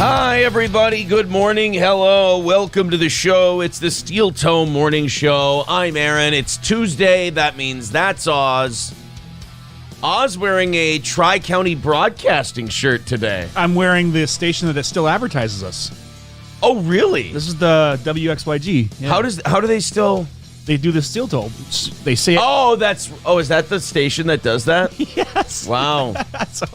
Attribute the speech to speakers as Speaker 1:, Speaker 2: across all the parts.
Speaker 1: Hi, everybody. Good morning. Hello. Welcome to the show. It's the Steel Toe Morning Show. I'm Aaron. It's Tuesday. That means that's Oz. Oz wearing a Tri-County Broadcasting shirt today.
Speaker 2: I'm wearing the station that still advertises us.
Speaker 1: Oh, really?
Speaker 2: This is the WXYG. Yeah.
Speaker 1: How do they still...
Speaker 2: They do the Steel Toe. They say it.
Speaker 1: Oh, is that the station that does that?
Speaker 2: Yes.
Speaker 1: Wow.
Speaker 2: So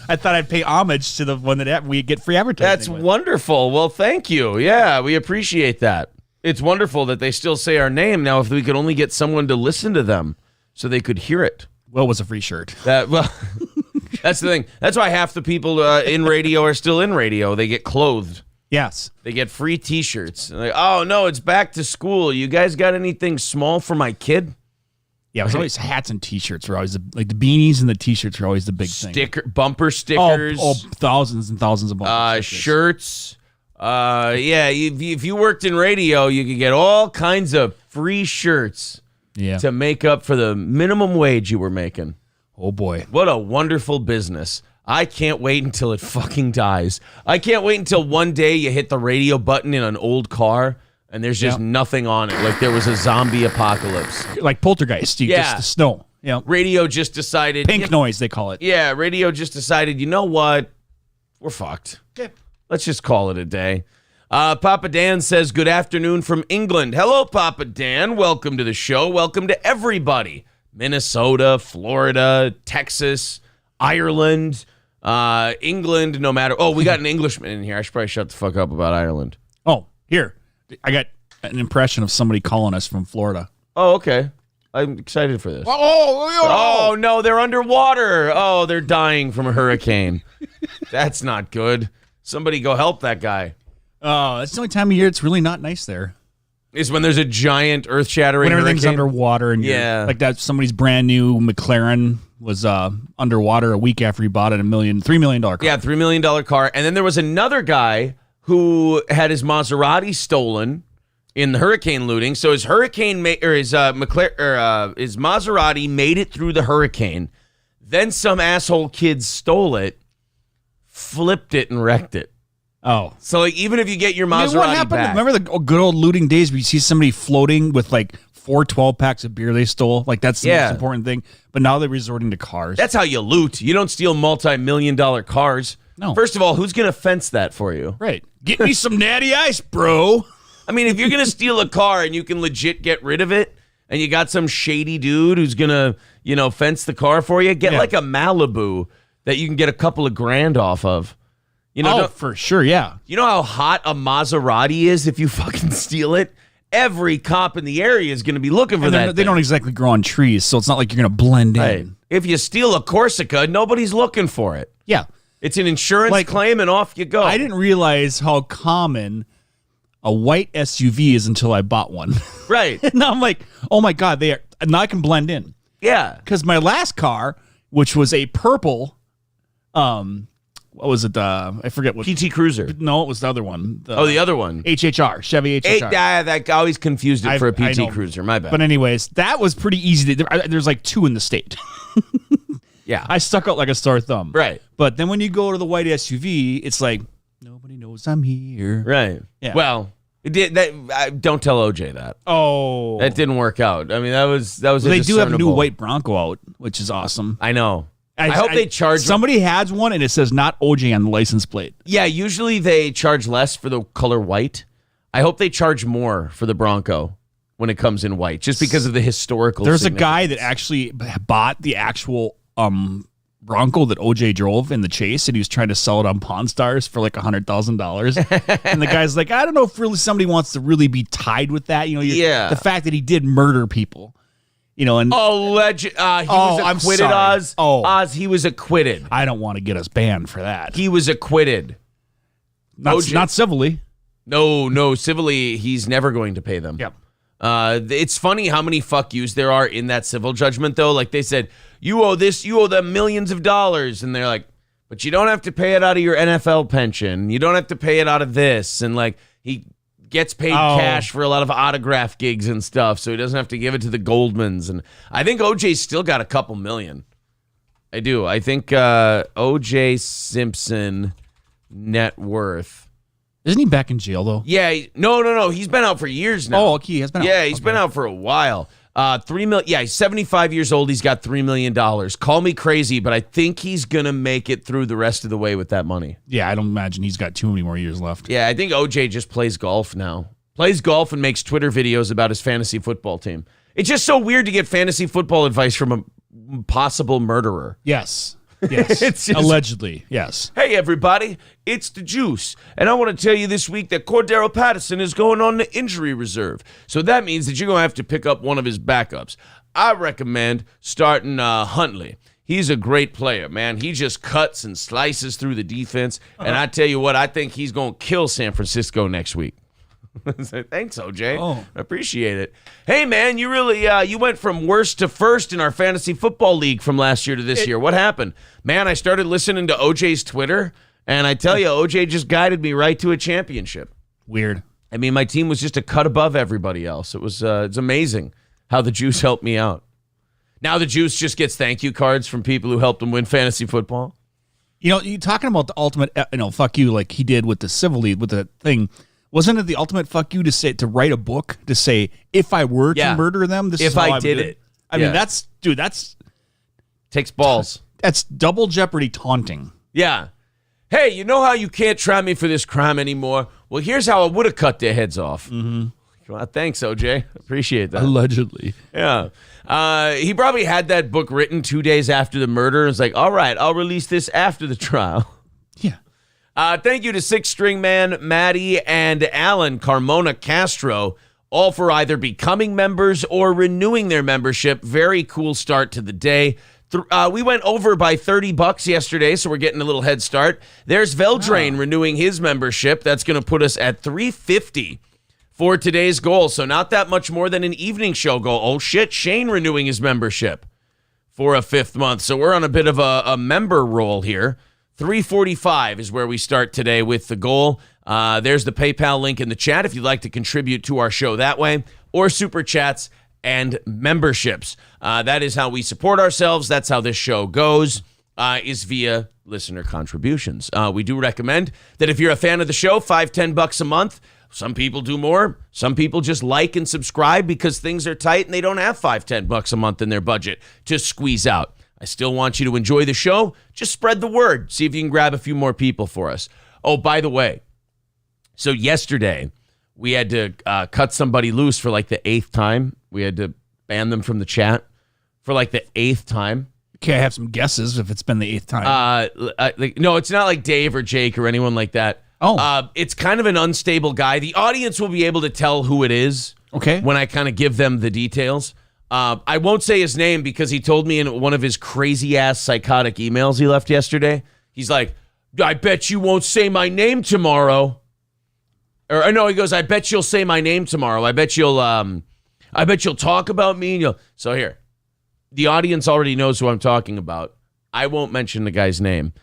Speaker 2: I thought I'd pay homage to the one that we get free advertising.
Speaker 1: That's
Speaker 2: with.
Speaker 1: wonderful. Well, thank you. Yeah, we appreciate that. It's wonderful that they still say our name. Now, if we could only get someone to listen to them so they could hear it.
Speaker 2: Well, it was a free shirt.
Speaker 1: That's the thing. That's why half the people in radio are still in radio. They get clothed.
Speaker 2: Yes.
Speaker 1: They get free T-shirts. Like, oh, no, it's back to school. You guys got anything small for my kid?
Speaker 2: Yeah, it was always hats and T-shirts were always the beanies and the T-shirts were always the big thing.
Speaker 1: Bumper stickers.
Speaker 2: Oh, thousands and thousands of bumper stickers.
Speaker 1: Shirts. Yeah, if you worked in radio, you could get all kinds of free shirts to make up for the minimum wage you were making.
Speaker 2: Oh, boy.
Speaker 1: What a wonderful business. I can't wait until it fucking dies. I can't wait until one day you hit the radio button in an old car and there's just nothing on it, like there was a zombie apocalypse.
Speaker 2: Like Poltergeist. Just the snow. Yeah.
Speaker 1: Radio just decided...
Speaker 2: Pink noise, they call it.
Speaker 1: Yeah, radio just decided, you know what? We're fucked.
Speaker 2: Yeah.
Speaker 1: Let's just call it a day. Papa Dan says, good afternoon from England. Hello, Papa Dan. Welcome to the show. Welcome to everybody. Minnesota, Florida, Texas, Ireland... England, no matter... Oh, we got an Englishman in here. I should probably shut the fuck up about Ireland.
Speaker 2: Oh, here. I got an impression of somebody calling us from Florida.
Speaker 1: Oh, okay. I'm excited for this.
Speaker 2: Oh,
Speaker 1: no, they're underwater. Oh, they're dying from a hurricane. That's not good. Somebody go help that guy.
Speaker 2: Oh, that's the only time of year it's really not nice there.
Speaker 1: Is when there's a giant earth-shattering
Speaker 2: when everything's
Speaker 1: hurricane.
Speaker 2: Underwater. And like that, somebody's brand new McLaren was underwater a week after he bought it, $3 million car.
Speaker 1: Yeah, $3 million car. And then there was another guy who had his Maserati stolen in the hurricane looting. So his his Maserati made it through the hurricane. Then some asshole kids stole it, flipped it, and wrecked it.
Speaker 2: Oh.
Speaker 1: So like, even if you get your Maserati
Speaker 2: what happened?
Speaker 1: back.
Speaker 2: Remember the good old looting days where you see somebody floating with like 4 12-packs of beer they stole? Like that's the most important thing. But now they're resorting to cars.
Speaker 1: That's how you loot. You don't steal multi-million-dollar cars.
Speaker 2: No.
Speaker 1: First of all, who's going to fence that for you?
Speaker 2: Right. Get me some natty ice, bro.
Speaker 1: I mean, if you're going to steal a car and you can legit get rid of it, and you got some shady dude who's going to, fence the car for you, get like a Malibu that you can get a couple of grand off of.
Speaker 2: For sure, yeah.
Speaker 1: You know how hot a Maserati is if you fucking steal it? Every cop in the area is going to be looking for that.
Speaker 2: They don't exactly grow on trees, so it's not like you're going to blend in.
Speaker 1: Right. If you steal a Corsica, nobody's looking for it.
Speaker 2: Yeah.
Speaker 1: It's an insurance claim, and off you go.
Speaker 2: I didn't realize how common a white SUV is until I bought one.
Speaker 1: Right.
Speaker 2: And now I'm like, oh my God, now I can blend in.
Speaker 1: Yeah.
Speaker 2: Because my last car, which was a purple, what was it? I forget what.
Speaker 1: PT Cruiser.
Speaker 2: No, it was the other one.
Speaker 1: The other one.
Speaker 2: HHR, Chevy HHR.
Speaker 1: That always confused it for a PT Cruiser. My bad.
Speaker 2: But anyways, that was pretty easy. There's like 2 in the state.
Speaker 1: Yeah.
Speaker 2: I stuck out like a sore thumb.
Speaker 1: Right.
Speaker 2: But then when you go to the white SUV, it's like, nobody knows I'm here.
Speaker 1: Right.
Speaker 2: Yeah.
Speaker 1: Well, it did that. Don't tell OJ that.
Speaker 2: Oh.
Speaker 1: That didn't work out. I mean, that was
Speaker 2: They do have a new white Bronco out, which is awesome.
Speaker 1: I know. I hope they charge...
Speaker 2: Somebody has one, and it says not OJ on the license plate.
Speaker 1: Yeah, usually they charge less for the color white. I hope they charge more for the Bronco when it comes in white, just because of the historical
Speaker 2: There's a guy that actually bought the actual Bronco that OJ drove in the chase, and he was trying to sell it on Pawn Stars for like $100,000. And the guy's like, I don't know if really somebody wants to really be tied with that. The fact that he did murder people. And
Speaker 1: alleged. He was acquitted, Oz. Oz, he was acquitted.
Speaker 2: I don't want to get us banned for that.
Speaker 1: He was acquitted.
Speaker 2: Not civilly.
Speaker 1: No, civilly, he's never going to pay them.
Speaker 2: Yep.
Speaker 1: It's funny how many fuck yous there are in that civil judgment, though. Like they said, you owe them millions of dollars. And they're like, but you don't have to pay it out of your NFL pension. You don't have to pay it out of this. And like, he gets paid cash for a lot of autograph gigs and stuff, so he doesn't have to give it to the Goldmans. And I think OJ's still got a couple million. I do. I think OJ Simpson net worth.
Speaker 2: Isn't he back in jail, though?
Speaker 1: Yeah. No. He's been out for years now.
Speaker 2: Oh, okay. He has been out.
Speaker 1: Yeah, he's been out for a while. $3 million. Yeah, he's 75 years old. He's got $3 million. Call me crazy, but I think he's gonna make it through the rest of the way with that money.
Speaker 2: Yeah, I don't imagine he's got too many more years left.
Speaker 1: Yeah, I think OJ just plays golf now. Plays golf and makes Twitter videos about his fantasy football team. It's just so weird to get fantasy football advice from a possible murderer.
Speaker 2: Yes. Yes.
Speaker 1: It's just,
Speaker 2: allegedly. Yes.
Speaker 1: Hey, everybody, it's the Juice. And I want to tell you this week that Cordero Patterson is going on the injury reserve. So that means that you're going to have to pick up one of his backups. I recommend starting Huntley. He's a great player, man. He just cuts and slices through the defense. And I tell you what, I think he's going to kill San Francisco next week. Thanks, OJ.
Speaker 2: Oh.
Speaker 1: I appreciate it. Hey, man, you really you went from worst to first in our fantasy football league from last year to this year. What happened? Man, I started listening to OJ's Twitter, and I tell you, OJ just guided me right to a championship.
Speaker 2: Weird.
Speaker 1: I mean, my team was just a cut above everybody else. It was it's amazing how the Juice helped me out. Now the Juice just gets thank you cards from people who helped him win fantasy football.
Speaker 2: You know, you talking about the ultimate, fuck you, like he did with the civil league, with the thing. Wasn't it the ultimate fuck you to write a book to say, if I were to murder them, this is how I did it? I mean, that's
Speaker 1: takes balls.
Speaker 2: That's double jeopardy taunting.
Speaker 1: Yeah. Hey, you know how you can't try me for this crime anymore? Well, here's how I would have cut their heads off. Mm-hmm. Well, thanks, OJ. Appreciate that.
Speaker 2: Allegedly.
Speaker 1: Yeah. He probably had that book written 2 days after the murder. It's like, all right, I'll release this after the trial.
Speaker 2: Yeah.
Speaker 1: Thank you to Six String Man, Maddie, and Alan Carmona Castro, all for either becoming members or renewing their membership. Very cool start to the day. We went over by $30 yesterday, so we're getting a little head start. There's Veldrain renewing his membership. That's going to put us at $350 for today's goal. So not that much more than an evening show goal. Oh, shit, Shane renewing his membership for a 5th month. So we're on a bit of a member roll here. 345 is where we start today with the goal. There's the PayPal link in the chat if you'd like to contribute to our show that way, or super chats and memberships. That is how we support ourselves. That's how this show goes, is via listener contributions. We do recommend that if you're a fan of the show, $5-10 a month. Some people do more. Some people just like and subscribe because things are tight and they don't have $5-10 a month in their budget to squeeze out. I still want you to enjoy the show. Just spread the word. See if you can grab a few more people for us. Oh, by the way, so yesterday we had to cut somebody loose for like the 8th time. We had to ban them from the chat for like the 8th time.
Speaker 2: Okay, I have some guesses if it's been the 8th time.
Speaker 1: No, it's not like Dave or Jake or anyone like that.
Speaker 2: Oh.
Speaker 1: It's kind of an unstable guy. The audience will be able to tell who it is.
Speaker 2: Okay.
Speaker 1: When I kind of give them the details. I won't say his name because he told me in one of his crazy-ass psychotic emails he left yesterday. He's like, I bet you won't say my name tomorrow. Or no, he goes, I bet you'll say my name tomorrow. I bet you'll talk about me. And so here, the audience already knows who I'm talking about. I won't mention the guy's name,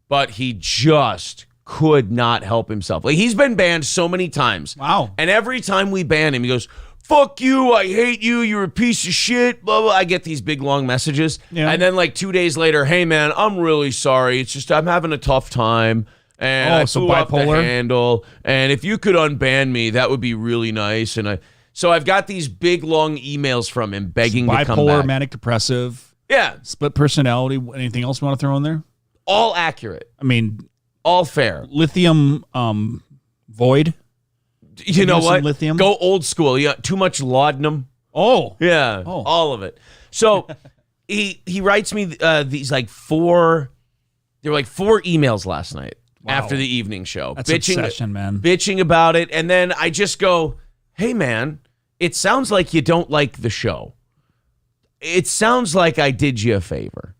Speaker 1: but he just could not help himself. Like, he's been banned so many times.
Speaker 2: Wow.
Speaker 1: And every time we ban him, he goes, fuck you, I hate you, you're a piece of shit, blah, blah. I get these big, long messages. Yeah. And then like 2 days later, hey, man, I'm really sorry. It's just I'm having a tough time. And I blew off the handle. And if you could unban me, that would be really nice. And so I've got these big, long emails from him begging to come back.
Speaker 2: Bipolar, manic depressive.
Speaker 1: Yeah.
Speaker 2: Split personality. Anything else you want to throw in there?
Speaker 1: All accurate.
Speaker 2: I mean,
Speaker 1: all fair.
Speaker 2: Lithium void.
Speaker 1: You know what?
Speaker 2: Lithium?
Speaker 1: Go old school. Yeah, too much laudanum.
Speaker 2: Oh.
Speaker 1: Yeah, all of it. So he writes me these like four emails last night after the evening show.
Speaker 2: That's obsession, man.
Speaker 1: Bitching about it. And then I just go, hey, man, it sounds like you don't like the show. It sounds like I did you a favor.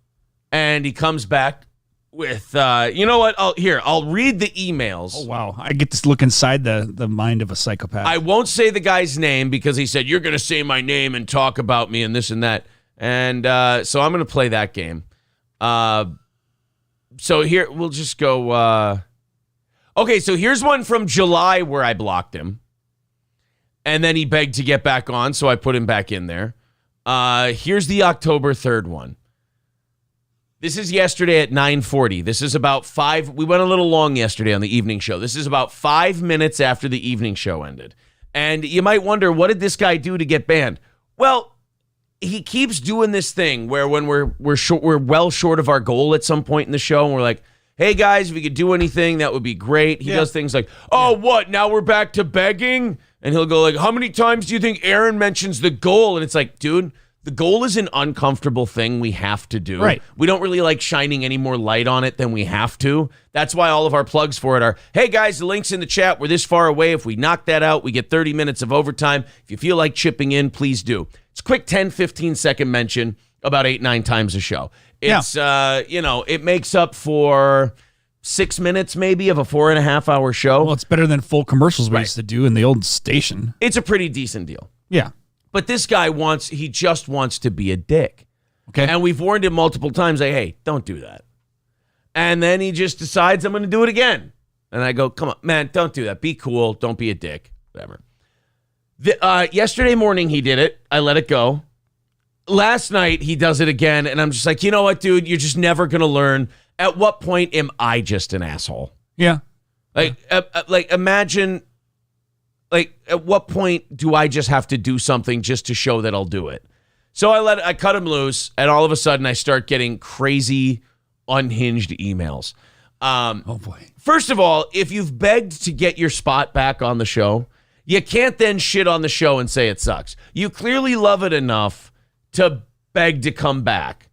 Speaker 1: And he comes back with, you know what? I'll read the emails.
Speaker 2: Oh, wow. I get to look inside the mind of a psychopath.
Speaker 1: I won't say the guy's name because he said, you're going to say my name and talk about me and this and that. And so I'm going to play that game. So here, we'll just go. Okay, so here's one from July where I blocked him. And then he begged to get back on, so I put him back in there. Here's the October 3rd one. This is yesterday at 9:40. This is about 5. We went a little long yesterday on the evening show. This is about 5 minutes after the evening show ended. And you might wonder, what did this guy do to get banned? Well, he keeps doing this thing where when we're well short of our goal at some point in the show, and we're like, hey guys, if we could do anything, that would be great. He does things like, what? Now we're back to begging? And he'll go like, how many times do you think Aaron mentions the goal? And it's like, dude, the goal is an uncomfortable thing we have to do.
Speaker 2: Right.
Speaker 1: We don't really like shining any more light on it than we have to. That's why all of our plugs for it are, hey guys, the link's in the chat. We're this far away. If we knock that out, we get 30 minutes of overtime. If you feel like chipping in, please do. It's a quick 10, 15-second mention about 8, 9 times a show. It's, it makes up for 6 minutes maybe of a 4.5-hour show.
Speaker 2: Well, it's better than full commercials we used to do in the old station.
Speaker 1: It's a pretty decent deal.
Speaker 2: Yeah.
Speaker 1: But this guy just wants to be a dick.
Speaker 2: Okay.
Speaker 1: And we've warned him multiple times, like, hey, don't do that. And then he just decides I'm going to do it again. And I go, come on, man, don't do that. Be cool. Don't be a dick. Whatever. Yesterday morning he did it. I let it go. Last night he does it again. And I'm just like, you know what, dude? You're just never going to learn. At what point am I just an asshole?
Speaker 2: Yeah.
Speaker 1: Imagine... Like, at what point do I just have to do something just to show that I'll do it? So I cut him loose, and all of a sudden I start getting crazy, unhinged emails.
Speaker 2: Oh, boy.
Speaker 1: First of all, if you've begged to get your spot back on the show, you can't then shit on the show and say it sucks. You clearly love it enough to beg to come back.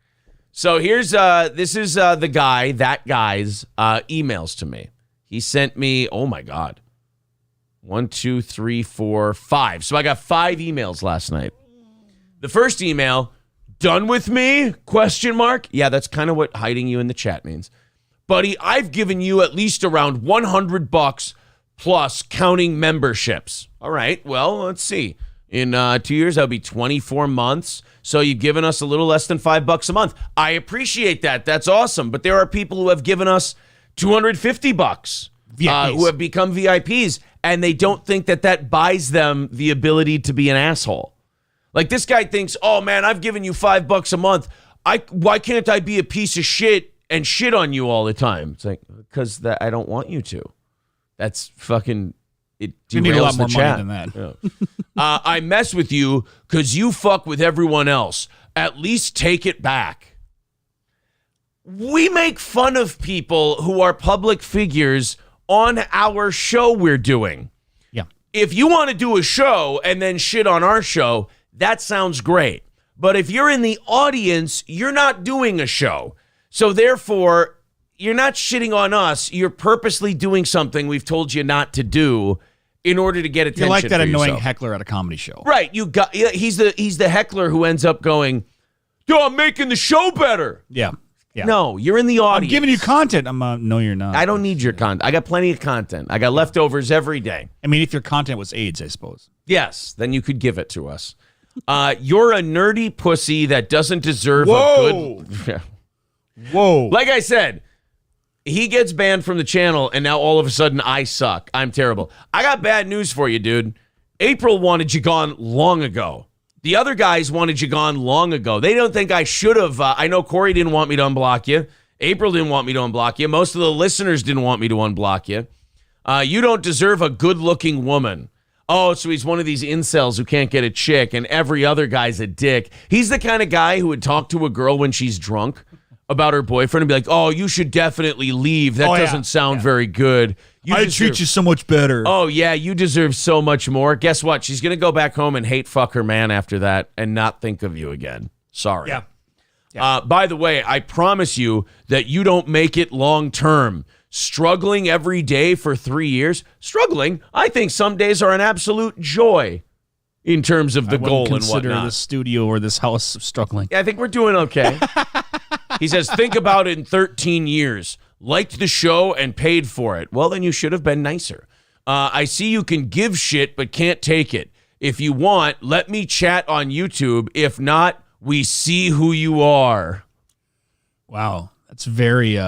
Speaker 1: So here's, this is that guy's emails to me. He sent me, oh my God. 1, 2, 3, 4, 5. So I got 5 emails last night. The first email, done with me? ? Yeah, that's kind of what hiding you in the chat means. Buddy, I've given you at least around $100 plus counting memberships. All right, well, let's see. In 2 years, that'll be 24 months. So you've given us a little less than $5 a month. I appreciate that. That's awesome. But there are people who have given us $250 who have become VIPs. And they don't think that buys them the ability to be an asshole. Like this guy thinks, oh man, I've given you $5 a month. Why can't I be a piece of shit and shit on you all the time? It's like, because I don't want you to. That's fucking, it
Speaker 2: You need a lot
Speaker 1: derails
Speaker 2: more
Speaker 1: the
Speaker 2: money
Speaker 1: chat.
Speaker 2: than that.
Speaker 1: Yeah. I mess with you because you fuck with everyone else. At least take it back. We make fun of people who are public figures on our show we're doing.
Speaker 2: Yeah.
Speaker 1: If you want to do a show and then shit on our show, that sounds great. But if you're in the audience, you're not doing a show. So therefore, you're not shitting on us. You're purposely doing something we've told you not to do in order to get attention.
Speaker 2: You're like that
Speaker 1: for
Speaker 2: annoying
Speaker 1: yourself.
Speaker 2: heckler at a comedy show.
Speaker 1: Right. He's the heckler who ends up going, yo, I'm making the show better.
Speaker 2: Yeah. Yeah.
Speaker 1: No, you're in the audience.
Speaker 2: I'm giving you content. No, you're not.
Speaker 1: I don't need your content. I got plenty of content. I got leftovers every day.
Speaker 2: I mean, if your content was AIDS, I suppose.
Speaker 1: Yes, then you could give it to us. You're a nerdy pussy that doesn't deserve a good...
Speaker 2: Whoa.
Speaker 1: Like I said, he gets banned from the channel, and now all of a sudden I suck. I'm terrible. I got bad news for you, dude. April wanted you gone long ago. The other guys wanted you gone long ago. They don't think I should have. I know Corey didn't want me to unblock you. April didn't want me to unblock you. Most of the listeners didn't want me to unblock you. You don't deserve a good-looking woman. Oh, so he's one of these incels who can't get a chick, and every other guy's a dick. He's the kind of guy who would talk to a girl when she's drunk about her boyfriend and be like, oh, you should definitely leave. That doesn't sound very good.
Speaker 2: I treat you so much better.
Speaker 1: Oh, yeah, you deserve so much more. Guess what? She's going to go back home and hate fuck her man after that and not think of you again. Sorry.
Speaker 2: Yeah.
Speaker 1: By the way, I promise you that you don't make it long term. Struggling every day for 3 years. Struggling, I think some days are an absolute joy in terms of the goal and
Speaker 2: consider
Speaker 1: whatnot.
Speaker 2: the studio or this house struggling.
Speaker 1: Yeah, I think we're doing okay. He says, think about it in 13 years. Liked the show and paid for it. Well, then you should have been nicer. I see you can give shit but can't take it. If you want, let me chat on YouTube. If not, we see who you are.
Speaker 2: Wow. That's very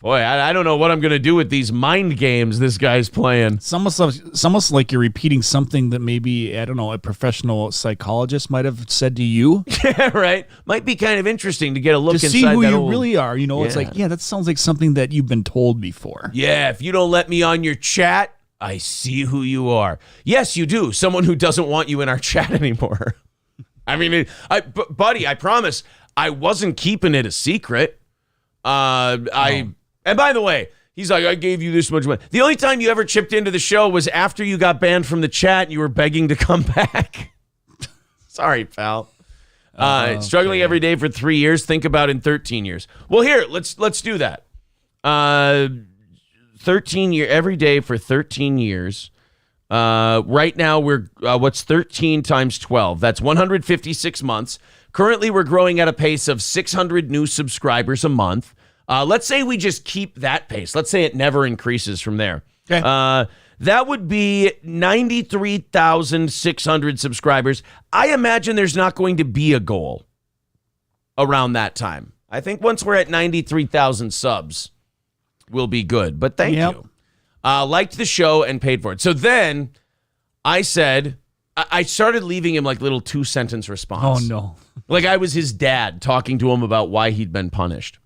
Speaker 1: Boy, I don't know what I'm going to do with these mind games this guy's playing.
Speaker 2: It's almost like you're repeating something that maybe, I don't know, a professional psychologist might have said to you.
Speaker 1: Yeah, right. Might be kind of interesting to get a look
Speaker 2: to
Speaker 1: inside
Speaker 2: see who
Speaker 1: that
Speaker 2: you
Speaker 1: old...
Speaker 2: really are. You know, it's like, that sounds like something that you've been told before.
Speaker 1: Yeah, if you don't let me on your chat, I see who you are. Yes, you do. Someone who doesn't want you in our chat anymore. I mean, buddy, I promise I wasn't keeping it a secret. And by the way, he's like, I gave you this much money. The only time you ever chipped into the show was after you got banned from the chat and you were begging to come back. Sorry, pal. Struggling every day for 3 years. Think about in 13 years. Well, here, let's do that. 13 every day for 13 years. Right now we're what's 13 times 12? That's 156 months. Currently, we're growing at a pace of 600 new subscribers a month. Let's say we just keep that pace. Let's say it never increases from there.
Speaker 2: Okay.
Speaker 1: That would be 93,600 subscribers. I imagine there's not going to be a goal around that time. I think once we're at 93,000 subs, we'll be good. But thank you. Liked the show and paid for it. So then I said, I started leaving him like little 2-sentence response.
Speaker 2: Oh, no.
Speaker 1: Like I was his dad talking to him about why he'd been punished.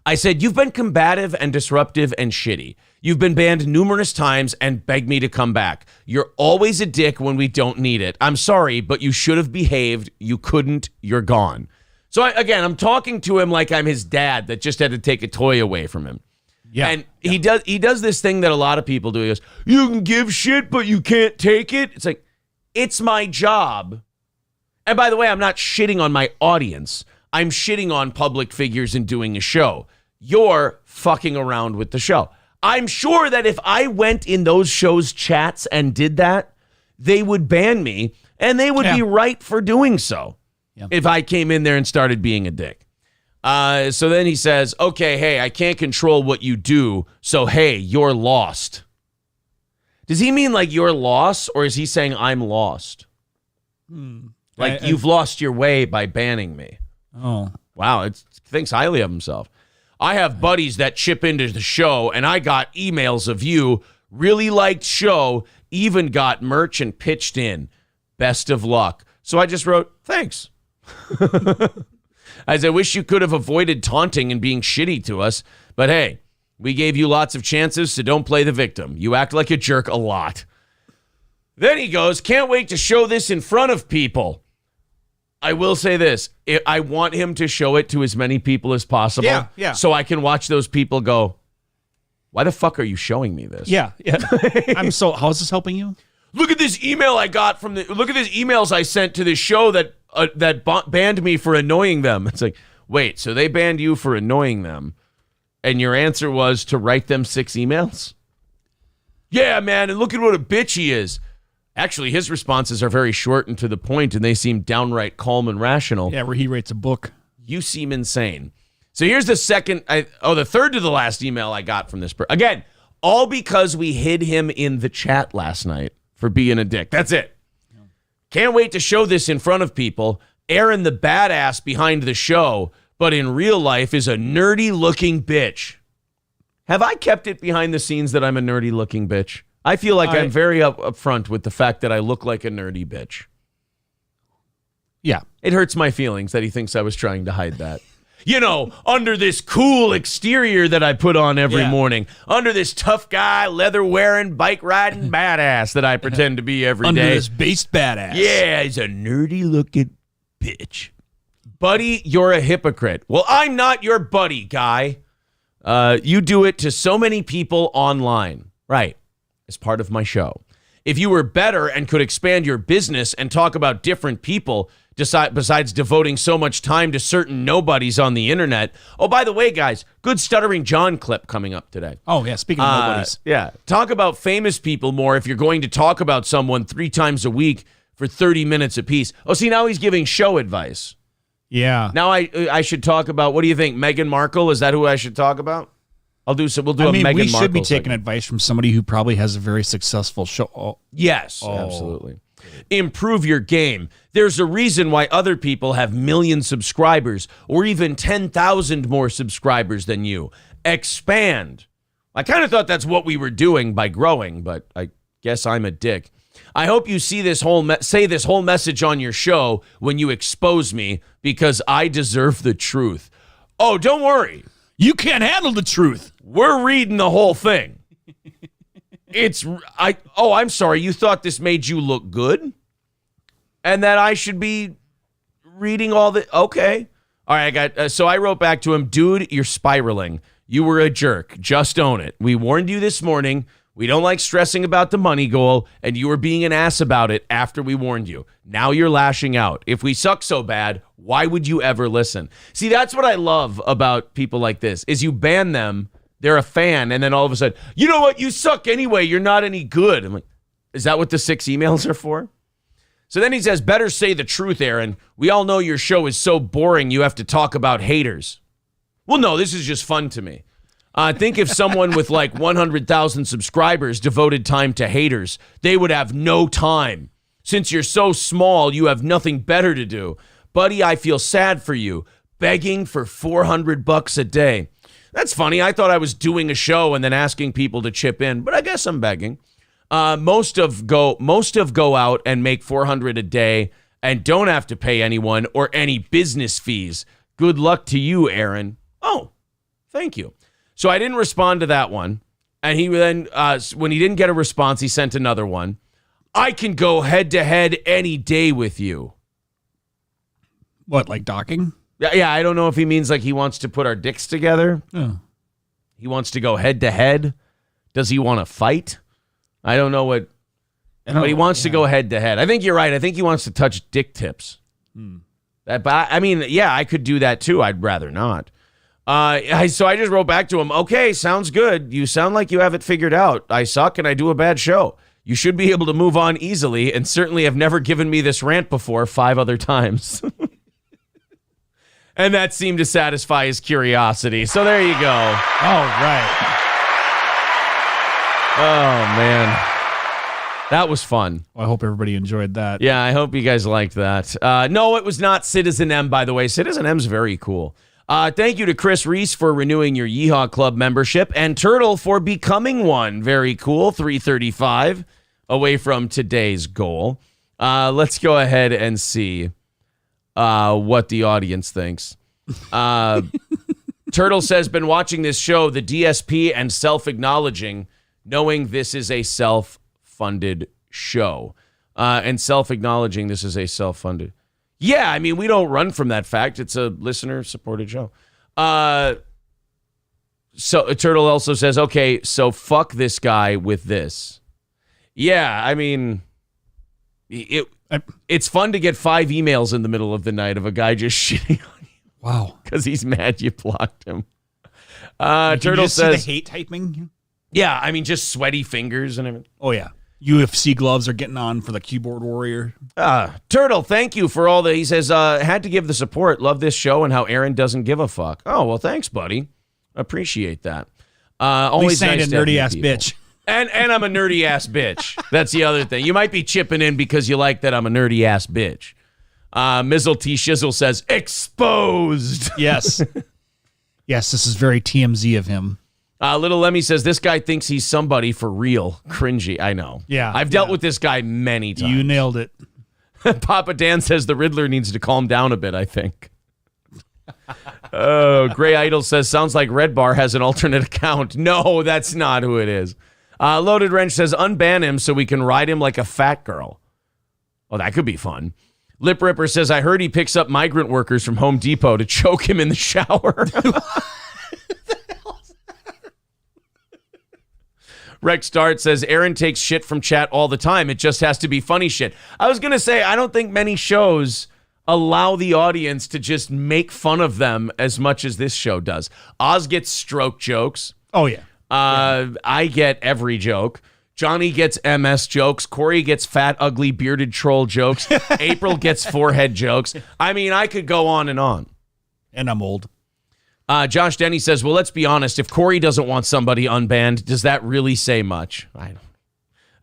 Speaker 1: I said, you've been combative and disruptive and shitty. You've been banned numerous times and begged me to come back. You're always a dick when we don't need it. I'm sorry, but you should have behaved. You couldn't. You're gone. So I'm talking to him like I'm his dad that just had to take a toy away from him. Yeah. And he does this thing that a lot of people do. He goes, you can give shit, but you can't take it. It's like, it's my job. And by the way, I'm not shitting on my audience. I'm shitting on public figures and doing a show. You're fucking around with the show. I'm sure that if I went in those shows' chats and did that, they would ban me, and they would be right for doing so if I came in there and started being a dick. So then he says, okay, hey, I can't control what you do, so hey, you're lost. Does he mean like you're lost, or is he saying I'm lost? Like you've lost your way by banning me.
Speaker 2: Oh.
Speaker 1: Wow, it thinks highly of himself. I have buddies that chip into the show, and I got emails of you. Really liked show, even got merch and pitched in. Best of luck. So I just wrote, thanks. As I wish you could have avoided taunting and being shitty to us, but hey, we gave you lots of chances, so don't play the victim. You act like a jerk a lot. Then he goes, can't wait to show this in front of people. I will say this. I want him to show it to as many people as possible.
Speaker 2: Yeah.
Speaker 1: So I can watch those people go, why the fuck are you showing me this?
Speaker 2: Yeah. How is this helping you?
Speaker 1: Look at this email I got look at these emails I sent to this show that banned me for annoying them. It's like, wait, so they banned you for annoying them, and your answer was to write them 6 emails? Yeah, man, and look at what a bitch he is. Actually, his responses are very short and to the point, and they seem downright calm and rational.
Speaker 2: Yeah, where he writes a book.
Speaker 1: You seem insane. So here's the the third to the last email I got from this person. Again, all because we hid him in the chat last night for being a dick. That's it. Can't wait to show this in front of people. Aaron the badass behind the show, but in real life is a nerdy-looking bitch. Have I kept it behind the scenes that I'm a nerdy-looking bitch? I feel like I'm very upfront with the fact that I look like a nerdy bitch.
Speaker 2: Yeah.
Speaker 1: It hurts my feelings that he thinks I was trying to hide that. You know, under this cool exterior that I put on every morning, under this tough guy, leather-wearing, bike-riding badass that I pretend to be every day.
Speaker 2: Under this based badass.
Speaker 1: Yeah, he's a nerdy-looking bitch. Buddy, you're a hypocrite. Well, I'm not your buddy, guy. You do it to so many people online. Right. As part of my show. If you were better and could expand your business and talk about different people besides devoting so much time to certain nobodies on the internet. Oh, by the way, guys, good Stuttering John clip coming up today.
Speaker 2: Oh, yeah, speaking of nobodies.
Speaker 1: Yeah, talk about famous people more if you're going to talk about someone 3 times a week for 30 minutes apiece. Oh, see, now he's giving show advice.
Speaker 2: Yeah.
Speaker 1: Now I should talk about, what do you think, Meghan Markle? Is that who I should talk about? We'll do a Meghan Markle.
Speaker 2: We should be taking advice from somebody who probably has a very successful show.
Speaker 1: Yes, absolutely. Improve your game. There's a reason why other people have million subscribers or even 10,000 more subscribers than you. expand. I kind of thought that's what we were doing by growing, but I guess I'm a dick. I hope you see this whole say this whole message on your show when you expose me because I deserve the truth. Oh, don't worry.
Speaker 2: You can't handle the truth.
Speaker 1: We're reading the whole thing. I'm sorry. You thought this made you look good? And that I should be reading all the okay. All right, so I wrote back to him, dude, you're spiraling. You were a jerk. Just own it. We warned you this morning. We don't like stressing about the money goal, and you were being an ass about it after we warned you. Now you're lashing out. If we suck so bad, why would you ever listen? See, that's what I love about people like this, is you ban them, they're a fan, and then all of a sudden, you know what? You suck anyway. You're not any good. I'm like, is that what the 6 emails are for? So then he says, better say the truth, Aaron. We all know your show is so boring you have to talk about haters. Well, no, this is just fun to me. Think if someone with like 100,000 subscribers devoted time to haters, they would have no time. Since you're so small, you have nothing better to do. Buddy, I feel sad for you. Begging for $400 a day. That's funny. I thought I was doing a show and then asking people to chip in, but I guess I'm begging. Most of go out and make $400 a day and don't have to pay anyone or any business fees. Good luck to you, Aaron. Oh, thank you. So I didn't respond to that one. And he then, when he didn't get a response, he sent another one. I can go head to head any day with you.
Speaker 2: What, like docking?
Speaker 1: Yeah, I don't know if he means like he wants to put our dicks together.
Speaker 2: Oh.
Speaker 1: He wants to go head to head. Does he want to fight? I don't know what, but he wants to go head to head. I think you're right. I think he wants to touch dick tips. But I mean, yeah, I could do that too. I'd rather not. So I just wrote back to him, okay, sounds good. You sound like you have it figured out. I suck and I do a bad show. You should be able to move on easily and certainly have never given me this rant before 5 other times. And that seemed to satisfy his curiosity. So there you go.
Speaker 2: All right.
Speaker 1: Oh, man. That was fun.
Speaker 2: Well, I hope everybody enjoyed that.
Speaker 1: Yeah, I hope you guys liked that. No, it was not Citizen M, by the way. Citizen M's very cool. Thank you to Chris Reese for renewing your Yeehaw Club membership and Turtle for becoming one. Very cool. 335 away from today's goal. Let's go ahead and see what the audience thinks. Turtle says, been watching this show, the DSP, and self-acknowledging, knowing this is a self-funded show. And self-acknowledging this is a self-funded. Yeah, I mean, we don't run from that fact. It's a listener-supported show. So Turtle also says, okay, so fuck this guy with this. Yeah, I mean, it's fun to get 5 emails in the middle of the night of a guy just shitting on you.
Speaker 2: Wow.
Speaker 1: Because he's mad you blocked him.
Speaker 2: Turtle
Speaker 1: Turtle says,
Speaker 2: see the hate typing?
Speaker 1: yeah, I mean, just sweaty fingers and everything.
Speaker 2: Oh, yeah. UFC gloves are getting on for the keyboard warrior.
Speaker 1: Turtle, thank you for all the, he says, had to give the support. Love this show and how Aaron doesn't give a fuck. Oh, well, thanks, buddy. Appreciate that. Always nice to have
Speaker 2: nerdy ass
Speaker 1: people.
Speaker 2: bitch.
Speaker 1: And I'm a nerdy ass bitch. That's the other thing. You might be chipping in because you like that I'm a nerdy ass bitch. Mizzle T Shizzle says, exposed.
Speaker 2: Yes. Yes, this is very TMZ of him.
Speaker 1: Little Lemmy says, this guy thinks he's somebody for real. Cringy. I know.
Speaker 2: Yeah.
Speaker 1: I've dealt with this guy many times.
Speaker 2: You nailed it.
Speaker 1: Papa Dan says the Riddler needs to calm down a bit, I think. Oh, Gray Idol says, sounds like Red Bar has an alternate account. No, that's not who it is. Loaded Wrench says, unban him so we can ride him like a fat girl. Oh, that could be fun. Lip Ripper says, I heard he picks up migrant workers from Home Depot to choke him in the shower. Rex Dart says, Aaron takes shit from chat all the time. It just has to be funny shit. I was going to say, I don't think many shows allow the audience to just make fun of them as much as this show does. Oz gets stroke jokes.
Speaker 2: Oh, yeah.
Speaker 1: I get every joke. Johnny gets MS jokes. Corey gets fat, ugly, bearded troll jokes. April gets forehead jokes. I mean, I could go on and on.
Speaker 2: And I'm old.
Speaker 1: Josh Denny says, well, let's be honest. If Corey doesn't want somebody unbanned, does that really say much? I don't.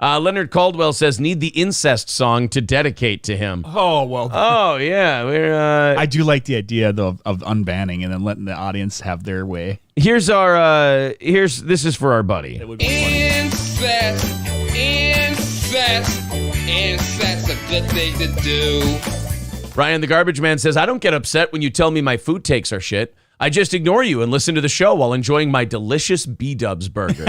Speaker 1: Leonard Caldwell says, need the incest song to dedicate to him.
Speaker 2: Oh, well.
Speaker 1: Oh, yeah.
Speaker 2: I do like the idea, though, of unbanning and then letting the audience have their way.
Speaker 1: This is for our buddy.
Speaker 2: It would be funny.
Speaker 3: Incest's a good thing to do.
Speaker 1: Ryan the Garbage Man says, I don't get upset when you tell me my food takes are shit. I just ignore you and listen to the show while enjoying my delicious B-dubs burger.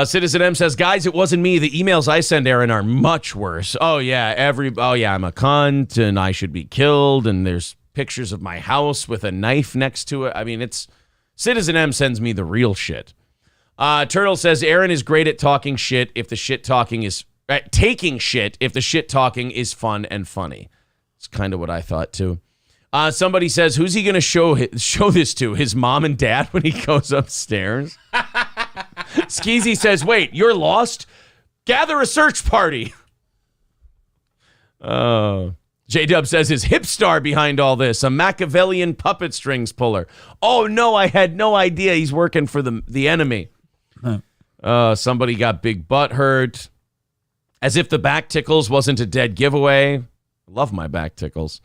Speaker 1: Citizen M says, guys, it wasn't me. The emails I send Aaron are much worse. I'm a cunt and I should be killed. And there's pictures of my house with a knife next to it. I mean, Citizen M sends me the real shit. Turtle says, Aaron is great at talking shit if the shit talking is taking shit if the shit talking is fun and funny. It's kind of what I thought too. Somebody says, who's he going to show this to? His mom and dad when he goes upstairs? Skeezy says, wait, you're lost? Gather a search party. J-Dub says, his hip star behind all this, a Machiavellian puppet strings puller. Oh, no, I had no idea he's working for the enemy. Somebody got big butt hurt. As if the back tickles wasn't a dead giveaway. I love my back tickles.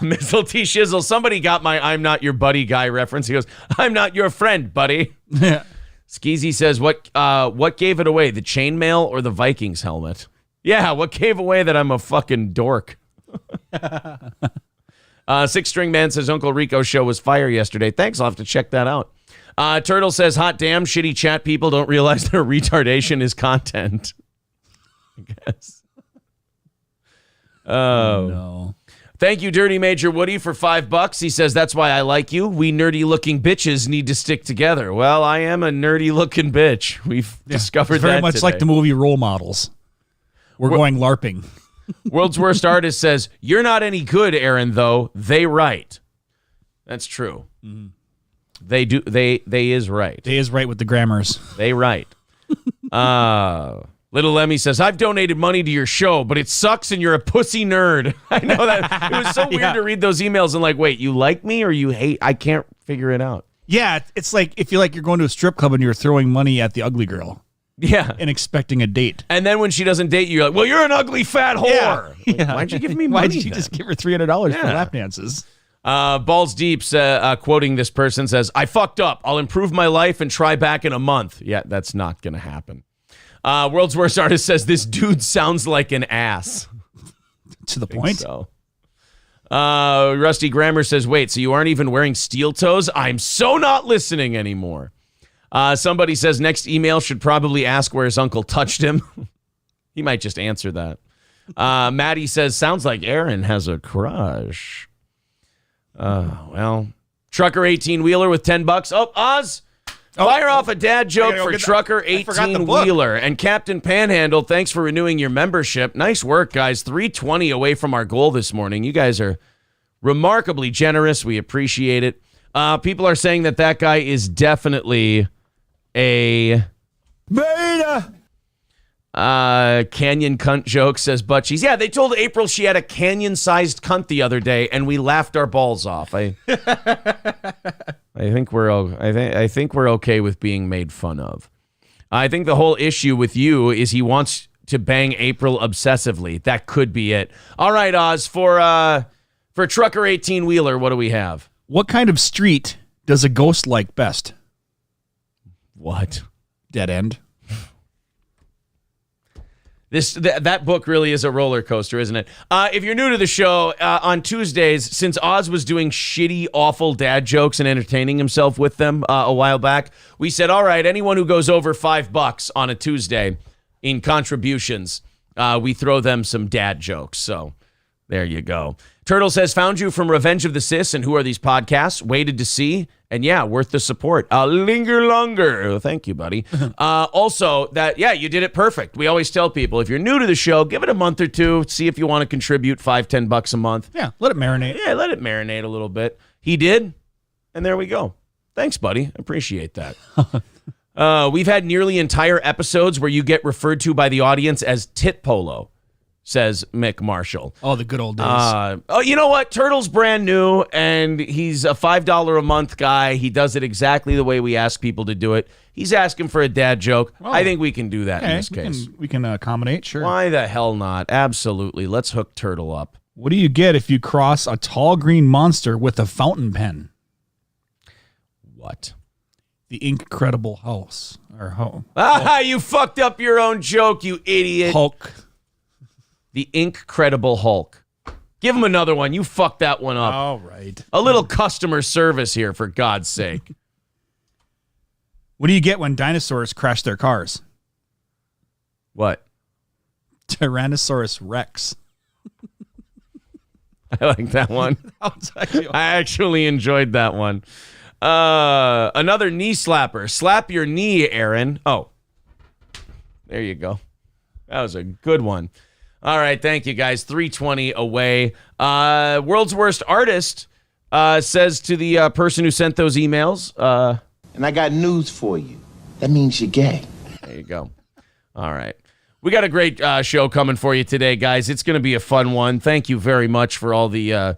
Speaker 1: Missile T Shizzle, somebody got my I'm not your buddy guy reference. He goes, I'm not your friend, buddy.
Speaker 2: Yeah.
Speaker 1: Skeezy says, what gave it away, the chainmail or the Vikings helmet? Yeah, what gave away that I'm a fucking dork? Six String Man says, Uncle Rico's show was fire yesterday. Thanks, I'll have to check that out. Turtle says, hot damn, shitty chat people don't realize their retardation is content. I guess. Oh,
Speaker 2: no.
Speaker 1: Thank you, Dirty Major Woody, for $5. He says, that's why I like you. We nerdy-looking bitches need to stick together. Well, I am a nerdy-looking bitch. We've discovered that
Speaker 2: very much
Speaker 1: today.
Speaker 2: like the movie Role Models. We're going LARPing.
Speaker 1: World's Worst Artist says, you're not any good, Aaron, though. They right. That's true. Mm-hmm. They do. They is right.
Speaker 2: They is right with the grammars.
Speaker 1: They right. Little Lemmy says, I've donated money to your show, but it sucks and you're a pussy nerd. I know that. It was so weird to read those emails and like, wait, you like me or you hate? I can't figure it out.
Speaker 2: Yeah, it's like if you're going to a strip club and you're throwing money at the ugly girl.
Speaker 1: Yeah.
Speaker 2: And expecting a date.
Speaker 1: And then when she doesn't date you, you're like, well, you're an ugly fat whore.
Speaker 2: Yeah.
Speaker 1: Like, why'd you give me money?
Speaker 2: Why'd you just give her $300 for lap dances?
Speaker 1: Balls Deep, quoting this person, says, I fucked up. I'll improve my life and try back in a month. Yeah, that's not going to happen. World's Worst Artist says, this dude sounds like an ass.
Speaker 2: To the point.
Speaker 1: So. Rusty Grammar says, wait, so you aren't even wearing steel toes? I'm so not listening anymore. Somebody says, next email should probably ask where his uncle touched him. He might just answer that. Maddie says, sounds like Aaron has a crush. Well, Trucker 18-wheeler with $10. Oh, Oz, fire off a dad joke for Trucker 18-wheeler. And Captain Panhandle, thanks for renewing your membership. Nice work, guys. 320 away from our goal this morning. You guys are remarkably generous. We appreciate it. People are saying that guy is definitely a
Speaker 2: beta.
Speaker 1: Canyon cunt joke, says Butchies. Yeah, they told April she had a canyon-sized cunt the other day, and we laughed our balls off. I think we're okay with being made fun of. I think the whole issue with you is he wants to bang April obsessively. That could be it. All right, Oz, for Trucker 18-wheeler, what do we have?
Speaker 2: What kind of street does a ghost like best?
Speaker 1: What?
Speaker 2: Dead end.
Speaker 1: That book really is a roller coaster, isn't it? If you're new to the show, on Tuesdays, since Oz was doing shitty, awful dad jokes and entertaining himself with them a while back, we said, all right, anyone who goes over $5 on a Tuesday in contributions, we throw them some dad jokes. So there you go. Turtle says, found you from Revenge of the Sis and Who Are These Podcasts? Waited to see. And yeah, worth the support. Linger longer. Thank you, buddy. Also, you did it perfect. We always tell people, if you're new to the show, give it a month or two. See if you want to contribute $5-10 a month.
Speaker 2: Yeah, let it marinate.
Speaker 1: Yeah, let it marinate a little bit. He did. And there we go. Thanks, buddy. Appreciate that. We've had nearly entire episodes where you get referred to by the audience as Tit Polo. says Mick Marshall.
Speaker 2: Oh, the good old days.
Speaker 1: You know what? Turtle's brand new, and he's a $5 a month guy. He does it exactly the way we ask people to do it. He's asking for a dad joke. I think we can do that in this case.
Speaker 2: We can accommodate, sure.
Speaker 1: Why the hell not? Absolutely. Let's hook Turtle up.
Speaker 2: What do you get if you cross a tall green monster with a fountain pen?
Speaker 1: What?
Speaker 2: The Incredible House. Or home.
Speaker 1: You fucked up your own joke, you idiot.
Speaker 2: Hulk.
Speaker 1: The Incredible Hulk. Give him another one. You fucked that one up.
Speaker 2: All right.
Speaker 1: A little customer service here, for God's sake.
Speaker 2: What do you get when dinosaurs crash their cars?
Speaker 1: What?
Speaker 2: Tyrannosaurus Rex.
Speaker 1: I like that one. I actually enjoyed that one. Another knee slapper. Slap your knee, Aaron. Oh, there you go. That was a good one. All right, thank you, guys. 320 away. World's Worst Artist says to the person who sent those emails.
Speaker 4: And I got news for you. That means you're gay.
Speaker 1: There you go. All right. We got a great show coming for you today, guys. It's going to be a fun one. Thank you very much for all the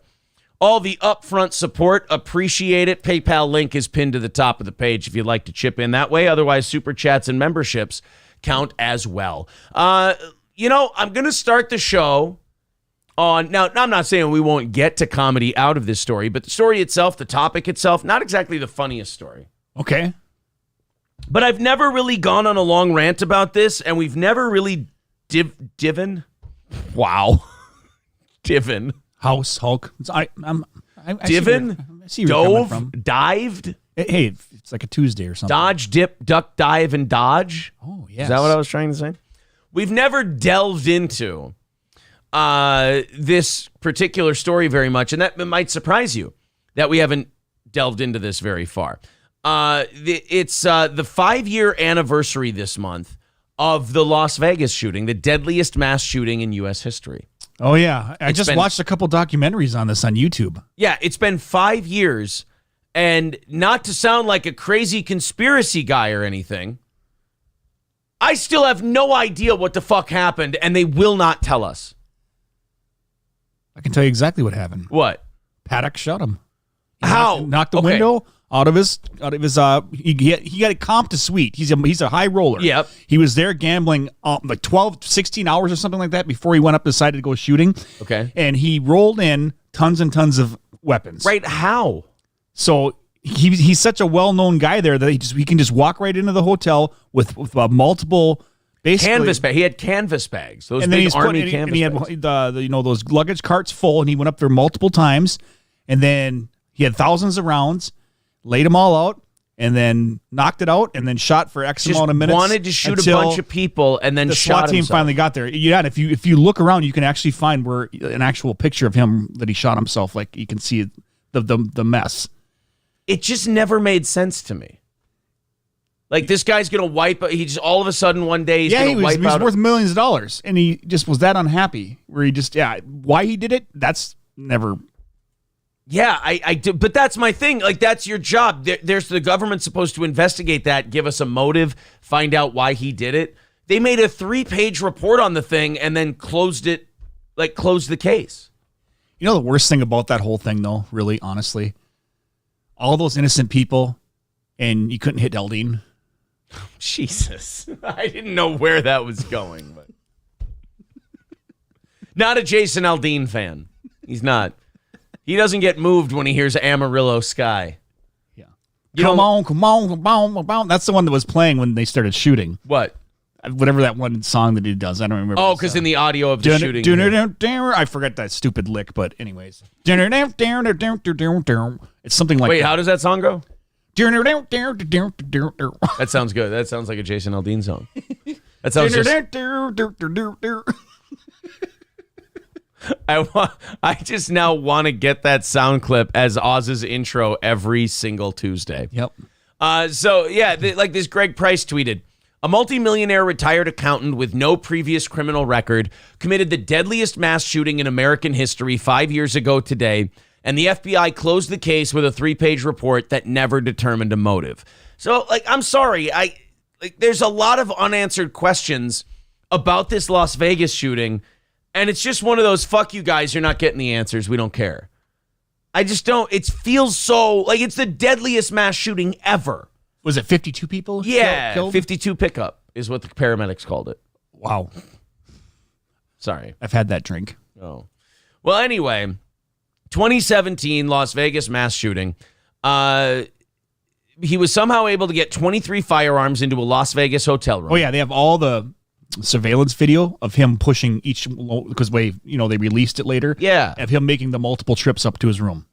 Speaker 1: upfront support. Appreciate it. PayPal link is pinned to the top of the page if you'd like to chip in that way. Otherwise, super chats and memberships count as well. I'm going to start the show on... Now, I'm not saying we won't get to comedy out of this story, but the story itself, the topic itself, not exactly the funniest story.
Speaker 2: Okay.
Speaker 1: But I've never really gone on a long rant about this, and we've never really divin. Wow. Divin.
Speaker 2: House, Hulk.
Speaker 1: Divin?
Speaker 2: I see where you're coming from.
Speaker 1: Dived?
Speaker 2: Hey, it's like a Tuesday or something.
Speaker 1: Dodge, dip, duck, dive, and dodge?
Speaker 2: Oh, yes.
Speaker 1: Is that what I was trying to say? We've never delved into this particular story very much, and that might surprise you that we haven't delved into this very far. It's the 5-year anniversary this month of the Las Vegas shooting, the deadliest mass shooting in U.S. history.
Speaker 2: Oh, yeah. I just watched a couple documentaries on this on YouTube.
Speaker 1: Yeah, it's been 5 years, and not to sound like a crazy conspiracy guy or anything, I still have no idea what the fuck happened, and they will not tell us.
Speaker 2: I can tell you exactly what happened.
Speaker 1: What?
Speaker 2: Paddock shot him.
Speaker 1: How?
Speaker 2: Knocked the window out of his he got a comp to suite. He's a high roller.
Speaker 1: Yep.
Speaker 2: He was there gambling like 12, 16 hours or something like that before he went up and decided to go shooting.
Speaker 1: Okay.
Speaker 2: And he rolled in tons and tons of weapons.
Speaker 1: Right, how?
Speaker 2: So he's such a well-known guy there that he can just walk right into the hotel with multiple basically
Speaker 1: Canvas bag. He had canvas bags. Those
Speaker 2: and
Speaker 1: big
Speaker 2: then
Speaker 1: army canvas
Speaker 2: and he had
Speaker 1: bags.
Speaker 2: Those luggage carts full, and he went up there multiple times, and then he had thousands of rounds, laid them all out, and then knocked it out, and then shot for X amount of minutes.
Speaker 1: Wanted to shoot a bunch of people, and then
Speaker 2: the
Speaker 1: shot
Speaker 2: SWAT team
Speaker 1: himself.
Speaker 2: finally got there. Yeah, and if you look around, you can actually find where an actual picture of him that he shot himself. Like you can see the mess.
Speaker 1: It just never made sense to me. Like this guy's gonna wipe. He just all of a sudden one day he's gonna wipe out.
Speaker 2: He was worth millions of dollars, and he just was that unhappy. Where he just why he did it? That's never.
Speaker 1: Yeah, I do, but that's my thing. Like that's your job. There's the government supposed to investigate that, give us a motive, find out why he did it. They made a 3-page report on the thing and then closed the case.
Speaker 2: You know the worst thing about that whole thing, though, really, honestly, all those innocent people, and you couldn't hit Eldine.
Speaker 1: Jesus, I didn't know where that was going. But not a Jason Aldean fan. He's not. He doesn't get moved when he hears Amarillo Sky.
Speaker 2: Yeah. Come on. That's the one that was playing when they started shooting.
Speaker 1: What?
Speaker 2: Whatever that one song that he does. I don't remember.
Speaker 1: Oh, because in the audio of the shooting.
Speaker 2: I forgot that stupid lick, but anyways. It's something like
Speaker 1: Wait,
Speaker 2: that.
Speaker 1: how does that song go? That sounds good. That sounds like a Jason Aldean song. That sounds just... I just now want to get that sound clip as Oz's intro every single Tuesday.
Speaker 2: Yep.
Speaker 1: Like this Greg Price tweeted, a multimillionaire retired accountant with no previous criminal record committed the deadliest mass shooting in American history 5 years ago today, and the FBI closed the case with a 3-page report that never determined a motive. So, I'm sorry. There's a lot of unanswered questions about this Las Vegas shooting. And it's just one of those, fuck you guys, you're not getting the answers. We don't care. I just don't. It feels so like it's the deadliest mass shooting ever.
Speaker 2: Was it 52 people?
Speaker 1: Yeah,
Speaker 2: killed?
Speaker 1: 52 pickup is what the paramedics called it.
Speaker 2: Wow.
Speaker 1: Sorry.
Speaker 2: I've had that drink.
Speaker 1: Oh. Well, anyway, 2017 Las Vegas mass shooting. He was somehow able to get 23 firearms into a Las Vegas hotel room.
Speaker 2: Oh, yeah. They have all the surveillance video of him pushing each, because they released it later.
Speaker 1: Yeah.
Speaker 2: Of him making the multiple trips up to his room.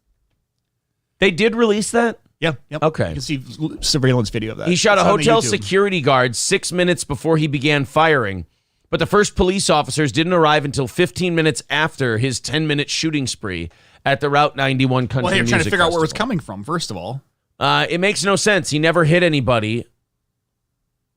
Speaker 1: They did release that?
Speaker 2: Yeah. Yep.
Speaker 1: Okay.
Speaker 2: You can see surveillance video of that.
Speaker 1: He shot a
Speaker 2: It's on the
Speaker 1: hotel
Speaker 2: YouTube.
Speaker 1: security guard 6 minutes before he began firing, but the first police officers didn't arrive until 15 minutes after his 10-minute shooting spree at the Route 91 Country
Speaker 2: Well, they were trying to
Speaker 1: Music
Speaker 2: figure out where it was
Speaker 1: Festival.
Speaker 2: coming from, first of all.
Speaker 1: It makes no sense. He never hit anybody.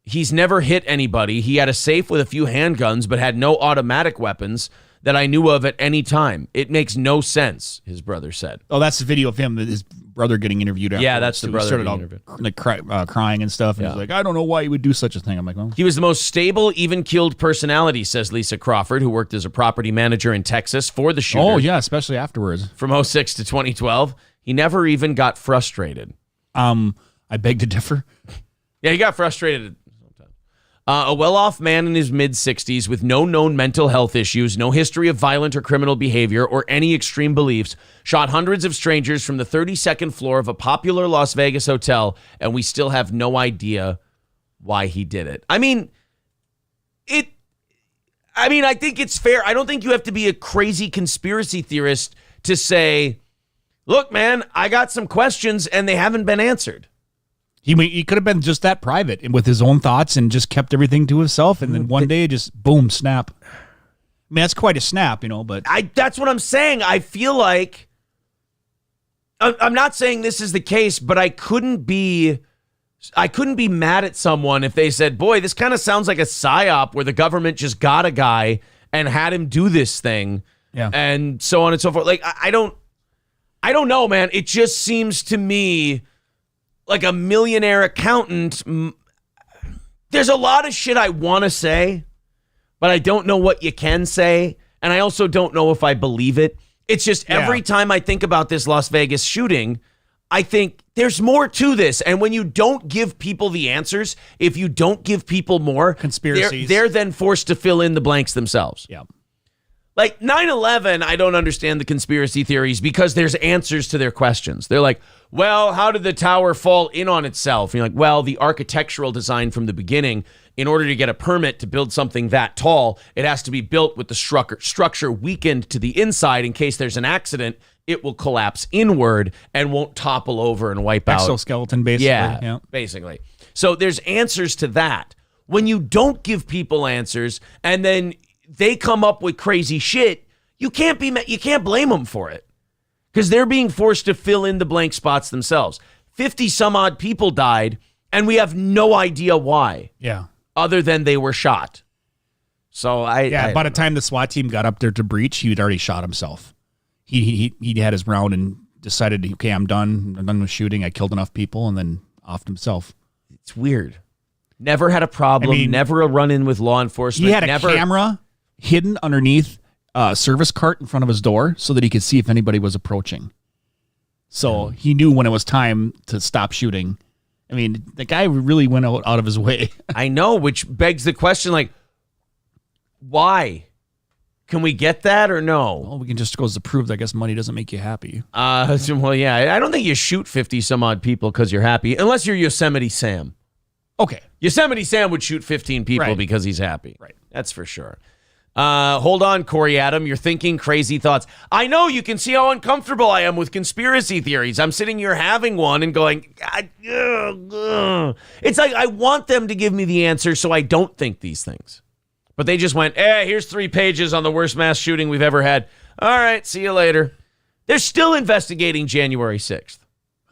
Speaker 1: He's never hit anybody. He had a safe with a few handguns, but had no automatic weapons that I knew of at any time. It makes no sense, his brother said.
Speaker 2: Oh, that's the video of him, his brother getting interviewed afterwards.
Speaker 1: Yeah, that's the
Speaker 2: He
Speaker 1: brother
Speaker 2: started
Speaker 1: being
Speaker 2: all,
Speaker 1: interviewed.
Speaker 2: like crying and stuff. And
Speaker 1: Yeah.
Speaker 2: he's like, I don't know why you would do such a thing. I'm like, well,
Speaker 1: He was the most stable, even-keeled personality, says Lisa Crawford, who worked as a property manager in Texas for the shooter.
Speaker 2: oh yeah, especially afterwards.
Speaker 1: From 06 to 2012. He never even got frustrated.
Speaker 2: I beg to differ.
Speaker 1: Yeah, he got frustrated sometimes. A well-off man in his mid-60s with no known mental health issues, no history of violent or criminal behavior, or any extreme beliefs, shot hundreds of strangers from the 32nd floor of a popular Las Vegas hotel, and we still have no idea why he did it. I think it's fair. I don't think you have to be a crazy conspiracy theorist to say, look, man, I got some questions and they haven't been answered.
Speaker 2: He could have been just that private and with his own thoughts and just kept everything to himself. And then one day, just boom, snap. I mean, that's quite a snap, but
Speaker 1: That's what I'm saying. I feel like I'm not saying this is the case, but I couldn't be mad at someone if they said, boy, this kind of sounds like a psyop where the government just got a guy and had him do this thing.
Speaker 2: Yeah.
Speaker 1: And so on and so forth. Like, I don't know, man. It just seems to me like a millionaire accountant. There's a lot of shit I want to say, but I don't know what you can say. And I also don't know if I believe it. It's just every time I think about this Las Vegas shooting, I think there's more to this. And when you don't give people the answers, if you don't give people more
Speaker 2: Conspiracies.
Speaker 1: they're then forced to fill in the blanks themselves.
Speaker 2: yeah.
Speaker 1: Like 9/11, I don't understand the conspiracy theories because there's answers to their questions. They're like, well, how did the tower fall in on itself? And you're like, well, the architectural design from the beginning, in order to get a permit to build something that tall, it has to be built with the structure weakened to the inside in case there's an accident. It will collapse inward and won't topple over and wipe out.
Speaker 2: Exoskeleton, basically.
Speaker 1: Yeah, basically. So there's answers to that. When you don't give people answers and then they come up with crazy shit, you can't blame them for it because they're being forced to fill in the blank spots themselves. 50 some odd people died and we have no idea why.
Speaker 2: Yeah.
Speaker 1: Other than they were shot. So
Speaker 2: by the time the SWAT team got up there to breach, he had already shot himself. He had his round and decided, okay, I'm done with shooting. I killed enough people, and then offed himself.
Speaker 1: It's weird. Never had a problem. Never a run-in with law enforcement.
Speaker 2: He had a camera hidden underneath a service cart in front of his door so that he could see if anybody was approaching. So he knew when it was time to stop shooting. I mean, the guy really went out of his way.
Speaker 1: I know, which begs the question, like, why? Can we get that or no?
Speaker 2: Well, we can just goes to prove that I guess money doesn't make you happy.
Speaker 1: Well, yeah, I don't think you shoot 50 some odd people because you're happy, unless you're Yosemite Sam.
Speaker 2: Okay.
Speaker 1: Yosemite Sam would shoot 15 people because he's happy.
Speaker 2: Right.
Speaker 1: That's for sure. Hold on, Corey Adam. You're thinking crazy thoughts. I know, you can see how uncomfortable I am with conspiracy theories. I'm sitting here having one and going, it's like I want them to give me the answer so I don't think these things. But they just went, here's 3 pages on the worst mass shooting we've ever had. All right, see you later. They're still investigating January 6th.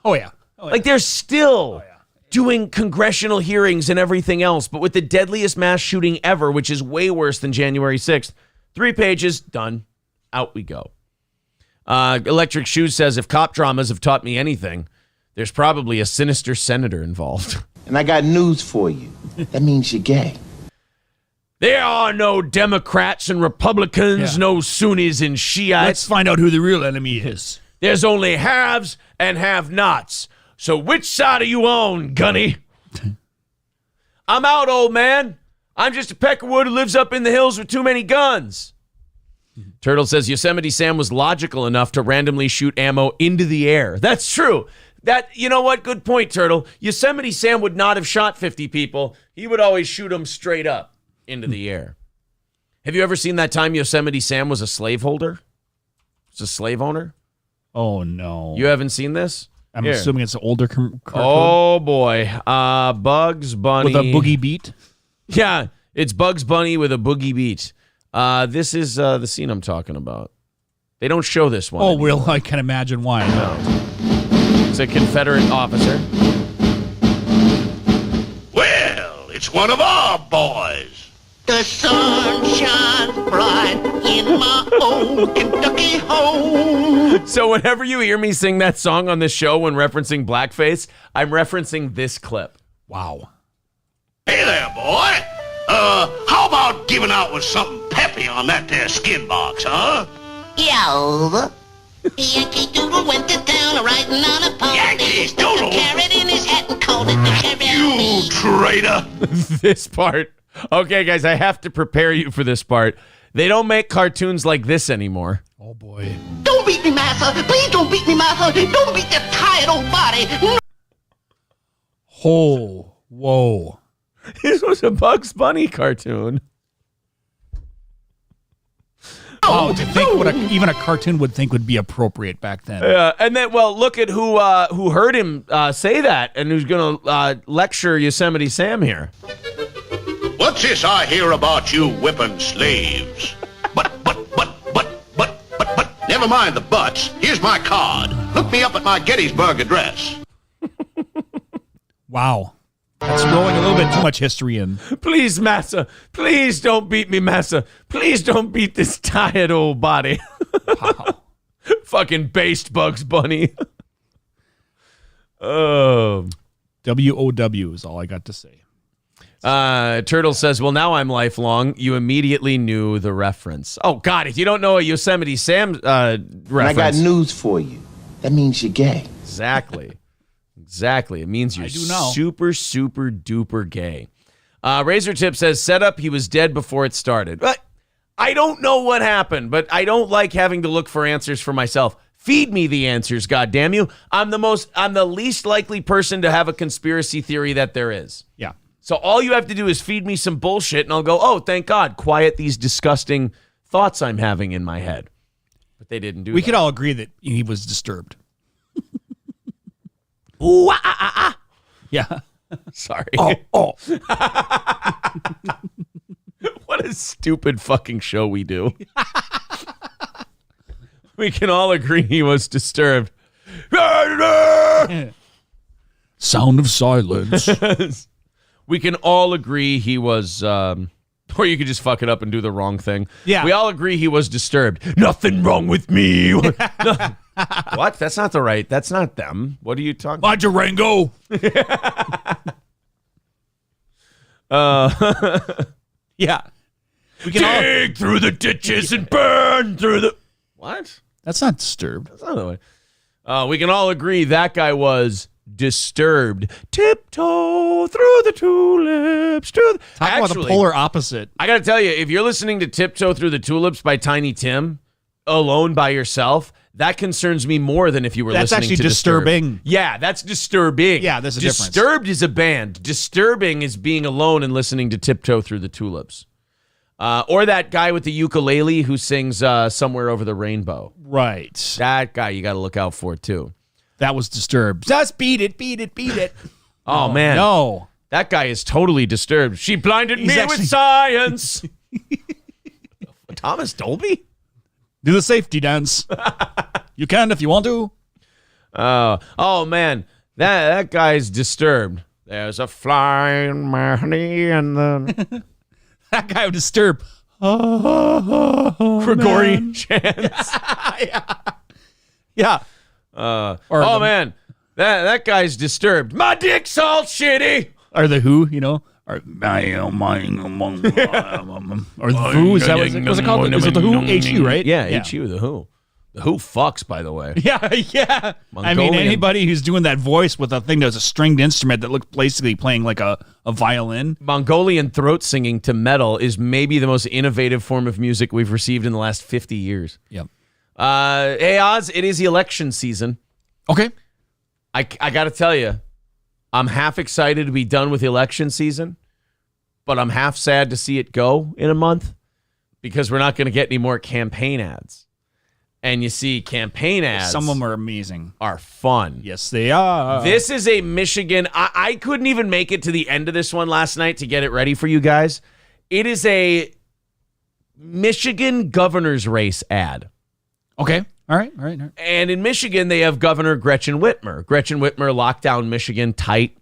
Speaker 2: Oh, yeah.
Speaker 1: Like, they're still doing congressional hearings and everything else, but with the deadliest mass shooting ever, which is way worse than January 6th. 3 pages, done. Out we go. Electric Shoes says, if cop dramas have taught me anything, there's probably a sinister senator involved.
Speaker 4: And I got news for you. That means you're gay.
Speaker 1: There are no Democrats and Republicans, no Sunnis and Shiites.
Speaker 2: Let's find out who the real enemy is.
Speaker 1: There's only haves and have-nots. So which side are you on, Gunny? I'm out, old man. I'm just a peckerwood who lives up in the hills with too many guns. Turtle says Yosemite Sam was logical enough to randomly shoot ammo into the air. That's true. You know what? Good point, Turtle. Yosemite Sam would not have shot 50 people. He would always shoot them straight up into the air. Have you ever seen that time Yosemite Sam was a slaveholder? Was a slave owner?
Speaker 2: Oh, no.
Speaker 1: You haven't seen this?
Speaker 2: I'm assuming it's an older cartoon.
Speaker 1: Oh, boy. Bugs Bunny.
Speaker 2: With a boogie beat?
Speaker 1: Yeah, it's Bugs Bunny with a boogie beat. This is the scene I'm talking about. They don't show this one.
Speaker 2: Oh, well, I can imagine why.
Speaker 1: No. It's a Confederate officer.
Speaker 5: Well, it's one of our boys.
Speaker 6: The sun shines bright in my old Kentucky home.
Speaker 1: So whenever you hear me sing that song on this show when referencing blackface, I'm referencing this clip.
Speaker 2: Wow.
Speaker 5: Hey there, boy. How about giving out with something peppy on that there skin box, huh?
Speaker 6: Yo. Yankee Doodle went to town riding on a pony.
Speaker 5: Yankee Doodle?
Speaker 6: Stuck a carrot in his hat and called it the carrot.
Speaker 5: You traitor.
Speaker 1: This part. Okay, guys, I have to prepare you for this part. They don't make cartoons like this anymore.
Speaker 2: Oh, boy.
Speaker 6: Don't beat me, massa. Please don't beat me, massa. Don't beat that tired old body.
Speaker 2: Oh, whoa.
Speaker 1: This was a Bugs Bunny cartoon.
Speaker 2: Wow, to think what even a cartoon would think would be appropriate back then.
Speaker 1: And then, well, look at who heard him say that and who's going to lecture Yosemite Sam here.
Speaker 5: What's this I hear about you whipping slaves? But, never mind the buts. Here's my card. Look me up at my Gettysburg address.
Speaker 2: Wow. That's rolling a little bit too much history in.
Speaker 1: Please, massa. Please don't beat me, massa. Please don't beat this tired old body.
Speaker 2: Wow.
Speaker 1: Fucking based Bugs Bunny. Oh.
Speaker 2: WOW is all I got to say.
Speaker 1: Turtle says, well, now I'm lifelong. You immediately knew the reference. Oh, God, if you don't know a Yosemite Sam reference.
Speaker 4: I got news for you. That means you're gay.
Speaker 1: Exactly. Exactly. It means you're
Speaker 2: I do know.
Speaker 1: super, super duper gay. Razor Tip says, set up, he was dead before it started. But I don't know what happened, but I don't like having to look for answers for myself. Feed me the answers, goddamn you. I'm the least likely person to have a conspiracy theory that there is.
Speaker 2: Yeah.
Speaker 1: So all you have to do is feed me some bullshit and I'll go, oh, thank God, quiet these disgusting thoughts I'm having in my head. But they didn't do that.
Speaker 2: We could all agree that he was disturbed.
Speaker 1: Ooh,
Speaker 2: Yeah.
Speaker 1: Sorry.
Speaker 2: Oh.
Speaker 1: What a stupid fucking show we do. We can all agree he was disturbed.
Speaker 2: Sound of silence.
Speaker 1: We can all agree he was, or you could just fuck it up and do the wrong thing.
Speaker 2: Yeah.
Speaker 1: We all agree he was disturbed. Nothing wrong with me. No. What? That's not that's not them. What are you talking about?
Speaker 2: Durango. Yeah. We can all.
Speaker 1: Dig through the ditches and burn through the... What?
Speaker 2: That's not disturbed.
Speaker 1: That's not the way. We can all agree that guy was disturbed. Tiptoe through the tulips.
Speaker 2: Talk about the polar opposite.
Speaker 1: I got to tell you, if you're listening to Tiptoe Through the Tulips by Tiny Tim alone by yourself, that concerns me more than if you were
Speaker 2: That's
Speaker 1: listening to
Speaker 2: actually disturbing.
Speaker 1: Yeah, that's disturbing.
Speaker 2: Yeah, there's a difference.
Speaker 1: Disturbed is a band. Disturbing is being alone and listening to Tiptoe Through the Tulips. Or that guy with the ukulele who sings Somewhere Over the Rainbow.
Speaker 2: Right.
Speaker 1: That guy you got to look out for, too.
Speaker 2: That was disturbed. Just beat it, beat it, beat it.
Speaker 1: Oh, man.
Speaker 2: No.
Speaker 1: That guy is totally disturbed. She blinded me with science. Thomas Dolby?
Speaker 2: Do the safety dance. You can if you want to.
Speaker 1: Oh man, that guy's disturbed. There's a flying money in the
Speaker 2: That guy would disturb.
Speaker 1: Gregorian chants.
Speaker 2: Yeah.
Speaker 1: Man, that guy's disturbed. My dick's all shitty.
Speaker 2: Or the Who, you know. Or the Who, is that what it was called? Is it the Who? HU, right?
Speaker 1: Yeah, HU, the Who. The Who fucks, by the way.
Speaker 2: Yeah. I mean, anybody who's doing that voice with a thing that's a stringed instrument that looks basically playing like a violin.
Speaker 1: Mongolian throat singing to metal is maybe the most innovative form of music we've received in the last 50 years.
Speaker 2: Yep.
Speaker 1: Hey, Oz, it is the election season.
Speaker 2: Okay.
Speaker 1: I got to tell you, I'm half excited to be done with election season, but I'm half sad to see it go in a month because we're not going to get any more campaign ads. And you see, campaign ads.
Speaker 2: Some of them are amazing.
Speaker 1: Are fun.
Speaker 2: Yes, they are.
Speaker 1: This is a Michigan. I couldn't even make it to the end of this one last night to get it ready for you guys. It is a Michigan governor's race ad.
Speaker 2: Okay. All right.
Speaker 1: And in Michigan, they have Governor Gretchen Whitmer. Gretchen Whitmer locked down Michigan tight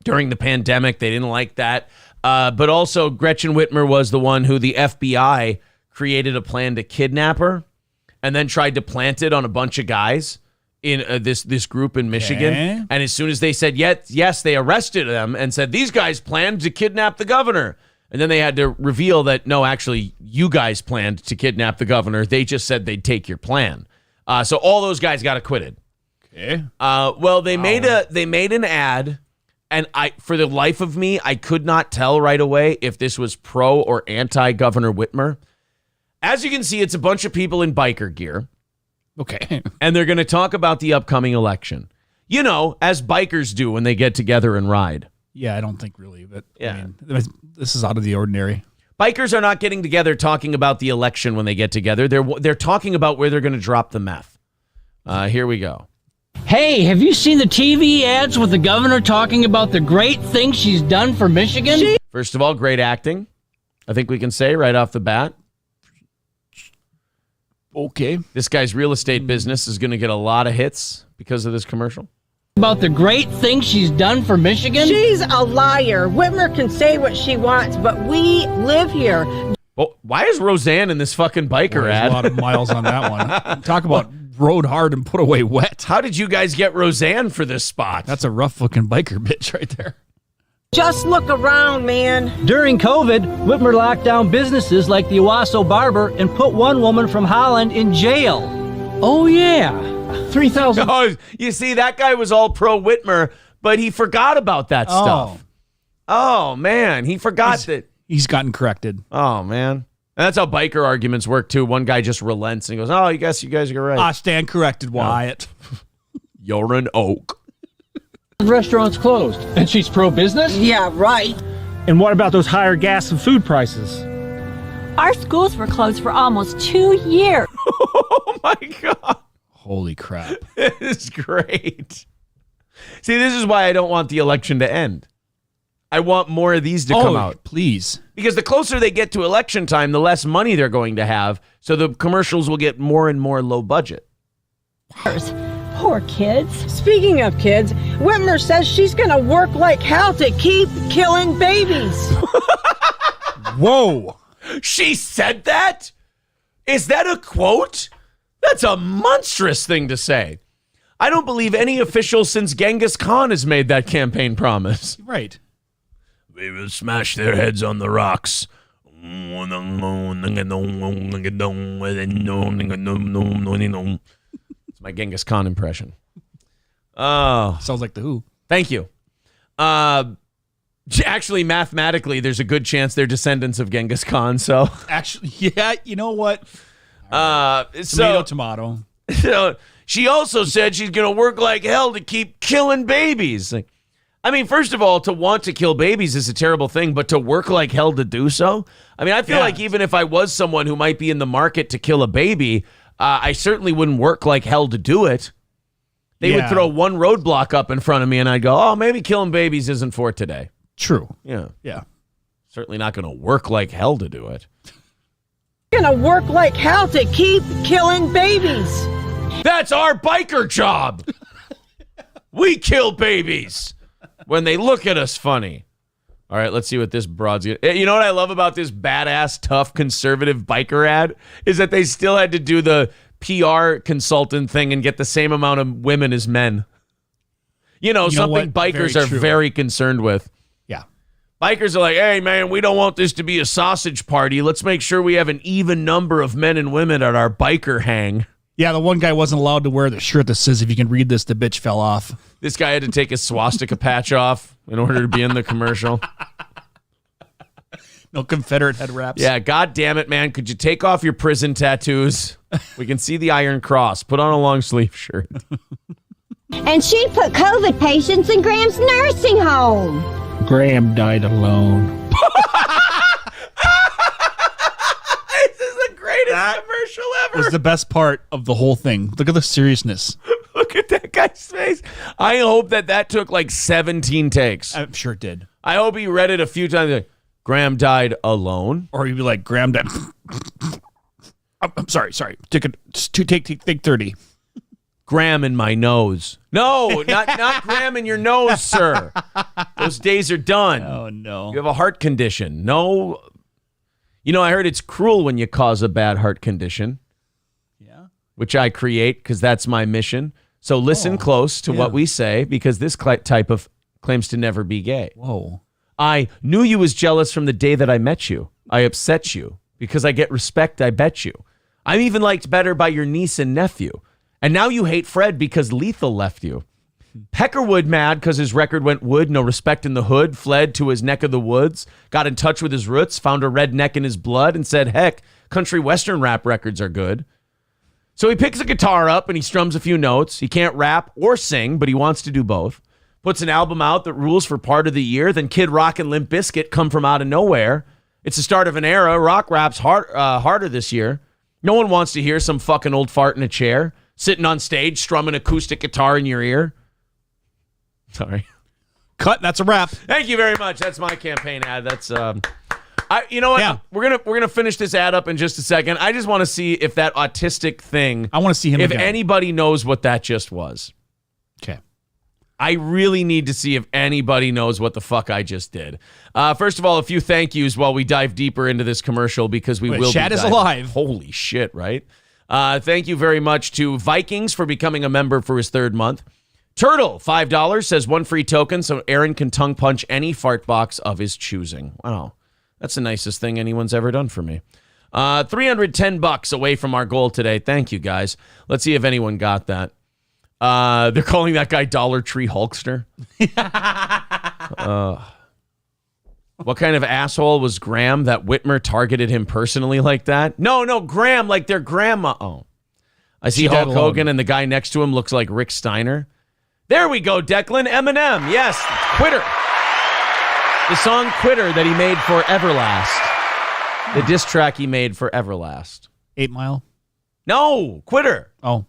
Speaker 1: during the pandemic. They didn't like that. But also, Gretchen Whitmer was the one who the FBI created a plan to kidnap her and then tried to plant it on a bunch of guys in this group in Michigan.
Speaker 2: Okay.
Speaker 1: And as soon as they said yes, they arrested them and said, these guys planned to kidnap the governor. And then they had to reveal that, no, actually, you guys planned to kidnap the governor. They just said they'd take your plan. So all those guys got acquitted.
Speaker 2: Okay.
Speaker 1: Well, they made an ad, and for the life of me, I could not tell right away if this was pro or anti Governor Whitmer. As you can see, it's a bunch of people in biker gear.
Speaker 2: Okay.
Speaker 1: And they're going to talk about the upcoming election. You know, as bikers do when they get together and ride.
Speaker 2: Yeah, I don't think really, but
Speaker 1: Yeah.
Speaker 2: I mean, this is out of the ordinary.
Speaker 1: Bikers are not getting together talking about the election when they get together. They're talking about where they're going to drop the meth. Here we go.
Speaker 7: Hey, have you seen the TV ads with the governor talking about the great things she's done for Michigan?
Speaker 1: First of all, great acting. I think we can say right off the bat.
Speaker 2: Okay.
Speaker 1: This guy's real estate business is going to get a lot of hits because of this commercial.
Speaker 7: About the great things she's done for Michigan?
Speaker 8: She's a liar. Whitmer can say what she wants, but we live here.
Speaker 1: Well, why is Roseanne in this fucking biker
Speaker 2: There's
Speaker 1: ad?
Speaker 2: a lot of miles on that one. Talk about rode hard and put away wet.
Speaker 1: How did you guys get Roseanne for this spot?
Speaker 2: That's a rough looking biker bitch right there.
Speaker 8: Just look around, man.
Speaker 7: During COVID, Whitmer locked down businesses like the Owasso Barber and put one woman from Holland in jail. Oh, yeah. 3,000.
Speaker 1: Oh, you see, that guy was all pro Whitmer, but he forgot about that stuff. Oh, man. He forgot that.
Speaker 2: He's gotten corrected.
Speaker 1: Oh, man. And that's how biker arguments work, too. One guy just relents and he goes, oh, you guys are right.
Speaker 2: I stand corrected, Wyatt.
Speaker 1: You're an oak.
Speaker 7: Restaurant's closed. And she's pro-business?
Speaker 8: Yeah, right.
Speaker 9: And what about those higher gas and food prices?
Speaker 10: Our schools were closed for almost 2 years.
Speaker 1: Oh, my God.
Speaker 2: Holy crap.
Speaker 1: This is great. See, this is why I don't want the election to end. I want more of these to come out.
Speaker 2: Please.
Speaker 1: Because the closer they get to election time, the less money they're going to have. So the commercials will get more and more low budget.
Speaker 10: Poor kids.
Speaker 8: Speaking of kids, Whitmer says she's going to work like hell to keep killing babies.
Speaker 2: Whoa.
Speaker 1: She said that? Is that a quote? That's a monstrous thing to say. I don't believe any official since Genghis Khan has made that campaign promise.
Speaker 2: Right.
Speaker 1: We will smash their heads on the rocks. It's my Genghis Khan impression. Oh.
Speaker 2: Sounds like the Who.
Speaker 1: Thank you. Actually, mathematically, there's a good chance they're descendants of Genghis Khan. So
Speaker 2: Actually, yeah, you know what?
Speaker 1: Tomato. So she also said she's going to work like hell to keep killing babies. I mean, first of all, to want to kill babies is a terrible thing, but to work like hell to do so? I mean, I feel like even if I was someone who might be in the market to kill a baby, I certainly wouldn't work like hell to do it. They would throw one roadblock up in front of me, and I'd go, oh, maybe killing babies isn't for today.
Speaker 2: True.
Speaker 1: Yeah.
Speaker 2: Yeah.
Speaker 1: Certainly not going to work like hell to do it.
Speaker 8: Gonna work like hell to keep killing babies.
Speaker 1: That's our biker job. We kill babies when they look at us funny. All right, let's see what this broad's gonna. You know what I love about this badass, tough, conservative biker ad is that they still had to do the PR consultant thing and get the same amount of women as men. You know something
Speaker 2: what?
Speaker 1: bikers
Speaker 2: Very
Speaker 1: are
Speaker 2: true.
Speaker 1: very concerned with.
Speaker 2: Yeah.
Speaker 1: Bikers are like, hey, man, we don't want this to be a sausage party. Let's make sure we have an even number of men and women at our biker hang.
Speaker 2: Yeah, the one guy wasn't allowed to wear the shirt that says, if you can read this, the bitch fell off.
Speaker 1: This guy had to take his swastika patch off in order to be in the commercial.
Speaker 2: No Confederate head wraps.
Speaker 1: Yeah, God damn it, man. Could you take off your prison tattoos? We can see the Iron Cross. Put on a long sleeve shirt.
Speaker 10: And she put COVID patients in Graham's nursing home.
Speaker 9: Graham died alone.
Speaker 1: This is the greatest commercial ever.
Speaker 2: Was the best part of the whole thing. Look at the seriousness.
Speaker 1: Look at that guy's face. I hope that took like 17 takes.
Speaker 2: I'm sure it did.
Speaker 1: I hope he read it a few times. Like, Graham died alone.
Speaker 2: Or he'd be like, Graham died. I'm sorry. Take 30.
Speaker 1: Graham in my nose. No, not Graham in your nose, sir. Those days are done.
Speaker 2: Oh, no.
Speaker 1: You have a heart condition. No. You know, I heard it's cruel when you cause a bad heart condition.
Speaker 2: Yeah.
Speaker 1: Which I create because that's my mission. So listen close to what we say because this type of claims to never be gay.
Speaker 2: Whoa.
Speaker 1: I knew you was jealous from the day that I met you. I upset you because I get respect, I bet you. I'm even liked better by your niece and nephew. And now you hate Fred because Lethal left you. Peckerwood mad because his record went wood, no respect in the hood, fled to his neck of the woods, got in touch with his roots, found a redneck in his blood, and said, heck, country western rap records are good. So he picks a guitar up and he strums a few notes. He can't rap or sing, but he wants to do both. Puts an album out that rules for part of the year. Then Kid Rock and Limp Bizkit come from out of nowhere. It's the start of an era. Rock rap's harder this year. No one wants to hear some fucking old fart in a chair, sitting on stage, strumming acoustic guitar in your ear. Sorry.
Speaker 2: Cut. That's a wrap.
Speaker 1: Thank you very much. That's my campaign ad. That's you know what?
Speaker 2: Yeah.
Speaker 1: We're gonna finish this ad up in just a second. I just want to see if that autistic thing.
Speaker 2: I want to see him
Speaker 1: if
Speaker 2: again.
Speaker 1: anybody knows what that just was.
Speaker 2: Okay.
Speaker 1: I really need to see if anybody knows what the fuck I just did. First of all, a few thank yous while we dive deeper into this commercial because we will.
Speaker 2: Chad
Speaker 1: be
Speaker 2: is
Speaker 1: diving.
Speaker 2: alive.
Speaker 1: Holy shit! Right. Thank you very much to Vikings for becoming a member for his 3rd month. Turtle, $5, says 1 free token so Aaron can tongue punch any fart box of his choosing. Wow. That's the nicest thing anyone's ever done for me. $310 away from our goal today. Thank you, guys. Let's see if anyone got that. They're calling that guy Dollar Tree Hulkster. What kind of asshole was Graham that Whitmer targeted him personally like that? No, Graham, like their grandma. Oh, I see Hulk Hogan and the guy next to him looks like Rick Steiner. There we go, Declan. Eminem. Yes, Quitter. The song Quitter that he made for Everlast. The diss track he made for Everlast.
Speaker 2: 8 Mile?
Speaker 1: No, Quitter.
Speaker 2: Oh.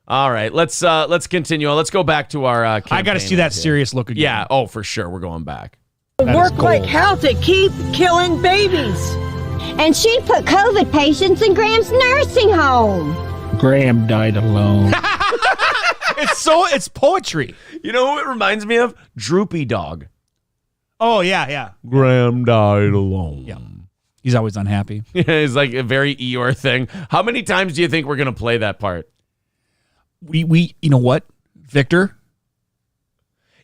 Speaker 1: All right, let's continue on. Let's go back to our
Speaker 2: I got to see that serious look again.
Speaker 1: Yeah, oh, for sure. We're going back.
Speaker 8: Work like hell to keep killing babies.
Speaker 10: And she put COVID patients in Graham's nursing home.
Speaker 9: Graham died alone.
Speaker 2: It's poetry.
Speaker 1: You know who it reminds me of? Droopy Dog.
Speaker 2: Oh, yeah.
Speaker 1: Graham died alone.
Speaker 2: Yeah. He's always unhappy.
Speaker 1: Yeah, it's like a very Eeyore thing. How many times do you think we're going to play that part?
Speaker 2: We you know what, Victor?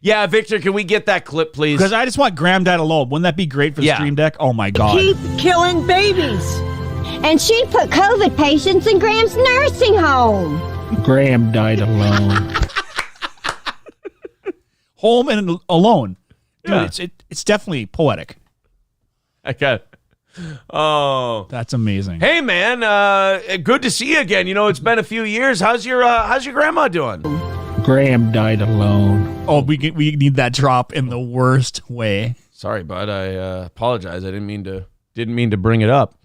Speaker 1: Yeah, Victor, can we get that clip, please?
Speaker 2: Because I just want Graham died alone. Wouldn't that be great for the Stream Deck? Oh, my God.
Speaker 8: Keep killing babies.
Speaker 10: And she put COVID patients in Graham's nursing home.
Speaker 9: Graham died alone.
Speaker 2: Home and alone. Dude,
Speaker 1: Yeah.
Speaker 2: it's definitely poetic.
Speaker 1: I got it. Oh,
Speaker 2: that's amazing.
Speaker 1: Hey, man, good to see you again. You know, it's been a few years. How's your grandma doing?
Speaker 9: Graham died alone.
Speaker 2: Oh, we need that drop in the worst way.
Speaker 1: Sorry, bud. I apologize. I didn't mean to bring it up.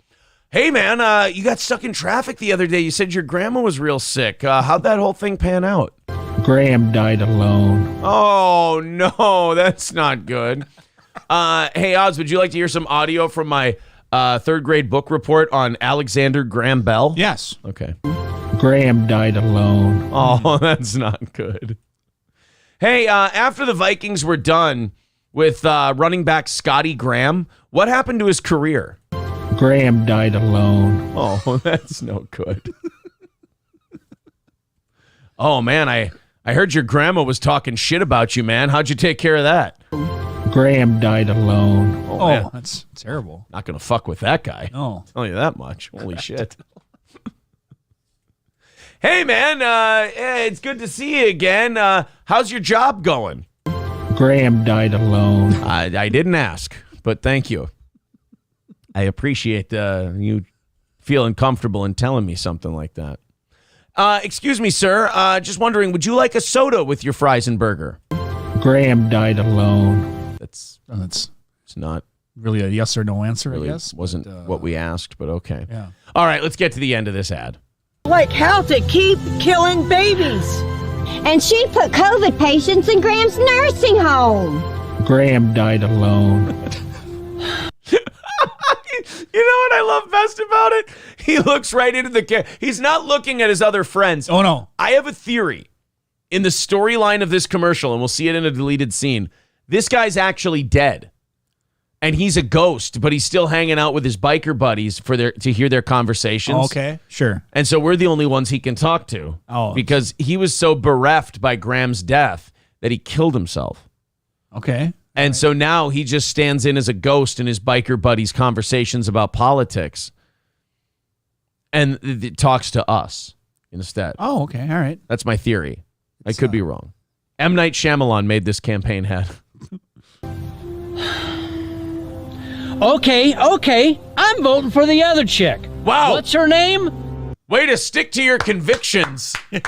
Speaker 1: Hey, man, you got stuck in traffic the other day. You said your grandma was real sick. How'd that whole thing pan out?
Speaker 9: Graham died alone.
Speaker 1: Oh, no, that's not good. Hey, Oz, would you like to hear some audio from my 3rd grade book report on Alexander Graham Bell?
Speaker 2: Yes.
Speaker 1: Okay.
Speaker 9: Graham died alone.
Speaker 1: Oh, that's not good. Hey, after the Vikings were done with running back Scotty Graham, what happened to his career?
Speaker 9: Graham died alone.
Speaker 1: Oh, that's no good. Oh, man, I heard your grandma was talking shit about you, man. How'd you take care of that?
Speaker 9: Graham died alone.
Speaker 2: Oh,
Speaker 1: man.
Speaker 2: that's terrible.
Speaker 1: Not going to fuck with that guy.
Speaker 2: No.
Speaker 1: I'll tell you that much. Holy shit. Hey, man. It's good to see you again. How's your job going?
Speaker 9: Graham died alone.
Speaker 1: I didn't ask, but thank you. I appreciate you feeling comfortable in telling me something like that. Excuse me, sir. Just wondering, would you like a soda with your fries and burger?
Speaker 9: Graham died alone.
Speaker 1: It's
Speaker 2: It's
Speaker 1: not
Speaker 2: really a yes or no answer,
Speaker 1: really
Speaker 2: I guess.
Speaker 1: wasn't what we asked, but okay.
Speaker 2: Yeah.
Speaker 1: All right, let's get to the end of this ad.
Speaker 8: Like how to keep killing babies.
Speaker 10: And she put COVID patients in Graham's nursing home.
Speaker 9: Graham died alone.
Speaker 1: You know what I love best about it? He looks right into the camera. He's not looking at his other friends.
Speaker 2: Oh, no.
Speaker 1: I have a theory in the storyline of this commercial, and we'll see it in a deleted scene. This guy's actually dead. And he's a ghost, but he's still hanging out with his biker buddies to hear their conversations.
Speaker 2: Okay, sure.
Speaker 1: And so we're the only ones he can talk to.
Speaker 2: Oh.
Speaker 1: Because he was so bereft by Graham's death that he killed himself.
Speaker 2: Okay.
Speaker 1: And so now he just stands in as a ghost in his biker buddies' conversations about politics and talks to us instead.
Speaker 2: Oh, okay. All right.
Speaker 1: That's my theory. I could be wrong. M. Night Shyamalan made this campaign head.
Speaker 7: Okay. I'm voting for the other chick.
Speaker 1: Wow.
Speaker 7: What's her name?
Speaker 1: Way to stick to your convictions. Didn't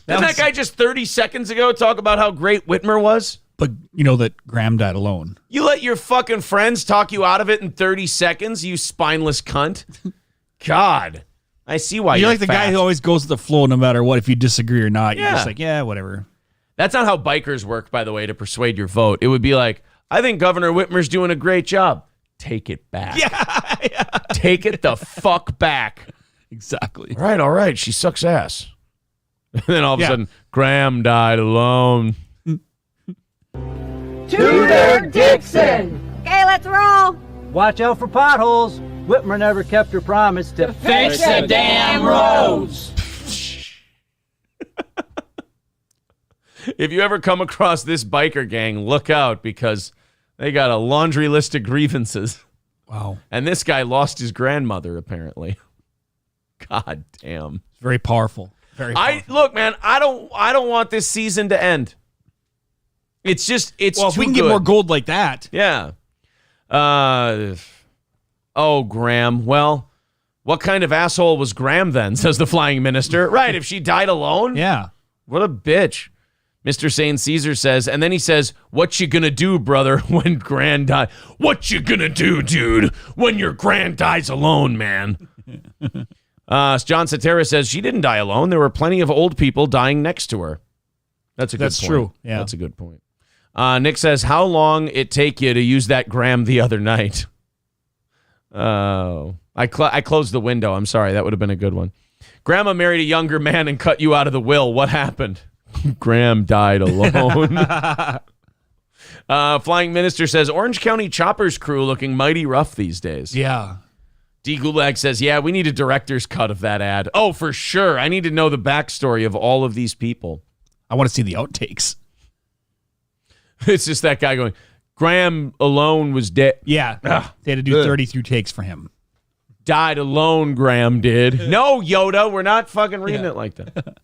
Speaker 1: that guy just 30 seconds ago talk about how great Whitmer was?
Speaker 2: But you know that Graham died alone.
Speaker 1: You let your fucking friends talk you out of it in 30 seconds, you spineless cunt. God. I see why
Speaker 2: You're
Speaker 1: you're
Speaker 2: like the guy
Speaker 1: fat.
Speaker 2: who always goes with the flow no matter what. If you disagree or not, you're
Speaker 1: Yeah.
Speaker 2: just like, yeah, whatever.
Speaker 1: That's not how bikers work, by the way, to persuade your vote. It would be like, I think Governor Whitmer's doing a great job. Take it back.
Speaker 2: Yeah.
Speaker 1: Take it the fuck back.
Speaker 2: Exactly.
Speaker 1: All right. She sucks ass. And then all of a
Speaker 2: Yeah.
Speaker 1: sudden, Graham died alone.
Speaker 8: Tudor Dixon.
Speaker 10: Okay, let's roll.
Speaker 7: Watch out for potholes. Whitmer never kept her promise to
Speaker 8: Fix the damn roads.
Speaker 1: If you ever come across this biker gang, look out because they got a laundry list of grievances.
Speaker 2: Wow.
Speaker 1: And this guy lost his grandmother, apparently. God damn.
Speaker 2: It's very powerful. Very powerful.
Speaker 1: Look, man, I don't want this season to end. It's just it's
Speaker 2: well, if
Speaker 1: too
Speaker 2: we can
Speaker 1: good.
Speaker 2: get more gold like that.
Speaker 1: Yeah. Graham. Well, what kind of asshole was Graham then, says the flying minister. Right, if she died alone?
Speaker 2: Yeah.
Speaker 1: What a bitch. Mr. Sane Caesar says, and then he says, what you gonna do, brother, when Gran die? What you gonna do, dude, when your Gran dies alone, man? John Satera says, she didn't die alone. There were plenty of old people dying next to her. That's a good point.
Speaker 2: That's true. Yeah.
Speaker 1: That's a good point. Nick says, how long it take you to use that Graham the other night? Oh, I closed the window. I'm sorry. That would have been a good one. Grandma married a younger man and cut you out of the will. What happened? Graham died alone. Flying Minister says, Orange County Choppers crew looking mighty rough these days.
Speaker 2: Yeah.
Speaker 1: D. Gulag says, yeah, we need a director's cut of that ad. Oh, for sure. I need to know the backstory of all of these people.
Speaker 2: I want to see the outtakes.
Speaker 1: It's just that guy going, Graham alone was dead.
Speaker 2: Yeah. They had to do 33 takes for him.
Speaker 1: Died alone, Graham did. No, Yoda, we're not fucking reading it like that.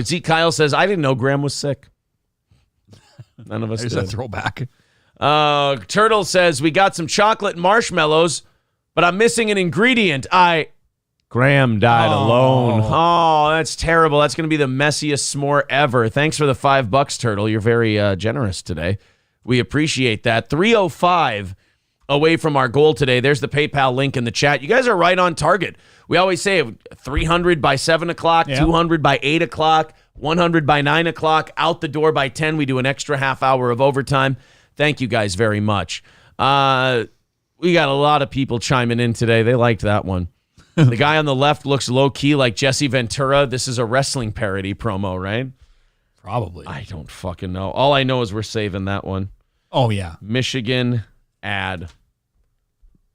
Speaker 1: Zeke Kyle says, I didn't know Graham was sick. None of us
Speaker 2: There's
Speaker 1: did.
Speaker 2: a throwback.
Speaker 1: Turtle says, we got some chocolate and marshmallows, but I'm missing an ingredient. Graham died alone. Oh, that's terrible. That's going to be the messiest s'more ever. Thanks for the $5, Turtle. You're very generous today. We appreciate that. 3:05 away from our goal today. There's the PayPal link in the chat. You guys are right on target. We always say 300 by 7 o'clock, 200 by 8 o'clock, 100 by 9 o'clock, out the door by 10. We do an extra half hour of overtime. Thank you guys very much. We got a lot of people chiming in today. They liked that one. The guy on the left looks low-key like Jesse Ventura. This is a wrestling parody promo, right?
Speaker 2: Probably.
Speaker 1: I don't fucking know. All I know is we're saving that one.
Speaker 2: Oh, yeah.
Speaker 1: Michigan ad.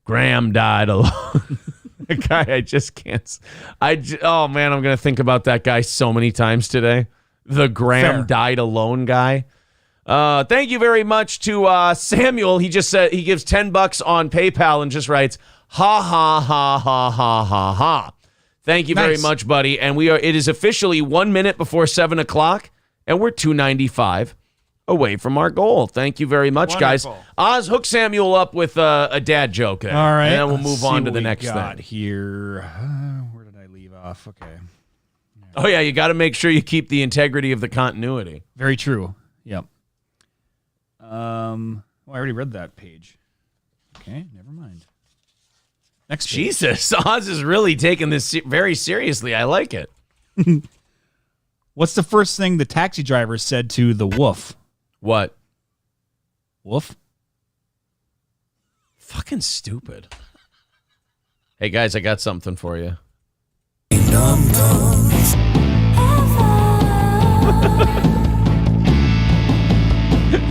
Speaker 1: Graham died alone. The guy, I just can't. Oh, man, I'm going to think about that guy so many times today. The Graham
Speaker 2: Fair.
Speaker 1: died alone guy. Thank you very much to Samuel. He just said he gives $10 on PayPal and just writes, ha, ha, ha, ha, ha, ha, ha. Thank you very much, buddy. And it is officially 1 minute before 7 o'clock, and we're $2.95 away from our goal. Thank you very much, guys. Oz, hook Samuel up with a dad joke there.
Speaker 2: All right.
Speaker 1: And then we'll move on to the next thing.
Speaker 2: Here. Where did I leave off? Okay.
Speaker 1: Oh, yeah, you got to make sure you keep the integrity of the continuity.
Speaker 2: Very true. Yep. I already read that page. Okay, never mind. Next page.
Speaker 1: Jesus, Oz is really taking this very seriously. I like it.
Speaker 2: What's the first thing the taxi driver said to the wolf?
Speaker 1: What?
Speaker 2: Wolf?
Speaker 1: Fucking stupid. Hey, guys, I got something for you.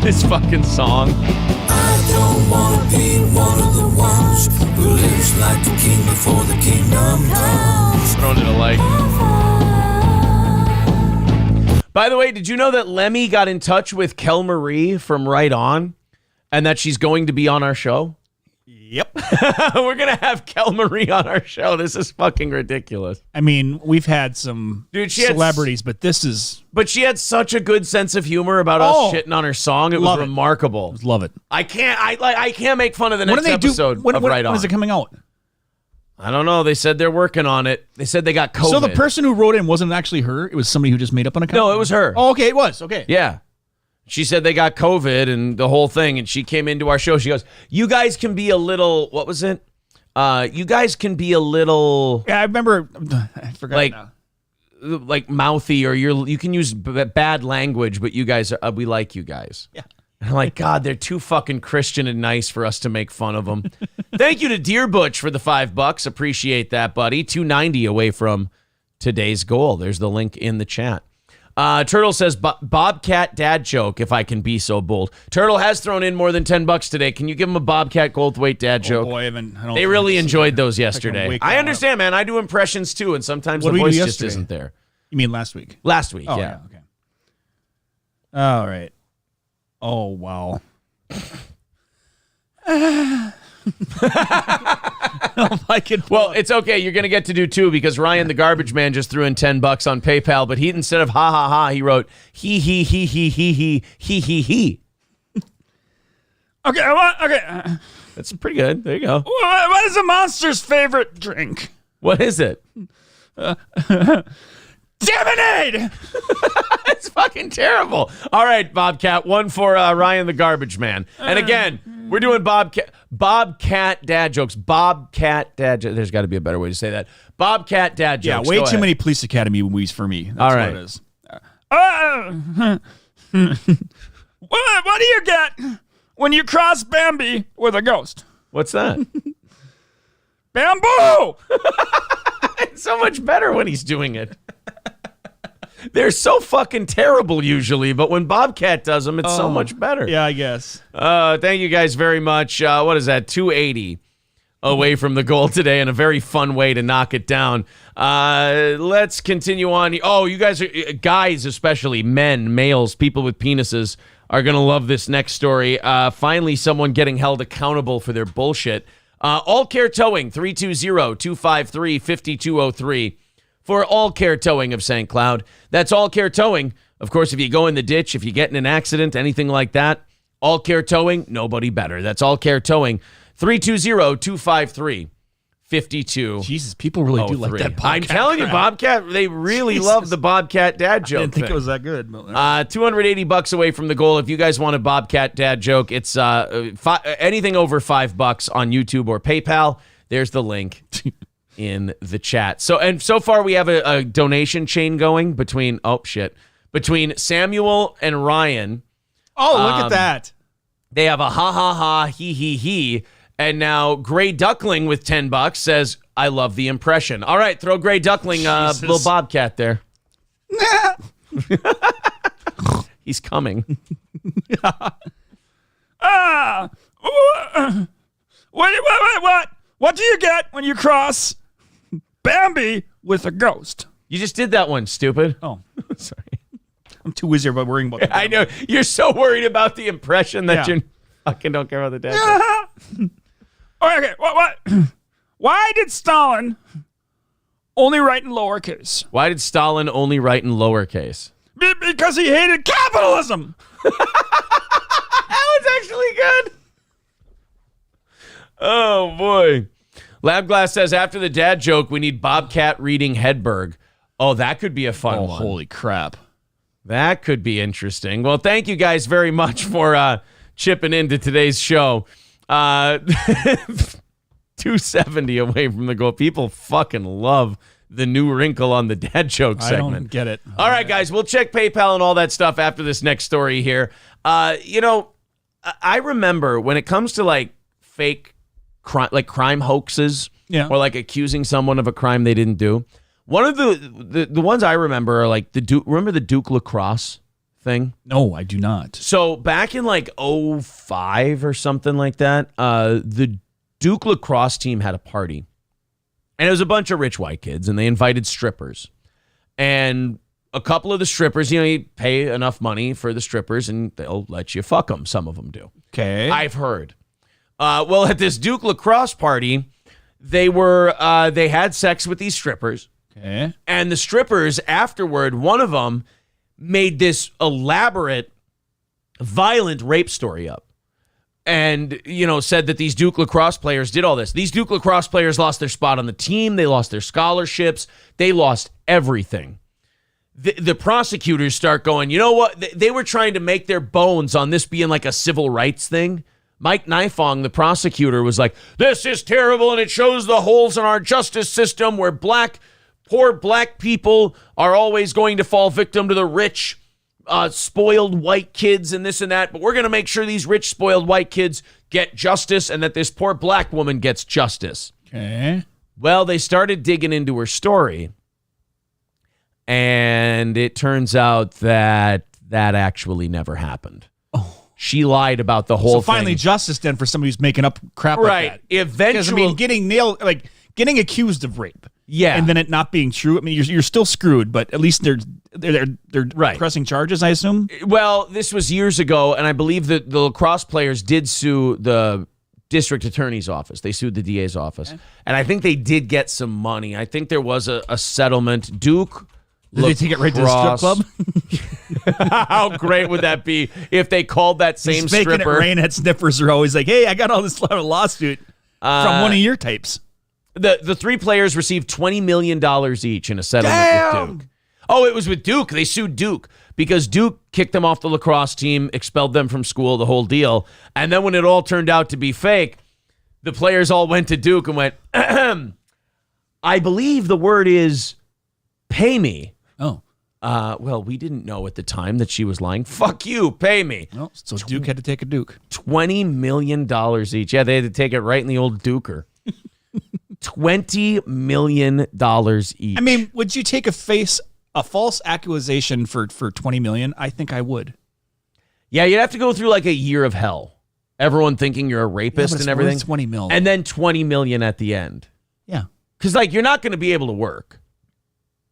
Speaker 1: This fucking song.
Speaker 11: I don't want to be one of the ones who lives like the king before the kingdom comes.
Speaker 1: Thrown it a like. By the way, did you know that Lemmy got in touch with Kel Marie from Right On and that she's going to be on our show?
Speaker 2: Yep.
Speaker 1: We're going to have Kel Marie on our show. This is fucking ridiculous.
Speaker 2: I mean, we've had some celebrities, but this is...
Speaker 1: But she had such a good sense of humor about us shitting on her song. It was remarkable.
Speaker 2: Love it.
Speaker 1: I can't make fun of the next episode of Right On.
Speaker 2: When is it coming out?
Speaker 1: I don't know. They said they're working on it. They said they got COVID.
Speaker 2: So the person who wrote in wasn't actually her? It was somebody who just made up an account?
Speaker 1: No, it was her.
Speaker 2: Oh, okay, it was. Okay.
Speaker 1: Yeah. She said they got COVID and the whole thing, and she came into our show. She goes, you guys can be a little, what was it? You guys can be a little...
Speaker 2: Yeah, I remember. I forgot
Speaker 1: like mouthy, or you can use bad language, but you guys, we like you guys.
Speaker 2: Yeah.
Speaker 1: And I'm like, God, they're too fucking Christian and nice for us to make fun of them. Thank you to Deer Butch for the $5. Appreciate that, buddy. $2.90 away from today's goal. There's the link in the chat. Turtle says, Bobcat dad joke, if I can be so bold. Turtle has thrown in more than $10 today. Can you give him a Bobcat Goldthwait dad joke?
Speaker 2: Boy, I don't
Speaker 1: they really enjoyed those yesterday. I understand, man. I do impressions too, and sometimes the voice just isn't there.
Speaker 2: You mean last week?
Speaker 1: Last week,
Speaker 2: yeah.
Speaker 1: Okay.
Speaker 2: All right. Oh, wow.
Speaker 1: Well, it's okay. You're going to get to do two because Ryan the Garbage Man just threw in $10 on PayPal, but he, instead of ha ha ha, he wrote he.
Speaker 2: Okay.
Speaker 1: That's pretty good. There you go.
Speaker 2: What is a monster's favorite drink?
Speaker 1: What is it?
Speaker 2: Lemonade!
Speaker 1: It's fucking terrible. All right, Bobcat. One for Ryan the Garbage Man. And again, we're doing Bobcat dad jokes. Bobcat dad jokes. There's got to be a better way to say that. Bobcat dad jokes.
Speaker 2: Yeah, way too many Police Academy movies for me. That's
Speaker 1: all right.
Speaker 2: What it is. What do you get when you cross Bambi with a ghost?
Speaker 1: What's that?
Speaker 2: Bamboo!
Speaker 1: It's so much better when he's doing it. They're so fucking terrible usually, but when Bobcat does them, it's so much better.
Speaker 2: Yeah, I guess.
Speaker 1: Thank you guys very much. What is that? 280 away from the goal today, and a very fun way to knock it down. Let's continue on. Oh, you guys, guys especially, men, males, people with penises, are going to love this next story. Finally, someone getting held accountable for their bullshit. All Care Towing, 320-253-5203. For All Care Towing of St. Cloud. That's All Care Towing. Of course, if you go in the ditch, if you get in an accident, anything like that, All Care Towing, nobody better. That's All Care Towing. 320-253-5203.
Speaker 2: Jesus, people really do like that Bobcat.
Speaker 1: I'm telling you, Bobcat, they really love the Bobcat dad joke.
Speaker 2: I didn't think it was that good.
Speaker 1: $280 away from the goal. If you guys want a Bobcat dad joke, it's anything over $5 on YouTube or PayPal. There's the link in the chat. So far we have a donation chain going between Samuel and Ryan.
Speaker 2: Oh, look at that.
Speaker 1: They have a ha ha ha he. And now Gray Duckling with $10 says, I love the impression. All right, throw Gray Duckling little Bobcat there. He's coming.
Speaker 2: What do you get when you cross Bambi with a ghost?
Speaker 1: You just did that one, stupid.
Speaker 2: Oh,
Speaker 1: sorry.
Speaker 2: I'm too busy about worrying about.
Speaker 1: I know you're so worried about the impression that you fucking don't care about the dad joke.
Speaker 2: Okay, what? Why did Stalin only write in lowercase?
Speaker 1: Why did Stalin only write in lowercase?
Speaker 2: Because he hated capitalism.
Speaker 1: That was actually good. Oh, boy. Labglass says, after the dad joke, we need Bobcat reading Hedberg. Oh, that could be a fun one.
Speaker 2: Holy crap.
Speaker 1: That could be interesting. Well, thank you guys very much for chipping into today's show. 270 away from the goal. People fucking love the new wrinkle on the dad joke segment.
Speaker 2: I don't get it.
Speaker 1: All right, guys, we'll check PayPal and all that stuff after this next story here. I remember when it comes to like fake crime hoaxes or like accusing someone of a crime they didn't do. One of the ones I remember are like remember the Duke lacrosse thing?
Speaker 2: No, I do not.
Speaker 1: So back in like 2005 or something like that, the Duke lacrosse team had a party. And it was a bunch of rich white kids, and they invited strippers. And a couple of the strippers, you pay enough money for the strippers, and they'll let you fuck them. Some of them do.
Speaker 2: Okay.
Speaker 1: I've heard. Well, at this Duke lacrosse party, they had sex with these strippers.
Speaker 2: Okay.
Speaker 1: And the strippers, afterward, one of them made this elaborate, violent rape story up. And, said that these Duke lacrosse players did all this. These Duke lacrosse players lost their spot on the team. They lost their scholarships. They lost everything. The prosecutors start going, you know what? They were trying to make their bones on this being like a civil rights thing. Mike Nifong, the prosecutor, was like, this is terrible, and it shows the holes in our justice system where poor black people are always going to fall victim to the rich, spoiled white kids and this and that, but we're going to make sure these rich, spoiled white kids get justice and that this poor black woman gets justice.
Speaker 2: Okay.
Speaker 1: Well, they started digging into her story, and it turns out that actually never happened. Oh. She lied about the whole thing.
Speaker 2: So finally justice then for somebody who's making up crap like that.
Speaker 1: Right. Eventually.
Speaker 2: Because, getting accused of rape.
Speaker 1: Yeah.
Speaker 2: And then it not being true. I mean, you're still screwed, but at least they're
Speaker 1: right.
Speaker 2: pressing charges, I assume.
Speaker 1: Well, this was years ago, and I believe that the lacrosse players did sue the district attorney's office. They sued the DA's office. Okay. And I think they did get some money. I think there was a settlement. Duke
Speaker 2: Did they take it right to the strip club?
Speaker 1: How great would that be if they called that same
Speaker 2: Just making
Speaker 1: stripper?
Speaker 2: It rain at snippers are always like, hey, I got all this lawsuit from one of your types.
Speaker 1: The three players received $20 million each in a settlement with Duke. Oh, it was with Duke. They sued Duke because Duke kicked them off the lacrosse team, expelled them from school, the whole deal. And then when it all turned out to be fake, the players all went to Duke and went, I believe the word is pay me.
Speaker 2: Oh.
Speaker 1: Well, we didn't know at the time that she was lying. Fuck you, pay me.
Speaker 2: Oh, so Duke had to take a Duke.
Speaker 1: $20 million each. Yeah, they had to take it right in the old Duker. $20 million each.
Speaker 2: I mean, would you take a false accusation for $20 million? I think I would.
Speaker 1: Yeah, you'd have to go through like a year of hell. Everyone thinking you're a rapist and everything.
Speaker 2: $20 million.
Speaker 1: And then $20 million at the end.
Speaker 2: Yeah.
Speaker 1: Because you're not going to be able to work.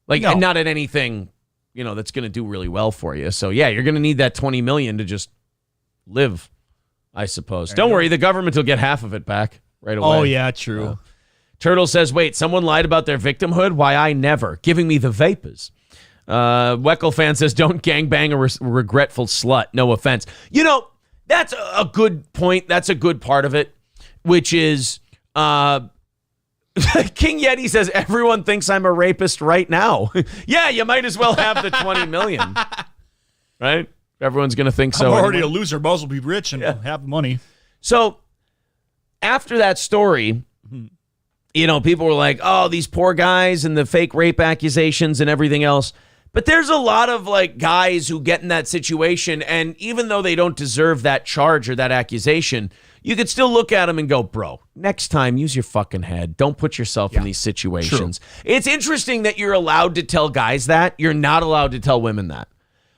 Speaker 2: No.
Speaker 1: And not at anything, that's going to do really well for you. So yeah, you're going to need that $20 million to just live, I suppose. Don't worry, the government will get half of it back right away.
Speaker 2: Oh yeah, true.
Speaker 1: Turtle says, wait, someone lied about their victimhood? Why, I never. Giving me the vapors. Weckle fan says, don't gangbang a regretful slut. No offense. That's a good point. That's a good part of it, which is King Yeti says, everyone thinks I'm a rapist right now. Yeah, you might as well have the $20 million. Right? Everyone's going to think so.
Speaker 2: I'm already a loser. Might as well be rich and have money.
Speaker 1: So after that story, people were like, oh, these poor guys and the fake rape accusations and everything else. But there's a lot of guys who get in that situation, and even though they don't deserve that charge or that accusation, you could still look at them and go, bro, next time use your fucking head. Don't put yourself in these situations. True. It's interesting that you're allowed to tell guys that. You're not allowed to tell women that.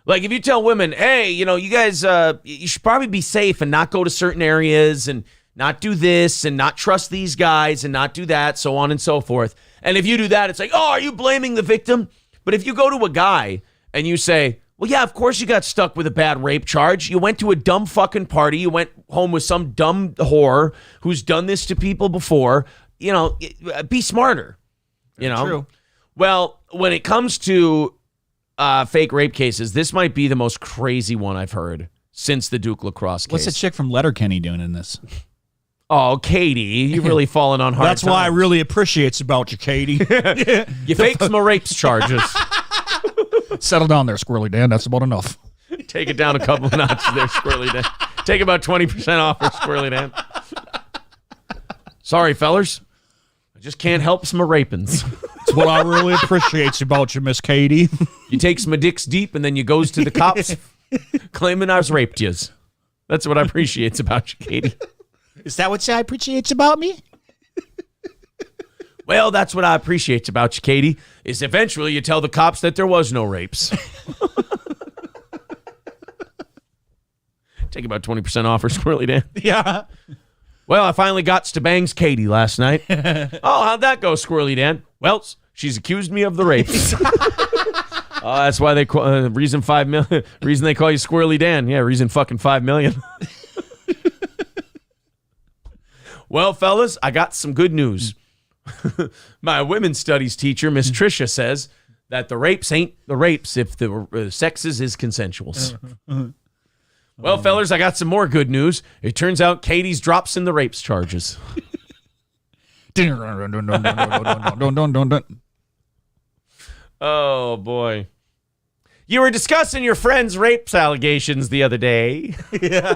Speaker 1: Like if you tell women, hey, you guys, you should probably be safe and not go to certain areas and not do this and not trust these guys and not do that, so on and so forth. And if you do that, it's like, oh, are you blaming the victim? But if you go to a guy and you say, Well, yeah, of course you got stuck with a bad rape charge. You went to a dumb fucking party. You went home with some dumb whore who's done this to people before. You know, be smarter. You know?
Speaker 2: True.
Speaker 1: Well, when it comes to fake rape cases, this might be the most crazy one I've heard since the Duke lacrosse case.
Speaker 2: What's the chick from Letterkenny doing in this?
Speaker 1: Oh, Katie, you've really fallen on hard
Speaker 2: That's why I
Speaker 1: times.
Speaker 2: really appreciate about you, Katie.
Speaker 1: You faked some rapes charges.
Speaker 2: Settle down there, Squirrely Dan. That's about enough.
Speaker 1: Take it down a couple of notches there, Squirrely Dan. Take about 20% off for Squirrely Dan. Sorry, fellers. I just can't help some rapins.
Speaker 2: That's what I really appreciate about you, Miss Katie.
Speaker 1: You take some dicks deep and then you goes to the cops claiming I was raped yous. That's what I appreciate about you, Katie.
Speaker 2: Is that what I appreciate about me?
Speaker 1: Well, that's what I appreciate about you, Katie, is eventually you tell the cops that there was no rapes. Take about 20% off for Squirrely Dan.
Speaker 2: Yeah.
Speaker 1: Well, I finally got to bangs Katie last night. Oh, how'd that go, Squirrely Dan? Well, she's accused me of the rapes. Oh, that's why they reason 5 million. Reason they call you Squirrely Dan. Yeah, reason fucking 5 million. Well, fellas, I got some good news. My women's studies teacher, Miss Tricia, says that the rapes ain't the rapes if the sexes is consensuals. Well, fellers, I got some more good news. It turns out Katie's drops in the rapes charges. Oh, boy. You were discussing your friend's rapes allegations the other day. Yeah.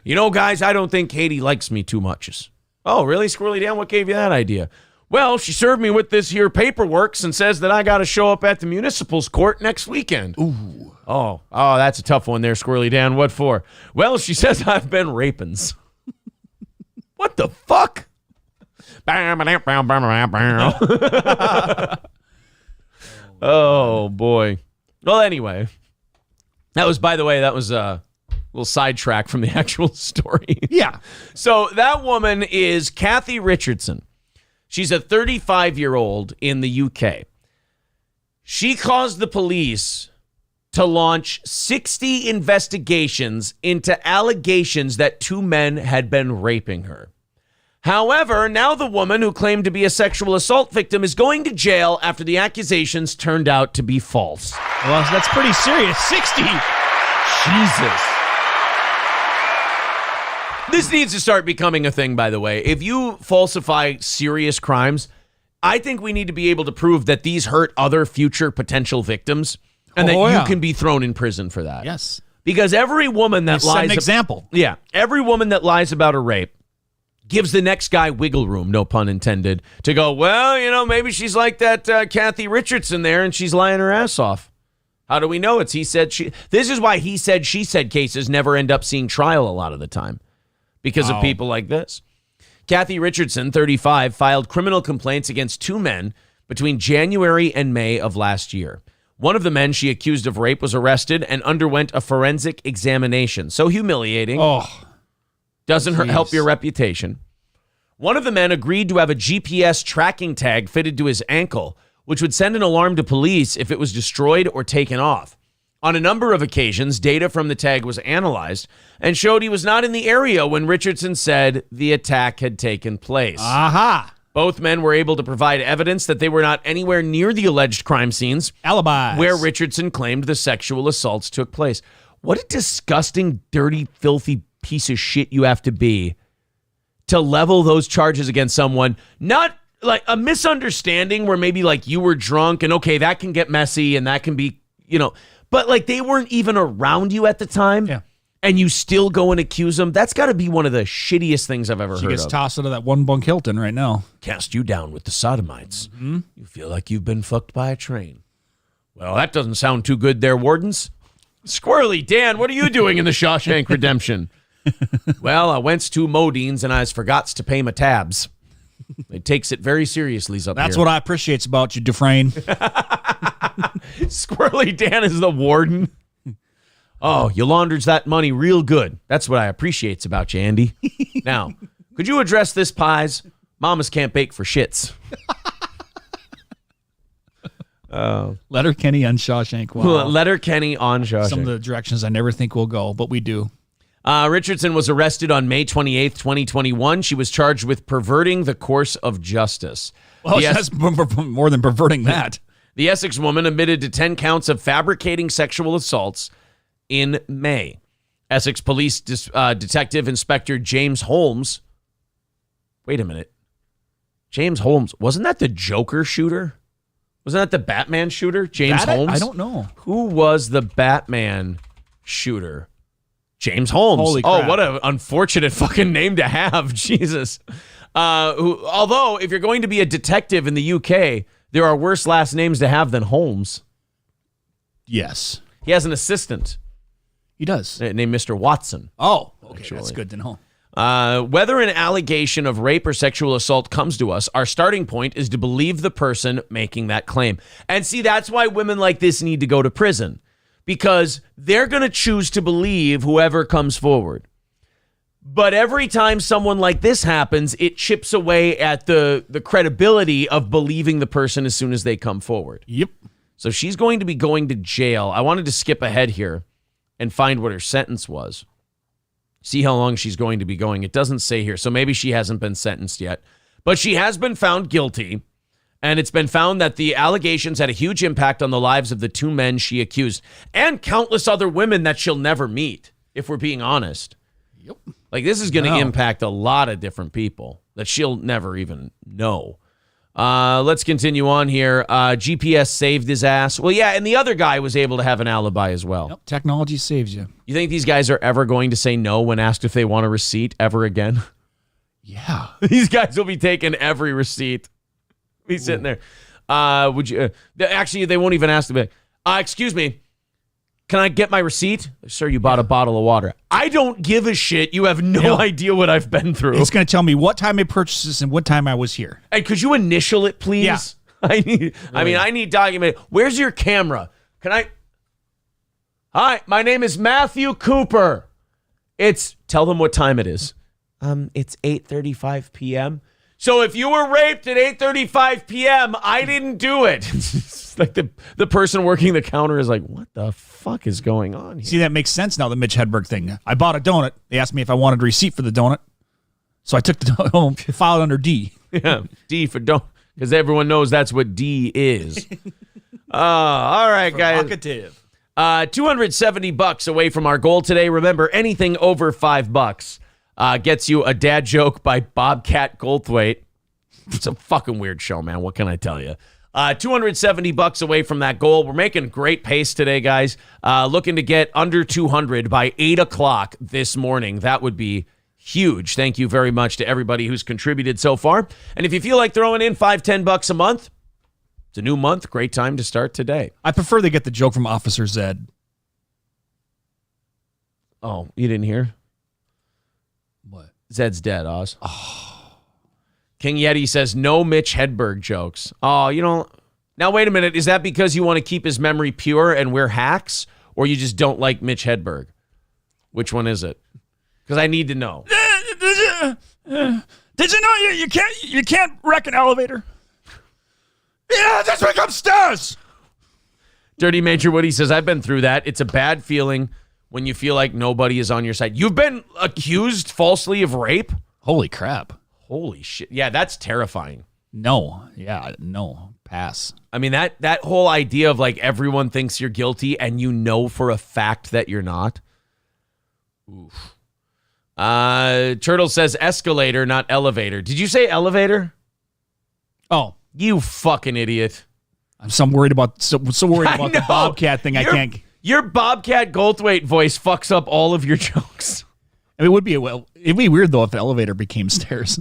Speaker 1: You know, guys, I don't think Katie likes me too much. Oh, really, Squirrely Dan? What gave you that idea? Well, she served me with this here paperwork and says that I got to show up at the municipal's court next weekend. Ooh. Oh, that's a tough one there, Squirrely Dan. What for? Well, she says I've been rapins. What the fuck? Oh, boy. Well, anyway. That was a little sidetrack from the actual story.
Speaker 2: Yeah.
Speaker 1: So that woman is Kathy Richardson. She's a 35-year-old in the UK. She caused the police to launch 60 investigations into allegations that 2 men had been raping her. However, now the woman who claimed to be a sexual assault victim is going to jail after the accusations turned out to be false.
Speaker 2: Well, that's pretty serious. 60.
Speaker 1: Jesus. This needs to start becoming a thing, by the way. If you falsify serious crimes, I think we need to be able to prove that these hurt other future potential victims and that you can be thrown in prison for that.
Speaker 2: Yes.
Speaker 1: Because every woman that lies...
Speaker 2: Set an example.
Speaker 1: Yeah. Every woman that lies about a rape gives the next guy wiggle room, no pun intended, to go, well, you know, maybe she's like that Kathy Richardson there and she's lying her ass off. How do we know it's he said, she... This is why he said, she said cases never end up seeing trial a lot of the time. Because of people like this. Kathy Richardson, 35, filed criminal complaints against 2 men between January and May of last year. One of the men she accused of rape was arrested and underwent a forensic examination. So humiliating.
Speaker 2: Oh.
Speaker 1: Doesn't help your reputation. One of the men agreed to have a GPS tracking tag fitted to his ankle, which would send an alarm to police if it was destroyed or taken off. On a number of occasions, data from the tag was analyzed and showed he was not in the area when Richardson said the attack had taken place.
Speaker 2: Aha.
Speaker 1: Both men were able to provide evidence that they were not anywhere near the alleged crime scenes.
Speaker 2: Alibis.
Speaker 1: Where Richardson claimed the sexual assaults took place. What a disgusting, dirty, filthy piece of shit you have to be to level those charges against someone. Not like a misunderstanding where maybe like you were drunk and okay, that can get messy and that can be, you know... But, like, they weren't even around you at the time, and you still go and accuse them. That's got to be one of the shittiest things I've ever heard of.
Speaker 2: She gets tossed into that one bunk Hilton right now.
Speaker 1: Cast you down with the sodomites. Mm-hmm. You feel like you've been fucked by a train. Well, that doesn't sound too good there, wardens. Squirrely Dan, what are you doing in the Shawshank Redemption? Well, I went to Modine's, and I forgots to pay my tabs. It takes it very seriously up here.
Speaker 2: That's what I appreciate about you, Dufresne.
Speaker 1: Squirrely Dan is the warden. Oh, you laundered that money real good. That's what I appreciates about you, Andy. Now, could you address this, pies? Mamas can't bake for shits.
Speaker 2: Letterkenny on Shawshank. Wow.
Speaker 1: Letterkenny on Shawshank.
Speaker 2: Some of the directions I never think will go, but we do.
Speaker 1: Richardson was arrested on May 28th, 2021. She was charged with perverting the course of justice.
Speaker 2: Well, that's more than perverting that.
Speaker 1: The Essex woman admitted to 10 counts of fabricating sexual assaults in May. Essex Police Detective Inspector James Holmes. Wait a minute. James Holmes. Wasn't that the Joker shooter? Wasn't that the Batman shooter? James Holmes?
Speaker 2: I don't know.
Speaker 1: Who was the Batman shooter? James Holmes.
Speaker 2: Holy crap.
Speaker 1: Oh, what an unfortunate fucking name to have. Jesus. Although, if you're going to be a detective in the UK, there are worse last names to have than Holmes.
Speaker 2: Yes.
Speaker 1: He has an assistant.
Speaker 2: He does.
Speaker 1: Named Mr. Watson.
Speaker 2: Oh, okay. That's good to know.
Speaker 1: Whether an allegation of rape or sexual assault comes to us, our starting point is to believe the person making that claim. And see, that's why women like this need to go to prison. Because they're going to choose to believe whoever comes forward. But every time someone like this happens, it chips away at the credibility of believing the person as soon as they come forward.
Speaker 2: Yep.
Speaker 1: So she's going to be going to jail. I wanted to skip ahead here and find what her sentence was. See how long she's going to be going. It doesn't say here, so maybe she hasn't been sentenced yet. But she has been found guilty, and it's been found that the allegations had a huge impact on the lives of the two men she accused and countless other women that she'll never meet, if we're being honest.
Speaker 2: Yep.
Speaker 1: Like, this is going to impact a lot of different people that she'll never even know. Let's continue on here. GPS saved his ass. Well, yeah, and the other guy was able to have an alibi as well.
Speaker 2: Yep. Technology saves you.
Speaker 1: You think these guys are ever going to say no when asked if they want a receipt ever again?
Speaker 2: Yeah.
Speaker 1: These guys will be taking every receipt. Be sitting there. Would you? Actually, they won't even ask them. Excuse me. Can I get my receipt? Sir, you bought a bottle of water. I don't give a shit. You have no idea what I've been through.
Speaker 2: It's going to tell me what time I purchased this and what time I was here.
Speaker 1: Hey, could you initial it, please?
Speaker 2: Yeah.
Speaker 1: I need document. Where's your camera? Can I? Hi, my name is Matthew Cooper. Tell them what time it is. It's 8:35 p.m. So if you were raped at 8:35 p.m., I didn't do it. It's like the person working the counter is like, what the fuck is going on here?
Speaker 2: See, that makes sense now, the Mitch Hedberg thing. I bought a donut. They asked me if I wanted a receipt for the donut. So I took the donut home, filed under D.
Speaker 1: Yeah, D for donut. Because everyone knows that's what D is. All right, guys.
Speaker 2: Provocative.
Speaker 1: $270 away from our goal today. Remember, anything over $5 gets you a dad joke by Bobcat Goldthwait. It's a fucking weird show, man. What can I tell you? $270 away from that goal. We're making great pace today, guys. Looking to get under 200 by 8 o'clock this morning. That would be huge. Thank you very much to everybody who's contributed so far. And if you feel like throwing in $5-10 a month, it's a new month. Great time to start today.
Speaker 2: I prefer they get the joke from Officer Zed.
Speaker 1: Oh, you didn't hear?
Speaker 2: What?
Speaker 1: Zed's dead, Oz. Oh. King Yeti says, no Mitch Hedberg jokes. Oh, you don't. Now, wait a minute. Is that because you want to keep his memory pure and wear hacks? Or you just don't like Mitch Hedberg? Which one is it? Because I need to know.
Speaker 2: Did you know you can't wreck an elevator? Yeah, just wreck upstairs.
Speaker 1: Dirty Major Woody says, I've been through that. It's a bad feeling when you feel like nobody is on your side. You've been accused falsely of rape?
Speaker 2: Holy crap.
Speaker 1: Holy shit. Yeah, that's terrifying.
Speaker 2: No. Yeah, no. Pass.
Speaker 1: I mean, that whole idea of like everyone thinks you're guilty and you know for a fact that you're not. Oof. Turtle says escalator, not elevator. Did you say elevator?
Speaker 2: Oh.
Speaker 1: You fucking idiot.
Speaker 2: I'm so worried about the Bobcat thing. I can't.
Speaker 1: Your Bobcat Goldthwait voice fucks up all of your jokes.
Speaker 2: I mean, it'd be weird though if the elevator became stairs.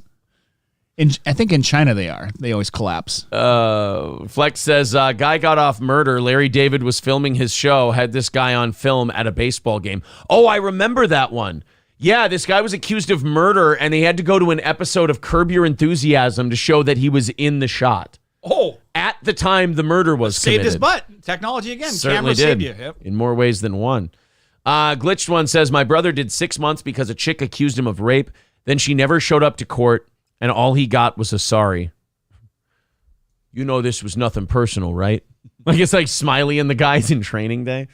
Speaker 2: I think in China they always collapse.
Speaker 1: Flex says, guy got off murder. Larry David was filming his show, had this guy on film at a baseball game. Oh, I remember that one. Yeah, this guy was accused of murder, and they had to go to an episode of Curb Your Enthusiasm to show that he was in the shot.
Speaker 2: Oh.
Speaker 1: At the time the murder was committed.
Speaker 2: Saved his butt. Technology again.
Speaker 1: Certainly
Speaker 2: Cameras
Speaker 1: did.
Speaker 2: save you. Yep.
Speaker 1: In more ways than one. Glitched One says, my brother did 6 months because a chick accused him of rape. Then she never showed up to court, and all he got was a sorry. You know this was nothing personal, right? Like it's like Smiley and the guys in Training Day.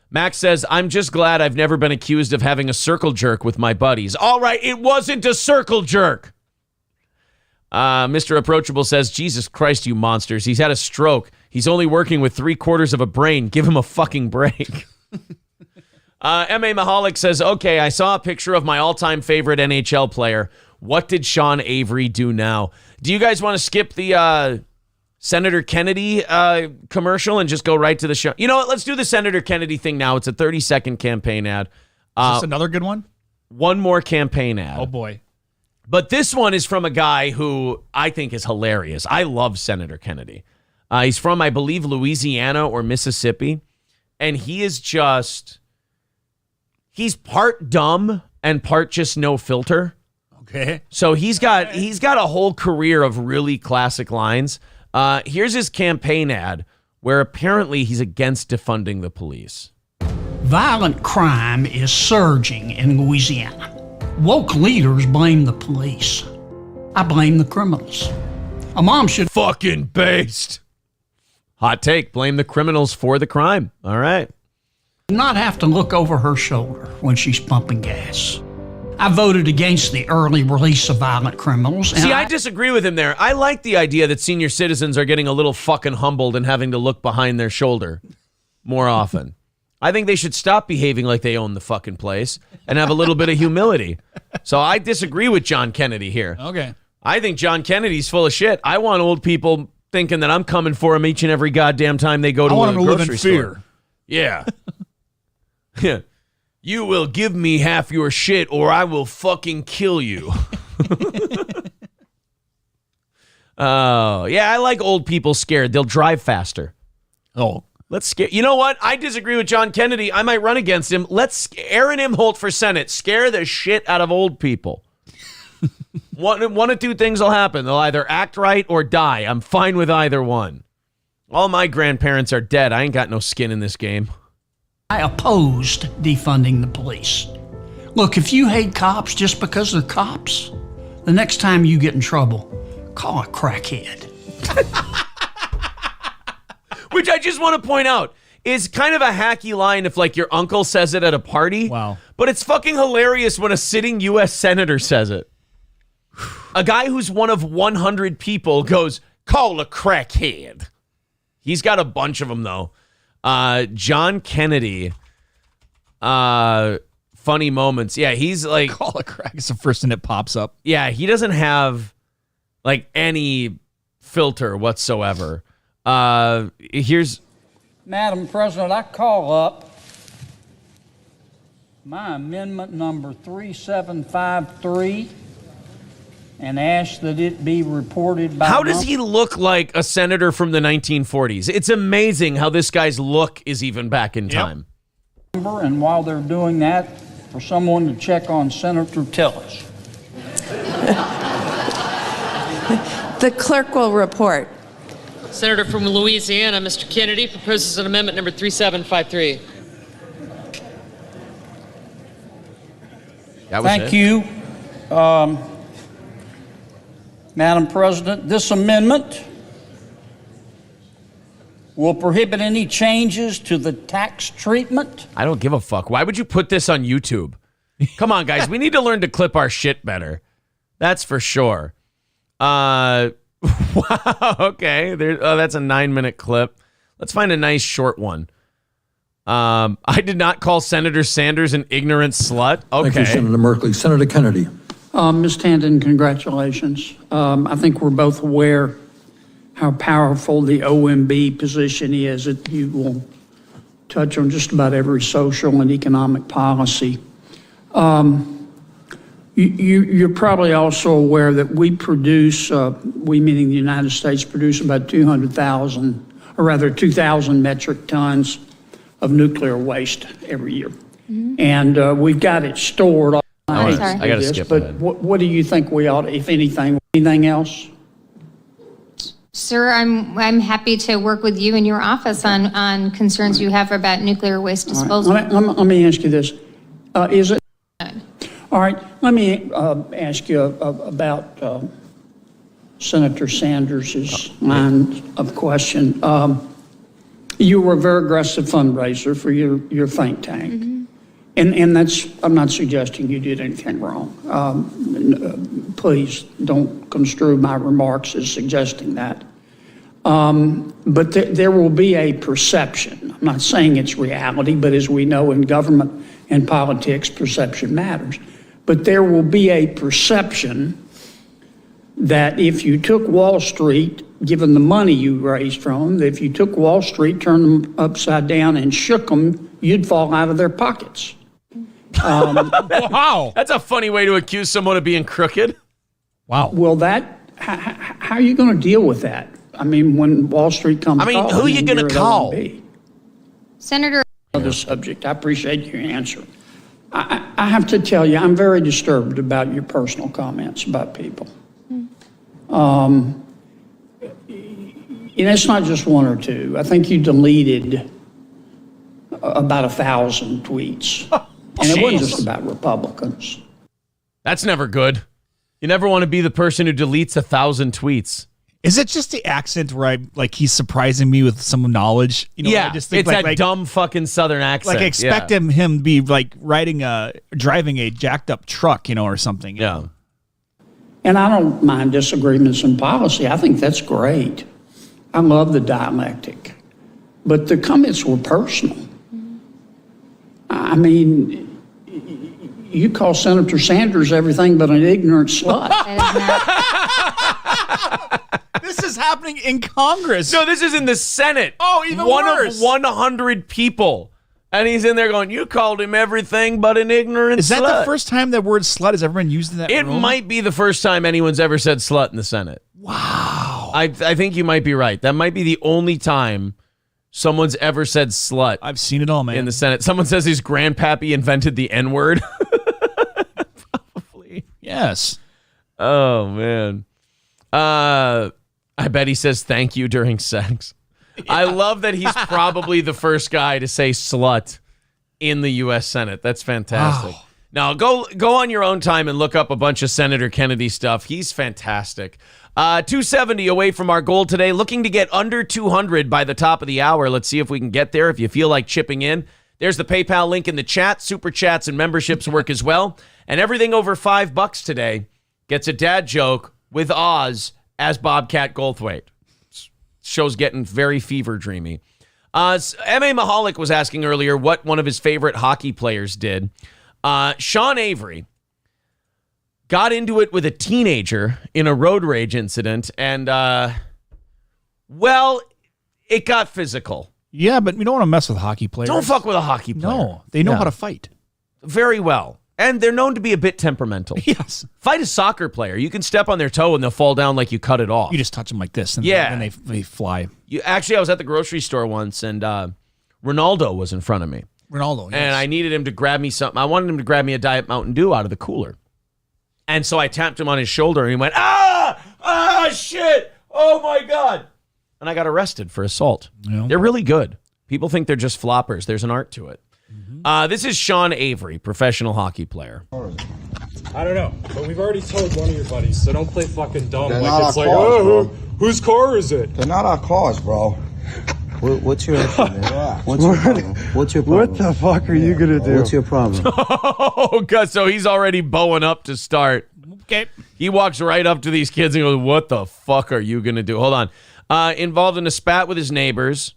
Speaker 1: Max says, I'm just glad I've never been accused of having a circle jerk with my buddies. All right, it wasn't a circle jerk. Mr. Approachable says, Jesus Christ, you monsters. He's had a stroke. He's only working with 3/4 of a brain. Give him a fucking break. M.A. Mahalik says, okay, I saw a picture of my all-time favorite NHL player. What did Sean Avery do now? Do you guys want to skip the Senator Kennedy commercial and just go right to the show? You know what? Let's do the Senator Kennedy thing now. It's a 30-second campaign ad.
Speaker 2: Is this another good one?
Speaker 1: One more campaign ad.
Speaker 2: Oh, boy.
Speaker 1: But this one is from a guy who I think is hilarious. I love Senator Kennedy. He's from, I believe, Louisiana or Mississippi. And he is just... He's part dumb and part just no filter.
Speaker 2: Okay.
Speaker 1: So he's got a whole career of really classic lines. Here's his campaign ad where apparently he's against defunding the police.
Speaker 12: Violent crime is surging in Louisiana. Woke leaders blame the police. I blame the criminals. A mom should
Speaker 1: fucking based. Hot take. Blame the criminals for the crime. All right.
Speaker 12: not have to look over her shoulder when she's pumping gas. I voted against the early release of violent criminals.
Speaker 1: See, I disagree with him there. I like the idea that senior citizens are getting a little fucking humbled and having to look behind their shoulder more often. I think they should stop behaving like they own the fucking place and have a little bit of humility. So I disagree with John Kennedy here.
Speaker 2: Okay.
Speaker 1: I think John Kennedy's full of shit. I want old people thinking that I'm coming for them each and every goddamn time they go to a grocery store. Yeah. Yeah. You will give me half your shit or I will fucking kill you. Oh, yeah, I like old people scared. They'll drive faster.
Speaker 2: Oh.
Speaker 1: Let's scare. You know what? I disagree with John Kennedy. I might run against him. Let's Aaron Imholt for Senate. Scare the shit out of old people. One of two things will happen. They'll either act right or die. I'm fine with either one. All my grandparents are dead. I ain't got no skin in this game.
Speaker 12: I opposed defunding the police. Look, if you hate cops just because they're cops, the next time you get in trouble, call a crackhead.
Speaker 1: Which I just want to point out is kind of a hacky line if, like, your uncle says it at a party.
Speaker 2: Wow.
Speaker 1: But it's fucking hilarious when a sitting U.S. senator says it. A guy who's one of 100 people goes, call a crackhead. He's got a bunch of them, though. John Kennedy, funny moments. Yeah, he's like...
Speaker 2: Call a crack. It's the first thing that pops up.
Speaker 1: Yeah, he doesn't have, like, any filter whatsoever. Here's...
Speaker 12: Madam President, I call up my amendment number 3753 and ask that it be reported by...
Speaker 1: How does he look like a senator from the 1940s? It's amazing how this guy's look is even back in time.
Speaker 12: And while they're doing that, for someone to check on Senator Tillis.
Speaker 13: The clerk will report.
Speaker 14: Senator from Louisiana, Mr. Kennedy, proposes an amendment number 3753.
Speaker 12: Thank you. Madam President, this amendment will prohibit any changes to the tax treatment.
Speaker 1: I don't give a fuck. Why would you put this on YouTube? Come on, guys. We need to learn to clip our shit better. That's for sure. Wow. Okay. That's a 9-minute clip. Let's find a nice short one. I did not call Senator Sanders an ignorant slut. Okay.
Speaker 15: Thank you, Senator Merkley. Senator Kennedy.
Speaker 12: Ms. Tanton, congratulations. I think we're both aware how powerful the OMB position is. You will touch on just about every social and economic policy. You're probably also aware that we produce, we meaning the United States, produce about 2,000 metric tons of nuclear waste every year. Mm-hmm. And we've got it stored.
Speaker 1: I got to skip
Speaker 12: but
Speaker 1: ahead.
Speaker 12: What do you think we ought to, if anything else?
Speaker 16: Sir, I'm happy to work with you in your office on concerns you have about nuclear waste disposal.
Speaker 12: Right. Let me ask you this. Is it? All right. Let me ask you about Senator Sanders' line of question. You were a very aggressive fundraiser for your think tank. And that's, I'm not suggesting you did anything wrong. Please don't construe my remarks as suggesting that. But there will be a perception. I'm not saying it's reality, but as we know in government and politics, perception matters. But there will be a perception that if you took Wall Street, given the money you raised from them, that if you took Wall Street, turned them upside down and shook them, you'd fall out of their pockets.
Speaker 1: Wow. That's a funny way to accuse someone of being crooked.
Speaker 2: Wow.
Speaker 12: Well, how are you going to deal with that? I mean, when Wall Street comes calling,
Speaker 1: who are you going to call?
Speaker 16: Senator.
Speaker 12: Other subject. I appreciate your answer. I have to tell you, I'm very disturbed about your personal comments about people. And it's not just one or two. I think you deleted about 1,000 tweets. And it wasn't just about Republicans.
Speaker 1: That's never good. You never want to be the person who deletes 1,000 tweets.
Speaker 2: Is it just the accent where he's surprising me with some knowledge? You know,
Speaker 1: yeah,
Speaker 2: I just think
Speaker 1: it's that dumb fucking Southern accent.
Speaker 2: Like I expect him to be like driving a jacked up truck, or something.
Speaker 1: Yeah.
Speaker 12: And I don't mind disagreements in policy. I think that's great. I love the dialectic. But the comments were personal. I mean, you call Senator Sanders everything but an ignorant slut.
Speaker 2: This is happening in Congress.
Speaker 1: No, this is in the Senate.
Speaker 2: Oh, even worse.
Speaker 1: One of 100 people. And he's in there going, you called him everything but an ignorant slut.
Speaker 2: Is that the first time that word slut has ever been used in that room?
Speaker 1: It might be the first time anyone's ever said slut in the Senate.
Speaker 2: Wow.
Speaker 1: I think you might be right. That might be the only time someone's ever said slut.
Speaker 2: I've seen it all, man.
Speaker 1: In the Senate. Someone says his grandpappy invented the N-word. Probably.
Speaker 2: Yes.
Speaker 1: Oh, man. I bet he says thank you during sex. Yeah. I love that he's probably the first guy to say slut in the U.S. Senate. That's fantastic. Wow. Now, go on your own time and look up a bunch of Senator Kennedy stuff. He's fantastic. 270 away from our goal today. Looking to get under 200 by the top of the hour. Let's see if we can get there. If you feel like chipping in, there's the PayPal link in the chat. Super chats and memberships work as well. And everything over $5 today gets a dad joke with Oz as Bobcat Goldthwait. Show's getting very fever dreamy. M.A. Mahalik was asking earlier what one of his favorite hockey players did. Sean Avery got into it with a teenager in a road rage incident, and, it got physical.
Speaker 2: Yeah, but we don't want to mess with hockey players.
Speaker 1: Don't fuck with a hockey player.
Speaker 2: No, they know how to fight.
Speaker 1: Very well. And they're known to be a bit temperamental.
Speaker 2: Yes.
Speaker 1: Fight a soccer player. You can step on their toe and they'll fall down like you cut it off.
Speaker 2: You just touch them like this, and
Speaker 1: yeah.
Speaker 2: then they fly.
Speaker 1: Actually, I was at the grocery store once, and Ronaldo was in front of me.
Speaker 2: Ronaldo, yes.
Speaker 1: And I needed him to grab me something. I wanted him to grab me a Diet Mountain Dew out of the cooler. And so I tapped him on his shoulder, and he went, shit, oh my God. And I got arrested for assault. Yeah. They're really good. People think they're just floppers. There's an art to it. Mm-hmm. This is Sean Avery, professional hockey player.
Speaker 17: I don't know, but we've already told one of your buddies, so don't play fucking dumb.
Speaker 18: They're
Speaker 17: like
Speaker 18: not
Speaker 17: it's
Speaker 18: our
Speaker 17: like,
Speaker 18: cars,
Speaker 17: whose car is it?
Speaker 18: They're not our cars, bro.
Speaker 19: What's your issue, man? What's your problem? What's your problem?
Speaker 17: What the fuck are you gonna do?
Speaker 19: What's your problem?
Speaker 1: Oh, God, so he's already bowing up to start.
Speaker 2: Okay.
Speaker 1: He walks right up to these kids and goes, what the fuck are you gonna do? Hold on. Involved in a spat with his neighbors.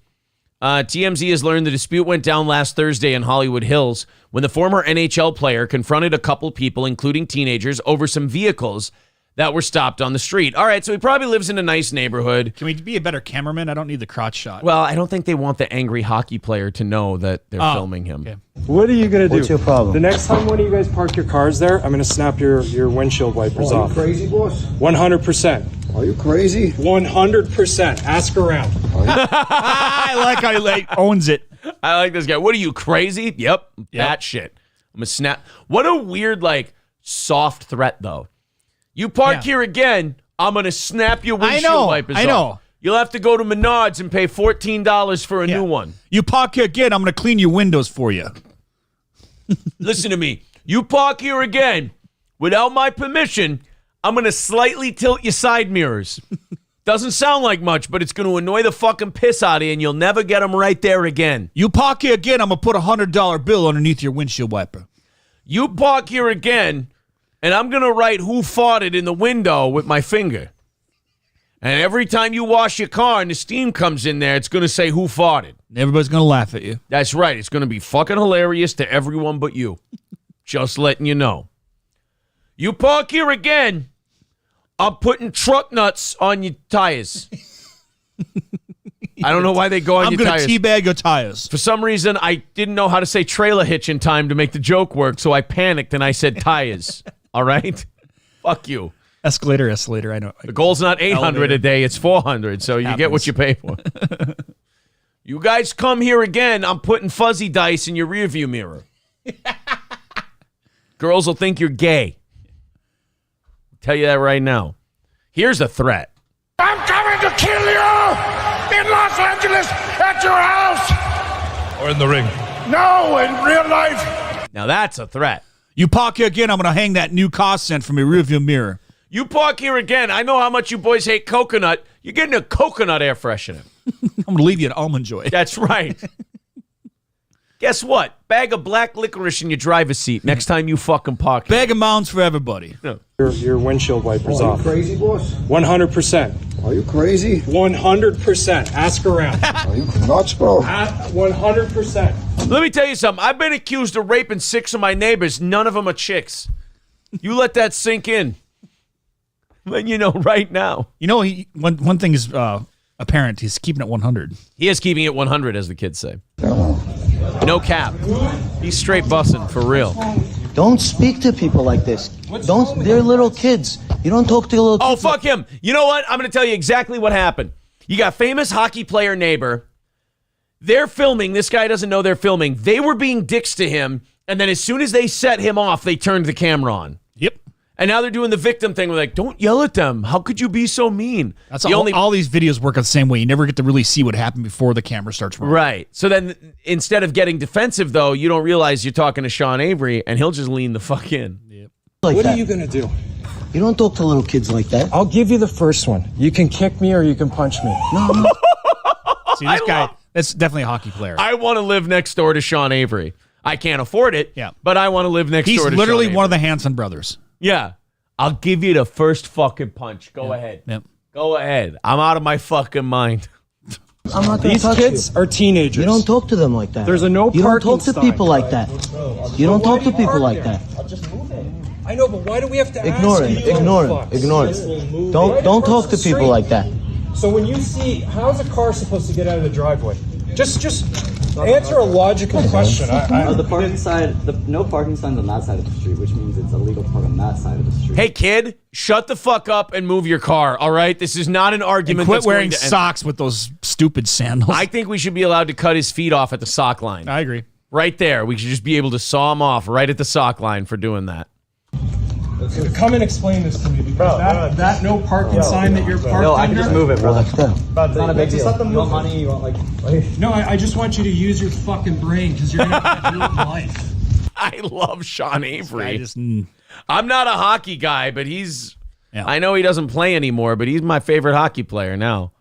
Speaker 1: TMZ has learned the dispute went down last Thursday in Hollywood Hills when the former NHL player confronted a couple people, including teenagers, over some vehicles that were stopped on the street. All right, so he probably lives in a nice neighborhood.
Speaker 2: Can we be a better cameraman? I don't need the crotch shot.
Speaker 1: Well, I don't think they want the angry hockey player to know that they're filming him.
Speaker 2: Okay.
Speaker 17: What are you going to do?
Speaker 19: What's your problem?
Speaker 17: The next time one of you guys park your cars there, I'm going to snap your windshield wipers off.
Speaker 18: Are you crazy, boss?
Speaker 17: 100%.
Speaker 18: Are you crazy?
Speaker 17: 100%. Ask around.
Speaker 2: I like how he owns it.
Speaker 1: I like this guy. What are you, crazy? Yep. That shit. I'm going to snap. What a weird, soft threat, though. You park here again, I'm going to snap your windshield wipers off.
Speaker 2: I know.
Speaker 1: You'll have to go to Menards and pay $14 for a new one.
Speaker 2: You park here again, I'm going to clean your windows for you.
Speaker 1: Listen to me. You park here again without my permission, I'm going to slightly tilt your side mirrors. Doesn't sound like much, but it's going to annoy the fucking piss out of you, and you'll never get them right there again.
Speaker 2: You park here again, I'm going to put a $100 bill underneath your windshield wiper.
Speaker 1: You park here again, and I'm going to write who farted in the window with my finger. And every time you wash your car and the steam comes in there, it's going to say who farted.
Speaker 2: Everybody's going to laugh at you.
Speaker 1: That's right. It's going to be fucking hilarious to everyone but you. Just letting you know. You park here again, I'm putting truck nuts on your tires. I don't know why they go on your tires.
Speaker 2: I'm going to teabag your tires.
Speaker 1: For some reason, I didn't know how to say trailer hitch in time to make the joke work, so I panicked and I said tires. All right? Fuck you.
Speaker 2: Escalator, I know.
Speaker 1: The goal's not 800
Speaker 2: Elevator.
Speaker 1: a day, it's 400, so you get what you pay for. You guys come here again, I'm putting fuzzy dice in your rearview mirror. Girls will think you're gay. I'll tell you that right now. Here's a threat.
Speaker 5: I'm coming to kill you in Los Angeles at your house.
Speaker 17: Or in the ring.
Speaker 5: No, in real life.
Speaker 1: Now that's a threat.
Speaker 2: You park here again, I'm going to hang that new car scent from your rearview mirror.
Speaker 1: You park here again. I know how much you boys hate coconut. You're getting a coconut air freshener.
Speaker 2: I'm going to leave you an Almond Joy.
Speaker 1: That's right. Guess what? Bag of black licorice in your driver's seat next time you fucking park here.
Speaker 2: Bag of mounds for everybody.
Speaker 1: No.
Speaker 17: Your windshield wipers off.
Speaker 19: Are you crazy, boss?
Speaker 17: 100%.
Speaker 19: Are you crazy?
Speaker 17: 100%. Ask around.
Speaker 19: Are you nuts, bro?
Speaker 17: 100%.
Speaker 1: Let me tell you something. I've been accused of raping 6 of my neighbors. None of them are chicks. You let that sink in. Let you know right now.
Speaker 2: You know, one thing is apparent. He's keeping it 100.
Speaker 1: He is keeping it 100, as the kids say. No cap. He's straight bussin' for real.
Speaker 19: Don't speak to people like this. They're little kids. You don't talk to little kids.
Speaker 1: Oh, fuck him. You know what? I'm going to tell you exactly what happened. You got famous hockey player neighbor. They're filming. This guy doesn't know they're filming. They were being dicks to him, and then as soon as they set him off, they turned the camera on.
Speaker 2: Yep.
Speaker 1: And now they're doing the victim thing. We're like, don't yell at them. How could you be so mean?
Speaker 2: That's all these videos work the same way. You never get to really see what happened before the camera starts rolling.
Speaker 1: Right. So then instead of getting defensive, though, you don't realize you're talking to Sean Avery, and he'll just lean the fuck in.
Speaker 2: Yep.
Speaker 17: What are you going to do?
Speaker 19: You don't talk to little kids like that.
Speaker 17: I'll give you the first one. You can kick me or you can punch me.
Speaker 19: No.
Speaker 2: See, this guy, that's definitely a hockey player.
Speaker 1: I want to live next door to Sean Avery. I can't afford it, but I want to live next door to Sean
Speaker 2: He's literally
Speaker 1: Avery.
Speaker 2: one of the Hanson brothers.
Speaker 1: Yeah. I'll give you the first fucking punch. Go ahead.
Speaker 2: Yep.
Speaker 1: Go ahead. I'm out of my fucking mind.
Speaker 19: I'm not going to touch
Speaker 17: kids are teenagers.
Speaker 19: You don't talk to them like that.
Speaker 17: There's a no
Speaker 19: You don't
Speaker 17: parking
Speaker 19: talk to
Speaker 17: sign.
Speaker 19: people like that. You don't talk to people like that.
Speaker 17: I know, but why do we have to
Speaker 19: Ignore
Speaker 17: ask
Speaker 19: him.
Speaker 17: you?
Speaker 19: Ignore him. Ignore him. Don't talk to people like that.
Speaker 17: So when you see, how's a car supposed to get out of the driveway? Just answer a logical question.
Speaker 18: The parking side, no parking signs on that side of the street, which means it's illegal to park on that side of the street.
Speaker 1: Hey, kid, shut the fuck up and move your car, all right? This is not an argument.
Speaker 2: And quit
Speaker 1: that's going
Speaker 2: wearing
Speaker 1: to end.
Speaker 2: socks with those stupid sandals.
Speaker 1: I think we should be allowed to cut his feet off at the sock line.
Speaker 2: I agree.
Speaker 1: Right there. We should just be able to saw him off right at the sock line for doing that.
Speaker 17: Come and explain this to me, because that no parking sign that you're parked
Speaker 18: No, I
Speaker 17: under.
Speaker 18: can just move it, brother.
Speaker 19: It's
Speaker 18: not a big deal. You want money? You want like?
Speaker 17: No, I just want you to use your fucking brain, because you're gonna have to do it in life.
Speaker 1: I love Sean Avery.
Speaker 2: Just,
Speaker 1: I'm not a hockey guy, but he's...
Speaker 2: Yeah.
Speaker 1: I know he doesn't play anymore, but he's my favorite hockey player now.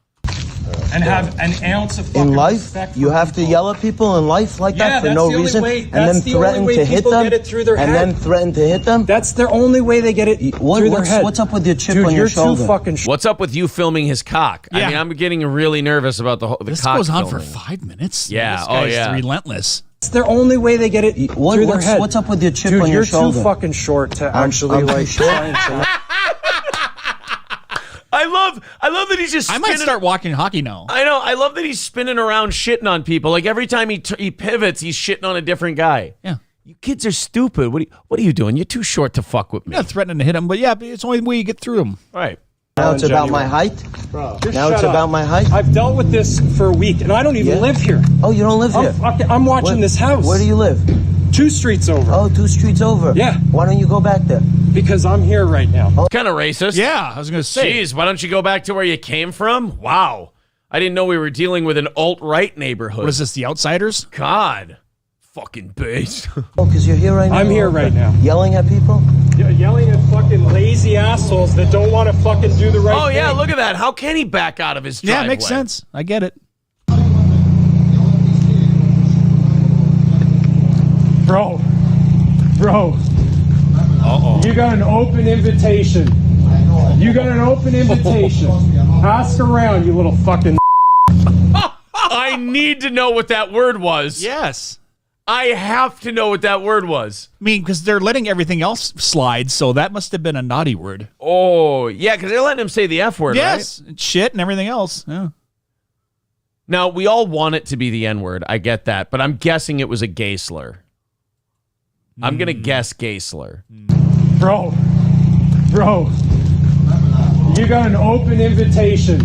Speaker 17: And have an ounce of fucking
Speaker 19: In life,
Speaker 17: respect for
Speaker 19: you have to
Speaker 17: people.
Speaker 19: yell at people in life like
Speaker 17: Yeah,
Speaker 19: that for
Speaker 17: that's
Speaker 19: no
Speaker 17: the only
Speaker 19: reason,
Speaker 17: way-
Speaker 19: and
Speaker 17: that's
Speaker 19: then
Speaker 17: the only
Speaker 19: threaten
Speaker 17: way
Speaker 19: to hit
Speaker 17: people
Speaker 19: them,
Speaker 17: get it through their
Speaker 19: and
Speaker 17: head.
Speaker 19: then threaten to hit them.
Speaker 17: That's their only way they get it through their head.
Speaker 19: What's up with your chip
Speaker 17: Dude,
Speaker 19: on your
Speaker 17: you're
Speaker 19: shoulder?
Speaker 17: too fucking
Speaker 1: What's up with you filming his cock? I
Speaker 2: Yeah.
Speaker 1: mean, I'm getting really nervous about the
Speaker 2: this
Speaker 1: cock
Speaker 2: goes on for
Speaker 1: filming.
Speaker 2: 5 minutes.
Speaker 1: Yeah,
Speaker 2: This
Speaker 1: oh,
Speaker 2: guy's
Speaker 1: yeah.
Speaker 2: relentless.
Speaker 17: It's their only way they get it through their head.
Speaker 19: What's up with your chip
Speaker 17: Dude,
Speaker 19: on your
Speaker 17: you're
Speaker 19: shoulder?
Speaker 17: too fucking short to actually
Speaker 19: I'm
Speaker 17: like
Speaker 19: short.
Speaker 17: try and
Speaker 1: I love that he's just
Speaker 2: I might
Speaker 1: spinning-
Speaker 2: start watching hockey now.
Speaker 1: I know. I love that he's spinning around shitting on people. Like every time he pivots, he's shitting on a different guy.
Speaker 2: Yeah.
Speaker 1: You kids are stupid. What are you doing? You're too short to fuck with me.
Speaker 2: I'm not threatening to hit him, but yeah, it's the only way you get through him.
Speaker 1: All right.
Speaker 19: Now it's about my height.
Speaker 17: Bro,
Speaker 19: Now it's about my height.
Speaker 17: I've dealt with this for a week, and I don't even live here.
Speaker 19: Oh, you don't live here?
Speaker 17: I'm watching this house.
Speaker 19: Where do you live?
Speaker 17: 2 streets over.
Speaker 19: Oh, 2 streets over.
Speaker 17: Yeah.
Speaker 19: Why don't you go back there?
Speaker 17: Because I'm here right now.
Speaker 1: It's kind of racist.
Speaker 2: Yeah, I was going to say.
Speaker 1: Jeez, why don't you go back to where you came from? Wow. I didn't know we were dealing with an alt-right neighborhood.
Speaker 2: What is this, the Outsiders?
Speaker 1: God. Fucking based.
Speaker 19: Oh, because you're here right now?
Speaker 17: I'm here right now.
Speaker 19: Yelling at people?
Speaker 17: Yelling at fucking fucking lazy assholes that don't want to fucking do the right thing.
Speaker 1: Oh, yeah, look at that. How can he back out of his driveway?
Speaker 2: Yeah, it makes sense. I get it.
Speaker 17: Bro.
Speaker 2: Uh-oh.
Speaker 17: You got an open invitation. You got an open invitation. Ask around, you little fucking...
Speaker 1: I need to know what that word was.
Speaker 2: Yes.
Speaker 1: I have to know what that word was.
Speaker 2: I mean, because they're letting everything else slide, so that must have been a naughty word.
Speaker 1: Oh, yeah, because they're letting him say the F word,
Speaker 2: yes.
Speaker 1: right?
Speaker 2: Yes, shit and everything else. Yeah.
Speaker 1: Now, we all want it to be the N word. I get that, but I'm guessing it was a gay slur. I'm going to guess gay slur.
Speaker 17: Bro. You got an open invitation.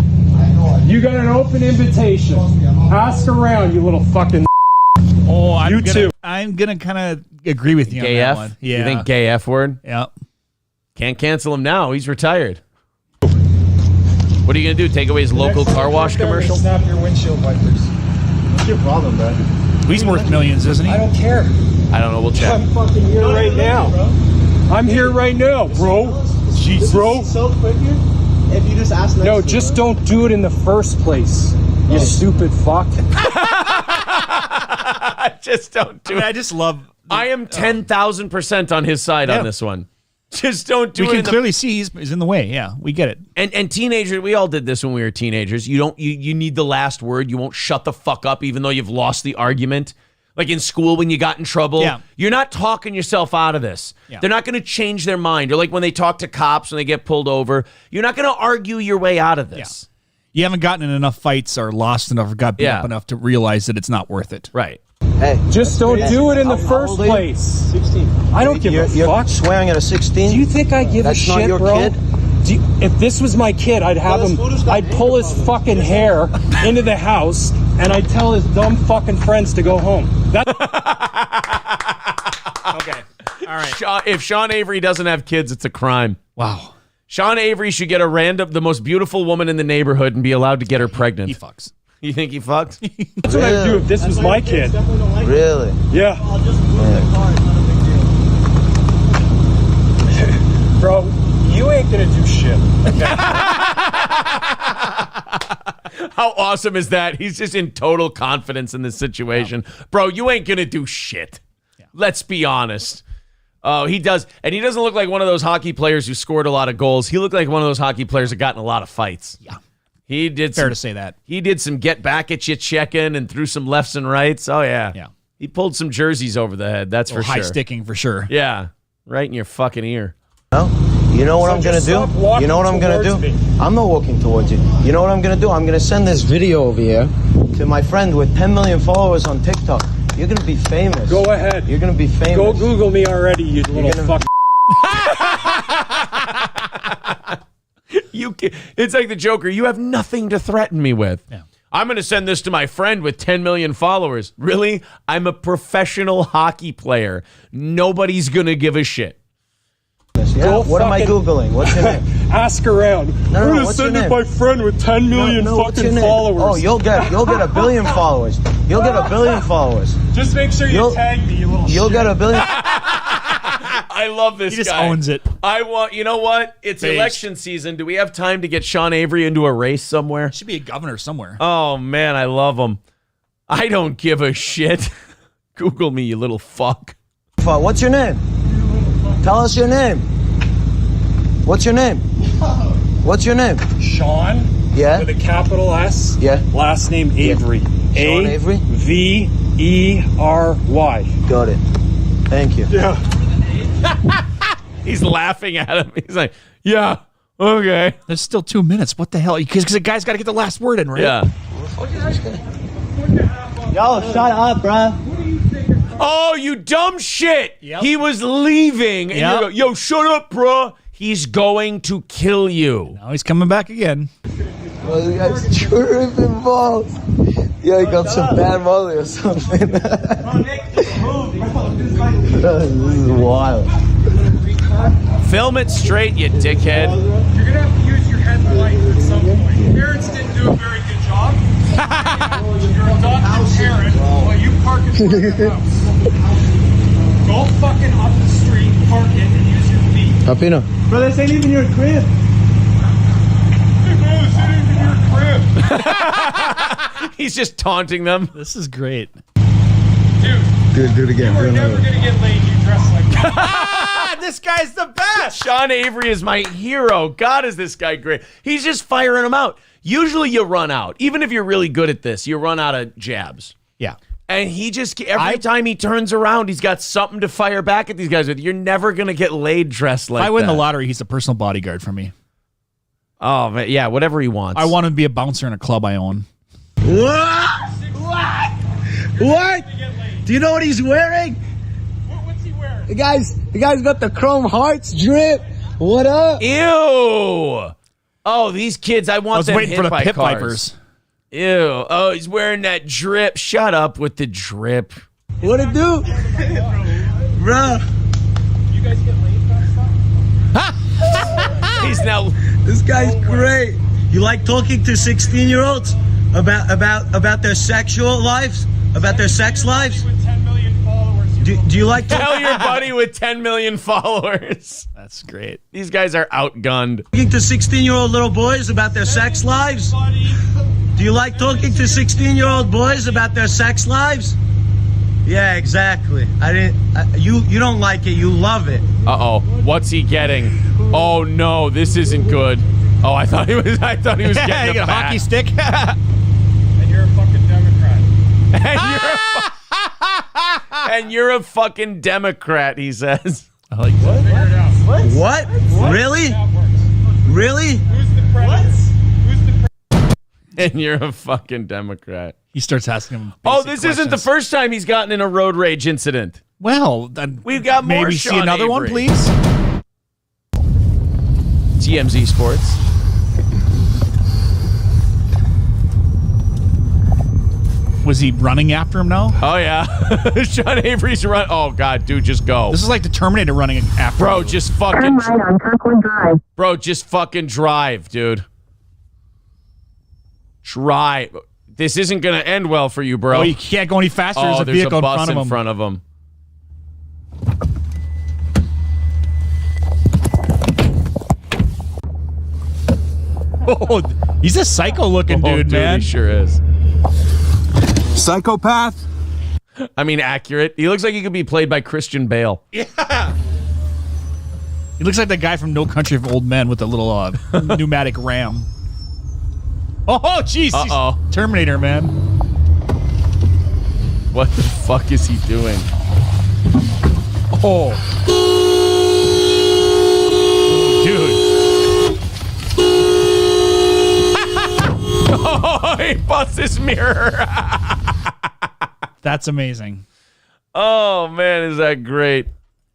Speaker 17: You got an open invitation. Ask around, you little fucking...
Speaker 2: Oh,
Speaker 17: too.
Speaker 2: I'm gonna kind of agree with you
Speaker 1: Gay
Speaker 2: on that
Speaker 1: F?
Speaker 2: one. Yeah.
Speaker 1: You think gay F word?
Speaker 2: Yeah.
Speaker 1: Can't cancel him now. He's retired. What are you going to do? Take away his local car wash commercial?
Speaker 17: Snap your windshield wipers.
Speaker 19: What's your problem, bro?
Speaker 2: He's worth millions, isn't he?
Speaker 17: I don't care.
Speaker 1: I don't know. We'll check.
Speaker 17: I'm fucking here right now. I'm here right now, bro.
Speaker 19: Jesus.
Speaker 17: Bro.
Speaker 19: So quick here? If you just ask
Speaker 17: No, just don't do it in the first place. You stupid fuck.
Speaker 1: Just don't do it.
Speaker 2: I just love...
Speaker 1: I am 10,000% on his side on this one. Just don't do it.
Speaker 2: We can clearly see he's in the way. Yeah, we get it.
Speaker 1: And teenagers, we all did this when we were teenagers. You need the last word. You won't shut the fuck up even though you've lost the argument. Like in school when you got in trouble.
Speaker 2: Yeah.
Speaker 1: You're not talking yourself out of this. Yeah. They're not going to change their mind. Or like when they talk to cops when they get pulled over. You're not going to argue your way out of this.
Speaker 2: Yeah. You haven't gotten in enough fights or lost enough or got beat up enough to realize that it's not worth it.
Speaker 1: Right.
Speaker 19: Hey,
Speaker 17: just don't do it in the first place. 16. I don't give a fuck.
Speaker 19: You're swearing at a 16?
Speaker 17: Do you think I give a shit,
Speaker 19: not your
Speaker 17: bro?
Speaker 19: Kid?
Speaker 17: If this was my kid, I'd have him. I'd pull his fucking hair into the house, and I'd tell his dumb fucking friends to go home.
Speaker 2: Okay. All right.
Speaker 1: If Sean Avery doesn't have kids, it's a crime.
Speaker 2: Wow.
Speaker 1: Sean Avery should get the most beautiful woman in the neighborhood and be allowed to get her pregnant.
Speaker 2: He fucks.
Speaker 1: You think he fucked?
Speaker 17: That's what I'd do if this was my kid.
Speaker 19: Really?
Speaker 17: Yeah. Bro, you ain't gonna do shit. Okay?
Speaker 1: How awesome is that? He's just in total confidence in this situation. Yeah. Bro, you ain't gonna do shit. Yeah. Let's be honest. Oh, he does. And he doesn't look like one of those hockey players who scored a lot of goals. He looked like one of those hockey players that got in a lot of fights.
Speaker 2: Yeah.
Speaker 1: He did
Speaker 2: Fair to say that.
Speaker 1: He did some get back at you checking and threw some lefts and rights. Oh, yeah.
Speaker 2: Yeah.
Speaker 1: He pulled some jerseys over the head. That's for sure.
Speaker 2: High sticking for sure.
Speaker 1: Yeah. Right in your fucking ear.
Speaker 19: No? You know what I'm going to do? You know what I'm going to do? I'm not walking towards you. You know what I'm going to do? I'm going to send this video over here to my friend with 10 million followers on TikTok. You're going to be famous.
Speaker 17: Go ahead.
Speaker 19: You're going to be famous.
Speaker 17: Go Google me already, you little fuck.
Speaker 1: It's like the Joker. You have nothing to threaten me with. Yeah. I'm going to send this to my friend with 10 million followers. Really? I'm a professional hockey player. Nobody's going to give a shit.
Speaker 19: Yeah? What am I Googling? What's your name?
Speaker 17: Ask around. I'm going to send it my friend with 10 million fucking followers.
Speaker 19: Oh, you'll get a billion followers. You'll get a billion followers.
Speaker 17: Just make sure you tag me, you little shit.
Speaker 19: You'll get a billion.
Speaker 1: I love this guy.
Speaker 2: He just owns it.
Speaker 1: You know what? It's election season. Do we have time to get Sean Avery into a race somewhere?
Speaker 2: Should be a governor somewhere.
Speaker 1: Oh, man, I love him. I don't give a shit. Google me, you little fuck.
Speaker 19: What's your name? Tell us your name. What's your name? What's your name?
Speaker 17: Sean.
Speaker 19: Yeah.
Speaker 17: With a capital S.
Speaker 19: Yeah.
Speaker 17: Last name Avery.
Speaker 19: Yeah. Sean Avery.
Speaker 17: Avery.
Speaker 19: Got it. Thank you.
Speaker 17: Yeah.
Speaker 1: He's laughing at him. He's like, yeah, okay.
Speaker 2: There's still 2 minutes. What the hell? Because the guy's got to get the last word in, right?
Speaker 1: Yeah.
Speaker 19: Yo, shut up, bruh.
Speaker 1: Oh, you dumb shit. Yep. He was leaving. And you go, yo, shut up, bro. He's going to kill you.
Speaker 2: Now he's coming back again.
Speaker 19: Well, you guys tripping balls. Yeah, he got some bad money or something. This is wild.
Speaker 1: Film it straight, you dickhead.
Speaker 17: You're going to have to use your head light at some point. Your parents didn't do a very good job. You're a adopted parent while you park in front of your house. Go fucking up the street, park it, and use your feet.
Speaker 19: Papino.
Speaker 17: Bro, this ain't even your crib. Hey, bro, this ain't even your crib.
Speaker 1: He's just taunting them.
Speaker 2: This is great.
Speaker 17: Dude,
Speaker 19: do it again.
Speaker 17: you are never going to get laid. You dress like that.
Speaker 1: This guy's the best. Sean Avery is my hero. God, is this guy great. He's just firing them out. Usually you run out. Even if you're really good at this, you run out of jabs.
Speaker 2: Yeah.
Speaker 1: And he just, every time he turns around, he's got something to fire back at these guys with. You're never going to get laid dressed like that.
Speaker 2: If I win the lottery, he's a personal bodyguard for me.
Speaker 1: Oh, man, yeah, whatever he wants.
Speaker 2: I want him to be a bouncer in a club I own.
Speaker 19: What? Do you know what he's wearing?
Speaker 17: What's he wearing?
Speaker 19: The guy's got the chrome hearts drip. What up?
Speaker 1: Ew. Oh, these kids, I want them
Speaker 2: waiting
Speaker 1: hit
Speaker 2: for the
Speaker 1: by
Speaker 2: pit
Speaker 1: cars.
Speaker 2: vipers.
Speaker 1: Ew. Oh, he's wearing that drip. Shut up with the drip.
Speaker 19: What it do? Bro.
Speaker 17: You guys get laid that stuff?
Speaker 1: He's now.
Speaker 19: This guy's great. You like talking to 16-year-olds about their sexual lives? About their sex lives?
Speaker 17: With 10 million followers.
Speaker 19: Do you like
Speaker 1: Tell your buddy with 10 million followers.
Speaker 2: That's great.
Speaker 1: These guys are outgunned.
Speaker 19: talking to 16-year-old little boys about their sex lives? Do you like talking to 16-year-old boys about their sex lives? Yeah, exactly. You don't like it. You love it.
Speaker 1: Uh-oh. What's he getting? Oh, no. This isn't good. Oh, I thought he was getting
Speaker 2: You
Speaker 1: a
Speaker 2: got a
Speaker 1: bat.
Speaker 2: hockey stick?
Speaker 17: And you're a fucking Democrat.
Speaker 1: And you're a fucking Democrat, he says.
Speaker 2: I like that.
Speaker 17: Figure it out.
Speaker 19: What? Really?
Speaker 17: That works.
Speaker 19: Really?
Speaker 17: Who's the president? Who's the president?
Speaker 1: And you're a fucking Democrat.
Speaker 2: He starts asking him.
Speaker 1: Oh,
Speaker 2: basic
Speaker 1: this isn't the
Speaker 2: questions.
Speaker 1: first time he's gotten in a road rage incident.
Speaker 2: Well, then
Speaker 1: We've got more
Speaker 2: maybe see
Speaker 1: Sean
Speaker 2: another one,
Speaker 1: Avery.
Speaker 2: please.
Speaker 1: TMZ Sports.
Speaker 2: Was he running after him now?
Speaker 1: Oh, yeah. Sean Avery's run. Oh, God, dude, just go.
Speaker 2: This is like the Terminator running after
Speaker 1: Bro,
Speaker 2: him.
Speaker 1: just fucking.
Speaker 10: Turn right on Kirkland Drive.
Speaker 1: Bro, just fucking drive, dude. Drive. This isn't going to end well for you, bro.
Speaker 2: Oh, you can't go any faster. There's a
Speaker 1: there's
Speaker 2: vehicle
Speaker 1: a bus
Speaker 2: in
Speaker 1: in
Speaker 2: front of him.
Speaker 1: him.
Speaker 2: Oh, he's a psycho-looking dude,
Speaker 1: dude,
Speaker 2: man.
Speaker 1: He sure is.
Speaker 15: Psychopath?
Speaker 1: I mean, accurate. He looks like he could be played by Christian Bale.
Speaker 2: Yeah. He looks like the guy from No Country for Old Men with the little pneumatic ram. Oh, jeez.
Speaker 1: Uh-oh.
Speaker 2: Terminator, man.
Speaker 1: What the fuck is he doing?
Speaker 2: Oh. Dude.
Speaker 1: Oh, he busts his mirror.
Speaker 2: That's amazing.
Speaker 1: Oh, man, is that great.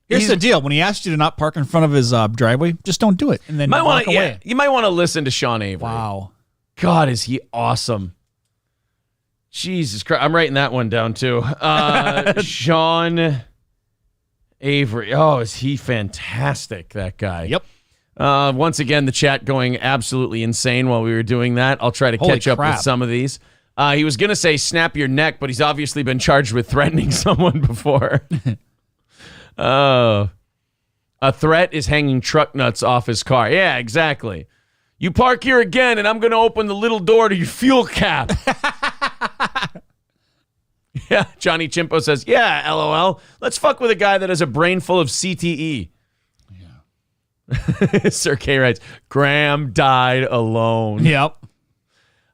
Speaker 2: Here's the deal. When he asks you to not park in front of his driveway, just don't do it. And then walk away.
Speaker 1: Yeah, you might want to listen to Sean Avery.
Speaker 2: Wow.
Speaker 1: God, is he awesome. Jesus Christ. I'm writing that one down, too. Sean Avery. Oh, is he fantastic, that guy.
Speaker 2: Yep.
Speaker 1: Once again, the chat going absolutely insane while we were doing that. I'll try to
Speaker 2: Holy
Speaker 1: catch up
Speaker 2: crap.
Speaker 1: with some of these. He was going to say snap your neck, but he's obviously been charged with threatening someone before. A threat is hanging truck nuts off his car. Yeah, exactly. You park here again, and I'm going to open the little door to your fuel cap. Yeah, Johnny Chimpo says, yeah, LOL. Let's fuck with a guy that has a brain full of CTE. Yeah. Sir K writes, Graham died alone.
Speaker 2: Yep.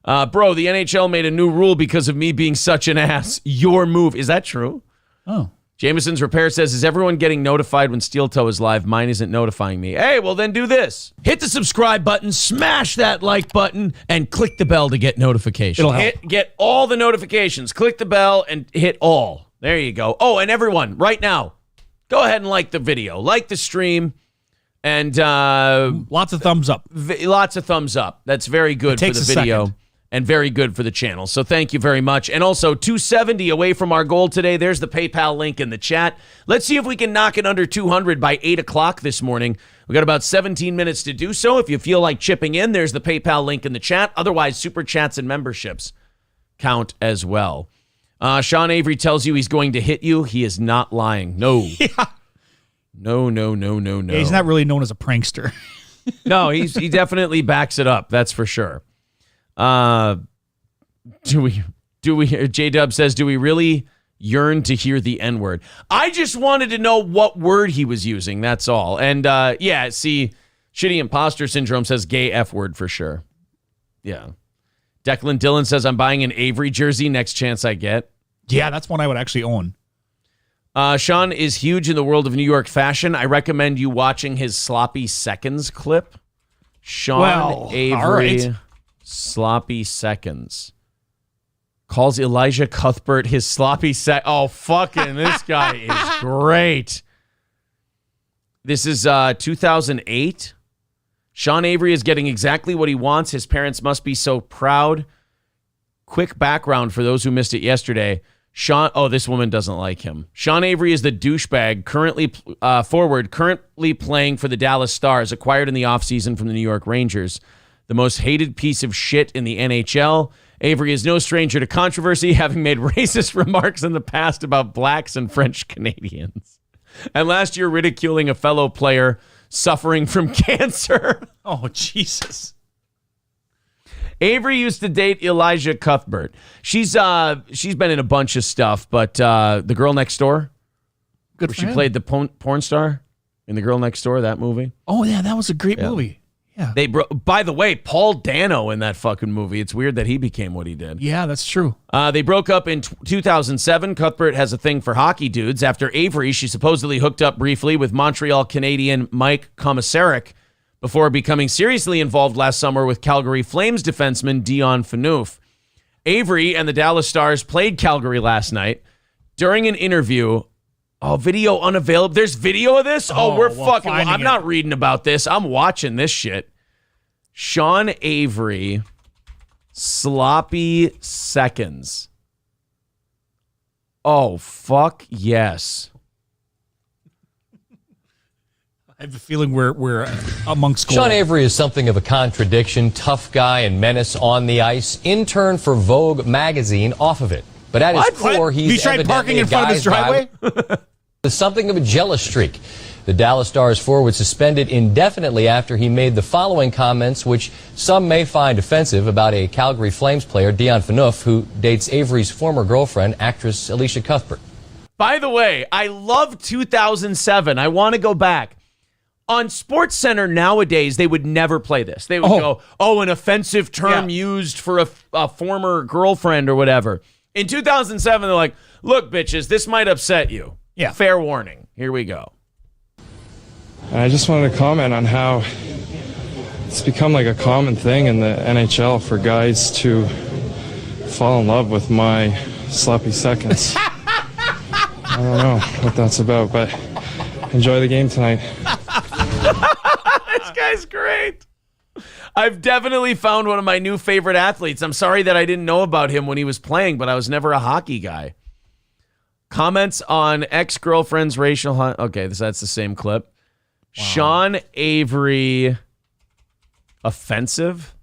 Speaker 1: Bro, the NHL made a new rule because of me being such an ass. Your move. Is that true?
Speaker 2: Oh.
Speaker 1: Jameson's Repair says, is everyone getting notified when Steel Toe is live? Mine isn't notifying me. Hey, well then do this. Hit the subscribe button, smash that like button, and click the bell to get notifications.
Speaker 2: It'll help.
Speaker 1: Get all the notifications. Click the bell and hit all. There you go. Oh, and everyone, right now, go ahead and like the video. Like the stream. And
Speaker 2: lots of thumbs up.
Speaker 1: Lots of thumbs up. That's very good for the video. And very good for the channel. So thank you very much. And also, 270 away from our goal today. There's the PayPal link in the chat. Let's see if we can knock it under 200 by 8 o'clock this morning. We got about 17 minutes to do so. If you feel like chipping in, there's the PayPal link in the chat. Otherwise, super chats and memberships count as well. Sean Avery tells you he's going to hit you. He is not lying. No.
Speaker 2: Yeah.
Speaker 1: No.
Speaker 2: Yeah, he's not really known as a prankster.
Speaker 1: No, he definitely backs it up. That's for sure. Do we? J-Dub says, do we really yearn to hear the N-word? I just wanted to know what word he was using. That's all. And yeah, see, Shitty Imposter Syndrome says gay F-word for sure. Yeah. Declan Dillon says, I'm buying an Avery jersey next chance I get.
Speaker 2: Yeah, that's one I would actually own.
Speaker 1: Sean is huge in the world of New York fashion. I recommend you watching his sloppy seconds clip. Sean Avery,
Speaker 2: all right.
Speaker 1: sloppy seconds. Calls Elijah Cuthbert his sloppy Oh, fucking, this guy is great. This is 2008. Sean Avery is getting exactly what he wants. His parents must be so proud. Quick background for those who missed it yesterday. This woman doesn't like him. Sean Avery is the douchebag currently playing for the Dallas Stars, acquired in the offseason from the New York Rangers. The most hated piece of shit in the NHL. Avery is no stranger to controversy, having made racist remarks in the past about blacks and French Canadians. And last year, ridiculing a fellow player suffering from cancer.
Speaker 2: Oh, Jesus.
Speaker 1: Avery used to date Elijah Cuthbert. She's been in a bunch of stuff, but The Girl Next Door,
Speaker 2: good.
Speaker 1: Where she played the porn star in The Girl Next Door, that movie.
Speaker 2: Oh yeah, that was a great movie. Yeah.
Speaker 1: By the way, Paul Dano in that fucking movie. It's weird that he became what he did.
Speaker 2: Yeah, that's true.
Speaker 1: They broke up in 2007. Cuthbert has a thing for hockey dudes. After Avery, she supposedly hooked up briefly with Montreal Canadian Mike Komisarek before becoming seriously involved last summer with Calgary Flames defenseman Dion Phaneuf. Avery and the Dallas Stars played Calgary last night. During an interview, video unavailable. There's video of this? We're fucking... I'm not reading about this. I'm watching this shit. Sean Avery, sloppy seconds. Oh, fuck yes.
Speaker 2: I have a feeling we're amongst gold.
Speaker 20: Sean Avery is something of a contradiction, tough guy and menace on the ice, intern for Vogue magazine off of it. But at his core, he's
Speaker 2: tried parking in front of his driveway?
Speaker 20: With something of a jealous streak. The Dallas Stars forward suspended indefinitely after he made the following comments, which some may find offensive, about a Calgary Flames player, Dion Phaneuf, who dates Avery's former girlfriend, actress Alicia Cuthbert.
Speaker 1: By the way, I love 2007. I want to go back. On SportsCenter nowadays, they would never play this. They would go, an offensive term used for a former girlfriend or whatever. In 2007, they're like, look, bitches, this might upset you.
Speaker 2: Yeah.
Speaker 1: Fair warning. Here we go.
Speaker 21: I just wanted to comment on how it's become like a common thing in the NHL for guys to fall in love with my sloppy seconds. I don't know what that's about, but enjoy the game tonight.
Speaker 1: This guy's great. I've definitely found one of my new favorite athletes. I'm sorry that I didn't know about him when he was playing, but I was never a hockey guy. Comments on ex-girlfriend's racial... Okay, that's the same clip. Wow. Sean Avery, offensive.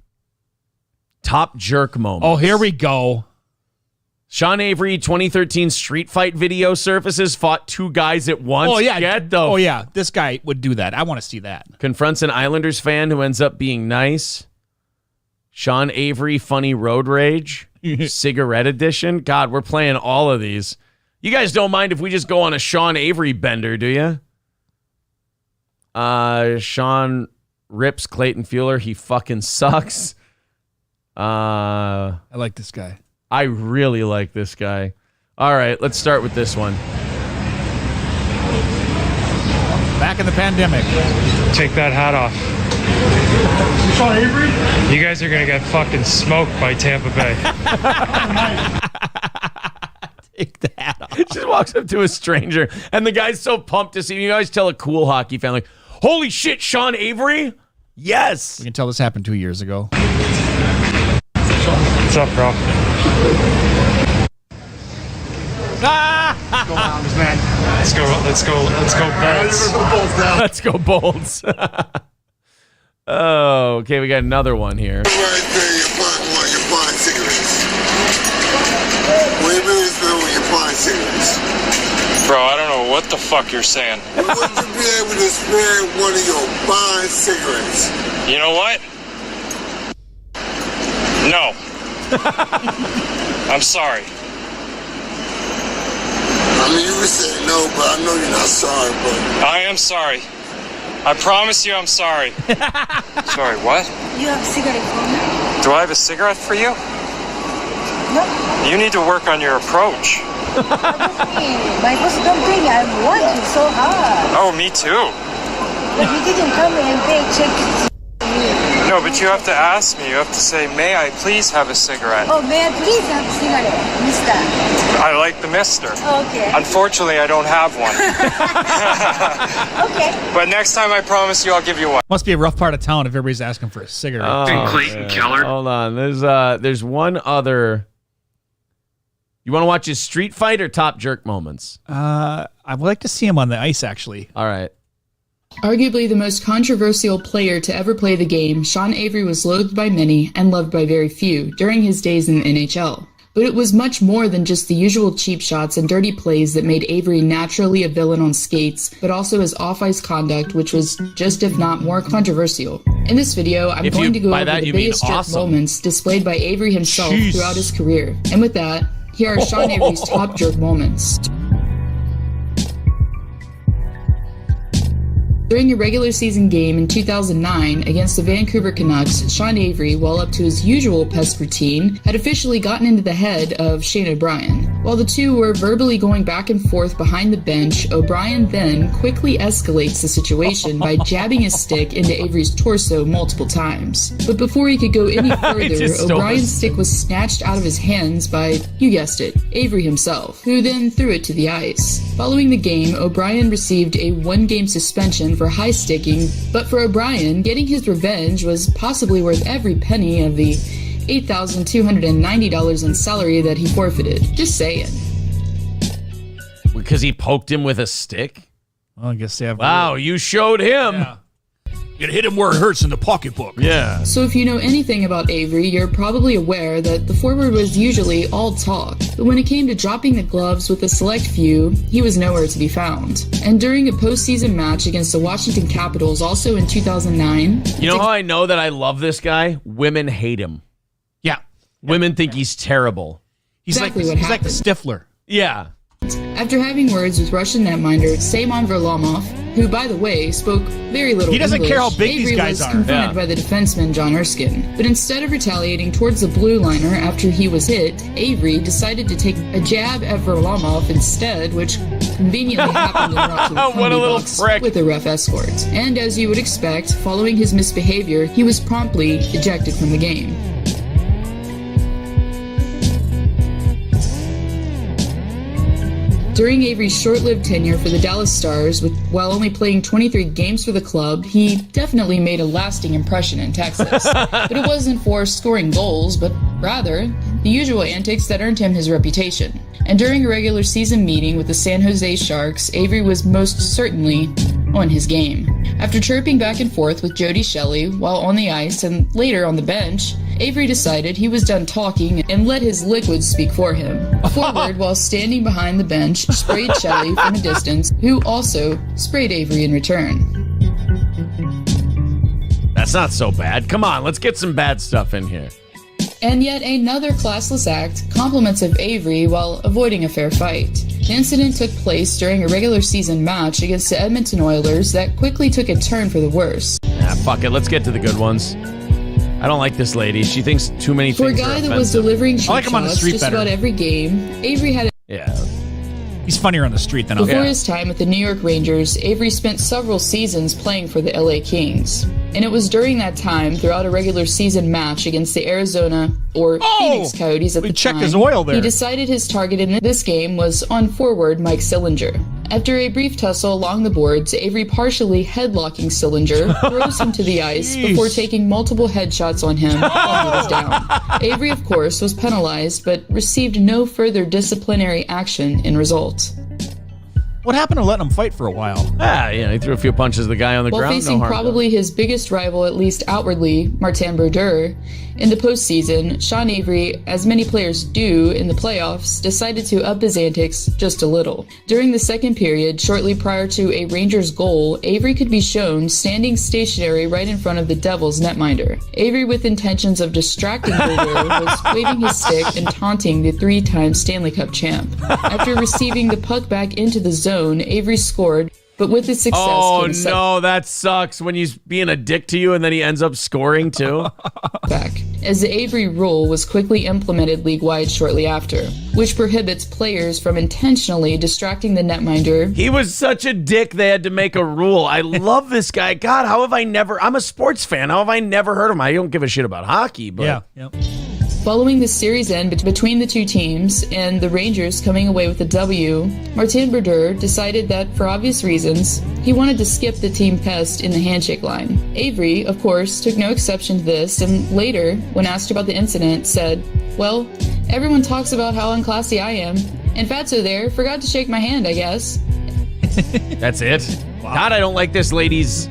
Speaker 1: Top jerk moment.
Speaker 2: Oh, here we go.
Speaker 1: Sean Avery, 2013 street fight video surfaces, fought two guys at once.
Speaker 2: Oh, yeah. This guy would do that. I want to see that.
Speaker 1: Confronts an Islanders fan who ends up being nice. Sean Avery, funny road rage. Cigarette edition. God, we're playing all of these. You guys don't mind if we just go on a Sean Avery bender, do you? Sean rips Clayton Fueller. He fucking sucks.
Speaker 2: I like this guy.
Speaker 1: I really like this guy. All right, let's start with this one.
Speaker 2: Back in the pandemic.
Speaker 21: Take that hat off.
Speaker 17: Sean Avery?
Speaker 21: You guys are going to get fucking smoked by Tampa Bay.
Speaker 2: Take the hat off.
Speaker 1: Just walks up to a stranger, and the guy's so pumped to see him. You always tell a cool hockey fan, like, holy shit, Sean Avery? Yes.
Speaker 2: We can tell this happened 2 years ago.
Speaker 21: What's up, bro?
Speaker 17: Let's go, Hounds, man.
Speaker 21: Let's go, Bolts.
Speaker 1: Let's go, Bolts. Oh, okay, we got another one here.
Speaker 22: Right there, you're buying cigarettes. What do you really feel when you're buying cigarettes?
Speaker 23: Bro, I don't know what
Speaker 21: what the fuck you're saying.
Speaker 22: Would you be able to spare one of your fine cigarettes?
Speaker 21: You know what? No. I'm sorry.
Speaker 22: I mean, you would say no, but I know you're not sorry, but...
Speaker 21: I am sorry. I promise you I'm sorry. Sorry, what?
Speaker 3: You have a cigarette for me?
Speaker 21: Do I have a cigarette for you?
Speaker 3: No.
Speaker 21: You need to work on your approach.
Speaker 3: My boss don't think I want you so hard.
Speaker 21: Oh, me too.
Speaker 3: But you didn't come and pay check.
Speaker 21: No, but you have to ask me. You have to say, may I please have a cigarette?
Speaker 3: Oh, may I please have a cigarette, mister?
Speaker 21: I like the mister.
Speaker 3: Okay.
Speaker 21: Unfortunately, I don't have one.
Speaker 3: Okay.
Speaker 21: But next time, I promise you, I'll give you one.
Speaker 2: Must be a rough part of town if everybody's asking for a cigarette.
Speaker 1: Clayton Keller. Hold on. There's one other. You want to watch his street fight or top jerk moments?
Speaker 2: I would like to see him on the ice, actually.
Speaker 1: All right.
Speaker 6: Arguably the most controversial player to ever play the game, Sean Avery was loathed by many and loved by very few during his days in the NHL. But it was much more than just the usual cheap shots and dirty plays that made Avery naturally a villain on skates, but also his off-ice conduct, which was just if not more controversial. In this video, I'm going to go over the biggest jerk moments displayed by Avery himself throughout his career. And with that, here are Sean Avery's top jerk moments. During a regular season game in 2009 against the Vancouver Canucks, Sean Avery, while up to his usual pest routine, had officially gotten into the head of Shane O'Brien. While the two were verbally going back and forth behind the bench, O'Brien then quickly escalates the situation by jabbing his stick into Avery's torso multiple times. But before he could go any further, O'Brien's stick was snatched out of his hands by, you guessed it, Avery himself, who then threw it to the ice. Following the game, O'Brien received a one-game suspension for high sticking, but for O'Brien, getting his revenge was possibly worth every penny of the $8,290 in salary that he forfeited. Just saying.
Speaker 1: Because he poked him with a stick?
Speaker 2: Well, I guess they have.
Speaker 1: Wow, you showed him.
Speaker 2: Yeah. You hit him where it hurts in the pocketbook.
Speaker 1: Yeah.
Speaker 6: So if you know anything about Avery, you're probably aware that the forward was usually all talk. But when it came to dropping the gloves with a select few, he was nowhere to be found. And during a postseason match against the Washington Capitals, also in 2009...
Speaker 1: You know how I know that I love this guy? Women hate him.
Speaker 2: Yeah.
Speaker 1: Women think he's terrible.
Speaker 2: He's like the Stifler.
Speaker 1: Yeah.
Speaker 6: After having words with Russian netminder Semyon Varlamov, who, by the way, spoke very little English,
Speaker 2: he doesn't care how big
Speaker 6: Avery
Speaker 2: these guys
Speaker 6: was
Speaker 2: are.
Speaker 6: confronted by the defenseman John Erskine. But instead of retaliating towards the blue liner after he was hit, Avery decided to take a jab at Varlamov instead, which conveniently happened in route to the
Speaker 1: What a little
Speaker 6: box
Speaker 1: prick.
Speaker 6: with a ref escort. And as you would expect, following his misbehavior, he was promptly ejected from the game. During Avery's short-lived tenure for the Dallas Stars, while only playing 23 games for the club, he definitely made a lasting impression in Texas. But it wasn't for scoring goals, but rather the usual antics that earned him his reputation. And during a regular season meeting with the San Jose Sharks, Avery was most certainly on his game. After chirping back and forth with Jody Shelley while on the ice and later on the bench, Avery decided he was done talking and let his liquids speak for him. Forward, while standing behind the bench, sprayed Shelley from a distance, who also sprayed Avery in return.
Speaker 1: That's not so bad. Come on, let's get some bad stuff in here.
Speaker 6: And yet another classless act, compliments of Avery while avoiding a fair fight. The incident took place during a regular season match against the Edmonton Oilers that quickly took a turn for the worse.
Speaker 1: Fuck it, let's get to the good ones. I don't like this lady. She thinks too many
Speaker 6: For a
Speaker 1: things are
Speaker 6: guy that
Speaker 1: offensive.
Speaker 6: was delivering cheap
Speaker 2: I like him on the
Speaker 6: shots
Speaker 2: street
Speaker 6: just
Speaker 2: better.
Speaker 6: about every game, Avery had
Speaker 1: Yeah.
Speaker 2: He's funnier on the street than
Speaker 6: Before his time with the New York Rangers, Avery spent several seasons playing for the LA Kings. And it was during that time, throughout a regular season match against the Arizona or Phoenix Coyotes at the time,
Speaker 2: his oil there.
Speaker 6: he decided his target in this game was on forward Mike Sillinger. After a brief tussle along the boards, Avery partially headlocking Sillinger throws him to the ice before taking multiple headshots on him while he was down. Avery, of course, was penalized but received no further disciplinary action in result.
Speaker 2: What happened to letting him fight for a while?
Speaker 1: He threw a few punches at the guy on the
Speaker 6: While
Speaker 1: ground.
Speaker 6: facing
Speaker 1: no harm
Speaker 6: probably his biggest rival, at least outwardly, Martin Brodeur, in the postseason, Sean Avery, as many players do in the playoffs, decided to up his antics just a little. During the second period, shortly prior to a Rangers goal, Avery could be shown standing stationary right in front of the Devils netminder. Avery, with intentions of distracting Brodeur, was waving his stick and taunting the three-time Stanley Cup champ. After receiving the puck back into the zone, Avery scored, but with his success came a
Speaker 1: no, that sucks when he's being a dick to you and then he ends up scoring too.
Speaker 6: Back, as the Avery rule was quickly implemented league-wide shortly after, which prohibits players from intentionally distracting the netminder.
Speaker 1: He was such a dick they had to make a rule. I love this guy. God, how have I never... I'm a sports fan. How have I never heard of him? I don't give a shit about hockey, but...
Speaker 2: Yeah.
Speaker 6: Following the series end between the two teams and the Rangers coming away with a W, Martin Brodeur decided that, for obvious reasons, he wanted to skip the team pest in the handshake line. Avery, of course, took no exception to this, and later, when asked about the incident, said, "Well, everyone talks about how unclassy I am, and Fatso there forgot to shake my hand, I guess."
Speaker 1: That's it? Wow. God, I don't like this lady's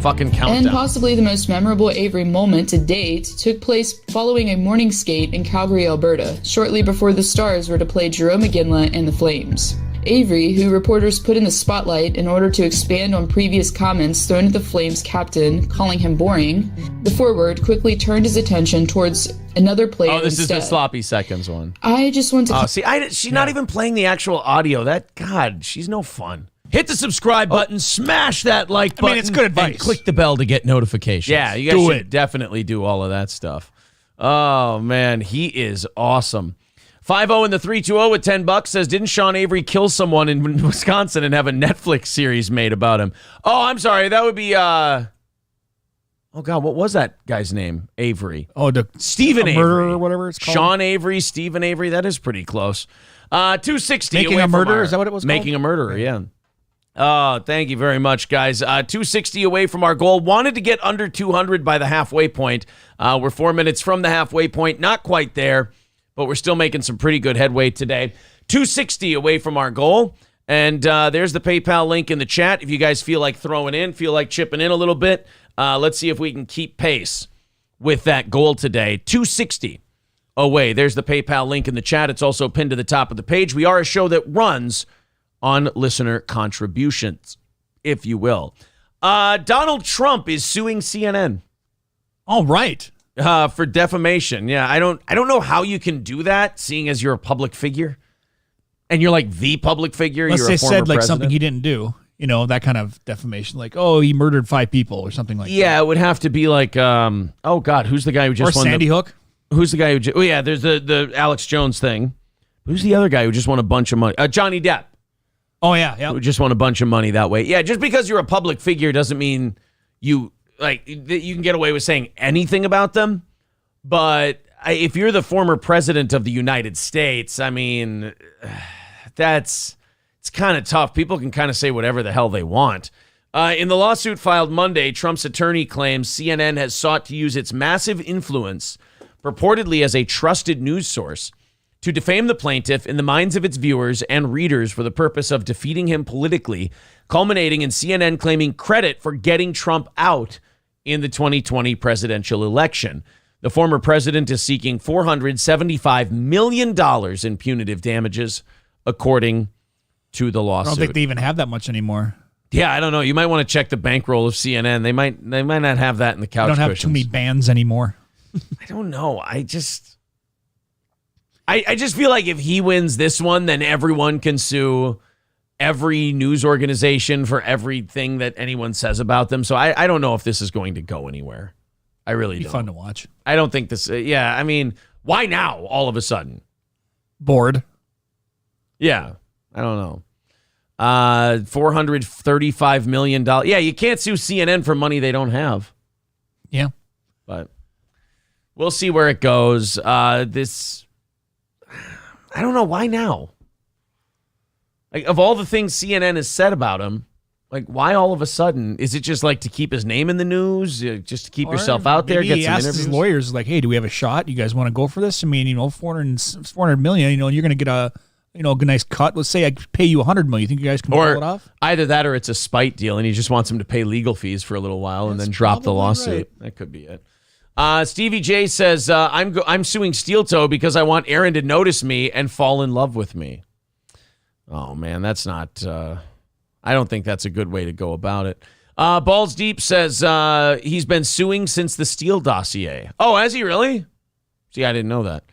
Speaker 1: fucking countdown.
Speaker 6: And possibly the most memorable Avery moment to date took place following a morning skate in Calgary, Alberta, shortly before the Stars were to play Jarome Iginla and the Flames. Avery, who reporters put in the spotlight in order to expand on previous comments thrown at the Flames captain, calling him boring, the forward quickly turned his attention towards another player
Speaker 1: this
Speaker 6: instead.
Speaker 1: is the sloppy seconds one.
Speaker 6: I just want to...
Speaker 1: She's not even playing the actual audio. God, she's no fun. Hit the subscribe button, smash that like button.
Speaker 2: It's good advice.
Speaker 4: And click the bell to get notifications.
Speaker 1: Yeah, you guys should definitely do all of that stuff. Oh, man, he is awesome. 5-0 in the 320 with $10 says, didn't Sean Avery kill someone in Wisconsin and have a Netflix series made about him? Oh, I'm sorry. That would be, oh, God, what was that guy's name? Avery.
Speaker 2: Oh,
Speaker 1: Stephen Avery.
Speaker 2: Murder or whatever it's called.
Speaker 1: Sean Avery, Stephen Avery. That is pretty close. 260.
Speaker 2: Making a Murderer? Is that what it was called?
Speaker 1: Making a Murderer, yeah. Oh, thank you very much, guys. 260 away from our goal. Wanted to get under 200 by the halfway point. We're 4 minutes from the halfway point. Not quite there, but we're still making some pretty good headway today. 260 away from our goal. And there's the PayPal link in the chat. If you guys feel like throwing in, feel like chipping in a little bit, let's see if we can keep pace with that goal today. 260 away. There's the PayPal link in the chat. It's also pinned to the top of the page. We are a show that runs on listener contributions, if you will. Donald Trump is suing CNN.
Speaker 2: All right.
Speaker 1: For defamation. Yeah, I don't know how you can do that, seeing as you're a public figure. And you're like the public figure.
Speaker 2: Unless
Speaker 1: you're
Speaker 2: they
Speaker 1: a former
Speaker 2: said like
Speaker 1: president.
Speaker 2: something he didn't do. You know, that kind of defamation. Like, oh, he murdered 5 people or something like that.
Speaker 1: Yeah, it would have to be like, oh, God, who's the guy who just
Speaker 2: or
Speaker 1: won
Speaker 2: Sandy Hook?
Speaker 1: Who's the guy who oh, yeah, there's the Alex Jones thing. Who's the other guy who just won a bunch of money? Johnny Depp.
Speaker 2: Oh, yeah.
Speaker 1: Who just won a bunch of money that way. Yeah, just because you're a public figure doesn't mean you can get away with saying anything about them. But if you're the former president of the United States, I mean, it's kind of tough. People can kind of say whatever the hell they want. In the lawsuit filed Monday, Trump's attorney claims CNN has sought to use its massive influence, purportedly as a trusted news source, to defame the plaintiff in the minds of its viewers and readers for the purpose of defeating him politically, culminating in CNN claiming credit for getting Trump out in the 2020 presidential election. The former president is seeking $475 million in punitive damages, according to the lawsuit.
Speaker 2: I don't think they even have that much anymore.
Speaker 1: Yeah, I don't know. You might want to check the bankroll of CNN. They might not have that in the couch
Speaker 2: They don't have
Speaker 1: cushions.
Speaker 2: too many bands anymore.
Speaker 1: I don't know. I just feel like if he wins this one, then everyone can sue every news organization for everything that anyone says about them. So I don't know if this is going to go anywhere. I really don't.
Speaker 2: Be fun to watch.
Speaker 1: I don't think this. Yeah, I mean, why now? All of a sudden,
Speaker 2: bored.
Speaker 1: Yeah, I don't know. $435 million. Yeah, you can't sue CNN for money they don't have.
Speaker 2: Yeah,
Speaker 1: but we'll see where it goes. This. I don't know. Why now? Like, of all the things CNN has said about him, like, why all of a sudden? Is it just like to keep his name in the news? Just to keep yourself out there? Get
Speaker 2: He
Speaker 1: some
Speaker 2: asked
Speaker 1: interviews?
Speaker 2: his lawyers, like, hey, do we have a shot? You guys want to go for this? I mean, 400 million, and you're going to get a a nice cut. Let's say I pay you $100 million. You think you guys can pull it off?
Speaker 1: Either that or it's a spite deal and he just wants him to pay legal fees for a little while and then drop the lawsuit. Right. That could be it. Stevie J says, I'm suing Steel Toe because I want Aaron to notice me and fall in love with me. Oh, man, that's not... I don't think that's a good way to go about it. Balls Deep says he's been suing since the Steele dossier. Oh, has he really? See, I didn't know that.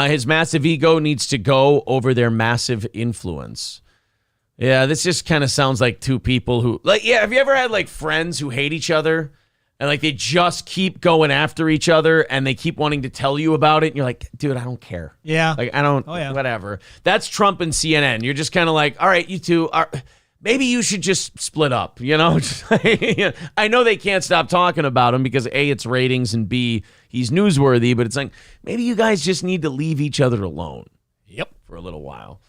Speaker 1: His massive ego needs to go over their massive influence. Yeah, this just kind of sounds like two people who... have you ever had, friends who hate each other and, they just keep going after each other and they keep wanting to tell you about it and you're like, dude, I don't care.
Speaker 2: Yeah.
Speaker 1: I don't... Oh, yeah. Whatever. That's Trump and CNN. You're just kind of like, all right, you two are... Maybe you should just split up, I know they can't stop talking about him because A, it's ratings, and B, he's newsworthy, but it's like, maybe you guys just need to leave each other alone.
Speaker 2: Yep.
Speaker 1: For a little while.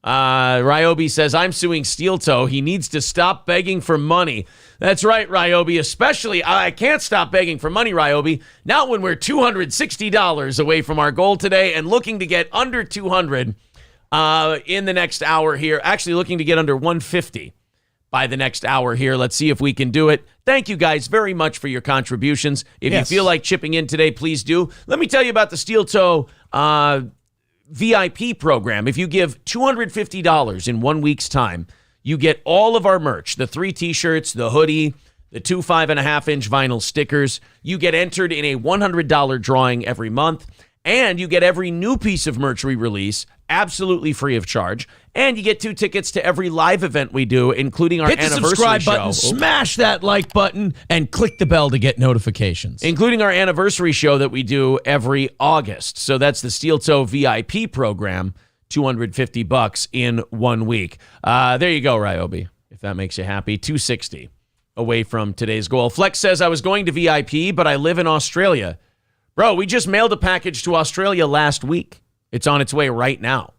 Speaker 1: Ryobi says, I'm suing Steel Toe. He needs to stop begging for money. That's right, Ryobi, especially, I can't stop begging for money, Ryobi, not when we're $260 away from our goal today and looking to get under 200 in the next hour here. Actually looking to get under 150 by the next hour here. Let's see if we can do it. Thank you guys very much for your contributions. If you feel like chipping in today, please do. Let me tell you about the Steel Toe VIP program. If you give $250 in 1 week's time, you get all of our merch, the 3 t-shirts, the hoodie, the 2 5.5-inch vinyl stickers. You get entered in a $100 drawing every month. And you get every new piece of merch we release absolutely free of charge. And you get 2 tickets to every live event we do, including our anniversary show.
Speaker 4: Hit the subscribe button, smash that like button, and click the bell to get notifications.
Speaker 1: Including our anniversary show that we do every August. So that's the Steel Toe VIP program, $250 in 1 week. There you go, Ryobi, if that makes you happy. $260 away from today's goal. Flex says, I was going to VIP, but I live in Australia. Bro, we just mailed a package to Australia last week. It's on its way right now.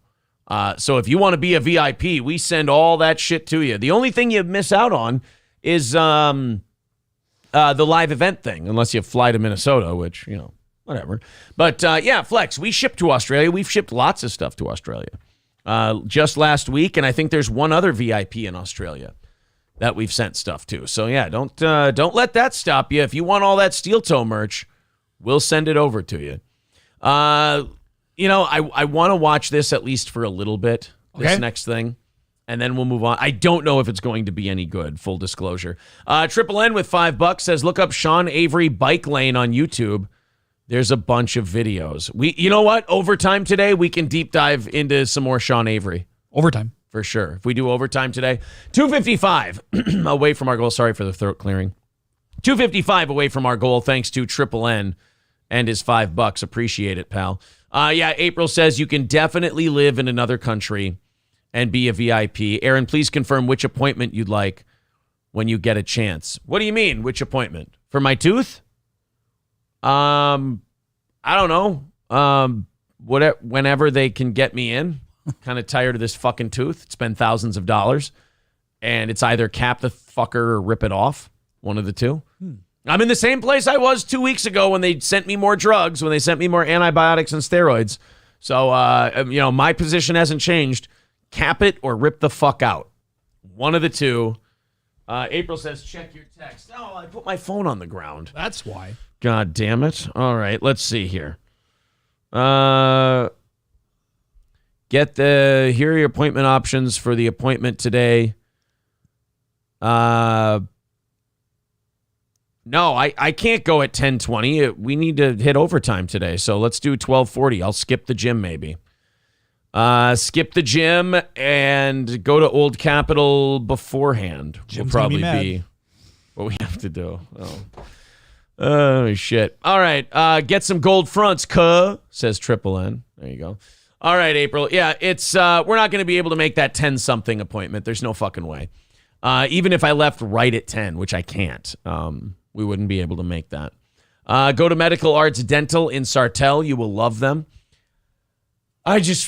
Speaker 1: So if you want to be a VIP, we send all that shit to you. The only thing you miss out on is the live event thing, unless you fly to Minnesota, which, whatever. But, Flex, we ship to Australia. We've shipped lots of stuff to Australia just last week, and I think there's one other VIP in Australia that we've sent stuff to. So, yeah, don't let that stop you. If you want all that Steel Toe merch, we'll send it over to you. I want to watch this at least for a little bit, this next thing, and then we'll move on. I don't know if it's going to be any good, full disclosure. Triple N with $5 says, look up Sean Avery Bike Lane on YouTube. There's a bunch of videos. You know what? Overtime today, we can deep dive into some more Sean Avery.
Speaker 2: Overtime.
Speaker 1: For sure. If we do overtime today. 255 away from our goal. Sorry for the throat clearing. 255 away from our goal, thanks to Triple N and his $5. Appreciate it, pal. April says you can definitely live in another country and be a VIP. Aaron, please confirm which appointment you'd like when you get a chance. What do you mean, which appointment? For my tooth? I don't know. Whenever they can get me in. Kind of tired of this fucking tooth. It's been thousands of dollars. And it's either cap the fucker or rip it off. One of the two. I'm in the same place I was 2 weeks ago when they sent me more drugs, when they sent me more antibiotics and steroids. So, my position hasn't changed. Cap it or rip the fuck out. One of the two. April says, check your text. Oh, I put my phone on the ground.
Speaker 2: That's why.
Speaker 1: God damn it. All right, let's see here. Here are your appointment options for the appointment today. No, I can't go at 10:20. We need to hit overtime today, so let's do 12:40. I'll skip the gym maybe. Skip the gym and go to Old Capitol beforehand.
Speaker 2: Jim's
Speaker 1: will probably
Speaker 2: be
Speaker 1: what we have to do. Oh, shit. All right, get some gold fronts, says Triple N. There you go. All right, April. Yeah, it's we're not going to be able to make that 10-something appointment. There's no fucking way. Even if I left right at 10, which I can't. We wouldn't be able to make that. Go to Medical Arts Dental in Sartell. You will love them. I don't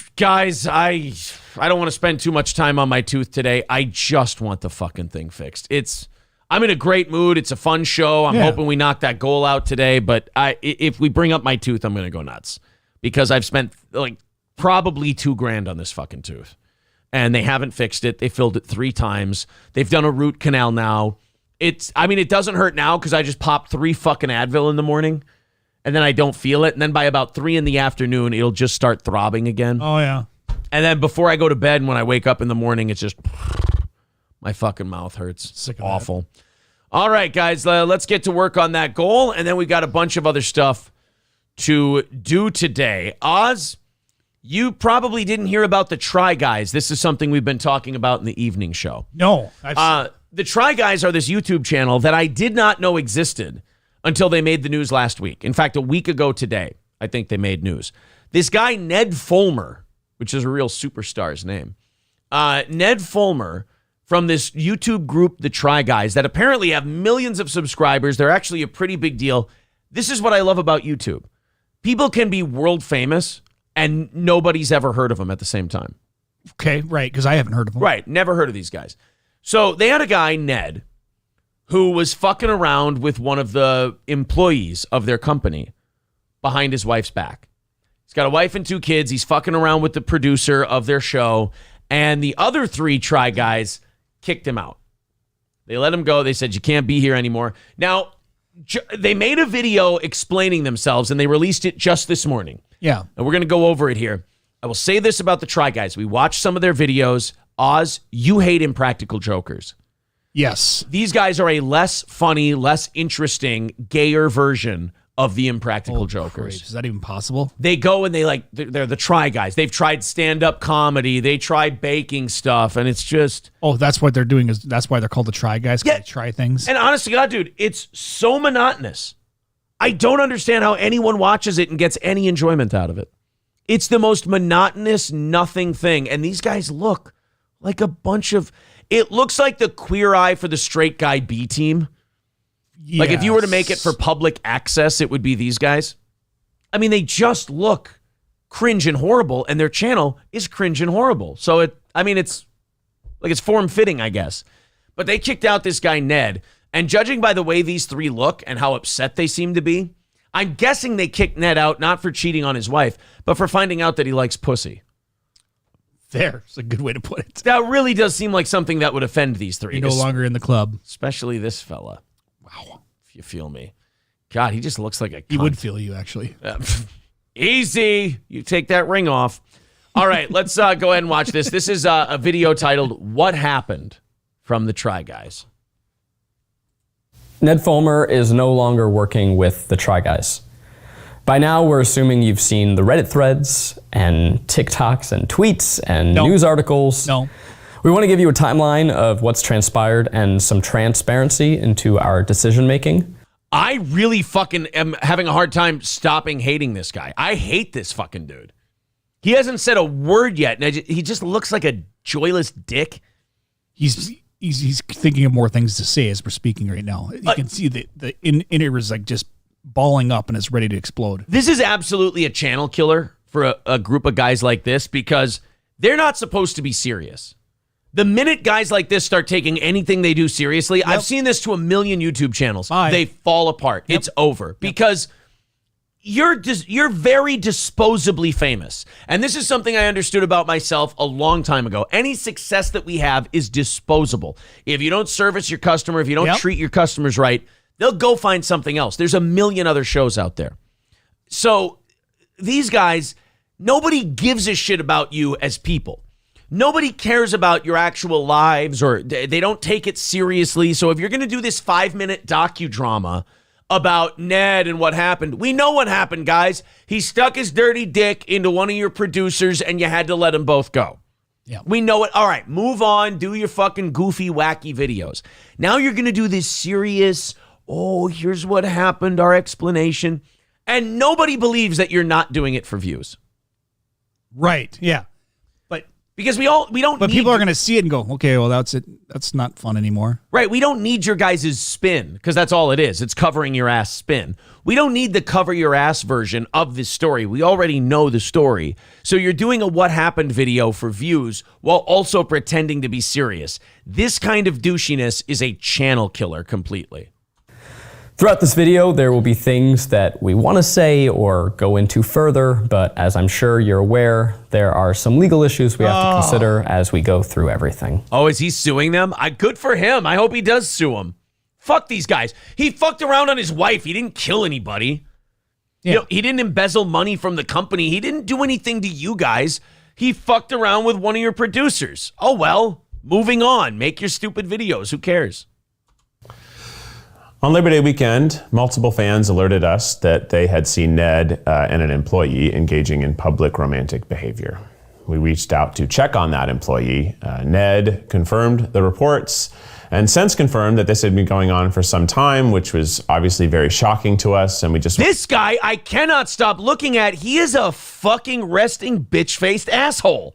Speaker 1: want to spend too much time on my tooth today. I just want the fucking thing fixed. I'm in a great mood. It's a fun show. I'm hoping we knock that goal out today. But if we bring up my tooth, I'm going to go nuts because I've spent like probably $2,000 on this fucking tooth. And they haven't fixed it. They filled it 3 times. They've done a root canal now. It doesn't hurt now because I just popped 3 fucking Advil in the morning and then I don't feel it. And then by about 3 in the afternoon, it'll just start throbbing again.
Speaker 2: Oh, yeah.
Speaker 1: And then before I go to bed and when I wake up in the morning, it's just my fucking mouth hurts.
Speaker 2: Sick of
Speaker 1: awful. All right, guys, let's get to work on that goal. And then we got a bunch of other stuff to do today. Oz, you probably didn't hear about the Try Guys. This is something we've been talking about in the evening show.
Speaker 2: No.
Speaker 1: The Try Guys are this YouTube channel that I did not know existed until they made the news last week. In fact, a week ago today, I think they made news. This guy, Ned Fulmer, which is a real superstar's name, Ned Fulmer from this YouTube group, The Try Guys, that apparently have millions of subscribers. They're actually a pretty big deal. This is what I love about YouTube. People can be world famous and nobody's ever heard of them at the same time.
Speaker 2: Okay, right, because I haven't heard of them.
Speaker 1: Right, never heard of these guys. So they had a guy, Ned, who was fucking around with one of the employees of their company behind his wife's back. He's got a wife and 2 kids. He's fucking around with the producer of their show. And the other 3 Try Guys kicked him out. They let him go. They said, you can't be here anymore. Now, they made a video explaining themselves, and they released it just this morning.
Speaker 2: Yeah.
Speaker 1: And we're going to go over it here. I will say this about the Try Guys. We watched some of their videos. Oz, you hate Impractical Jokers.
Speaker 2: Yes.
Speaker 1: These guys are a less funny, less interesting, gayer version of the Impractical Jokers.
Speaker 2: Is that even possible?
Speaker 1: They go and they're the Try Guys. They've tried stand-up comedy. They tried baking stuff, and it's just...
Speaker 2: Oh, that's what they're doing. That's why they're called the Try Guys.
Speaker 1: Yeah.
Speaker 2: They try things.
Speaker 1: And honest to God, dude, it's so monotonous. I don't understand how anyone watches it and gets any enjoyment out of it. It's the most monotonous, nothing thing. And these guys look like a bunch of... It looks like the Queer Eye for the Straight Guy B team. Yes. Like if you were to make it for public access, it would be these guys. I mean, they just look cringe and horrible, and their channel is cringe and horrible. So it's form-fitting, I guess. But they kicked out this guy, Ned. And judging by the way these 3 look and how upset they seem to be, I'm guessing they kicked Ned out not for cheating on his wife, but for finding out that he likes pussy.
Speaker 2: There's a good way to put it.
Speaker 1: That really does seem like something that would offend these 3.
Speaker 2: You're no longer in the club.
Speaker 1: Especially this fella. Wow. If you feel me. God, he just looks like a cunt.
Speaker 2: He would feel you, actually.
Speaker 1: Easy. You take that ring off. All right, let's go ahead and watch this. This is a video titled, What Happened? From the Try Guys.
Speaker 7: Ned Fulmer is no longer working with the Try Guys. By now, we're assuming you've seen the Reddit threads and TikToks and tweets and news articles.
Speaker 2: No.
Speaker 7: We want to give you a timeline of what's transpired and some transparency into our decision making.
Speaker 1: I really fucking am having a hard time stopping hating this guy. I hate this fucking dude. He hasn't said a word yet, and he just looks like a joyless dick.
Speaker 2: He's thinking of more things to say as we're speaking right now. You can see the inner is like just balling up and it's ready to explode.
Speaker 1: This is absolutely a channel killer for a group of guys like this because they're not supposed to be serious. The minute guys like this start taking anything they do seriously, I've seen this to a million YouTube channels. They fall apart. It's over because you're very disposably famous. And this is something I understood about myself a long time ago. Any success that we have is disposable. If you don't service your customer, if you don't treat your customers right, they'll go find something else. There's a million other shows out there. So these guys, nobody gives a shit about you as people. Nobody cares about your actual lives, or they don't take it seriously. So if you're going to do this 5-minute docudrama about Ned and what happened, we know what happened, guys. He stuck his dirty dick into one of your producers and you had to let them both go.
Speaker 2: Yeah.
Speaker 1: We know it. All right, move on. Do your fucking goofy, wacky videos. Now you're going to do this serious, here's what happened, our explanation. And nobody believes that you're not doing it for views.
Speaker 2: Right, yeah.
Speaker 1: Because we don't.
Speaker 2: But people are going to see it and go, okay, well, that's it. That's not fun anymore.
Speaker 1: Right. We don't need your guys' spin because that's all it is. It's covering your ass spin. We don't need the cover your ass version of this story. We already know the story. So you're doing a what happened video for views while also pretending to be serious. This kind of douchiness is a channel killer completely.
Speaker 7: Throughout this video, there will be things that we want to say or go into further, but as I'm sure you're aware, there are some legal issues we have to consider as we go through everything.
Speaker 1: Oh, is he suing them? Good for him. I hope he does sue them. Fuck these guys. He fucked around on his wife. He didn't kill anybody. Yeah. You know, he didn't embezzle money from the company. He didn't do anything to you guys. He fucked around with one of your producers. Oh, well, moving on. Make your stupid videos. Who cares?
Speaker 8: On Labor Day weekend, multiple fans alerted us that they had seen Ned and an employee engaging in public romantic behavior. We reached out to check on that employee. Ned confirmed the reports and since confirmed that this had been going on for some time, which was obviously very shocking to us. And we just...
Speaker 1: This guy, I cannot stop looking at. He is a fucking resting bitch-faced asshole.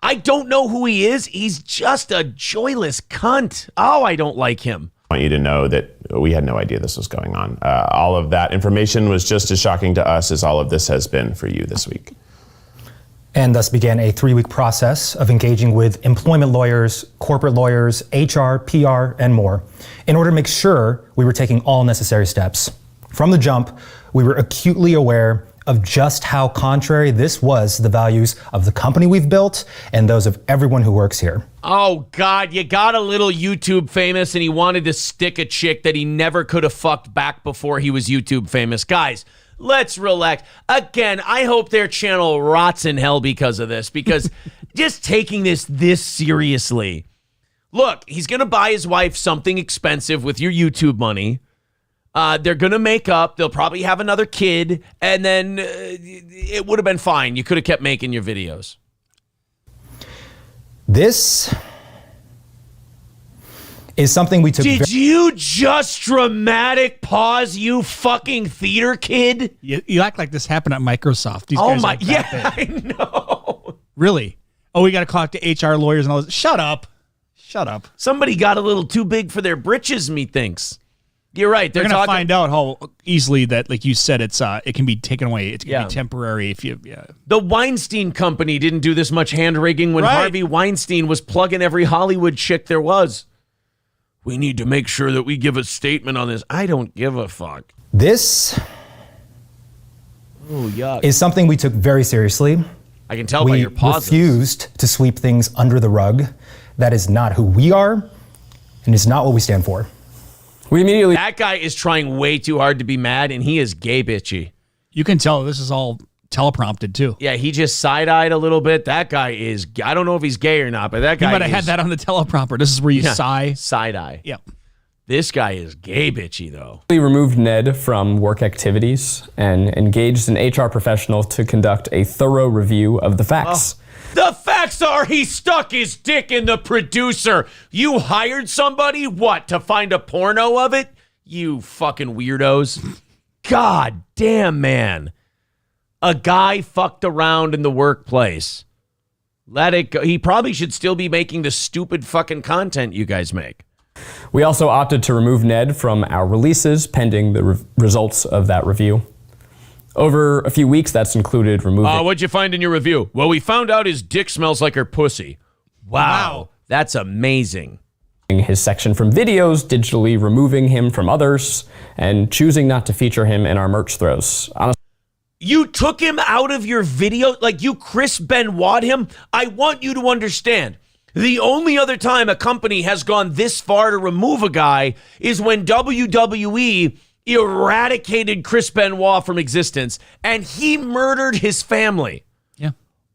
Speaker 1: I don't know who he is. He's just a joyless cunt. Oh, I don't like him.
Speaker 8: I want you to know that we had no idea this was going on. All of that information was just as shocking to us as all of this has been for you this week.
Speaker 9: And thus began a 3-week process of engaging with employment lawyers, corporate lawyers, HR, PR, and more, in order to make sure we were taking all necessary steps. From the jump, we were acutely aware of just how contrary this was to the values of the company we've built and those of everyone who works here.
Speaker 1: Oh, God, you got a little YouTube famous and he wanted to stick a chick that he never could have fucked back before he was YouTube famous. Guys, let's relax. Again, I hope their channel rots in hell because of this, because just taking this seriously. Look, he's going to buy his wife something expensive with your YouTube money. They're going to make up. They'll probably have another kid, and then it would have been fine. You could have kept making your videos.
Speaker 9: This is something we took...
Speaker 1: Did you just dramatic pause, you fucking theater kid?
Speaker 2: You act like this happened at Microsoft. These
Speaker 1: oh
Speaker 2: guys
Speaker 1: my, yeah, I know.
Speaker 2: Really? Oh, we got to call out to HR lawyers and all this. Shut up. Shut up.
Speaker 1: Somebody got a little too big for their britches, methinks. You're right.
Speaker 2: They're going to find out how easily that, like you said, it can be taken away. It can be temporary if you. Yeah.
Speaker 1: The Weinstein Company didn't do this much hand rigging when Harvey Weinstein was plugging every Hollywood chick there was. We need to make sure that we give a statement on this. I don't give a fuck.
Speaker 9: This
Speaker 1: yuck.
Speaker 9: Is something we took very seriously.
Speaker 1: I can tell by your pauses.
Speaker 9: We refused to sweep things under the rug. That is not who we are, and it's not what we stand for.
Speaker 1: That guy is trying way too hard to be mad, and he is gay bitchy.
Speaker 2: You can tell this is all teleprompted, too.
Speaker 1: Yeah, he just side-eyed a little bit. That guy is, I don't know if he's gay or not, but that guy
Speaker 2: He might have had that on the teleprompter. This is where you sigh.
Speaker 1: Side-eye.
Speaker 2: Yep.
Speaker 1: This guy is gay bitchy, though.
Speaker 7: We removed Ned from work activities and engaged an HR professional to conduct a thorough review of the facts.
Speaker 1: The facts are he stuck his dick in the producer. You hired somebody, what, to find a porno of it? You fucking weirdos. God damn, man. A guy fucked around in the workplace. Let it go. He probably should still be making the stupid fucking content you guys make.
Speaker 7: We also opted to remove Ned from our releases pending the results of that review. Over a few weeks, that's included removing...
Speaker 1: What'd you find in your review? Well, we found out his dick smells like her pussy. Wow. That's amazing.
Speaker 7: His section from videos, digitally removing him from others, and choosing not to feature him in our merch throws. Honestly,
Speaker 1: you took him out of your video? Like you Chris Benoit him? I want you to understand. The only other time a company has gone this far to remove a guy is when WWE eradicated Chris Benoit from existence, and he murdered his family.
Speaker 2: Yeah.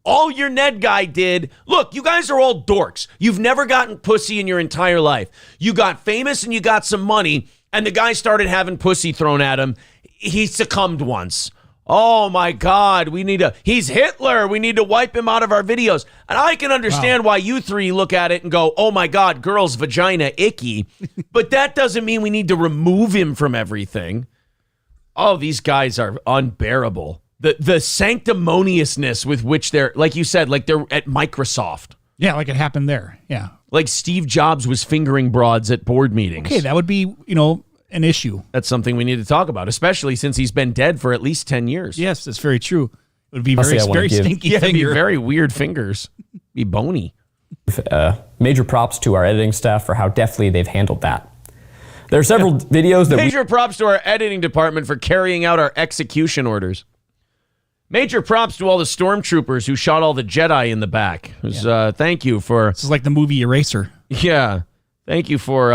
Speaker 1: All your Ned guy did, look, you guys are all dorks. You've never gotten pussy in your entire life. You got famous and you got some money, and the guy started having pussy thrown at him. He succumbed once. Oh my God, he's Hitler. We need to wipe him out of our videos. And I can understand why you three look at it and go, oh my God, girl's vagina, icky. But that doesn't mean we need to remove him from everything. Oh, these guys are unbearable. The sanctimoniousness with which they're, like you said, like they're at Microsoft.
Speaker 2: Yeah, like it happened there. Yeah.
Speaker 1: Like Steve Jobs was fingering broads at board meetings.
Speaker 2: Okay, that would be, an issue.
Speaker 1: That's something we need to talk about, especially since he's been dead for at least 10 years.
Speaker 2: Yes, that's very true. It would be very stinky finger.
Speaker 1: It'd be very weird fingers. Be bony.
Speaker 7: Major props to our editing staff for how deftly they've handled that. There are several videos that
Speaker 1: Major props to our editing department for carrying out our execution orders. Major props to all the stormtroopers who shot all the Jedi in the back. Thank you for...
Speaker 2: This is like the movie Eraser.
Speaker 1: Yeah. Thank you for...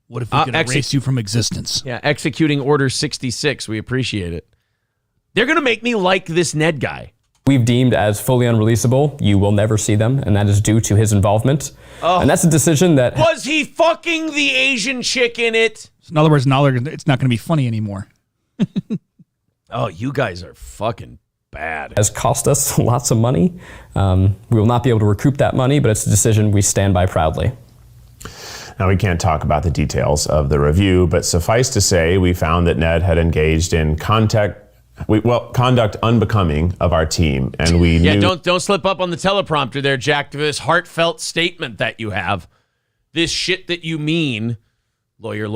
Speaker 2: what if we could erase you from existence?
Speaker 1: Yeah, executing Order 66. We appreciate it. They're going to make me like this Ned guy.
Speaker 7: we've deemed as fully unreleasable. You will never see them, and that is due to his involvement.
Speaker 1: Oh.
Speaker 7: And that's a decision that...
Speaker 1: Was he fucking the Asian chick in it?
Speaker 2: In other words, now it's not going to be funny anymore.
Speaker 1: Oh, you guys are fucking bad.
Speaker 7: Has cost us lots of money. We will not be able to recoup that money, but it's a decision we stand by proudly.
Speaker 8: Now, we can't talk about the details of the review, but suffice to say, we found that Ned had engaged in conduct unbecoming of our team, and we knew...
Speaker 1: Yeah, don't slip up on the teleprompter there, Jack, to this heartfelt statement that you have. This shit that you mean. Lawyer.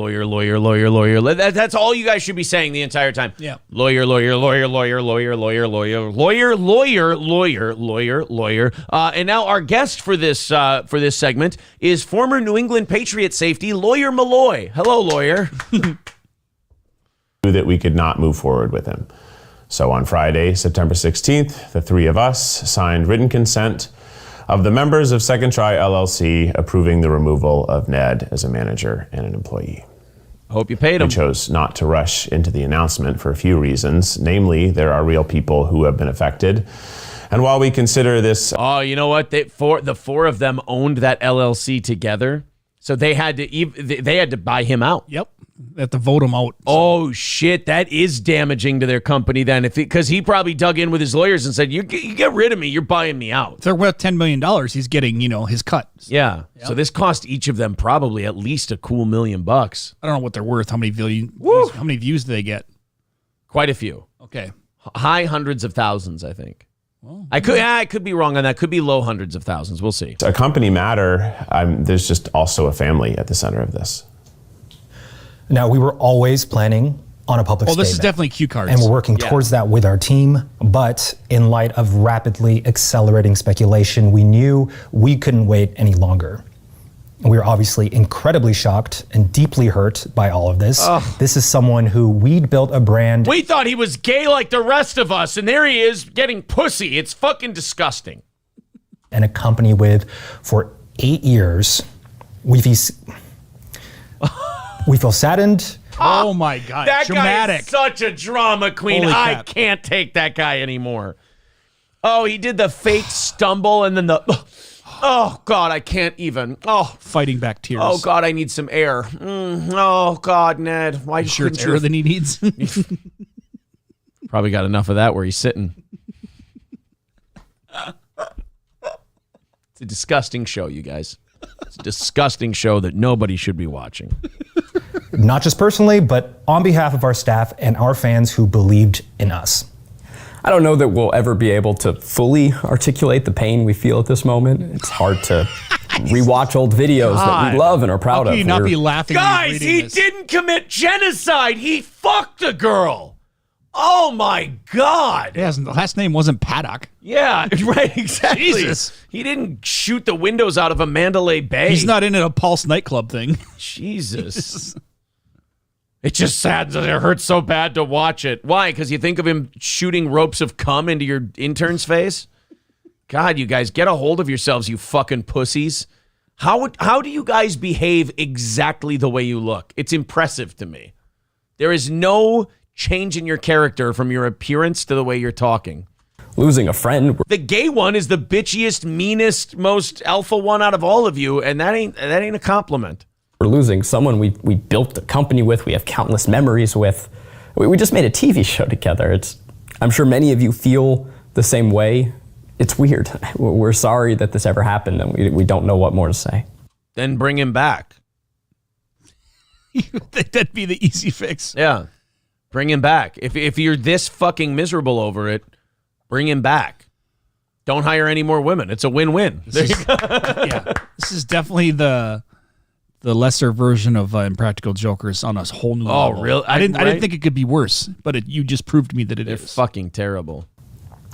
Speaker 1: That's all you guys should be saying the entire time.
Speaker 2: Yeah.
Speaker 1: Lawyer. And now our guest for this segment is former New England Patriot safety, Lawyer Malloy. Hello, lawyer.
Speaker 8: that we could not move forward with him. So on Friday, September 16th, the three of us signed written consent of the members of Second Try LLC approving the removal of Ned as a manager and an employee.
Speaker 1: I hope you paid him.
Speaker 8: We chose not to rush into the announcement for a few reasons. Namely, there are real people who have been affected. And while we consider this...
Speaker 1: Oh, you know what? The four of them owned that LLC together. So they had to buy him out.
Speaker 2: Yep. They have to vote him out.
Speaker 1: Oh, shit. That is damaging to their company then. Because he probably dug in with his lawyers and said, you get rid of me. You're buying me out.
Speaker 2: If they're worth $10 million, he's getting, his cut.
Speaker 1: Yeah. Yep. So this cost each of them probably at least a cool $1 million.
Speaker 2: I don't know what they're worth. How many views do they get?
Speaker 1: Quite a few.
Speaker 2: Okay.
Speaker 1: High hundreds of thousands, I think. Well, I could be wrong on that. Could be low hundreds of thousands. We'll see.
Speaker 8: A company matter. There's just also a family at the center of this.
Speaker 9: Now, we were always planning on a public statement.
Speaker 2: This is definitely cue cards.
Speaker 9: And we're working towards that with our team. But in light of rapidly accelerating speculation, we knew we couldn't wait any longer. And we were obviously incredibly shocked and deeply hurt by all of this.
Speaker 1: Ugh.
Speaker 9: This is someone who we'd built a brand.
Speaker 1: We thought he was gay like the rest of us, and there he is getting pussy. It's fucking disgusting.
Speaker 9: And a company with for 8 years. We feel saddened.
Speaker 2: Oh my God.
Speaker 1: That
Speaker 2: dramatic.
Speaker 1: guy is such a drama queen.
Speaker 2: Holy
Speaker 1: I
Speaker 2: crap.
Speaker 1: can't take that guy anymore. Oh, he did the fake stumble and then the... Oh, God, I can't even. Oh,
Speaker 2: fighting back tears.
Speaker 1: Oh, God, I need some air. Oh, God, Ned. Why
Speaker 2: sure it's air than he needs?
Speaker 1: Probably got enough of that where he's sitting. It's a disgusting show, you guys. It's a disgusting show that nobody should be watching.
Speaker 9: Not just personally, but on behalf of our staff and our fans who believed in us.
Speaker 7: I don't know that we'll ever be able to fully articulate the pain we feel at this moment. It's hard to rewatch old videos that we love and are proud
Speaker 2: How
Speaker 7: of.
Speaker 2: can you not be laughing?
Speaker 1: Guys, he didn't commit genocide. He fucked a girl. Oh, my God.
Speaker 2: Yeah, his last name wasn't Paddock.
Speaker 1: Yeah, right, exactly.
Speaker 2: Jesus.
Speaker 1: He didn't shoot the windows out of a Mandalay Bay.
Speaker 2: He's not in a Pulse nightclub thing.
Speaker 1: Jesus. It's just sad that it hurts so bad to watch it. Why? Because you think of him shooting ropes of cum into your intern's face? God, you guys, get a hold of yourselves, you fucking pussies. How do you guys behave exactly the way you look? It's impressive to me. There is no change in your character from your appearance to the way you're talking.
Speaker 7: Losing a friend.
Speaker 1: The gay one is the bitchiest, meanest, most alpha one out of all of you, and that ain't a compliment.
Speaker 7: We're losing someone we built a company with, we have countless memories with. We just made a TV show together. I'm sure many of you feel the same way. It's weird. We're sorry that this ever happened, and we don't know what more to say.
Speaker 1: Then bring him back.
Speaker 2: That'd be the easy fix.
Speaker 1: Yeah. Bring him back. If you're this fucking miserable over it, bring him back. Don't hire any more women. It's a win-win.
Speaker 2: Yeah. This is definitely the lesser version of Impractical Jokers on a whole new level.
Speaker 1: Oh, really?
Speaker 2: I didn't think it could be worse, but you just proved to me that it is.
Speaker 1: Fucking terrible.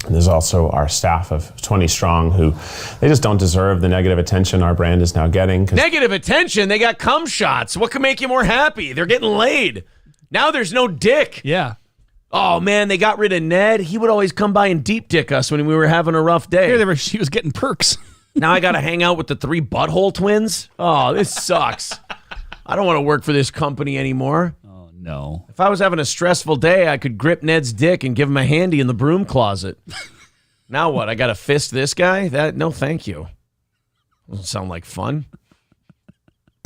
Speaker 8: And there's also our staff of 20 strong who they just don't deserve the negative attention our brand is now getting.
Speaker 1: Negative attention? They got cum shots. What could make you more happy? They're getting laid. Now there's no dick.
Speaker 2: Yeah.
Speaker 1: Oh, man, they got rid of Ned. He would always come by and deep dick us when we were having a rough day.
Speaker 2: She was getting perks.
Speaker 1: Now I got to hang out with the 3 butthole twins? Oh, this sucks. I don't want to work for this company anymore.
Speaker 2: Oh, no.
Speaker 1: If I was having a stressful day, I could grip Ned's dick and give him a handy in the broom closet. Now what? I got to fist this guy? No, thank you. Doesn't sound like fun.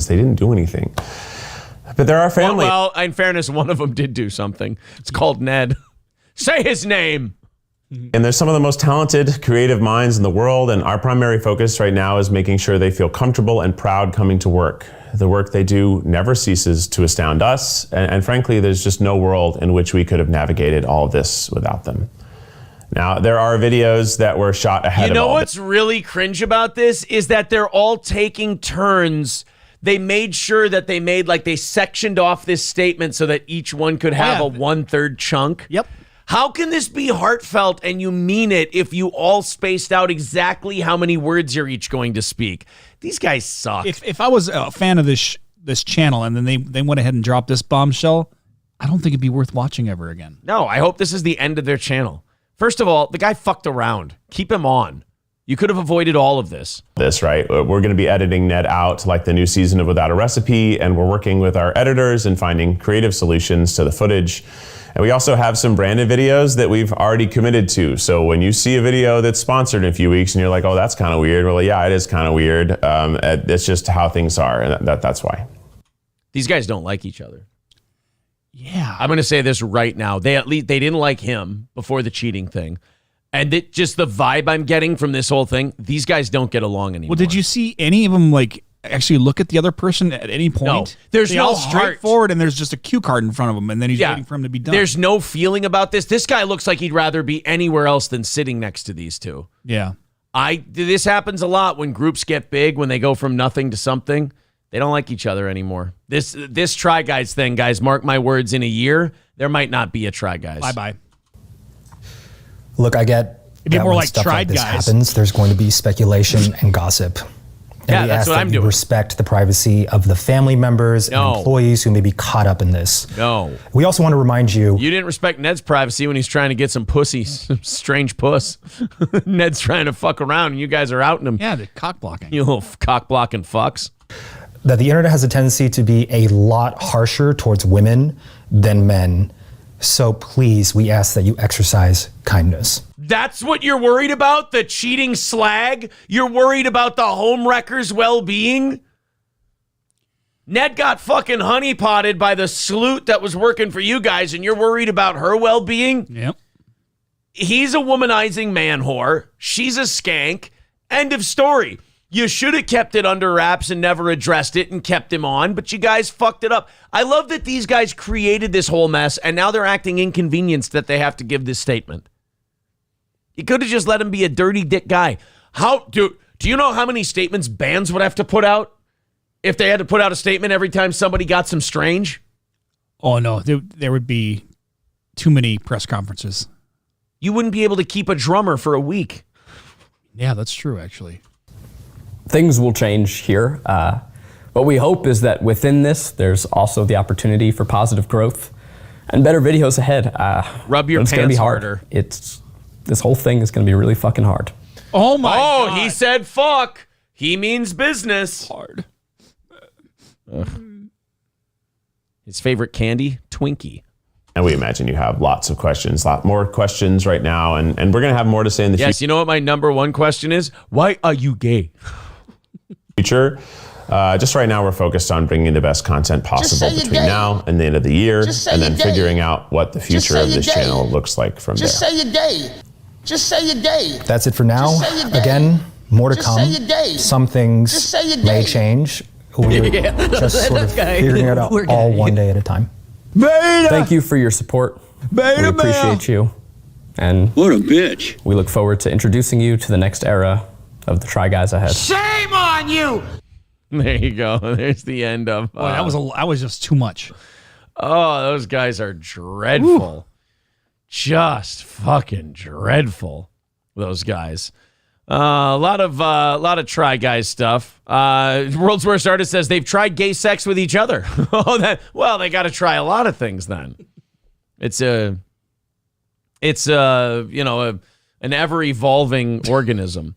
Speaker 8: They didn't do anything. But there are families.
Speaker 1: Well, in fairness, one of them did do something. It's called Ned. Say his name.
Speaker 8: And there's some of the most talented, creative minds in the world, and our primary focus right now is making sure they feel comfortable and proud coming to work. The work they do never ceases to astound us, and frankly, there's just no world in which we could have navigated all of this without them. Now, there are videos that were shot ahead of
Speaker 1: You know
Speaker 8: all
Speaker 1: what's really cringe about this is that they're all taking turns. They made sure that they sectioned off this statement so that each one could have a 1/3 chunk.
Speaker 2: Yep.
Speaker 1: How can this be heartfelt and you mean it if you all spaced out exactly how many words you're each going to speak? These guys suck.
Speaker 2: If I was a fan of this channel and then they went ahead and dropped this bombshell, I don't think it'd be worth watching ever again.
Speaker 1: No, I hope this is the end of their channel. First of all, the guy fucked around. Keep him on. You could have avoided all of this.
Speaker 8: Right? We're going to be editing Ned out like the new season of Without a Recipe, and we're working with our editors and finding creative solutions to the footage. And we also have some branded videos that we've already committed to. So when you see a video that's sponsored in a few weeks and you're like, oh, that's kind of weird. Well, yeah, it is kind of weird. It's just how things are. And that's why.
Speaker 1: These guys don't like each other.
Speaker 2: Yeah.
Speaker 1: I'm going to say this right now. They didn't like him before the cheating thing. And just the vibe I'm getting from this whole thing, these guys don't get along anymore.
Speaker 2: Well, did you see any of them actually look at the other person at any point?
Speaker 1: No, there's no heart.
Speaker 2: Straightforward, and there's just a cue card in front of him, and then he's waiting for him to be done.
Speaker 1: There's no feeling about this. This guy looks like he'd rather be anywhere else than sitting next to these two.
Speaker 2: Yeah.
Speaker 1: This happens a lot when groups get big, when they go from nothing to something. They don't like each other anymore. This Try Guys thing, guys, mark my words, in a year, there might not be a Try Guys.
Speaker 2: Bye-bye.
Speaker 9: Look, I get
Speaker 2: It'd be
Speaker 9: that
Speaker 2: more
Speaker 9: when
Speaker 2: like
Speaker 9: stuff
Speaker 2: Tried
Speaker 9: like this
Speaker 2: Guys.
Speaker 9: happens, there's going to be speculation and gossip. And
Speaker 1: Yeah,
Speaker 9: we
Speaker 1: that's
Speaker 9: ask
Speaker 1: what
Speaker 9: that
Speaker 1: I'm
Speaker 9: you
Speaker 1: doing.
Speaker 9: respect the privacy of the family members and employees who may be caught up in this.
Speaker 1: No.
Speaker 9: We also want to remind you.
Speaker 1: You didn't respect Ned's privacy when he's trying to get some pussy, some strange puss. Ned's trying to fuck around, and you guys are outing him.
Speaker 2: Yeah, the cock blocking.
Speaker 1: You little cock blocking fucks.
Speaker 9: That the internet has a tendency to be a lot harsher towards women than men. So please, we ask that you exercise kindness.
Speaker 1: That's what you're worried about? The cheating slag? You're worried about the homewrecker's well-being? Ned got fucking honeypotted by the sleut that was working for you guys, and you're worried about her well-being?
Speaker 2: Yep.
Speaker 1: He's a womanizing man whore. She's a skank. End of story. You should have kept it under wraps and never addressed it and kept him on, but you guys fucked it up. I love that these guys created this whole mess, and now they're acting inconvenienced that they have to give this statement. You could have just let him be a dirty dick guy. Do you know how many statements bands would have to put out if they had to put out a statement every time somebody got some strange?
Speaker 2: Oh, no. There would be too many press conferences.
Speaker 1: You wouldn't be able to keep a drummer for a week.
Speaker 2: Yeah, that's true, actually.
Speaker 7: Things will change here. What we hope is that within this, there's also the opportunity for positive growth and better videos ahead.
Speaker 1: Rub your
Speaker 7: it's gonna
Speaker 1: pants
Speaker 7: be hard.
Speaker 1: harder.
Speaker 7: This whole thing is going to be really fucking hard.
Speaker 2: Oh my God.
Speaker 1: Oh, he said fuck. He means business.
Speaker 2: Hard.
Speaker 1: His favorite candy? Twinkie.
Speaker 8: And we imagine you have lots of questions, a lot more questions right now, and we're going to have more to say in the
Speaker 1: Yes, you know what my number one question is? Why are you gay?
Speaker 8: future. Just right now, we're focused on bringing the best content possible between now and the end of the year, and then figuring out what the future of this channel looks like from there.
Speaker 5: Just say your day. Just say your day.
Speaker 9: That's it for now. Again, more to come. Some things may change. We're just sort of figuring it out all one day at a time.
Speaker 7: Thank you for your support. We appreciate you. And
Speaker 5: what a bitch.
Speaker 7: We look forward to introducing you to the next era of the Try Guys ahead.
Speaker 5: Shame on you!
Speaker 1: There you go. There's the end of.
Speaker 2: Boy, that was just too much.
Speaker 1: Oh, those guys are dreadful. Just fucking dreadful. those guys. A lot of Try Guys stuff. World's Worst Artist says they've tried gay sex with each other. They got to try a lot of things then. It's an ever evolving organism.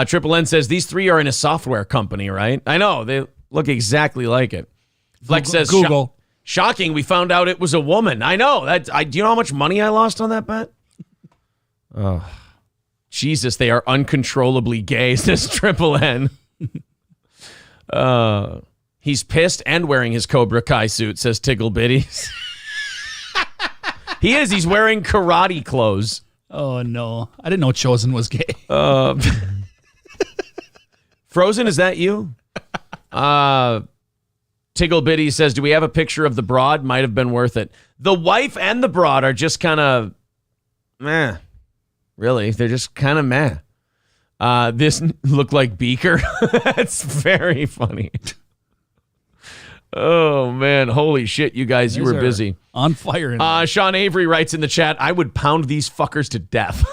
Speaker 1: Triple N says these three are in a software company, right? I know they look exactly like it. Flex says
Speaker 2: Google.
Speaker 1: Shocking. We found out it was a woman. I know that. Do you know how much money I lost on that bet? Oh. Jesus, they are uncontrollably gay, says Triple N. He's pissed and wearing his Cobra Kai suit, says Tiggle Bitties. He is. He's wearing karate clothes.
Speaker 2: Oh, no. I didn't know Chosen was gay.
Speaker 1: Frozen, is that you? Tiggle Bitties says, do we have a picture of the broad? Might have been worth it. The wife and the broad are just kind of meh. Really, they're just kind of meh. This looked like Beaker. That's very funny. Oh, man. Holy shit, you guys. You were busy.
Speaker 2: On fire.
Speaker 1: Sean Avery writes in the chat, I would pound these fuckers to death.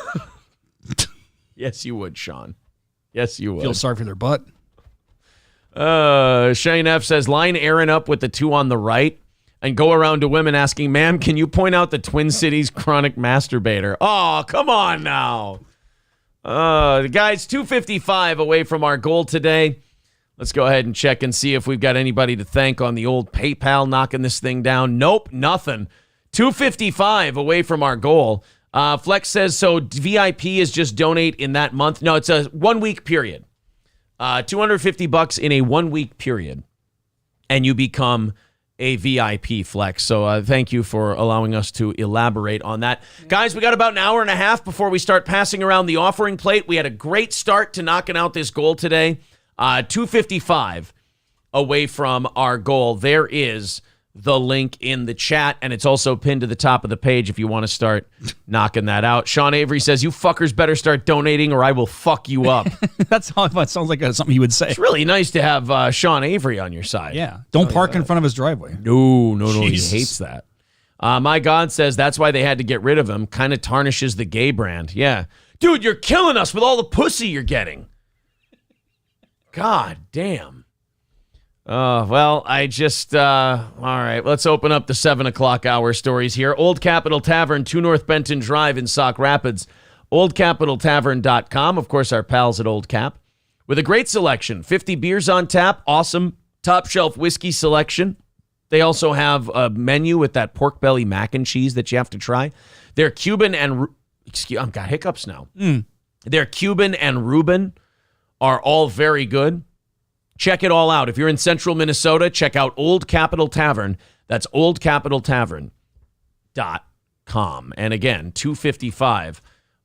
Speaker 1: Yes, you would, Sean. Yes, you would.
Speaker 2: Feel sorry for their butt.
Speaker 1: Shane F says, line Aaron up with the two on the right and go around to women asking, ma'am, can you point out the Twin Cities chronic masturbator? Oh, come on now. Guys, 2:55 away from our goal today. Let's go ahead and check and see if we've got anybody to thank on the old PayPal knocking this thing down. Nope, nothing. 2:55 away from our goal. Flex says, so VIP is just donate in that month. No, it's a 1 week period. $250 in a 1 week period. And you become a VIP, Flex. So thank you for allowing us to elaborate on that. Guys, we got about an hour and a half before we start passing around the offering plate. We had a great start to knocking out this goal today. 2:55 away from our goal. There is the link in the chat, and it's also pinned to the top of the page if you want to start knocking that out. Sean Avery says, you fuckers better start donating or I will fuck you up.
Speaker 2: That sounds like something he would say.
Speaker 1: It's really nice to have Sean Avery on your side.
Speaker 2: Yeah. Don't park in front of his driveway.
Speaker 1: No. Jesus. He hates that. My God says that's why they had to get rid of him. Kind of tarnishes the gay brand. Yeah. Dude, you're killing us with all the pussy you're getting. God damn. Well, I just, all right, let's open up the 7 o'clock hour stories here. Old Capitol Tavern, 2 North Benton Drive in Sauk Rapids. OldCapitolTavern.com, of course, our pals at Old Cap. With a great selection, 50 beers on tap, awesome top shelf whiskey selection. They also have a menu with that pork belly mac and cheese that you have to try. They're Cuban and, I've got hiccups now. They're Cuban and Reuben are all very good. Check it all out. If you're in central Minnesota, check out Old Capitol Tavern. That's oldcapitoltavern.com. And again, 2:55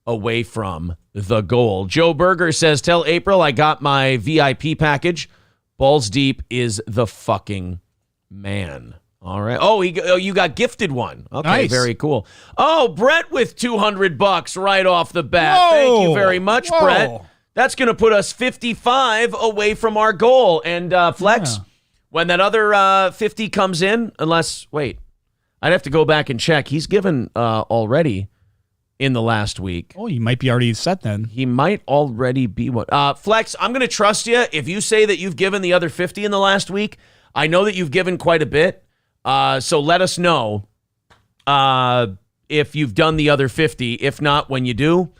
Speaker 1: away from the goal. Joe Berger says, tell April I got my VIP package. Balls Deep is the fucking man. All right. Oh, you got gifted one. Okay,
Speaker 2: nice.
Speaker 1: Very cool. Oh, Brett with $200 right off the bat.
Speaker 2: Whoa.
Speaker 1: Thank you very much, Brett. That's going to put us 55 away from our goal. And Flex, when that other 50 comes in, wait, I'd have to go back and check. He's given already in the last week.
Speaker 2: Oh, you might be already set then.
Speaker 1: He might already be one. Flex, I'm going to trust you. If you say that you've given the other 50 in the last week, I know that you've given quite a bit. So let us know if you've done the other 50. If not, when you do,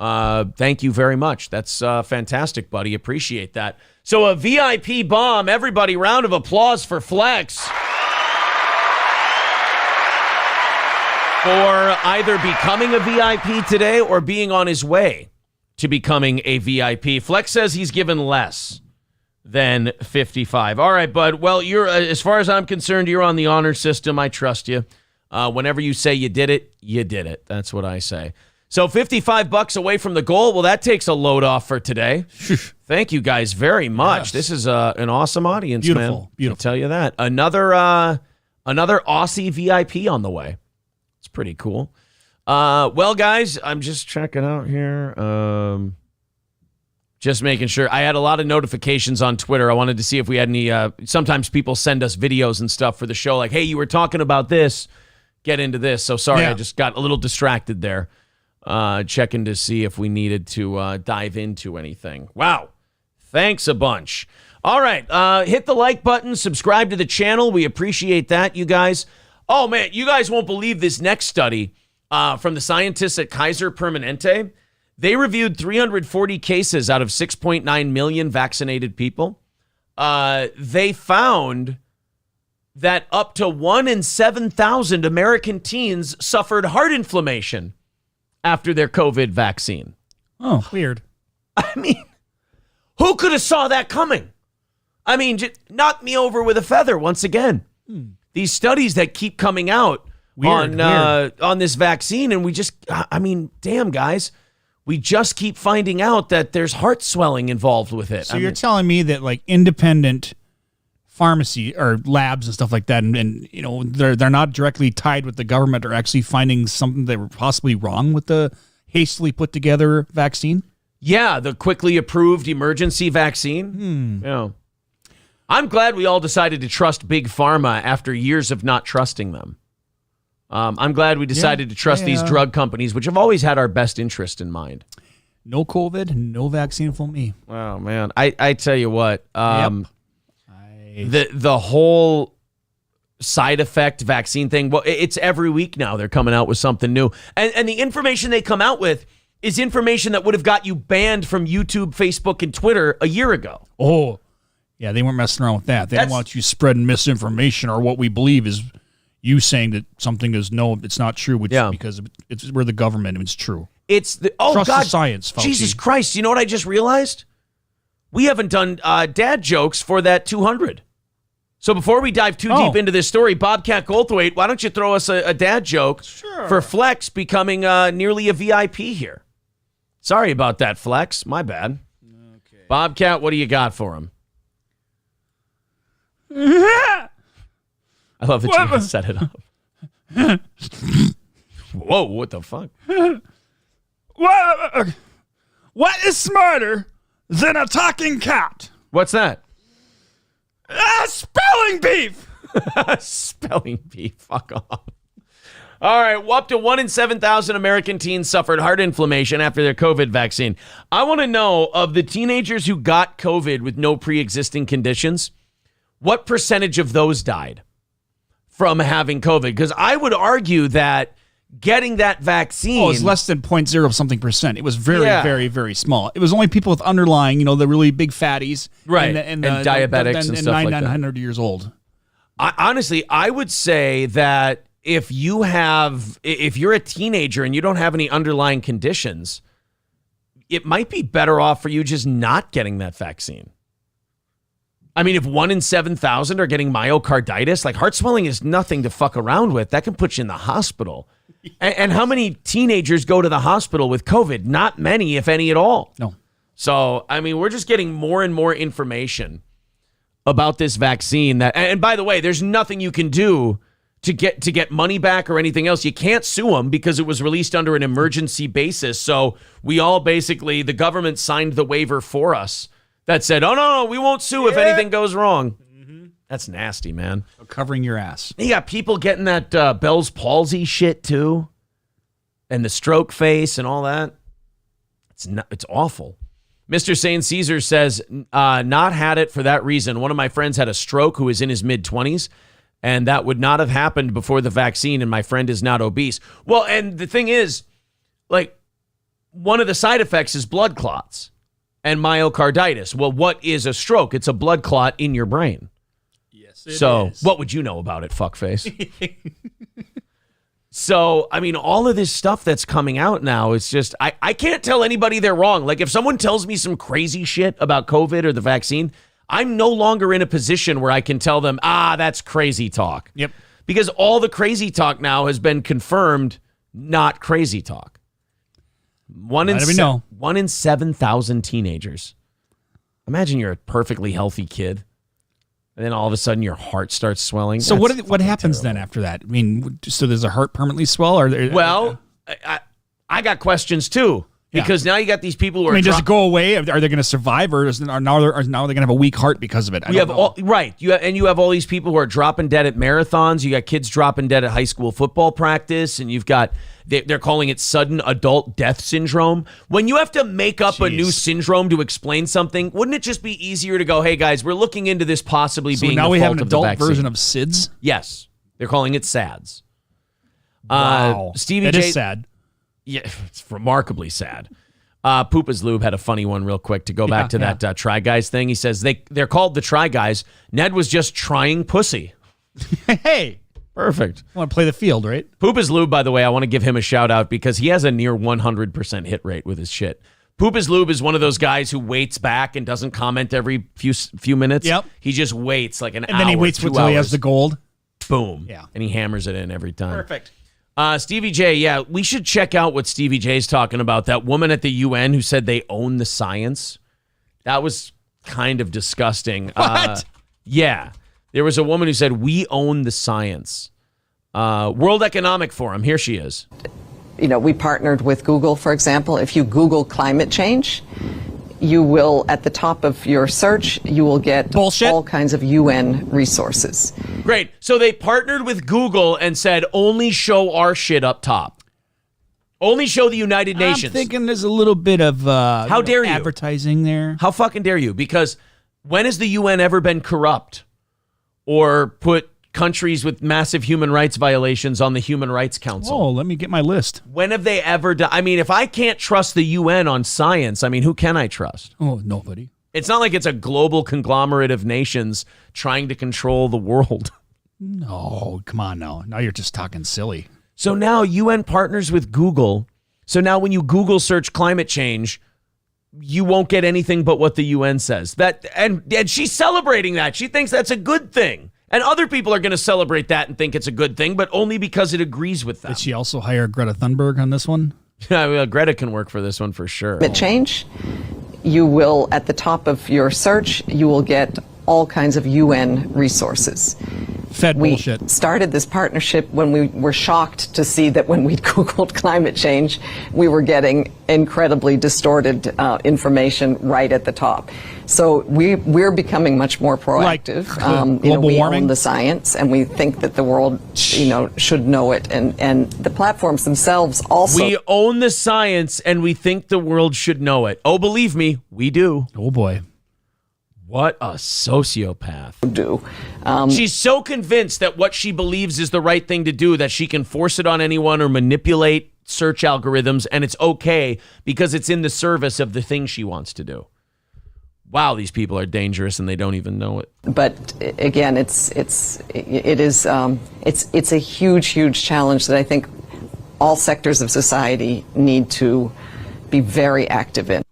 Speaker 1: thank you very much. That's fantastic, buddy. Appreciate that. So a VIP bomb. Everybody, round of applause for Flex. For either becoming a VIP today or being on his way to becoming a VIP. Flex says he's given less than 55. All right, bud. Well, you're as far as I'm concerned, you're on the honor system. I trust you. Whenever you say you did it, you did it. That's what I say. So $55 away from the goal. Well, that takes a load off for today. Thank you guys very much. Yes. This is an awesome audience,
Speaker 2: beautiful,
Speaker 1: man.
Speaker 2: Beautiful.
Speaker 1: I'll tell you that. Another Aussie VIP on the way. It's pretty cool. Well, guys, I'm just checking out here. Just making sure. I had a lot of notifications on Twitter. I wanted to see if we had any. Sometimes people send us videos and stuff for the show, like, hey, you were talking about this. Get into this. So sorry, I just got a little distracted there. checking to see if we needed to dive into anything. Wow. Thanks a bunch. All right. Hit the like button. Subscribe to the channel. We appreciate that, you guys. Oh, man, you guys won't believe this next study from the scientists at Kaiser Permanente. They reviewed 340 cases out of 6.9 million vaccinated people. They found that up to 1 in 7,000 American teens suffered heart inflammation after their COVID vaccine.
Speaker 2: Oh, weird.
Speaker 1: I mean, who could have saw that coming? I mean, just knock me over with a feather once again. These studies that keep coming out on this vaccine, and we just, I mean, damn, guys, we just keep finding out that there's heart swelling involved with it.
Speaker 2: So you're telling me that like independent pharmacy or labs and stuff like that, and you know they're not directly tied with the government, are actually finding something that were possibly wrong with the hastily put together vaccine?
Speaker 1: Yeah, the quickly approved emergency vaccine. Yeah. I'm glad we all decided to trust Big Pharma after years of not trusting them. I'm glad we decided to trust these drug companies, which have always had our best interest in mind.
Speaker 2: No COVID, no vaccine for me.
Speaker 1: Oh, man. I tell you what, the whole side effect vaccine thing, well, it's every week now they're coming out with something new. And the information they come out with is information that would have got you banned from YouTube, Facebook, and Twitter a year ago.
Speaker 2: Oh, yeah, they weren't messing around with that. They don't want you spreading misinformation or what we believe is you saying that something is it's not true, which because we're the government and it's true.
Speaker 1: It's the
Speaker 2: Trust
Speaker 1: God,
Speaker 2: the science, Fauci.
Speaker 1: Jesus Christ! You know what I just realized? We haven't done dad jokes for that 200. So before we dive too deep into this story, Bobcat Goldthwait, why don't you throw us a dad joke for Flex becoming nearly a VIP here? Sorry about that, Flex. My bad. Okay. Bobcat, what do you got for him? I love that you set it up. Whoa, what the fuck?
Speaker 2: What is smarter than a talking cat?
Speaker 1: What's that?
Speaker 2: Spelling beef!
Speaker 1: Spelling bee. Fuck off. All right. Well, up to 1 in 7,000 American teens suffered heart inflammation after their COVID vaccine. I want to know, of the teenagers who got COVID with no pre-existing conditions, what percentage of those died from having COVID? Because I would argue that getting that vaccine...
Speaker 2: Oh, it's less than 0.0 something percent. It was very, very, very small. It was only people with underlying, the really big fatties.
Speaker 1: Right. And diabetics and stuff like that.
Speaker 2: 900 years old.
Speaker 1: Honestly, I would say that if you're a teenager and you don't have any underlying conditions, it might be better off for you just not getting that vaccine. I mean, if 1 in 7,000 are getting myocarditis, like heart swelling is nothing to fuck around with. That can put you in the hospital. And how many teenagers go to the hospital with COVID? Not many, if any at all.
Speaker 2: No.
Speaker 1: So, I mean, we're just getting more and more information about this vaccine. And by the way, there's nothing you can do to get money back or anything else. You can't sue them because it was released under an emergency basis. So we all basically, the government signed the waiver for us that said, oh, no, we won't sue if anything goes wrong. That's nasty, man.
Speaker 2: So covering your ass.
Speaker 1: You got people getting that Bell's palsy shit, too. And the stroke face and all that. It's awful. Mr. St. Caesar says, not had it for that reason. One of my friends had a stroke who is in his mid-20s, and that would not have happened before the vaccine, and my friend is not obese. Well, and the thing is, like, one of the side effects is blood clots and myocarditis. Well, what is a stroke? It's a blood clot in your brain.
Speaker 2: Yes, it is.
Speaker 1: What would you know about it, fuckface? So, I mean, all of this stuff that's coming out now, it's just, I can't tell anybody they're wrong. Like, if someone tells me some crazy shit about COVID or the vaccine, I'm no longer in a position where I can tell them, that's crazy talk.
Speaker 2: Yep.
Speaker 1: Because all the crazy talk now has been confirmed not crazy talk. 1 in 7,000 teenagers. Imagine you're a perfectly healthy kid, and then all of a sudden your heart starts swelling.
Speaker 2: So what happens then after that? I mean, so does the heart permanently swell?
Speaker 1: Well, I got questions too. Because now you got these people who are.
Speaker 2: Does it go away? Are they going to survive, or now they're going to have a weak heart because of it?
Speaker 1: You have all these people who are dropping dead at marathons. You got kids dropping dead at high school football practice, and you've got They're calling it sudden adult death syndrome. When you have to make up a new syndrome to explain something, wouldn't it just be easier to go, hey, guys, we're looking into this possibly being
Speaker 2: now
Speaker 1: the
Speaker 2: we
Speaker 1: fault
Speaker 2: have an
Speaker 1: of the
Speaker 2: adult
Speaker 1: vaccine.
Speaker 2: version of SIDS?
Speaker 1: Yes. They're calling it SADS.
Speaker 2: Wow.
Speaker 1: Stevie
Speaker 2: It
Speaker 1: J.
Speaker 2: is sad.
Speaker 1: Yeah, it's remarkably sad. Poopa's Lube had a funny one real quick to go back to that Try Guys thing. He says they're called the Try Guys. Ned was just trying pussy.
Speaker 2: Hey.
Speaker 1: Perfect.
Speaker 2: I want to play the field, right?
Speaker 1: Poopa's Lube, by the way, I want to give him a shout out because he has a near 100% hit rate with his shit. Poopa's Lube is one of those guys who waits back and doesn't comment every few minutes.
Speaker 2: Yep.
Speaker 1: He just waits like an hour,
Speaker 2: And then he waits
Speaker 1: 2
Speaker 2: until he has
Speaker 1: hours.
Speaker 2: the gold.
Speaker 1: Boom.
Speaker 2: Yeah.
Speaker 1: And he hammers it in every time.
Speaker 2: Perfect.
Speaker 1: Stevie J, yeah, we should check out what Stevie J's talking about. That woman at the UN who said they own the science. That was kind of disgusting.
Speaker 2: What?
Speaker 1: Yeah. There was a woman who said, we own the science. World Economic Forum, here she is.
Speaker 11: We partnered with Google, for example. If you Google climate change, you will, at the top of your search, you will get all kinds of UN resources.
Speaker 1: Great. So they partnered with Google and said, only show our shit up top. Only show the United Nations.
Speaker 2: I'm thinking there's a little bit of
Speaker 1: How dare you?
Speaker 2: advertising there.
Speaker 1: How fucking dare you? Because when has the UN ever been corrupt or put countries with massive human rights violations on the Human Rights Council?
Speaker 2: Oh, let me get my list.
Speaker 1: When have they ever done? I mean, if I can't trust the UN on science, I mean, who can I trust?
Speaker 2: Oh, nobody.
Speaker 1: It's not like it's a global conglomerate of nations trying to control the world.
Speaker 2: No, come on now. Now you're just talking silly.
Speaker 1: So now UN partners with Google. So now when you Google search climate change, you won't get anything but what the UN says. And she's celebrating that. She thinks that's a good thing. And other people are going to celebrate that and think it's a good thing, but only because it agrees with them.
Speaker 2: Did she also hire Greta Thunberg on this one?
Speaker 1: Yeah, well, Greta can work for this one for sure.
Speaker 11: Climate change, you will, at the top of your search, you will get all kinds of UN resources.
Speaker 2: We
Speaker 11: started this partnership when we were shocked to see that when we Googled climate change, we were getting incredibly distorted information right at the top. So we're becoming much more proactive.
Speaker 2: Global
Speaker 11: we
Speaker 2: warming?
Speaker 11: own the science, and we think that the world, should know it. And the platforms themselves also.
Speaker 1: We own the science, and we think the world should know it. Oh, believe me, we do.
Speaker 2: Oh, boy.
Speaker 1: What a sociopath.
Speaker 11: Do.
Speaker 1: She's so convinced that what she believes is the right thing to do that she can force it on anyone or manipulate search algorithms, and it's okay because it's in the service of the thing she wants to do. Wow, these people are dangerous and they don't even know it.
Speaker 11: But again, it is a huge challenge that I think all sectors of society need to be very active in.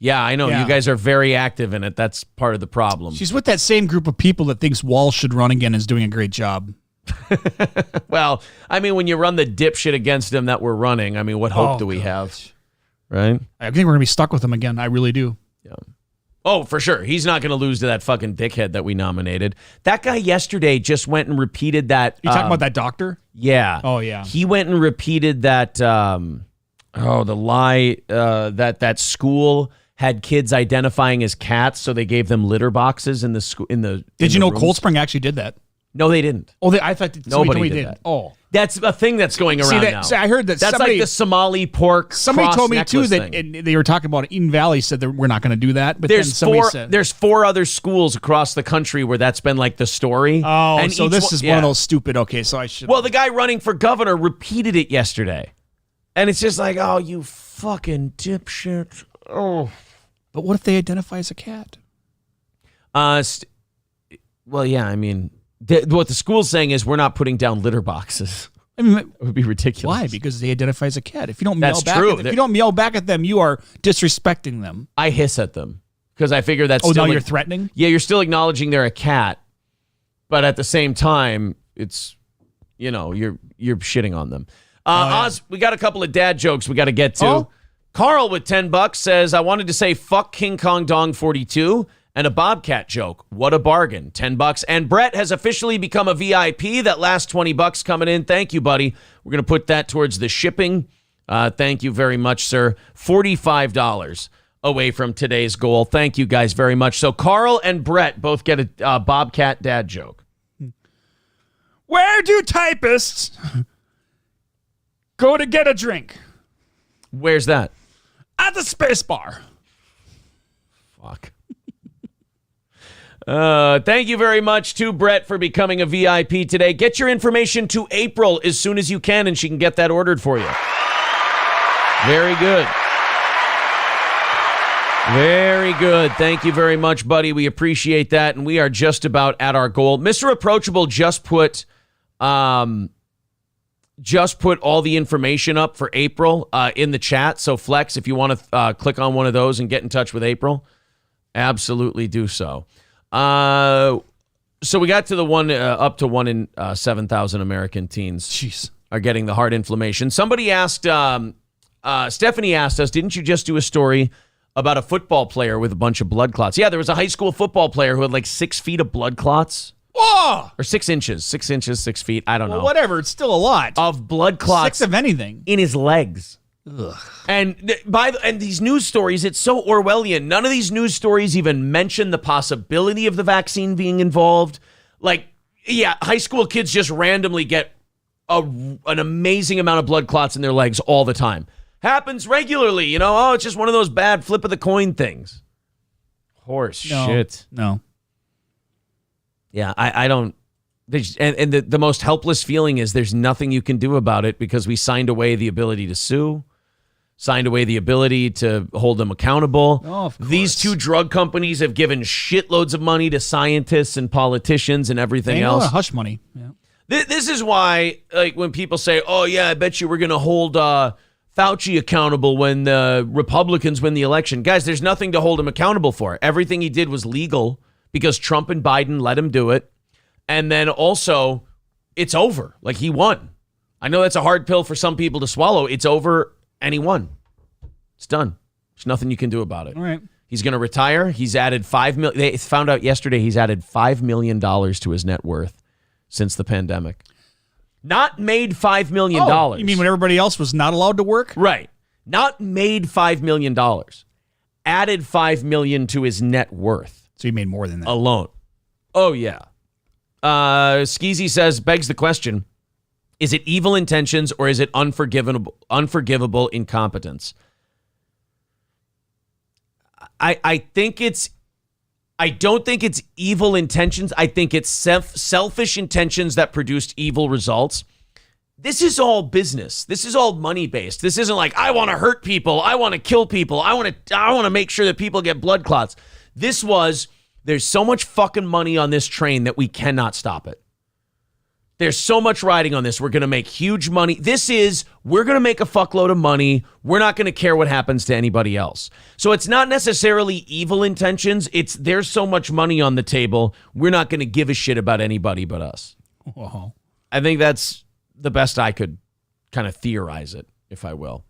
Speaker 1: Yeah, I know.
Speaker 2: Yeah.
Speaker 1: You guys are very active in it. That's part of the problem.
Speaker 2: She's with that same group of people that thinks Walsh should run again and is doing a great job.
Speaker 1: Well, I mean, when you run the dipshit against him that we're running, I mean, what hope do we have? Right?
Speaker 2: I think we're going to be stuck with him again. I really do.
Speaker 1: Yeah. Oh, for sure. He's not going to lose to that fucking dickhead that we nominated. That guy yesterday just went and repeated that.
Speaker 2: You talking about that doctor?
Speaker 1: Yeah.
Speaker 2: Oh, yeah.
Speaker 1: He went and repeated that, the lie that school had kids identifying as cats, so they gave them litter boxes in the school.
Speaker 2: Did you know Cold Spring actually did that?
Speaker 1: No, they didn't.
Speaker 2: Oh, I thought
Speaker 1: nobody
Speaker 2: did
Speaker 1: that.
Speaker 2: Oh,
Speaker 1: that's a thing that's going around now.
Speaker 2: See, I heard that
Speaker 1: that's
Speaker 2: somebody,
Speaker 1: like the Somali pork.
Speaker 2: Somebody
Speaker 1: cross
Speaker 2: told me too
Speaker 1: necklace
Speaker 2: that
Speaker 1: thing.
Speaker 2: they were talking about Eden Valley said that we're not going to do that. But
Speaker 1: there's
Speaker 2: then somebody
Speaker 1: four.
Speaker 2: said
Speaker 1: There's 4 other schools across the country where that's been like the story.
Speaker 2: Oh,
Speaker 1: and
Speaker 2: so
Speaker 1: each
Speaker 2: this is
Speaker 1: yeah.
Speaker 2: one of those stupid. Okay, so I should.
Speaker 1: Well, the guy running for governor repeated it yesterday, and it's just like, oh, you fucking dipshit. Oh.
Speaker 2: But what if they identify as a cat?
Speaker 1: Well, yeah, I mean, what the school's saying is we're not putting down litter boxes.
Speaker 2: I mean,
Speaker 1: it would be ridiculous.
Speaker 2: Why? Because they identify as a cat. If you don't
Speaker 1: That's
Speaker 2: meow back
Speaker 1: true.
Speaker 2: at them, if you don't meow back at them, you are disrespecting them.
Speaker 1: I hiss at them because I figure that's.
Speaker 2: Oh,
Speaker 1: still
Speaker 2: now you're threatening?
Speaker 1: Yeah, you're still acknowledging they're a cat, but at the same time, it's you're shitting on them. Oz, we got a couple of dad jokes we got to get to.
Speaker 2: Oh?
Speaker 1: Carl with $10 says, I wanted to say fuck King Kong Dong 42 and a Bobcat joke. What a bargain. $10. And Brett has officially become a VIP. That last $20 coming in. Thank you, buddy. We're going to put that towards the shipping. Thank you very much, sir. $45 away from today's goal. Thank you guys very much. So Carl and Brett both get a Bobcat dad joke.
Speaker 2: Where do typists Go to get a drink.
Speaker 1: Where's that?
Speaker 2: At the Space Bar.
Speaker 1: Fuck. Thank you very much to Brett for becoming a VIP today. Get your information to April as soon as you can, and she can get that ordered for you. Very good. Very good. Thank you very much, buddy. We appreciate that, and we are just about at our goal. Mr. Approachable just put all the information up for April in the chat. So, Flex, if you want to click on one of those and get in touch with April, absolutely do so. So we got to the one up to 1 in 7,000 American teens are getting the heart inflammation. Somebody asked, Stephanie asked us, didn't you just do a story about a football player with a bunch of blood clots? Yeah, there was a high school football player who had like 6 feet of blood clots.
Speaker 2: Whoa!
Speaker 1: Or 6 inches, 6 inches, 6 feet. I don't know.
Speaker 2: Whatever. It's still a lot
Speaker 1: of blood clots.
Speaker 2: 6 of anything
Speaker 1: in his legs.
Speaker 2: Ugh.
Speaker 1: And these news stories, it's so Orwellian. None of these news stories even mention the possibility of the vaccine being involved. Like, yeah, high school kids just randomly get an amazing amount of blood clots in their legs all the time. Happens regularly, you know. Oh, it's just one of those bad flip of the coin things. Horse shit.
Speaker 2: No.
Speaker 1: Yeah, I don't. And the most helpless feeling is there's nothing you can do about it because we signed away the ability to sue, signed away the ability to hold them accountable.
Speaker 2: Oh, of course.
Speaker 1: These two drug companies have given shitloads of money to scientists and politicians and everything
Speaker 2: They know
Speaker 1: else.
Speaker 2: hush money. Yeah.
Speaker 1: This is why, like, when people say, "Oh yeah, I bet you we're going to hold Fauci accountable when the Republicans win the election," guys, there's nothing to hold him accountable for. Everything he did was legal because Trump and Biden let him do it. And then also, it's over. Like, he won. I know that's a hard pill for some people to swallow. It's over, and he won. It's done. There's nothing you can do about it.
Speaker 2: All right.
Speaker 1: He's going to retire. He's added $5 million. They found out yesterday he's added $5 million to his net worth since the pandemic. Not made $5 million.
Speaker 2: Oh, you mean when everybody else was not allowed to work?
Speaker 1: Right. Not made $5 million. Added $5 million to his net worth.
Speaker 2: So he made more than that.
Speaker 1: Alone. Oh, yeah. Skeezy says, begs the question, is it evil intentions or is it unforgivable incompetence? I don't think it's evil intentions. I think it's selfish intentions that produced evil results. This is all business. This is all money-based. This isn't like, I want to hurt people. I want to kill people. I want to make sure that people get blood clots. This was, there's so much fucking money on this train that we cannot stop it. There's so much riding on this. We're going to make huge money. We're going to make a fuckload of money. We're not going to care what happens to anybody else. So it's not necessarily evil intentions. There's so much money on the table. We're not going to give a shit about anybody but us.
Speaker 2: Whoa.
Speaker 1: I think that's the best I could kind of theorize it, if I will.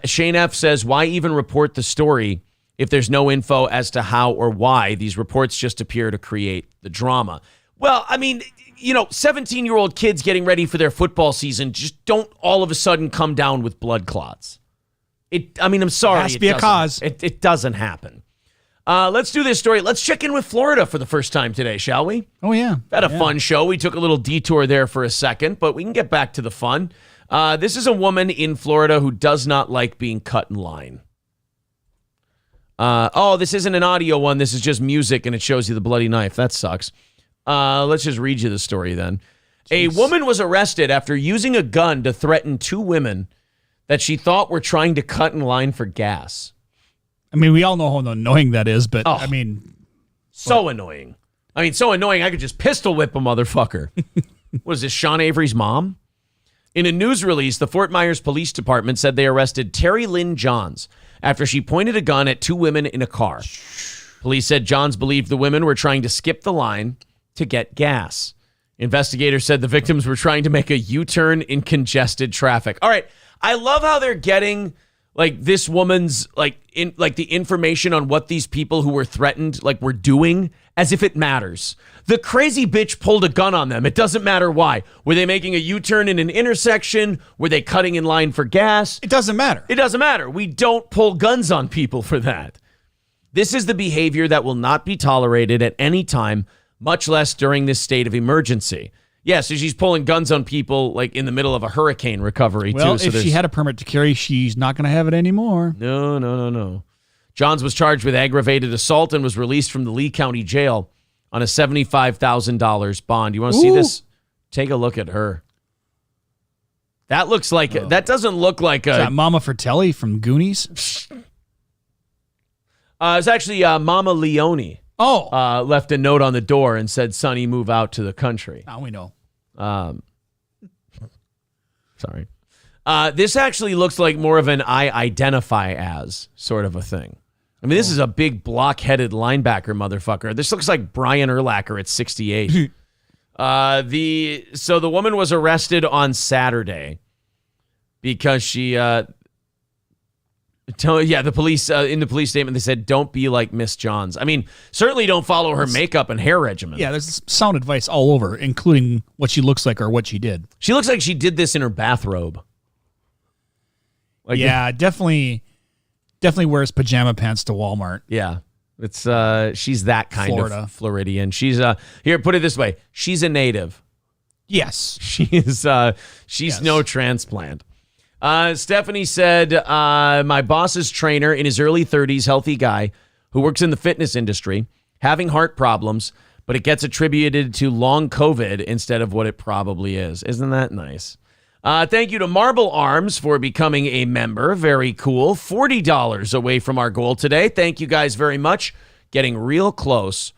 Speaker 1: Shane F. says, why even report the story if there's no info as to how or why? These reports just appear to create the drama. Well, I mean, 17-year-old kids getting ready for their football season just don't all of a sudden come down with blood clots. I'm sorry.
Speaker 2: It has to be a cause.
Speaker 1: It doesn't happen. Let's do this story. Let's check in with Florida for the first time today, shall we?
Speaker 2: Oh, yeah.
Speaker 1: Had a fun show. We took a little detour there for a second, but we can get back to the fun. This is a woman in Florida who does not like being cut in line. This isn't an audio one. This is just music, and it shows you the bloody knife. That sucks. Let's just read you the story then. Jeez. A woman was arrested after using a gun to threaten 2 women that she thought were trying to cut in line for gas.
Speaker 2: I mean, we all know how annoying that is, but
Speaker 1: so annoying. So annoying, I could just pistol whip a motherfucker. Was this Sean Avery's mom? In a news release, the Fort Myers Police Department said they arrested Terry Lynn Johns after she pointed a gun at 2 women in a car. Police said Johns believed the women were trying to skip the line to get gas. Investigators said the victims were trying to make a U-turn in congested traffic. All right, I love how they're getting this woman's the information on what these people who were threatened were doing as if it matters. The crazy bitch pulled a gun on them. It doesn't matter why. Were they making a U-turn in an intersection? Were they cutting in line for gas?
Speaker 2: It doesn't matter.
Speaker 1: It doesn't matter. We don't pull guns on people for that. This is the behavior that will not be tolerated at any time, much less during this state of emergency. Yeah, so she's pulling guns on people like in the middle of a hurricane recovery,
Speaker 2: Well,
Speaker 1: too. So
Speaker 2: if she had a permit to carry, she's not going to have it anymore.
Speaker 1: No. Johns was charged with aggravated assault and was released from the Lee County Jail on a $75,000 bond. You want to see this? Take a look at her. That looks like that doesn't look like
Speaker 2: Is that Mama Fratelli from Goonies?
Speaker 1: It's actually Mama Leone.
Speaker 2: Oh,
Speaker 1: left a note on the door and said, "Sonny, move out to the country."
Speaker 2: now we know.
Speaker 1: Sorry. This actually looks like more of an I identify as sort of a thing. I mean, this is a big block-headed linebacker motherfucker. This looks like Brian Urlacher at 68. So the woman was arrested on Saturday because she the police in the police statement, they said, "Don't be like Miss Johns." I mean, certainly don't follow her makeup and hair regimen.
Speaker 2: Yeah, there's sound advice all over, including what she looks like or what she did.
Speaker 1: She looks like she did this in her bathrobe. Like,
Speaker 2: yeah, definitely wears pajama pants to Walmart.
Speaker 1: Yeah. It's she's that kind
Speaker 2: Florida.
Speaker 1: of Floridian. She's here, put it this way. She's a native.
Speaker 2: Yes.
Speaker 1: She's no transplant. Stephanie said, my boss's trainer in his early 30s, healthy guy who works in the fitness industry, having heart problems, but it gets attributed to long COVID instead of what it probably is. Isn't that nice? Thank you to Marble Arms for becoming a member. Very cool. $40 away from our goal today. Thank you guys very much. Getting real close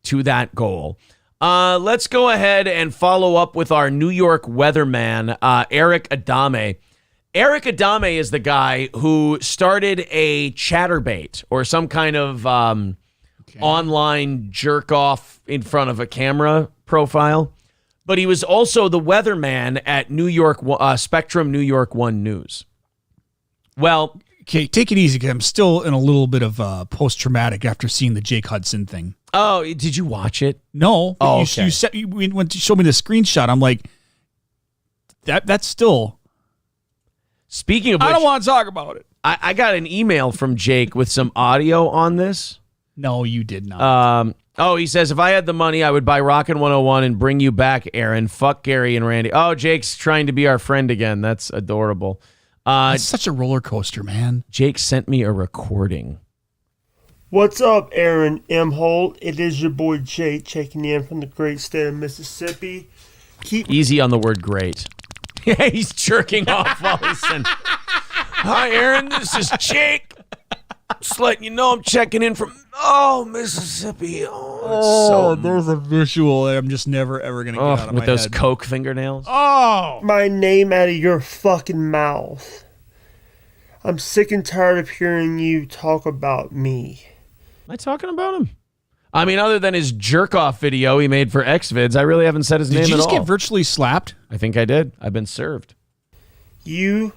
Speaker 1: to that goal. Let's go ahead and follow up with our New York weatherman, Eric Adame. Eric Adame is the guy who started a chatterbait or some kind of online jerk off in front of a camera profile. But he was also the weatherman at New York Spectrum New York 1 News. Well,
Speaker 2: okay, take it easy because I'm still in a little bit of post-traumatic after seeing the Jake Hudson thing.
Speaker 1: Oh, did you watch it?
Speaker 2: No.
Speaker 1: Oh,
Speaker 2: okay. When you showed me the screenshot, I'm like, that's still.
Speaker 1: Speaking of which,
Speaker 2: I don't want to talk about it.
Speaker 1: I got an email from Jake with some audio on this.
Speaker 2: No, you did not.
Speaker 1: He says, if I had the money, I would buy Rockin' 101 and bring you back, Aaron. Fuck Gary and Randy. Oh, Jake's trying to be our friend again. That's adorable.
Speaker 2: It's such a roller coaster, man.
Speaker 1: Jake sent me a recording.
Speaker 13: What's up, Aaron M. Holt? It is your boy Jake checking in from the great state of Mississippi.
Speaker 1: Easy on the word great. Yeah, he's jerking off while he's saying, hi, Aaron. This is Jake. Just letting you know I'm checking in from Mississippi.
Speaker 2: There's a visual that I'm just never ever gonna get out of my
Speaker 1: with those
Speaker 2: head.
Speaker 1: Coke fingernails.
Speaker 2: Oh,
Speaker 13: my name out of your fucking mouth. I'm sick and tired of hearing you talk about me.
Speaker 1: Am I talking about him? I mean, other than his jerk off video he made for Xvids, I really haven't said his name at all.
Speaker 2: Did you just get virtually slapped?
Speaker 1: I think I did. I've been served.
Speaker 13: You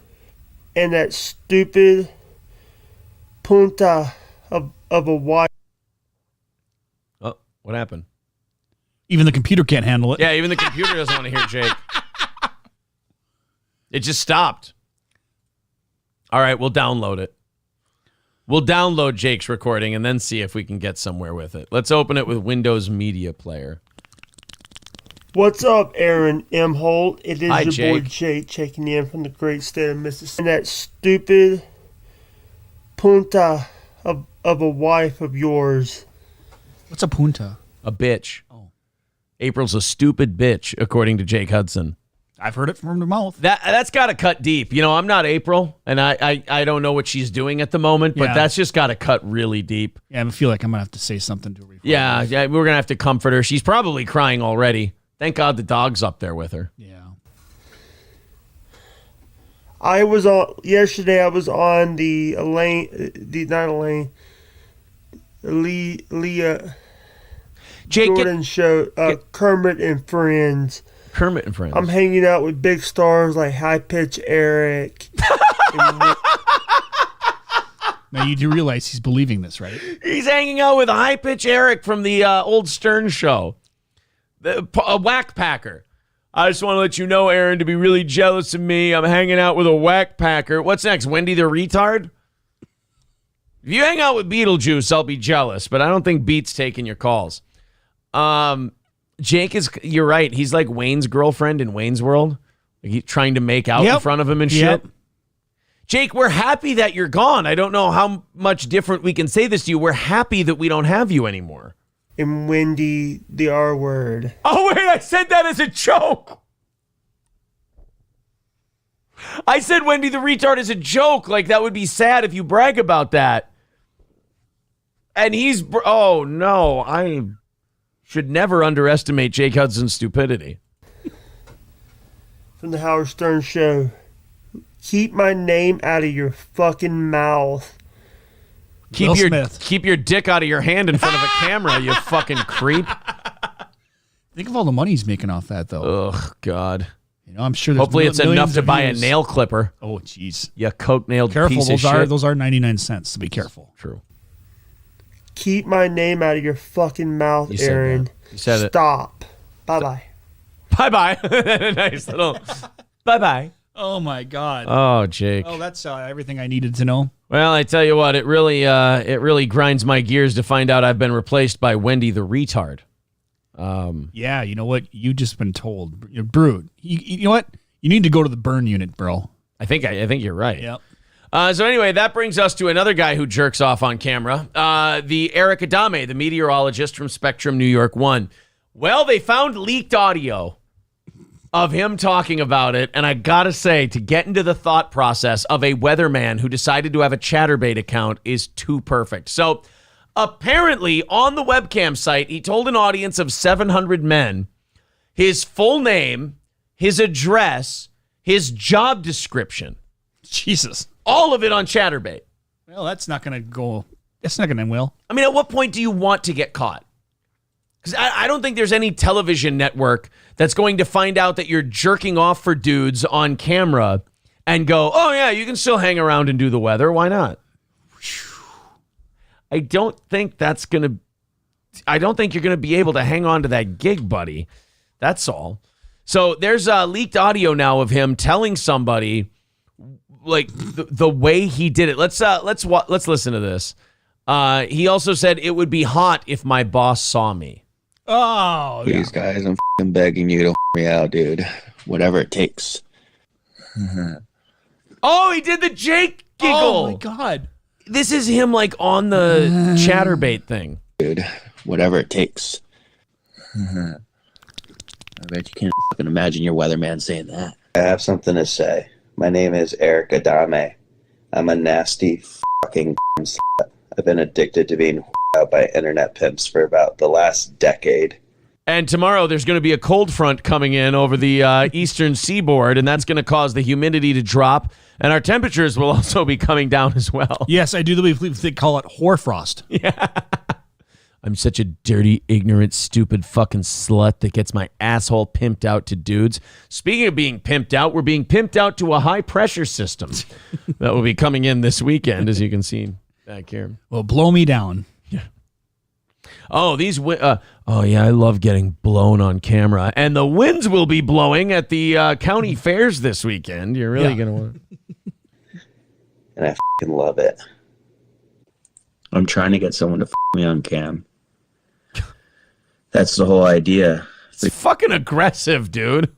Speaker 13: and that stupid punta of a wife.
Speaker 1: Oh, what happened?
Speaker 2: Even the computer can't handle it.
Speaker 1: Yeah, even the computer doesn't want to hear Jake. It just stopped. All right, we'll download it. We'll download Jake's recording and then see if we can get somewhere with it. Let's open it with Windows Media Player.
Speaker 13: What's up, Aaron M. Holt? It is
Speaker 1: Hi,
Speaker 13: your
Speaker 1: Jake.
Speaker 13: boy Jake checking in from the great state of Mississippi. And that stupid punta of a wife of yours.
Speaker 2: What's a punta?
Speaker 1: A bitch. Oh. April's a stupid bitch, according to Jake Hudson.
Speaker 2: I've heard it from the mouth.
Speaker 1: That's got to cut deep. You know, I'm not April, and I don't know what she's doing at the moment, but that's just got to cut really deep.
Speaker 2: Yeah, I feel like I'm going to have to say something to her.
Speaker 1: Yeah, we're going to have to comfort her. She's probably crying already. Thank God the dog's up there with her.
Speaker 2: Yeah.
Speaker 13: Yesterday I was on the Leah
Speaker 1: Jake,
Speaker 13: Jordan show, Kermit and Friends.
Speaker 1: Kermit and Friends.
Speaker 13: I'm hanging out with big stars like High Pitch Eric.
Speaker 2: Now you do realize he's believing this, right?
Speaker 1: He's hanging out with High Pitch Eric from the old Stern show. A whack packer. I just want to let you know, Aaron, to be really jealous of me. I'm hanging out with a whack packer. What's next? Wendy the retard? If you hang out with Beetlejuice, I'll be jealous, but I don't think Beat's taking your calls. Jake you're right. He's like Wayne's girlfriend in Wayne's World. Like he's trying to make out in front of him and shit. Jake, we're happy that you're gone. I don't know how much different we can say this to you. We're happy that we don't have you anymore.
Speaker 13: And Wendy, the R word.
Speaker 1: Oh, wait, I said that as a joke. I said Wendy the retard as a joke. Like, that would be sad if you brag about that. And oh, no, I should never underestimate Jake Hudson's stupidity.
Speaker 13: From the Howard Stern Show. Keep my name out of your fucking mouth.
Speaker 1: Keep your dick out of your hand in front of a camera, you fucking creep.
Speaker 2: Think of all the money he's making off that, though.
Speaker 1: Ugh, God.
Speaker 2: You know, I'm sure.
Speaker 1: Hopefully, it's enough to buy a nail clipper.
Speaker 2: Oh, jeez.
Speaker 1: Yeah, coke nailed.
Speaker 2: Careful,
Speaker 1: piece of shit.
Speaker 2: those are 99 cents. So be careful.
Speaker 1: True.
Speaker 13: Keep my name out of your fucking mouth, Aaron.
Speaker 1: You said it.
Speaker 13: Stop. Bye-bye.
Speaker 1: Bye-bye. Nice little bye-bye.
Speaker 2: Oh, my God.
Speaker 1: Oh, Jake.
Speaker 2: Oh, that's everything I needed to know.
Speaker 1: Well, I tell you what, it really grinds my gears to find out I've been replaced by Wendy the retard.
Speaker 2: Yeah, you know what? You just been told. You're brute. You know what? You need to go to the burn unit, bro.
Speaker 1: I think you're right.
Speaker 2: Yep.
Speaker 1: So anyway, that brings us to another guy who jerks off on camera. The Eric Adame, the meteorologist from Spectrum New York 1. Well, they found leaked audio of him talking about it, and I gotta say, to get into the thought process of a weatherman who decided to have a ChatterBait account is too perfect. So apparently, on the webcam site, he told an audience of 700 men his full name, his address, his job description.
Speaker 2: Jesus.
Speaker 1: All of it on ChatterBait.
Speaker 2: Well, that's not going to go. That's not going to end well.
Speaker 1: I mean, at what point do you want to get caught? Because I don't think there's any television network that's going to find out that you're jerking off for dudes on camera and go, oh, yeah, you can still hang around and do the weather. Why not? I don't think you're going to be able to hang on to that gig, buddy. That's all. So there's leaked audio now of him telling somebody like the way he did it. Let's listen to this. He also said it would be hot if my boss saw me.
Speaker 2: Oh,
Speaker 14: please, guys, I'm f***ing begging you to me out, dude. Whatever it takes.
Speaker 1: Oh, he did the Jake giggle.
Speaker 2: Oh my God.
Speaker 1: This is him like on the ChatterBait thing.
Speaker 14: Dude, whatever it takes. I bet you can't fucking imagine your weatherman saying that. I have something to say. My name is Eric Adame. I'm a nasty fucking slut. I've been addicted to being out by internet pimps for about the last decade.
Speaker 1: And tomorrow there's going to be a cold front coming in over the eastern seaboard, and that's going to cause the humidity to drop, and our temperatures will also be coming down as well.
Speaker 2: Yes, I do believe they call it hoarfrost.
Speaker 1: Yeah. I'm such a dirty, ignorant, stupid fucking slut that gets my asshole pimped out to dudes. Speaking of being pimped out, we're being pimped out to a high-pressure system that will be coming in this weekend, as you can see back here.
Speaker 2: Well, blow me down.
Speaker 1: Oh, oh yeah, I love getting blown on camera. And the winds will be blowing at the county fairs this weekend. You're really going to want
Speaker 14: And I fucking love it. I'm trying to get someone to me on cam. That's the whole idea.
Speaker 1: It's fucking aggressive, dude.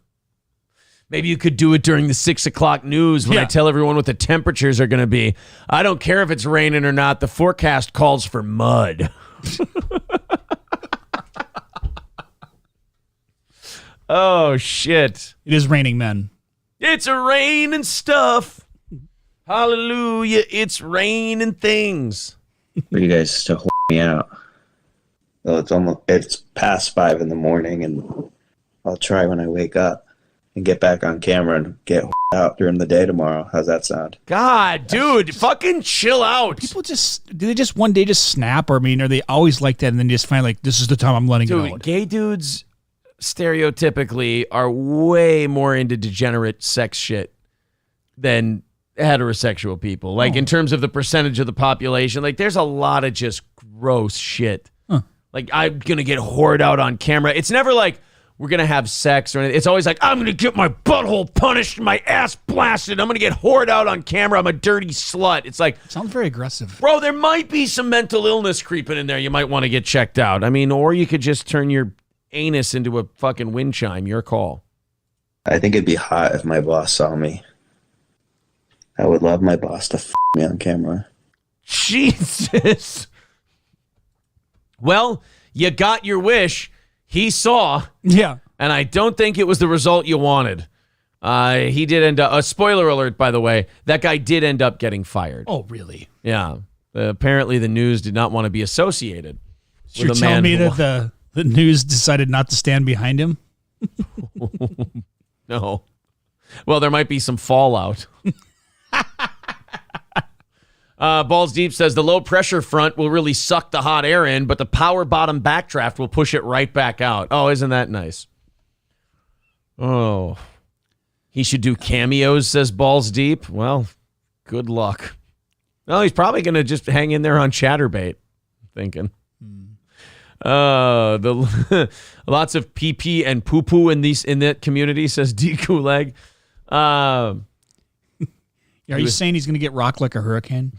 Speaker 1: Maybe you could do it during the 6 o'clock news when I tell everyone what the temperatures are going to be. I don't care if it's raining or not. The forecast calls for mud. Oh, shit.
Speaker 2: It is raining men.
Speaker 1: It's a rain and stuff. Hallelujah. It's rain and things.
Speaker 14: For you guys to me out. Well, it's past 5 in the morning, and I'll try when I wake up and get back on camera and get out during the day tomorrow. How's that sound?
Speaker 1: God, dude, fucking chill out.
Speaker 2: People do they just one day just snap? Or I mean, are they always like that and then just find like, this is the time I'm letting it out?
Speaker 1: Gay dudes stereotypically are way more into degenerate sex shit than heterosexual people. Like in terms of the percentage of the population, like there's a lot of just gross shit. Like I'm going to get whored out on camera. It's never like we're going to have sex or anything. It's always like, I'm going to get my butthole punished, my ass blasted. I'm going to get whored out on camera. I'm a dirty slut. It's like,
Speaker 2: sounds very aggressive.
Speaker 1: Bro, there might be some mental illness creeping in there. You might want to get checked out. I mean, or you could just turn your anus into a fucking wind chime. Your call.
Speaker 14: I think it'd be hot if my boss saw me. I would love my boss to f me on camera.
Speaker 1: Jesus. Well, you got your wish. He saw.
Speaker 2: Yeah.
Speaker 1: And I don't think it was the result you wanted. He did end up, spoiler alert, by the way, that guy did end up getting fired.
Speaker 2: Oh, really?
Speaker 1: Yeah. Apparently the news did not want to be associated
Speaker 2: So you're
Speaker 1: with a
Speaker 2: telling
Speaker 1: man
Speaker 2: me
Speaker 1: who-
Speaker 2: that the news decided not to stand behind him?
Speaker 1: No. Well, there might be some fallout. Balls Deep says the low pressure front will really suck the hot air in, but the power bottom backdraft will push it right back out. Oh, isn't that nice? Oh. He should do cameos, says Balls Deep. Well, good luck. No, he's probably going to just hang in there on Chatterbait, I'm thinking. The lots of pee and poo poo in that community, says D Kuleg.
Speaker 2: Are you saying he's going to get rocked like a hurricane?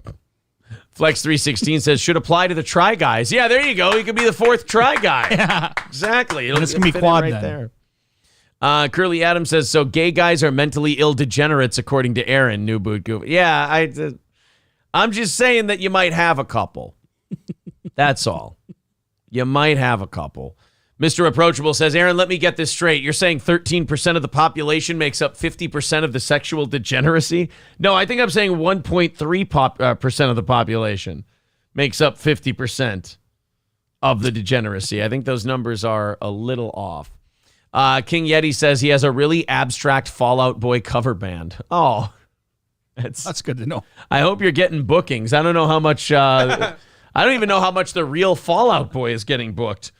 Speaker 1: Flex 316 says should apply to the try guys. Yeah, there you go. He could be the fourth try guy.
Speaker 2: Yeah,
Speaker 1: exactly.
Speaker 2: And it's gonna be
Speaker 1: fit in
Speaker 2: quad
Speaker 1: right
Speaker 2: then.
Speaker 1: there. Curly Adams says so. Gay guys are mentally ill degenerates, according to Aaron. New boot goof. Yeah, I'm just saying that you might have a couple. That's all. You might have a couple. Mr. Approachable says, Aaron, let me get this straight. You're saying 13% of the population makes up 50% of the sexual degeneracy? No, I think I'm saying 1.3% percent of the population makes up 50% of the degeneracy. I think those numbers are a little off. King Yeti says he has a really abstract Fall Out Boy cover band. Oh, that's
Speaker 2: good to know.
Speaker 1: I hope you're getting bookings. I don't know how much. I don't even know how much the real Fall Out Boy is getting booked,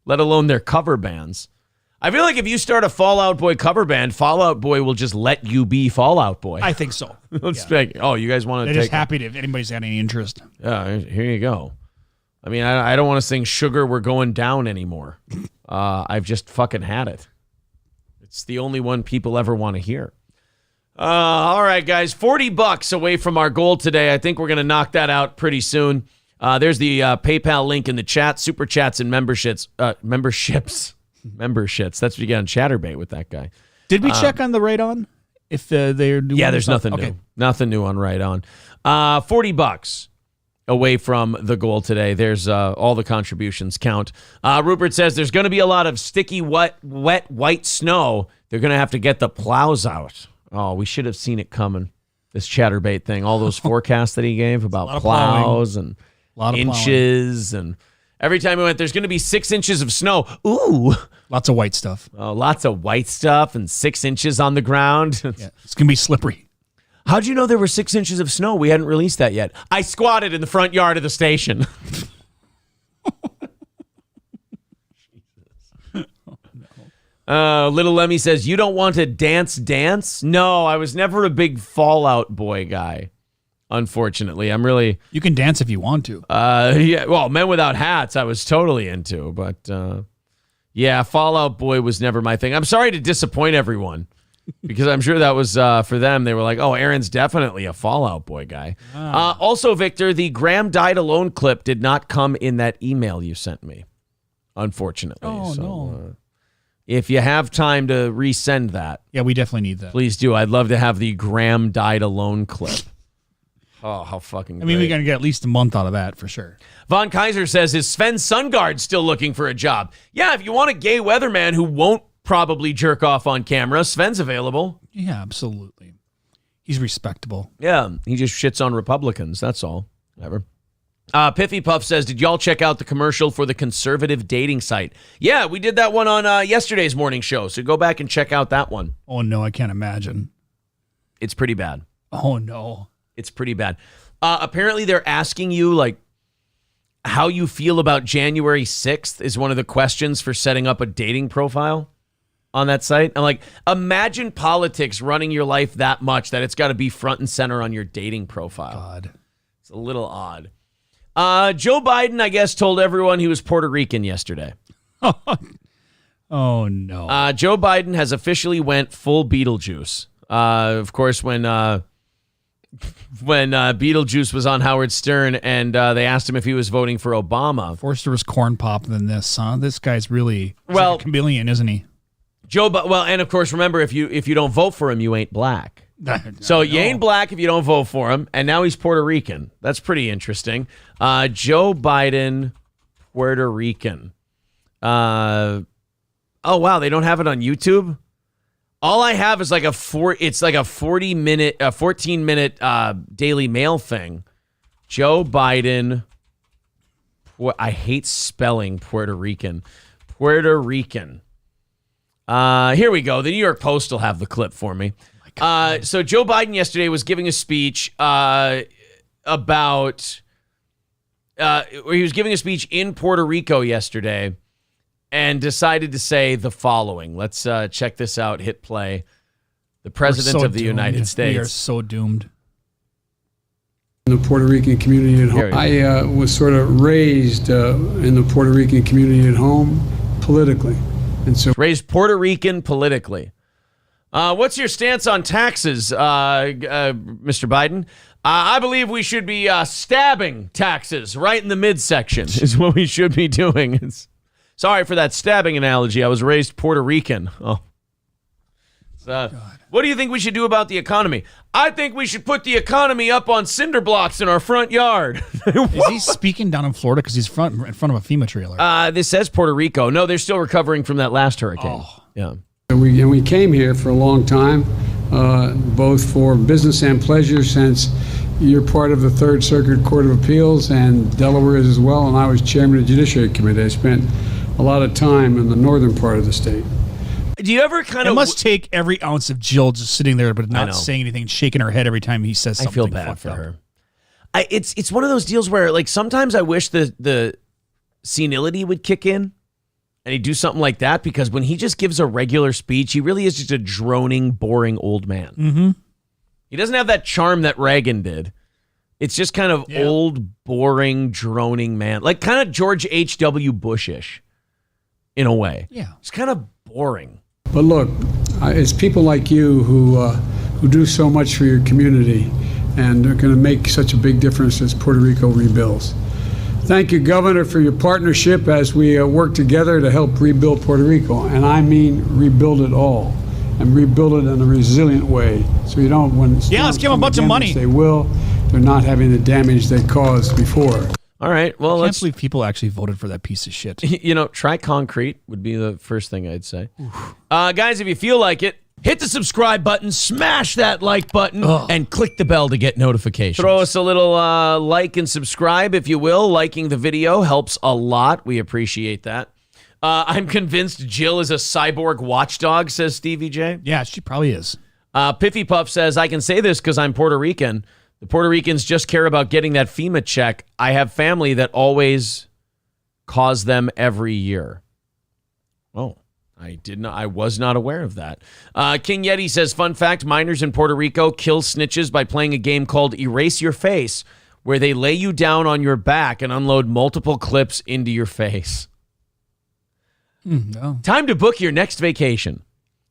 Speaker 1: let alone their cover bands. I feel like if you start a Fall Out Boy cover band, Fall Out Boy will just let you be Fall Out Boy.
Speaker 2: I think so.
Speaker 1: Let's take, oh, you guys want to
Speaker 2: They're
Speaker 1: take
Speaker 2: just happy if anybody's got any interest.
Speaker 1: Yeah, here you go. I mean, I don't want to sing Sugar We're Going Down anymore. I've just fucking had it. It's the only one people ever want to hear. All right, guys, $40 away from our goal today. I think we're going to knock that out pretty soon. There's the PayPal link in the chat, super chats and memberships. Memberships. That's what you get on Chatterbait with that guy.
Speaker 2: Did we check on the right on? If they're doing
Speaker 1: Yeah, there's
Speaker 2: stuff?
Speaker 1: nothing
Speaker 2: Okay.
Speaker 1: new. Nothing new on Right On. $40 away from the goal today. There's all the contributions count. Rupert says there's going to be a lot of sticky, wet white snow. They're going to have to get the plows out. Oh, we should have seen it coming. This Chatterbait thing, all those forecasts that he gave about plows and inches, and every time we went, there's going to be 6 inches of snow. Ooh,
Speaker 2: lots of white stuff.
Speaker 1: Lots of white stuff and 6 inches on the ground.
Speaker 2: Yeah, it's going to be slippery.
Speaker 1: How'd you know there were 6 inches of snow? We hadn't released that yet. I squatted in the front yard of the station. Little Lemmy says, you don't want to dance? No, I was never a big Fallout Boy guy, unfortunately.
Speaker 2: You can dance if you want to.
Speaker 1: Yeah, well, Men Without Hats I was totally into, but yeah, Fallout Boy was never my thing. I'm sorry to disappoint everyone, because I'm sure that was for them. They were like, oh, Aaron's definitely a Fallout Boy guy. Also, Victor, the Graham Died Alone clip did not come in that email you sent me, unfortunately.
Speaker 2: Oh, no.
Speaker 1: If you have time to resend that.
Speaker 2: Yeah, we definitely need that.
Speaker 1: Please do. I'd love to have the Graham Died Alone clip. Oh, how fucking
Speaker 2: I mean,
Speaker 1: great.
Speaker 2: we're going to get at least a month out of that for sure.
Speaker 1: Von Kaiser says, is Sven Sundgaard still looking for a job? Yeah, if you want a gay weatherman who won't probably jerk off on camera, Sven's available.
Speaker 2: Yeah, absolutely. He's respectable.
Speaker 1: Yeah, he just shits on Republicans. That's all. Whatever. Piffy Puff says, did y'all check out the commercial for the conservative dating site? Yeah, we did that one on yesterday's morning show, so go back and check out that one.
Speaker 2: Oh, no, I can't imagine.
Speaker 1: It's pretty bad.
Speaker 2: Oh, no.
Speaker 1: It's pretty bad. Apparently, they're asking you, like, how you feel about January 6th is one of the questions for setting up a dating profile on that site. I'm like, imagine politics running your life that much that it's got to be front and center on your dating profile.
Speaker 2: God.
Speaker 1: It's a little odd. Joe Biden, I guess, told everyone he was Puerto Rican yesterday.
Speaker 2: Oh, no.
Speaker 1: Joe Biden has officially went full Beetlejuice. Of course, when when Beetlejuice was on Howard Stern and they asked him if he was voting for Obama.
Speaker 2: Forster was corn pop than this, huh? This guy's really
Speaker 1: Well-
Speaker 2: like a chameleon, isn't he?
Speaker 1: And of course, remember, if you don't vote for him, you ain't black. So you ain't black if you don't vote for him, and now he's Puerto Rican. That's pretty interesting. Joe Biden, Puerto Rican. Oh wow, they don't have it on YouTube. All I have is like a 14 minute Daily Mail thing. Joe Biden. I hate spelling Puerto Rican. Puerto Rican. Here we go. The New York Post will have the clip for me. So Joe Biden yesterday was giving a speech where he was giving a speech in Puerto Rico yesterday and decided to say the following. Let's check this out. Hit play. The President of the United States.
Speaker 2: We are so doomed.
Speaker 12: In the Puerto Rican community at home. I was sort of raised in the Puerto Rican community at home politically. And so
Speaker 1: raised Puerto Rican politically. What's your stance on taxes, Mr. Biden? I believe we should be stabbing taxes right in the midsection is what we should be doing. Sorry for that stabbing analogy. I was raised Puerto Rican. Oh. What do you think we should do about the economy? I think we should put the economy up on cinder blocks in our front yard.
Speaker 2: Is he speaking down in Florida because he's in front of a FEMA trailer?
Speaker 1: This says Puerto Rico. No, they're still recovering from that last hurricane.
Speaker 2: Oh.
Speaker 1: Yeah.
Speaker 12: We came here for a long time, both for business and pleasure, since you're part of the Third Circuit Court of Appeals and Delaware is as well, and I was chairman of the Judiciary Committee. I spent a lot of time in the northern part of the state.
Speaker 1: Do you ever kind
Speaker 2: It
Speaker 1: of
Speaker 2: must take every ounce of Jill just sitting there but
Speaker 1: I know.
Speaker 2: not saying anything and shaking her head every time he says something.
Speaker 1: I feel bad
Speaker 2: fucked
Speaker 1: for
Speaker 2: up.
Speaker 1: her. It's one of those deals where like sometimes I wish the senility would kick in and he'd do something like that, because when he just gives a regular speech, he really is just a droning, boring old man.
Speaker 2: Mm-hmm.
Speaker 1: He doesn't have that charm that Reagan did. It's just kind of old, boring, droning man. Like kind of George H.W. Bush-ish in a way.
Speaker 2: Yeah.
Speaker 1: It's kind of boring.
Speaker 12: But look, it's people like you who do so much for your community and are going to make such a big difference as Puerto Rico rebuilds. Thank you, Governor, for your partnership as we work together to help rebuild Puerto Rico. And I mean rebuild it all and rebuild it in a resilient way. So you don't, when
Speaker 2: let's give them a bunch of money.
Speaker 12: They will. They're not having the damage they caused before.
Speaker 1: All right. Well,
Speaker 2: I can't believe people actually voted for that piece of shit.
Speaker 1: Try concrete would be the first thing I'd say. Guys, if you feel like it,
Speaker 4: hit the subscribe button, smash that like button, and click the bell to get notifications.
Speaker 1: throw us a little like and subscribe, if you will. Liking the video helps a lot. We appreciate that. I'm convinced Jill is a cyborg watchdog, says Stevie J.
Speaker 2: Yeah, she probably is.
Speaker 1: Piffy Puff says, I can say this because I'm Puerto Rican. The Puerto Ricans just care about getting that FEMA check. I have family that always calls them every year. Oh, I was not aware of that. King Yeti says, fun fact, minors in Puerto Rico kill snitches by playing a game called Erase Your Face, where they lay you down on your back and unload multiple clips into your face.
Speaker 2: No.
Speaker 1: Time to book your next vacation.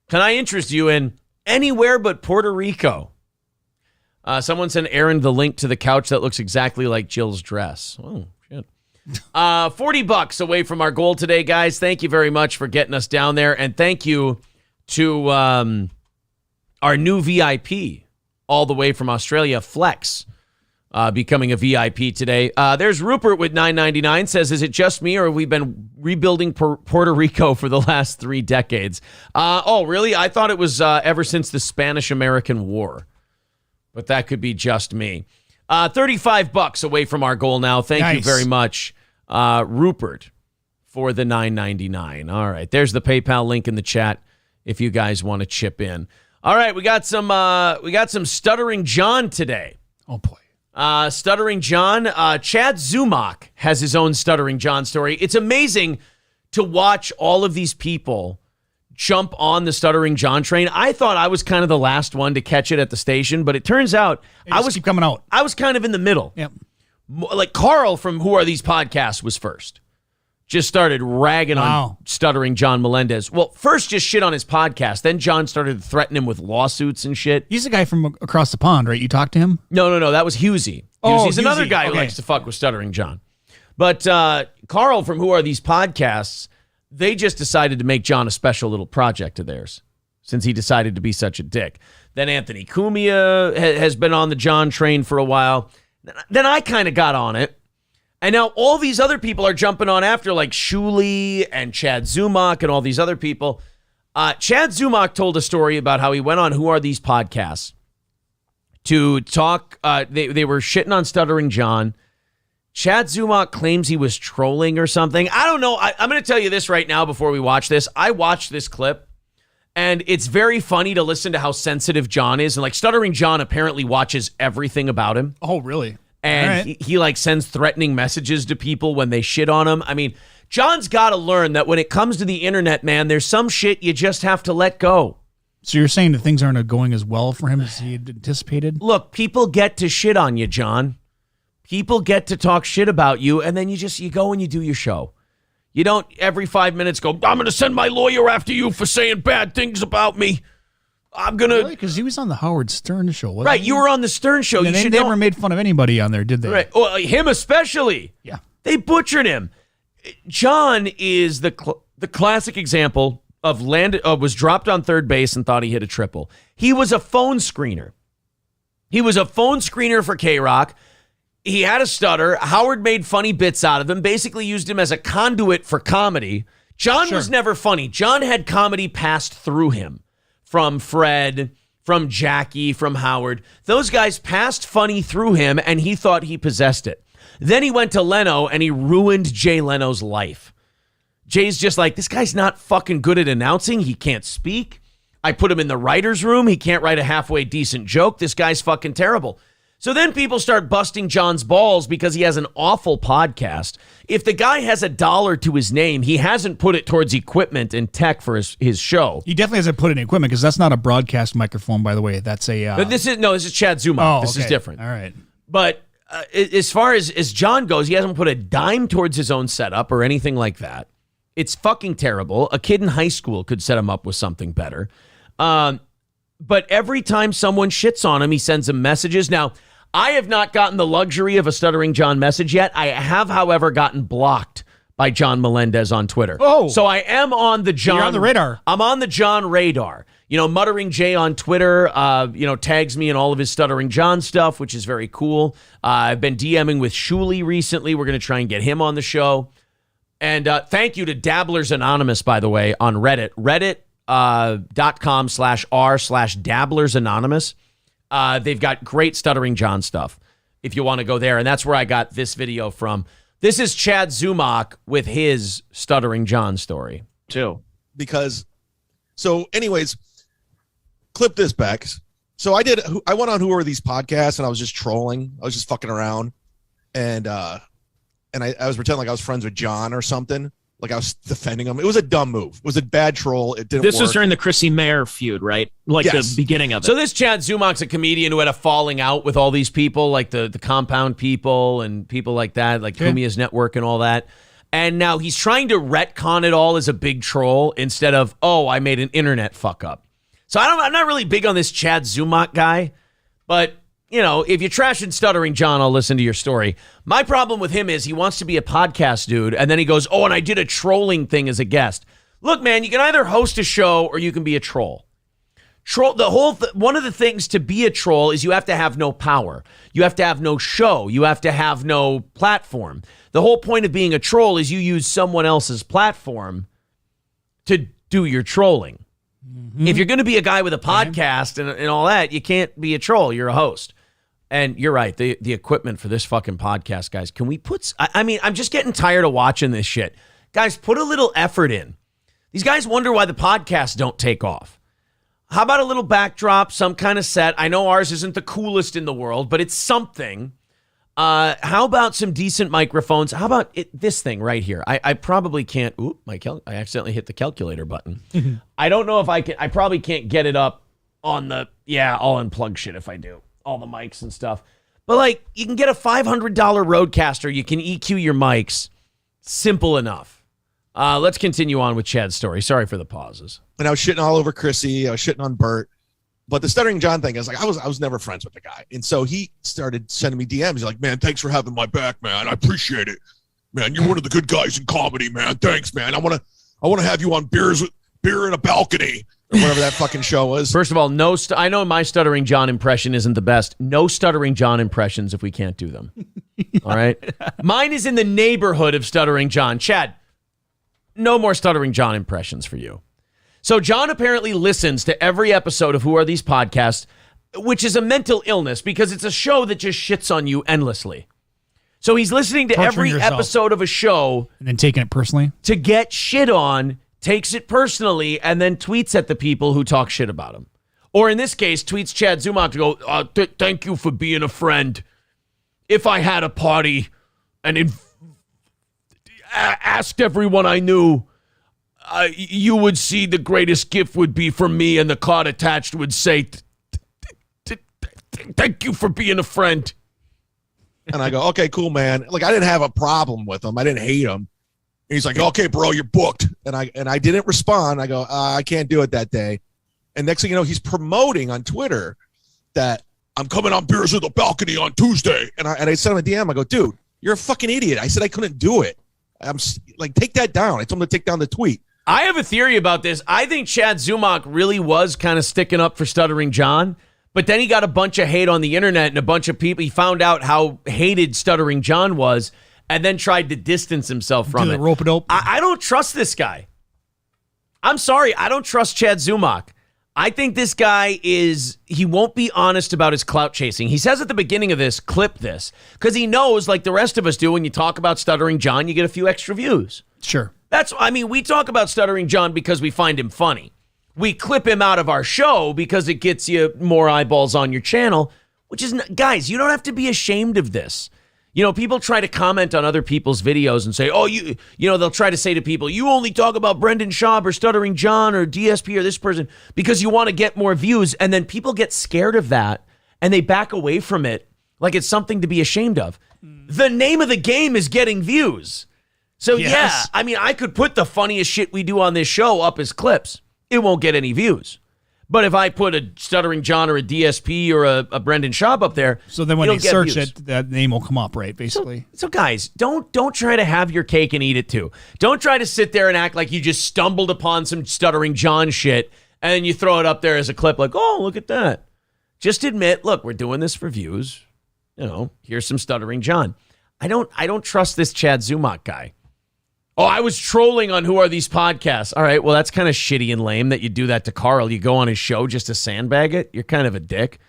Speaker 1: Can I interest you in anywhere but Puerto Rico? Someone sent Aaron the link to the couch that looks exactly like Jill's dress. Oh, shit. $40 away from our goal today, guys. Thank you very much for getting us down there. And thank you to our new VIP all the way from Australia, Flex, becoming a VIP today. There's Rupert with $9.99, says, is it just me or have we been rebuilding Puerto Rico for the last 3 decades? Oh, really? I thought it was ever since the Spanish-American War. But that could be just me. $35 away from our goal now. Thank you very much, Rupert, for the $9.99. All right, there's the PayPal link in the chat if you guys want to chip in. All right, we got some Stuttering John today.
Speaker 2: Oh boy,
Speaker 1: Stuttering John. Chad Zumach has his own Stuttering John story. It's amazing to watch all of these people jump on the Stuttering John train. I thought I was kind of the last one to catch it at the station, but it turns out
Speaker 2: keep coming out.
Speaker 1: I was kind of in the middle.
Speaker 2: Yep.
Speaker 1: Like Carl from Who Are These Podcasts was first. just started ragging on stuttering John Melendez. Well, first just shit on his podcast. Then John started threatening him with lawsuits and shit.
Speaker 2: He's the guy from across the pond, right? You talked to him?
Speaker 1: No. That was Husey. Husey's another guy who
Speaker 2: Okay.
Speaker 1: likes to fuck with stuttering John. But Carl from Who Are These Podcasts, they just decided to make John a special little project of theirs since he decided to be such a dick. Then Anthony Cumia has been on the John train for a while. Then I kind of got on it. And now all these other people are jumping on after, like Shuli and Chad Zumach and all these other people. Chad Zumach told a story about how he went on Who Are These Podcasts to talk. They were shitting on stuttering John. Chad Zumach claims he was trolling or something. I don't know. I'm going to tell you this right now before we watch this. I watched this clip, and it's very funny to listen to how sensitive John is. And like stuttering John apparently watches everything about him.
Speaker 2: Oh, really?
Speaker 1: And he like sends threatening messages to people when they shit on him. I mean, John's got to learn that when it comes to the internet, man, there's some shit you just have to let go.
Speaker 2: So you're saying that things aren't going as well for him as he had anticipated?
Speaker 1: Look, people get to shit on you, John. People get to talk shit about you, and then you go and you do your show. You don't every 5 minutes go, I'm going to send my lawyer after you for saying bad things about me. I'm going to...
Speaker 2: Really? Because he was on the Howard Stern show, wasn't
Speaker 1: Right,
Speaker 2: he?
Speaker 1: you were on the Stern show.
Speaker 2: And they never made fun of anybody on there, did they?
Speaker 1: Right. Well, him especially.
Speaker 2: Yeah.
Speaker 1: They butchered him. John is the classic example of was dropped on third base and thought he hit a triple. He was a phone screener. He was a phone screener for K-Rock. He had a stutter. Howard made funny bits out of him, basically used him as a conduit for comedy. John was never funny. John had comedy passed through him from Fred, from Jackie, from Howard. Those guys passed funny through him, and he thought he possessed it. Then he went to Leno, and he ruined Jay Leno's life. Jay's just like, this guy's not fucking good at announcing. He can't speak. I put him in the writer's room. He can't write a halfway decent joke. This guy's fucking terrible. So then people start busting John's balls because he has an awful podcast. If the guy has $1 to his name, he hasn't put it towards equipment and tech for his show.
Speaker 2: He definitely hasn't put in equipment because that's not a broadcast microphone, by the way. That's a...
Speaker 1: But this is Chad Zumach. This is different.
Speaker 2: All right.
Speaker 1: But as far as John goes, he hasn't put a dime towards his own setup or anything like that. It's fucking terrible. A kid in high school could set him up with something better. But every time someone shits on him, he sends them messages. Now, I have not gotten the luxury of a stuttering John message yet. I have, however, gotten blocked by John Melendez on Twitter.
Speaker 2: Oh.
Speaker 1: So I am on the John.
Speaker 2: You're on the radar.
Speaker 1: I'm on the John radar. You know, Muttering Jay on Twitter, tags me in all of his stuttering John stuff, which is very cool. I've been DMing with Shuli recently. We're going to try and get him on the show. And thank you to Dabblers Anonymous, by the way, on Reddit. Reddit.com/r/Dabblers Anonymous. They've got great stuttering John stuff if you want to go there. And that's where I got this video from. This is Chad Zumach with his stuttering John story, too.
Speaker 16: Because, so anyways, clip this back. So I went on Who Are These Podcasts, and I was just trolling. I was just fucking around. And I was pretending like I was friends with John or something. Like I was defending him. It was a dumb move. It was a bad troll. It didn't work.
Speaker 18: This was during the Chrissy Mayer feud, right? Like the beginning of it.
Speaker 1: So this Chad Zumach's a comedian who had a falling out with all these people, like the compound people and people like that, like Kumia's Network and all that. And now he's trying to retcon it all as a big troll instead of, I made an internet fuck up. So I'm not really big on this Chad Zumach guy, but you know, if you're trashing stuttering John, I'll listen to your story. My problem with him is he wants to be a podcast dude, and then he goes, and I did a trolling thing as a guest. Look, man, you can either host a show or you can be a troll. One of the things to be a troll is you have to have no power. You have to have no show. You have to have no platform. The whole point of being a troll is you use someone else's platform to do your trolling. Mm-hmm. If you're going to be a guy with a podcast and all that, you can't be a troll. You're a host. And you're right. The equipment for this fucking podcast, guys, can we put... I'm just getting tired of watching this shit. Guys, put a little effort in. These guys wonder why the podcasts don't take off. How about a little backdrop, some kind of set? I know ours isn't the coolest in the world, but it's something. How about some decent microphones? How about this thing right here? I probably can't... I accidentally hit the calculator button. I don't know if I can... I probably can't get it up on the... Yeah, I'll unplug shit if I do. All the mics and stuff. But, like, you can get a $500 Rodecaster. You can EQ your mics. Simple enough. Let's continue on with Chad's story. Sorry for the pauses.
Speaker 16: And I was shitting all over Chrissy. I was shitting on Bert. But the Stuttering John thing is like, I was never friends with the guy. And so he started sending me DMs. He's like, man, thanks for having my back, man. I appreciate it. Man, you're one of the good guys in comedy, man. Thanks, man. I want to have you on Beer in a Balcony or whatever that fucking show was.
Speaker 1: First of all, I know my Stuttering John impression isn't the best. No Stuttering John impressions if we can't do them. All right? Mine is in the neighborhood of Stuttering John. Chad, no more Stuttering John impressions for you. So John apparently listens to every episode of Who Are These Podcasts, which is a mental illness because it's a show that just shits on you endlessly. So he's listening to every episode of a show
Speaker 2: and then taking it personally
Speaker 1: to get shit on, takes it personally, and then tweets at the people who talk shit about him. Or in this case, tweets Chad Zumock to go, thank you for being a friend. If I had a party and asked everyone I knew, you would see the greatest gift would be from me, and the card attached would say, thank you for being a friend.
Speaker 16: And I go, okay, cool, man. Like, I didn't have a problem with him. I didn't hate him. And he's like, okay, bro, you're booked. And I didn't respond. I go, I can't do it that day. And next thing you know, he's promoting on Twitter that I'm coming on Beers with the Balcony on Tuesday. And I sent him a DM. I go, dude, you're a fucking idiot. I said I couldn't do it. I'm like, take that down. I told him to take down the tweet.
Speaker 1: I have a theory about this. I think Chad Zumock really was kind of sticking up for Stuttering John, but then he got a bunch of hate on the internet and a bunch of people. He found out how hated Stuttering John was and then tried to distance himself from it.
Speaker 2: Rope-a-dope.
Speaker 1: I don't trust this guy. I'm sorry. I don't trust Chad Zumock. I think this guy he won't be honest about his clout chasing. He says at the beginning of this, clip this, because he knows, like the rest of us do, when you talk about Stuttering John, you get a few extra views.
Speaker 2: Sure.
Speaker 1: We talk about Stuttering John because we find him funny. We clip him out of our show because it gets you more eyeballs on your channel, which is, guys, you don't have to be ashamed of this. You know, people try to comment on other people's videos and say, oh, you know, they'll try to say to people, you only talk about Brendan Schaub or Stuttering John or DSP or this person because you want to get more views. And then people get scared of that and they back away from it like it's something to be ashamed of. The name of the game is getting views. So, yes. Yeah, I could put the funniest shit we do on this show up as clips. It won't get any views. But if I put a Stuttering John or a DSP or a Brendan Schaub up there,
Speaker 2: so then when they search it, that name will come up, right? Basically.
Speaker 1: So guys, don't try to have your cake and eat it too. Don't try to sit there and act like you just stumbled upon some Stuttering John shit and you throw it up there as a clip like, oh, look at that. Just admit, look, we're doing this for views. You know, here's some Stuttering John. I don't trust this Chad Zumock guy. Oh, I was trolling on Who Are These Podcasts. All right, well, that's kind of shitty and lame that you do that to Carl. You go on his show just to sandbag it. You're kind of a dick.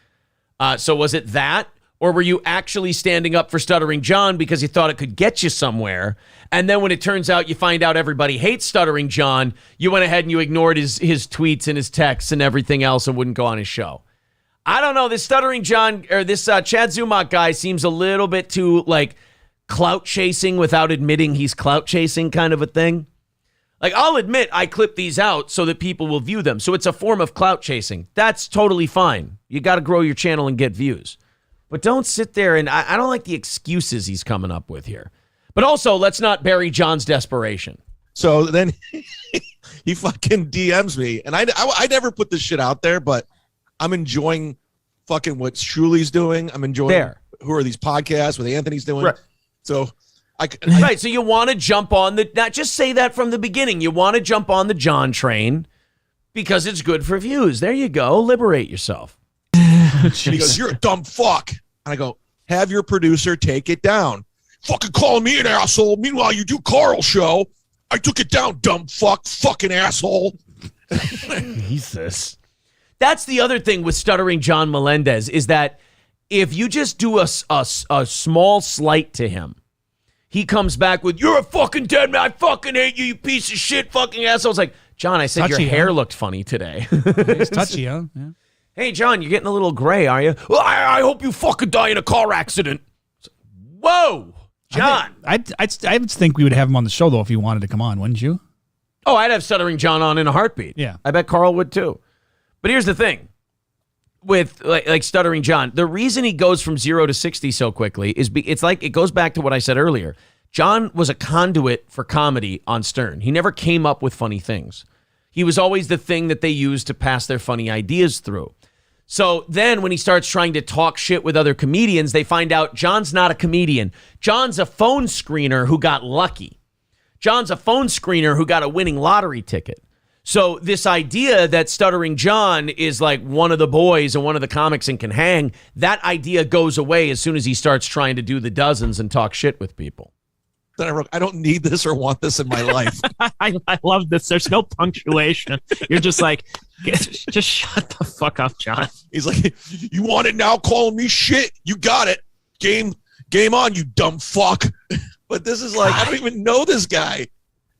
Speaker 1: So was it that? Or were you actually standing up for Stuttering John because you thought it could get you somewhere? And then when it turns out you find out everybody hates Stuttering John, you went ahead and you ignored his tweets and his texts and everything else and wouldn't go on his show. I don't know. This Stuttering John or this Chad Zumock guy seems a little bit too, like, clout chasing without admitting he's clout chasing kind of a thing. Like, I'll admit I clip these out so that people will view them. So it's a form of clout chasing. That's totally fine. You got to grow your channel and get views. But don't sit there and I don't like the excuses he's coming up with here. But also, let's not bury John's desperation.
Speaker 16: So then he fucking DMs me. And I never put this shit out there, but I'm enjoying fucking what Shuli's doing. I'm enjoying Who Are These Podcasts, what Anthony's doing.
Speaker 1: Right.
Speaker 16: So
Speaker 1: right, so you want to jump on not just say that from the beginning. You want to jump on the John train because it's good for views. There you go. Liberate yourself.
Speaker 16: He goes, you're a dumb fuck. And I go, have your producer take it down. Fucking calling me an asshole. Meanwhile, you do Carl's show. I took it down, dumb fuck. Fucking asshole.
Speaker 1: Jesus. That's the other thing with Stuttering John Melendez is that if you just do a small slight to him, he comes back with, you're a fucking dead man. I fucking hate you, you piece of shit, fucking asshole. It's like, John, I said touchy, your hair looked funny today.
Speaker 2: It's touchy, huh? Yeah.
Speaker 1: Hey, John, you're getting a little gray, are you? Well, I hope you fucking die in a car accident. Whoa, John.
Speaker 2: I would think we would have him on the show, though, if he wanted to come on, wouldn't you?
Speaker 1: Oh, I'd have Stuttering John on in a heartbeat.
Speaker 2: Yeah.
Speaker 1: I bet Carl would, too. But here's the thing. With like Stuttering John, the reason he goes from 0 to 60 so quickly is it's like it goes back to what I said earlier. John was a conduit for comedy on Stern. He never came up with funny things. He was always the thing that they used to pass their funny ideas through. So then when he starts trying to talk shit with other comedians, they find out John's not a comedian. John's a phone screener who got lucky. John's a phone screener who got a winning lottery ticket. So this idea that Stuttering John is like one of the boys and one of the comics and can hang, that idea goes away as soon as he starts trying to do the dozens and talk shit with people.
Speaker 16: Then I wrote, I don't need this or want this in my life.
Speaker 18: I love this. There's no punctuation. You're just like, just shut the fuck up, John.
Speaker 16: He's like, you want it now, calling me shit? You got it. Game on, you dumb fuck. But this is like, I don't even know this guy.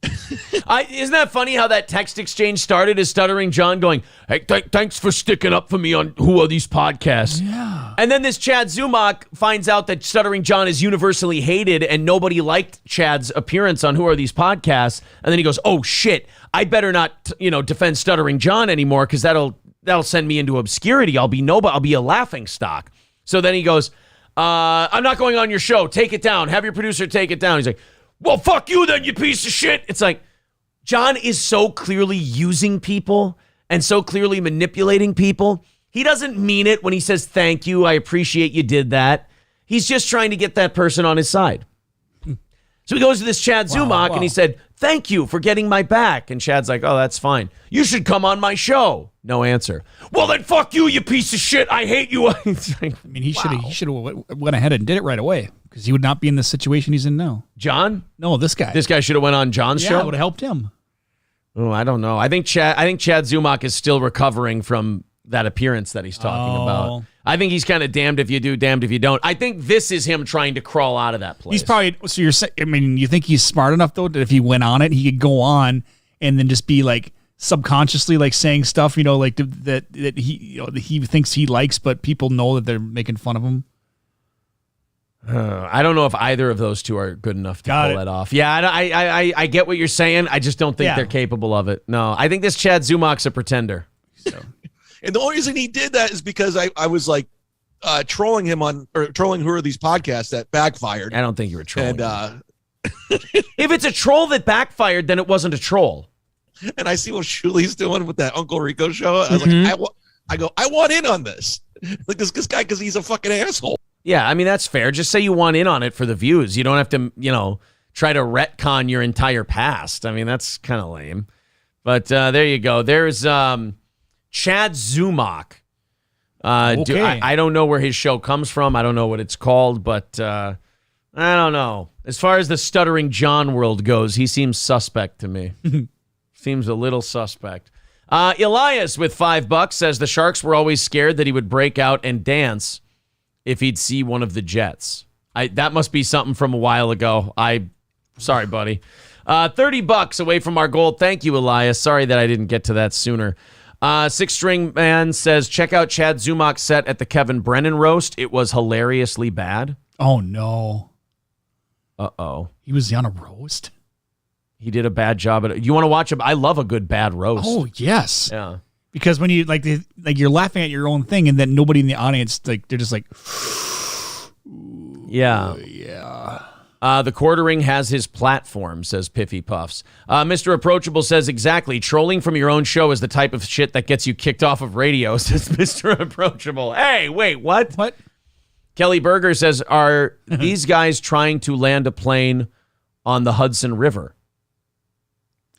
Speaker 1: Isn't that funny how that text exchange started as Stuttering John going, hey, thanks for sticking up for me on Who Are These Podcasts?
Speaker 2: Yeah.
Speaker 1: And then this Chad Zumach finds out that Stuttering John is universally hated and nobody liked Chad's appearance on Who Are These Podcasts. And then he goes, oh shit, I better not, defend Stuttering John anymore because that'll send me into obscurity. I'll be a laughing stock. So then he goes, I'm not going on your show. Take it down. Have your producer take it down. He's like, well, fuck you then, you piece of shit. It's like, John is so clearly using people and so clearly manipulating people. He doesn't mean it when he says, thank you, I appreciate you did that. He's just trying to get that person on his side. So he goes to this Chad Zumach and he said, thank you for getting my back. And Chad's like, oh, that's fine. You should come on my show. No answer. Well, then fuck you, you piece of shit. I hate you.
Speaker 2: I mean, he should have went ahead and did it right away because he would not be in the situation he's in now.
Speaker 1: John?
Speaker 2: No, this guy.
Speaker 1: This guy should have went on John's show?
Speaker 2: Yeah, it would have helped him.
Speaker 1: Oh, I don't know. I think Chad Zumach is still recovering from that appearance that he's talking about. I think he's kind of damned if you do, damned if you don't. I think this is him trying to crawl out of that place.
Speaker 2: He's probably, so you're saying, I mean, you think he's smart enough though that if he went on it, he could go on and then just be like subconsciously like saying stuff, like that he, he thinks he likes, but people know that they're making fun of him.
Speaker 1: I don't know if either of those two are good enough to pull that off. Yeah, I get what you're saying. I just don't think they're capable of it. No, I think this Chad Zumach's a pretender. So.
Speaker 16: And the only reason he did that is because I was like trolling him trolling Who Are These Podcasts that backfired.
Speaker 1: I don't think you were trolling. And if it's a troll that backfired, then it wasn't a troll.
Speaker 16: And I see what Shuli's doing with that Uncle Rico show. I was like, I want in on this. Like this guy, because he's a fucking asshole.
Speaker 1: Yeah, I mean, that's fair. Just say you want in on it for the views. You don't have to, try to retcon your entire past. I mean, that's kind of lame. But there you go. There's Chad Zumach.
Speaker 2: Okay.
Speaker 1: I don't know where his show comes from. I don't know what it's called, but I don't know. As far as the Stuttering John world goes, he seems suspect to me. Seems a little suspect. Elias with $5 says the Sharks were always scared that he would break out and dance if he'd see one of the Jets. That must be something from a while ago. Sorry, buddy. $30 away from our goal. Thank you, Elias. Sorry that I didn't get to that sooner. Six String Man says, check out Chad Zumach's set at the Kevin Brennan roast. It was hilariously bad.
Speaker 2: Oh, no.
Speaker 1: Uh-oh.
Speaker 2: He was on a roast?
Speaker 1: He did a bad job at it. You want to watch him? I love a good bad roast.
Speaker 2: Oh, yes.
Speaker 1: Yeah.
Speaker 2: Because when you you're laughing at your own thing and then nobody in the audience, they're just like,
Speaker 1: yeah. The Quartering has his platform, says Piffy Puffs. Mr. Approachable says, exactly. Trolling from your own show is the type of shit that gets you kicked off of radio, says Mr. Approachable. Hey, wait, what?
Speaker 2: What?
Speaker 1: Kelly Berger says, are these guys trying to land a plane on the Hudson River?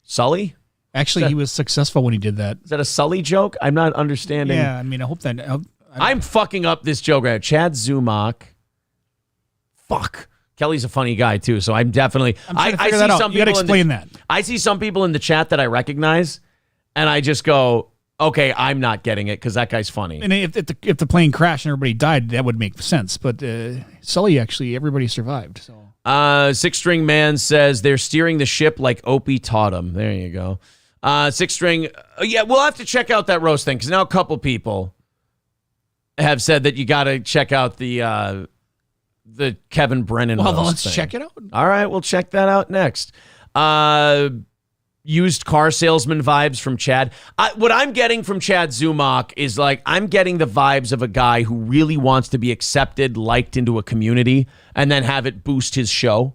Speaker 1: Sully?
Speaker 2: Actually, he was successful when he did that.
Speaker 1: Is that a Sully joke? I'm not understanding.
Speaker 2: Yeah, I mean, I hope that...
Speaker 1: I'm fucking up this joke right now. Chad Zumach. Fuck. Kelly's a funny guy, too, so I'm definitely...
Speaker 2: I'm trying to figure that out. You got to explain that.
Speaker 1: I see some people in the chat that I recognize, and I just go, okay, I'm not getting it, because that guy's funny.
Speaker 2: And if the plane crashed and everybody died, that would make sense. But Sully, actually, everybody survived, so...
Speaker 1: Six String Man says they're steering the ship like Opie taught them. There you go. Six String, yeah, we'll have to check out that roast thing because now a couple people have said that you got to check out the Kevin Brennan roast
Speaker 2: let's
Speaker 1: thing.
Speaker 2: check it out.
Speaker 1: All right, we'll check that out next. Used car salesman vibes from Chad. What I'm getting from Chad Zumach is I'm getting the vibes of a guy who really wants to be accepted, liked into a community, and then have it boost his show.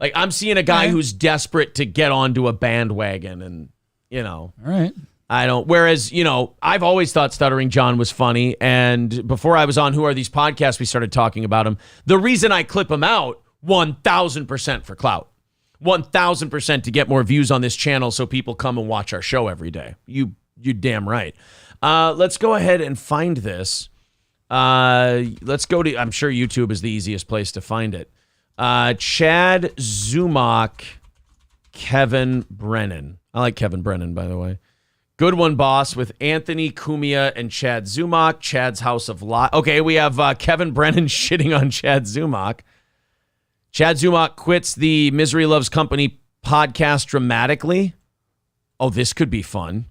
Speaker 1: Like, I'm seeing a guy who's desperate to get onto a bandwagon, and,
Speaker 2: All right.
Speaker 1: I don't. Whereas, I've always thought Stuttering John was funny, and before I was on Who Are These Podcasts, we started talking about him. The reason I clip him out, 1,000% for clout. 1,000% to get more views on this channel so people come and watch our show every day. You're damn right. Let's go ahead and find this. Let's go to, I'm sure YouTube is the easiest place to find it. Chad Zumock, Kevin Brennan. I like Kevin Brennan, by the way. Good one, boss, with Anthony Cumia and Chad Zumock. Chad's House of Lies. Okay, we have Kevin Brennan shitting on Chad Zumock. Chad Zumock quits the Misery Loves Company podcast dramatically. Oh, this could be fun.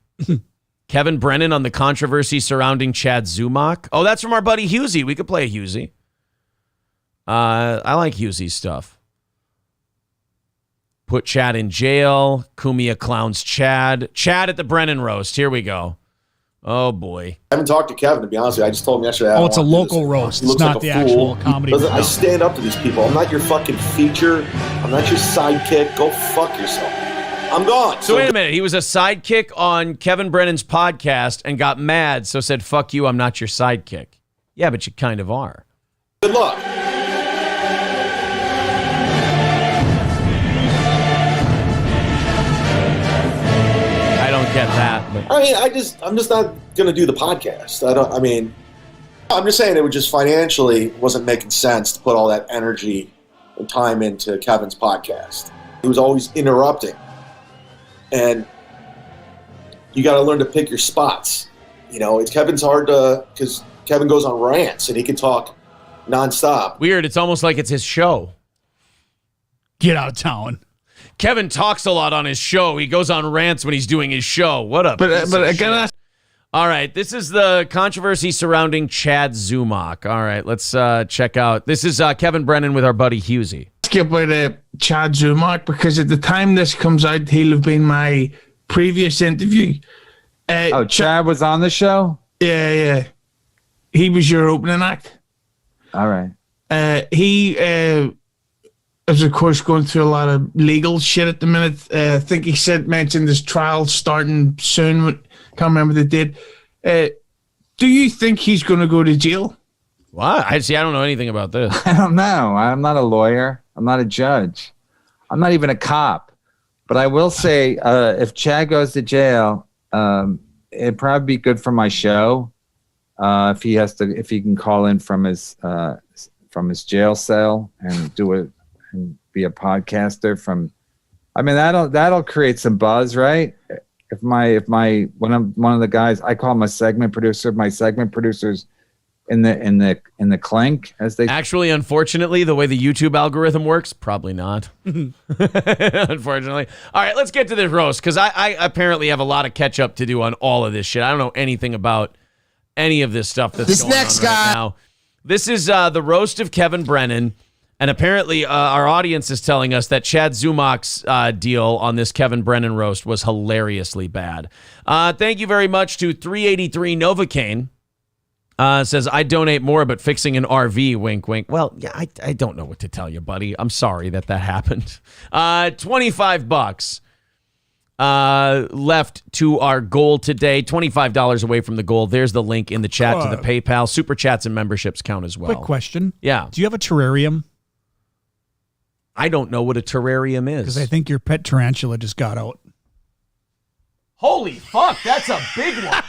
Speaker 1: Kevin Brennan on the controversy surrounding Chad Zumock. Oh, that's from our buddy Husey. We could play a Husey. I like Husey's stuff. Put Chad in jail. Cumia clowns Chad. Chad at the Brennan roast. Here we go. Oh, boy.
Speaker 10: I haven't talked to Kevin, to be honest with you. I just told him yesterday.
Speaker 2: Oh, it's a local roast. It's not the actual comedy.
Speaker 10: I stand up to these people. I'm not your fucking feature. I'm not your sidekick. Go fuck yourself. I'm gone.
Speaker 1: So wait a minute. He was a sidekick on Kevin Brennan's podcast and got mad, so said, fuck you, I'm not your sidekick. Yeah, but you kind of are.
Speaker 10: Good luck.
Speaker 1: I don't get that. But.
Speaker 10: I mean, I'm just not going to do the podcast. I'm just saying it would just financially wasn't making sense to put all that energy and time into Kevin's podcast. He was always interrupting. And you got to learn to pick your spots. Kevin's hard to, because Kevin goes on rants and he can talk nonstop.
Speaker 1: Weird. It's almost like it's his show.
Speaker 2: Get out of town.
Speaker 1: Kevin talks a lot on his show. He goes on rants when he's doing his show. What up?
Speaker 19: But again,
Speaker 1: all right. This is the controversy surrounding Chad Zumock. All right. Let's check out. This is Kevin Brennan with our buddy Husey.
Speaker 19: About Chad Zumock, because at the time this comes out, he'll have been my previous interview.
Speaker 23: Chad was on the show?
Speaker 19: Yeah. He was your opening act.
Speaker 23: All right.
Speaker 19: He is, of course, going through a lot of legal shit at the minute. I think he mentioned his trial starting soon. Can't remember the date. Do you think he's going to go to jail?
Speaker 1: What? I don't know anything about this.
Speaker 23: I don't know. I'm not a lawyer. I'm not a judge. I'm not even a cop. But I will say, if Chad goes to jail, it'd probably be good for my show. If he can call in from his jail cell and do it and be a podcaster that'll create some buzz, right? When I'm one of the guys, I call him a segment producer. My segment producers in the clink, as they
Speaker 1: actually, unfortunately, the way the YouTube algorithm works, probably not. Unfortunately. All right, let's get to this roast, because I apparently have a lot of catch up to do on all of this shit. I don't know anything about any of this stuff that's going on right now. This is the roast of Kevin Brennan, and apparently our audience is telling us that Chad Zumock's deal on this Kevin Brennan roast was hilariously bad. Thank you very much to 383 Novocaine. Says, I donate more, but fixing an RV, wink, wink. Well, yeah, I don't know what to tell you, buddy. I'm sorry that happened. $25 left to our goal today. $25 away from the goal. There's the link in the chat to the PayPal. Super chats and memberships count as well.
Speaker 2: Quick question.
Speaker 1: Yeah.
Speaker 2: Do you have a terrarium?
Speaker 1: I don't know what a terrarium is.
Speaker 2: Because I think your pet tarantula just got out.
Speaker 1: Holy fuck, that's a big one.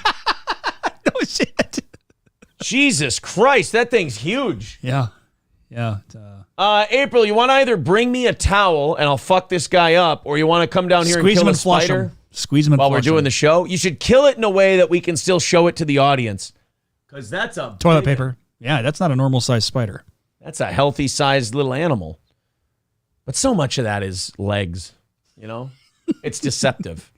Speaker 2: No shit.
Speaker 1: Jesus Christ, that thing's huge.
Speaker 2: Yeah.
Speaker 1: April, you want to either bring me a towel and I'll fuck this guy up, or you want to come down here and kill a spider?
Speaker 2: Squeeze him and
Speaker 1: while we're doing the show? You should kill it in a way that we can still show it to the audience. Because that's a
Speaker 2: toilet paper. Yeah, that's not a normal sized spider.
Speaker 1: That's a healthy sized little animal. But so much of that is legs, It's deceptive.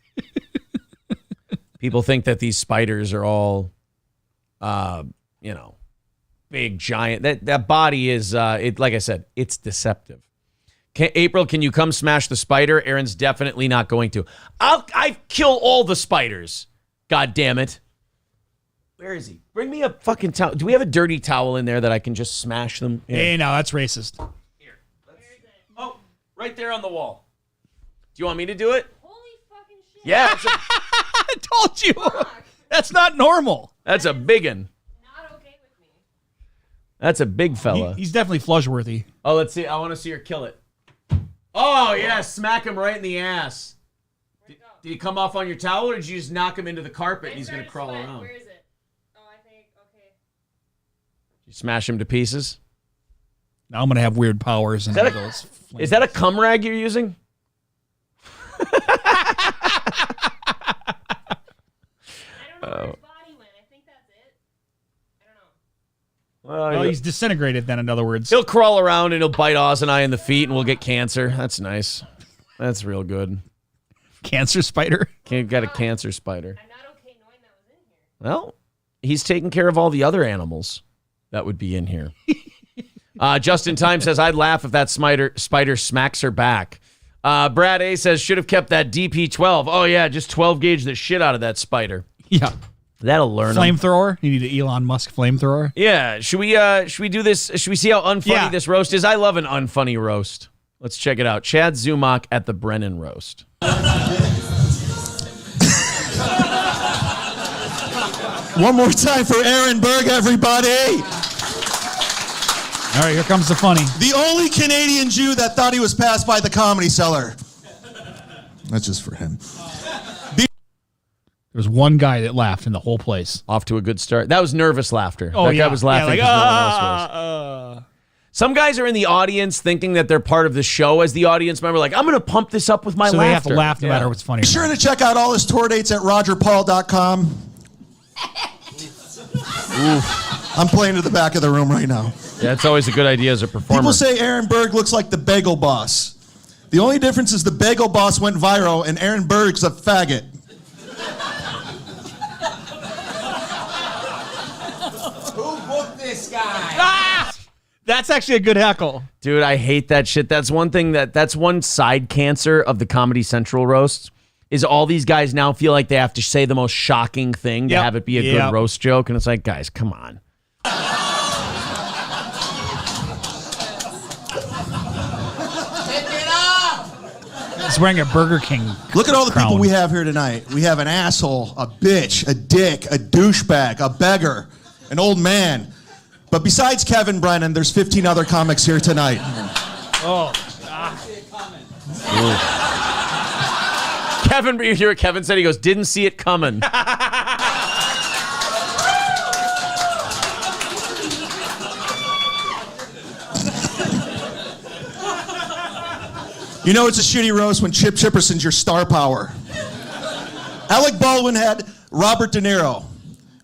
Speaker 1: People think that these spiders are all big, giant. That body is, like I said, it's deceptive. April, can you come smash the spider? Aaron's definitely not going to. I kill all the spiders. God damn it. Where is he? Bring me a fucking towel. Do we have a dirty towel in there that I can just smash them?
Speaker 2: Hey, no, that's racist.
Speaker 1: Right there on the wall. Do you want me to do it? Holy fucking shit. Yeah.
Speaker 2: I told you. That's not normal.
Speaker 1: That's a big one. Not okay with me. That's a big fella.
Speaker 2: He's definitely flush-worthy.
Speaker 1: Oh, let's see. I want to see her kill it. Oh, yeah. Smack him right in the ass. Did he come off on your towel, or did you just knock him into the carpet and he's going to crawl around?
Speaker 15: Where is it? Oh, I think, okay.
Speaker 1: You smash him to pieces?
Speaker 2: Now I'm going to have weird powers.
Speaker 1: Is that a cum rag you're using?
Speaker 2: Well, he's disintegrated then, in other words.
Speaker 1: He'll crawl around and he'll bite Oz and I in the feet and we'll get cancer. That's nice. That's real good.
Speaker 2: Cancer spider?
Speaker 1: Got a cancer spider. I'm not okay knowing that was in here. Well, he's taking care of all the other animals that would be in here. Justin Time says, I'd laugh if that spider smacks her back. Brad A says, should have kept that DP-12. Oh, yeah, just 12 gauge the shit out of that spider.
Speaker 2: Yeah.
Speaker 1: That'll learn him.
Speaker 2: Flamethrower? You need an Elon Musk flamethrower?
Speaker 1: Yeah. Should we do this? Should we see how unfunny this roast is? I love an unfunny roast. Let's check it out. Chad Zumach at the Brennan roast.
Speaker 17: One more time for Aaron Berg, everybody.
Speaker 2: All right, here comes the funny.
Speaker 17: The only Canadian Jew that thought he was passed by the Comedy Cellar. That's just for him.
Speaker 2: There was one guy that laughed in the whole place.
Speaker 1: Off to a good start. That was nervous laughter.
Speaker 2: Oh,
Speaker 1: that
Speaker 2: yeah.
Speaker 1: guy was laughing
Speaker 2: Yeah,
Speaker 1: because no one else was. Some guys are in the audience thinking that they're part of the show as the audience member. Like, I'm going to pump this up with my laughter.
Speaker 2: So they have to laugh no matter what's funny.
Speaker 17: Be sure to check out all his tour dates at rogerpaul.com. I'm playing to the back of the room right now.
Speaker 1: Yeah, it's always a good idea as a performer.
Speaker 17: People say Aaron Berg looks like the Bagel Boss. The only difference is the Bagel Boss went viral and Aaron Berg's a faggot.
Speaker 20: Who booked this guy?
Speaker 2: Ah! That's actually a good heckle.
Speaker 1: Dude, I hate that shit. That's one thing that's one side cancer of the Comedy Central roasts is all these guys now feel like they have to say the most shocking thing to have it be a good roast joke. And it's like, guys, come on.
Speaker 2: He's wearing a Burger King
Speaker 17: Look at all the
Speaker 2: crown.
Speaker 17: people we have here tonight. We have an asshole, a bitch, a dick, a douchebag, a beggar, an old man. But besides Kevin Brennan, there's 15 other comics here tonight.
Speaker 1: Kevin, you hear what Kevin said? He goes, didn't see it coming.
Speaker 17: You know it's a shitty roast when Chip Chipperson's your star power. Alec Baldwin had Robert De Niro.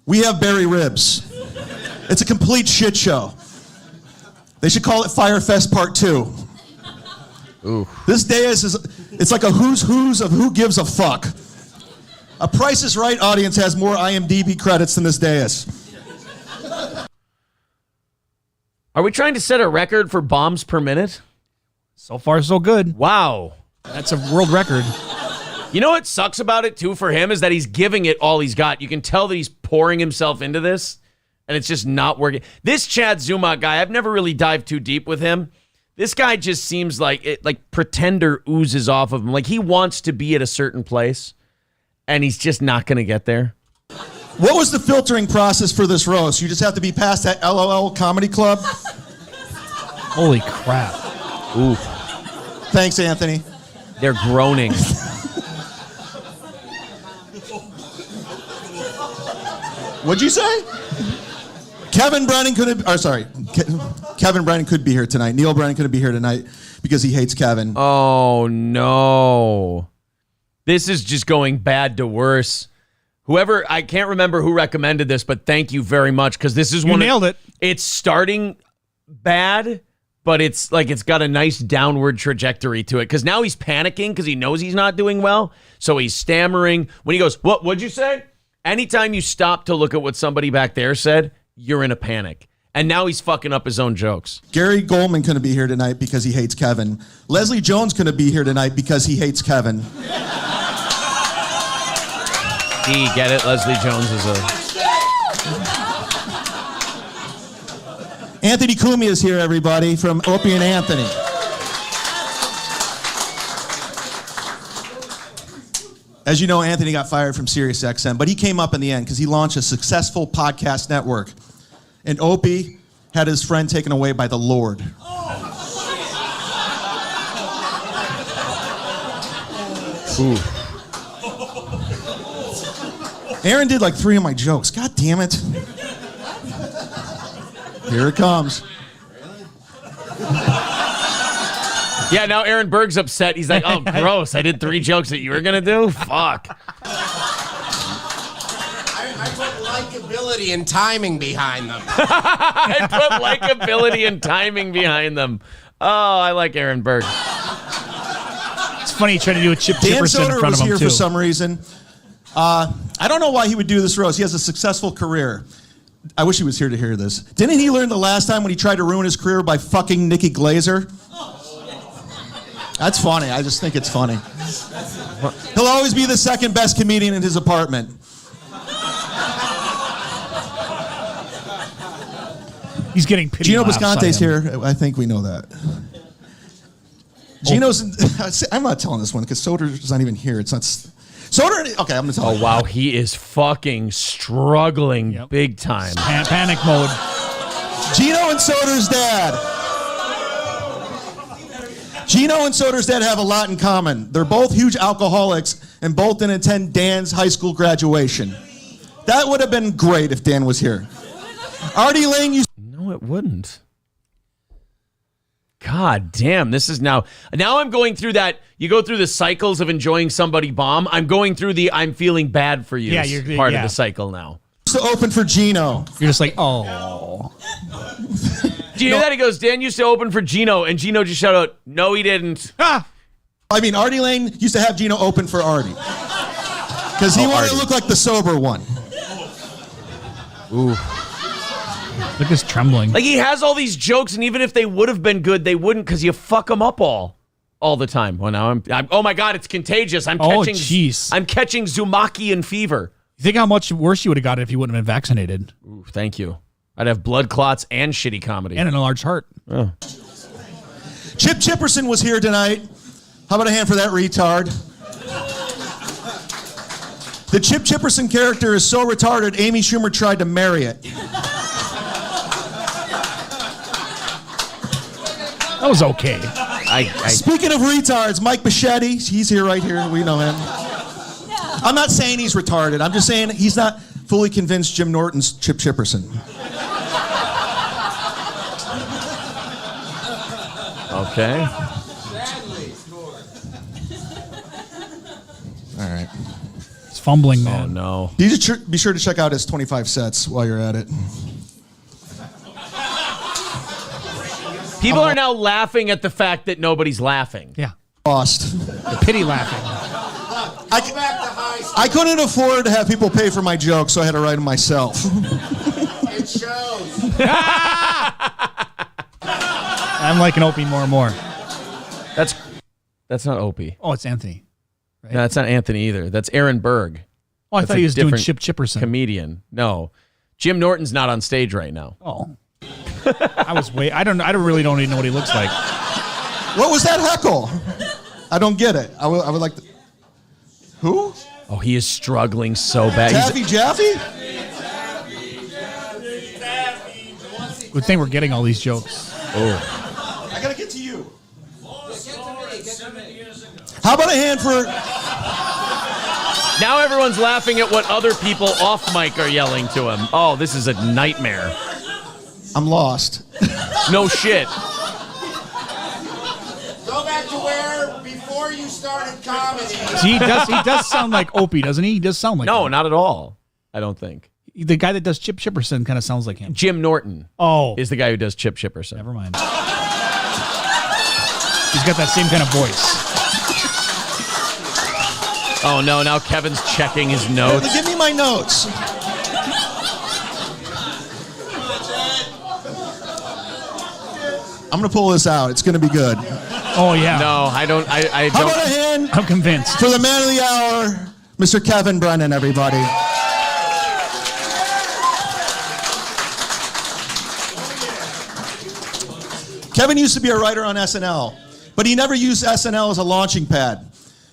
Speaker 17: We have Barry Ribs. It's a complete shit show. They should call it Firefest Part 2.
Speaker 1: Ooh.
Speaker 17: This dais it's like a who's of who gives a fuck. A Price is Right audience has more IMDb credits than this dais.
Speaker 1: Are we trying to set a record for bombs per minute?
Speaker 2: So far, so good.
Speaker 1: Wow.
Speaker 2: That's a world record.
Speaker 1: You know what sucks about it, too, for him is that he's giving it all he's got. You can tell that he's pouring himself into this, and it's just not working. This Chad Zumach guy, I've never really dived too deep with him. This guy just seems like pretender oozes off of him. Like he wants to be at a certain place, and he's just not going to get there.
Speaker 17: What was the filtering process for this roast? You just have to be past that LOL Comedy Club?
Speaker 2: Holy crap.
Speaker 1: Ooh.
Speaker 17: Thanks, Anthony.
Speaker 1: They're groaning.
Speaker 17: What'd you say? Kevin Brennan couldn't. Kevin Brennan could be here tonight. Neil Brennan couldn't be here tonight because he hates Kevin.
Speaker 1: Oh no, this is just going bad to worse. Whoever, I can't remember who recommended this, but thank you very much because this is one.
Speaker 2: You nailed it.
Speaker 1: It's starting bad, but it's like it's got a nice downward trajectory to it because now he's panicking because he knows he's not doing well, so he's stammering when he goes, "What'd you say?" Anytime you stop to look at what somebody back there said, you're in a panic. And now he's fucking up his own jokes.
Speaker 17: Gary Goldman couldn't be here tonight because he hates Kevin. Leslie Jones couldn't be here tonight because he hates Kevin.
Speaker 1: Get it? Leslie Jones is a...
Speaker 17: Anthony Cumia is here, everybody, from Opie and Anthony. As you know, Anthony got fired from SiriusXM, but he came up in the end because he launched a successful podcast network. And Opie had his friend taken away by the Lord. Ooh. Aaron did like 3 of my jokes. God damn it. Here it comes.
Speaker 1: Yeah, now Aaron Berg's upset. He's like, oh, gross. I did 3 jokes that you were going to do? Fuck.
Speaker 20: I put likability and timing behind them.
Speaker 1: I put likability and timing behind them. Oh, I like Aaron Berg.
Speaker 2: It's funny you try to do a Chip
Speaker 17: Dan
Speaker 2: Chipperson in
Speaker 17: Soder
Speaker 2: front
Speaker 17: was
Speaker 2: of him,
Speaker 17: here
Speaker 2: too.
Speaker 17: for some reason. I don't know why he would do this roast. He has a successful career. I wish he was here to hear this. Didn't he learn the last time when he tried to ruin his career by fucking Nikki Glazer? That's funny. I just think it's funny. He'll always be the second best comedian in his apartment.
Speaker 2: He's getting pity
Speaker 17: Gino
Speaker 2: laughs
Speaker 17: Bisconte's
Speaker 2: on him.
Speaker 17: here. I think we know that. Gino's. I'm not telling this one because Soder's not even here. It's not. Soder. Okay, I'm gonna tell.
Speaker 1: Oh wow, he is fucking struggling big time.
Speaker 2: Panic mode.
Speaker 17: Gino and Soder's dad. Gino and Soder's dad have a lot in common. They're both huge alcoholics and both didn't attend Dan's high school graduation. That would have been great if Dan was here. Artie Lang, you.
Speaker 1: No, it wouldn't. God damn, this is now I'm going through that. You go through the cycles of enjoying somebody bomb. I'm going through the I'm feeling bad for you part of the cycle now.
Speaker 17: To open for Gino.
Speaker 2: You're just like, oh.
Speaker 1: Do you hear that? He goes, Dan used to open for Gino, and Gino just shouted out, no, he didn't.
Speaker 17: I mean, Artie Lane used to have Gino open for Artie. Because he wanted to look like the sober one.
Speaker 1: Ooh.
Speaker 2: Look at this trembling.
Speaker 1: Like, he has all these jokes, and even if they would have been good, they wouldn't because you fuck them up all the time. Well, now I'm oh my God, it's contagious. I'm catching Zumakian fever.
Speaker 2: You think how much worse you would have got if you wouldn't have been vaccinated?
Speaker 1: Ooh, thank you. I'd have blood clots and shitty comedy.
Speaker 2: And an enlarged heart.
Speaker 1: Oh.
Speaker 17: Chip Chipperson was here tonight. How about a hand for that retard? The Chip Chipperson character is so retarded, Amy Schumer tried to marry it.
Speaker 2: That was okay.
Speaker 17: Speaking of retards, Mike Bichetti, he's here right here. We know him. I'm not saying he's retarded. I'm just saying he's not fully convinced Jim Norton's Chip Chipperson.
Speaker 1: Okay.
Speaker 17: All right.
Speaker 2: It's fumbling, man.
Speaker 1: Oh, no.
Speaker 17: You just be sure to check out his 25 sets while you're at it.
Speaker 1: People are now laughing at the fact that nobody's laughing.
Speaker 2: Yeah.
Speaker 17: Lost.
Speaker 2: The pity laughing.
Speaker 17: I couldn't afford to have people pay for my jokes, so I had to write them myself.
Speaker 20: It shows.
Speaker 2: I'm liking Opie more and more.
Speaker 1: That's not Opie.
Speaker 2: Oh, it's Anthony. Right?
Speaker 1: No, that's not Anthony either. That's Aaron Berg.
Speaker 2: Oh, I
Speaker 1: That's
Speaker 2: thought
Speaker 1: a
Speaker 2: he was doing
Speaker 1: different
Speaker 2: Chip Chipperson.
Speaker 1: Comedian. No. Jim Norton's not on stage right now.
Speaker 2: Oh. I don't really don't even know what he looks like.
Speaker 17: What was that heckle? I don't get it. I would like to. Who?
Speaker 1: Oh, he is struggling so bad.
Speaker 17: Taffy Jaffe?
Speaker 2: Good thing we're getting all these jokes.
Speaker 1: Oh.
Speaker 17: I gotta get to you. How about a hand for...
Speaker 1: Now everyone's laughing at what other people off mic are yelling to him. Oh, this is a nightmare.
Speaker 17: I'm lost.
Speaker 1: No shit.
Speaker 20: Go back to where before you started comedy.
Speaker 2: See, he does sound like Opie, doesn't he? He does sound like
Speaker 1: No,
Speaker 2: him.
Speaker 1: not at all. I don't think.
Speaker 2: The guy that does Chip Chipperson kind of sounds like him.
Speaker 1: Jim Norton is the guy who does Chip Chipperson.
Speaker 2: Never mind. He's got that same kind of voice.
Speaker 1: Oh, no. Now Kevin's checking his notes.
Speaker 17: Give me my notes. I'm gonna pull this out. It's gonna be good.
Speaker 2: Oh yeah.
Speaker 1: No, I don't. I
Speaker 17: How
Speaker 1: don't.
Speaker 17: about a hand
Speaker 2: I'm convinced.
Speaker 17: for the man of the hour, Mr. Kevin Brennan, everybody. Kevin used to be a writer on SNL, but he never used SNL as a launching pad.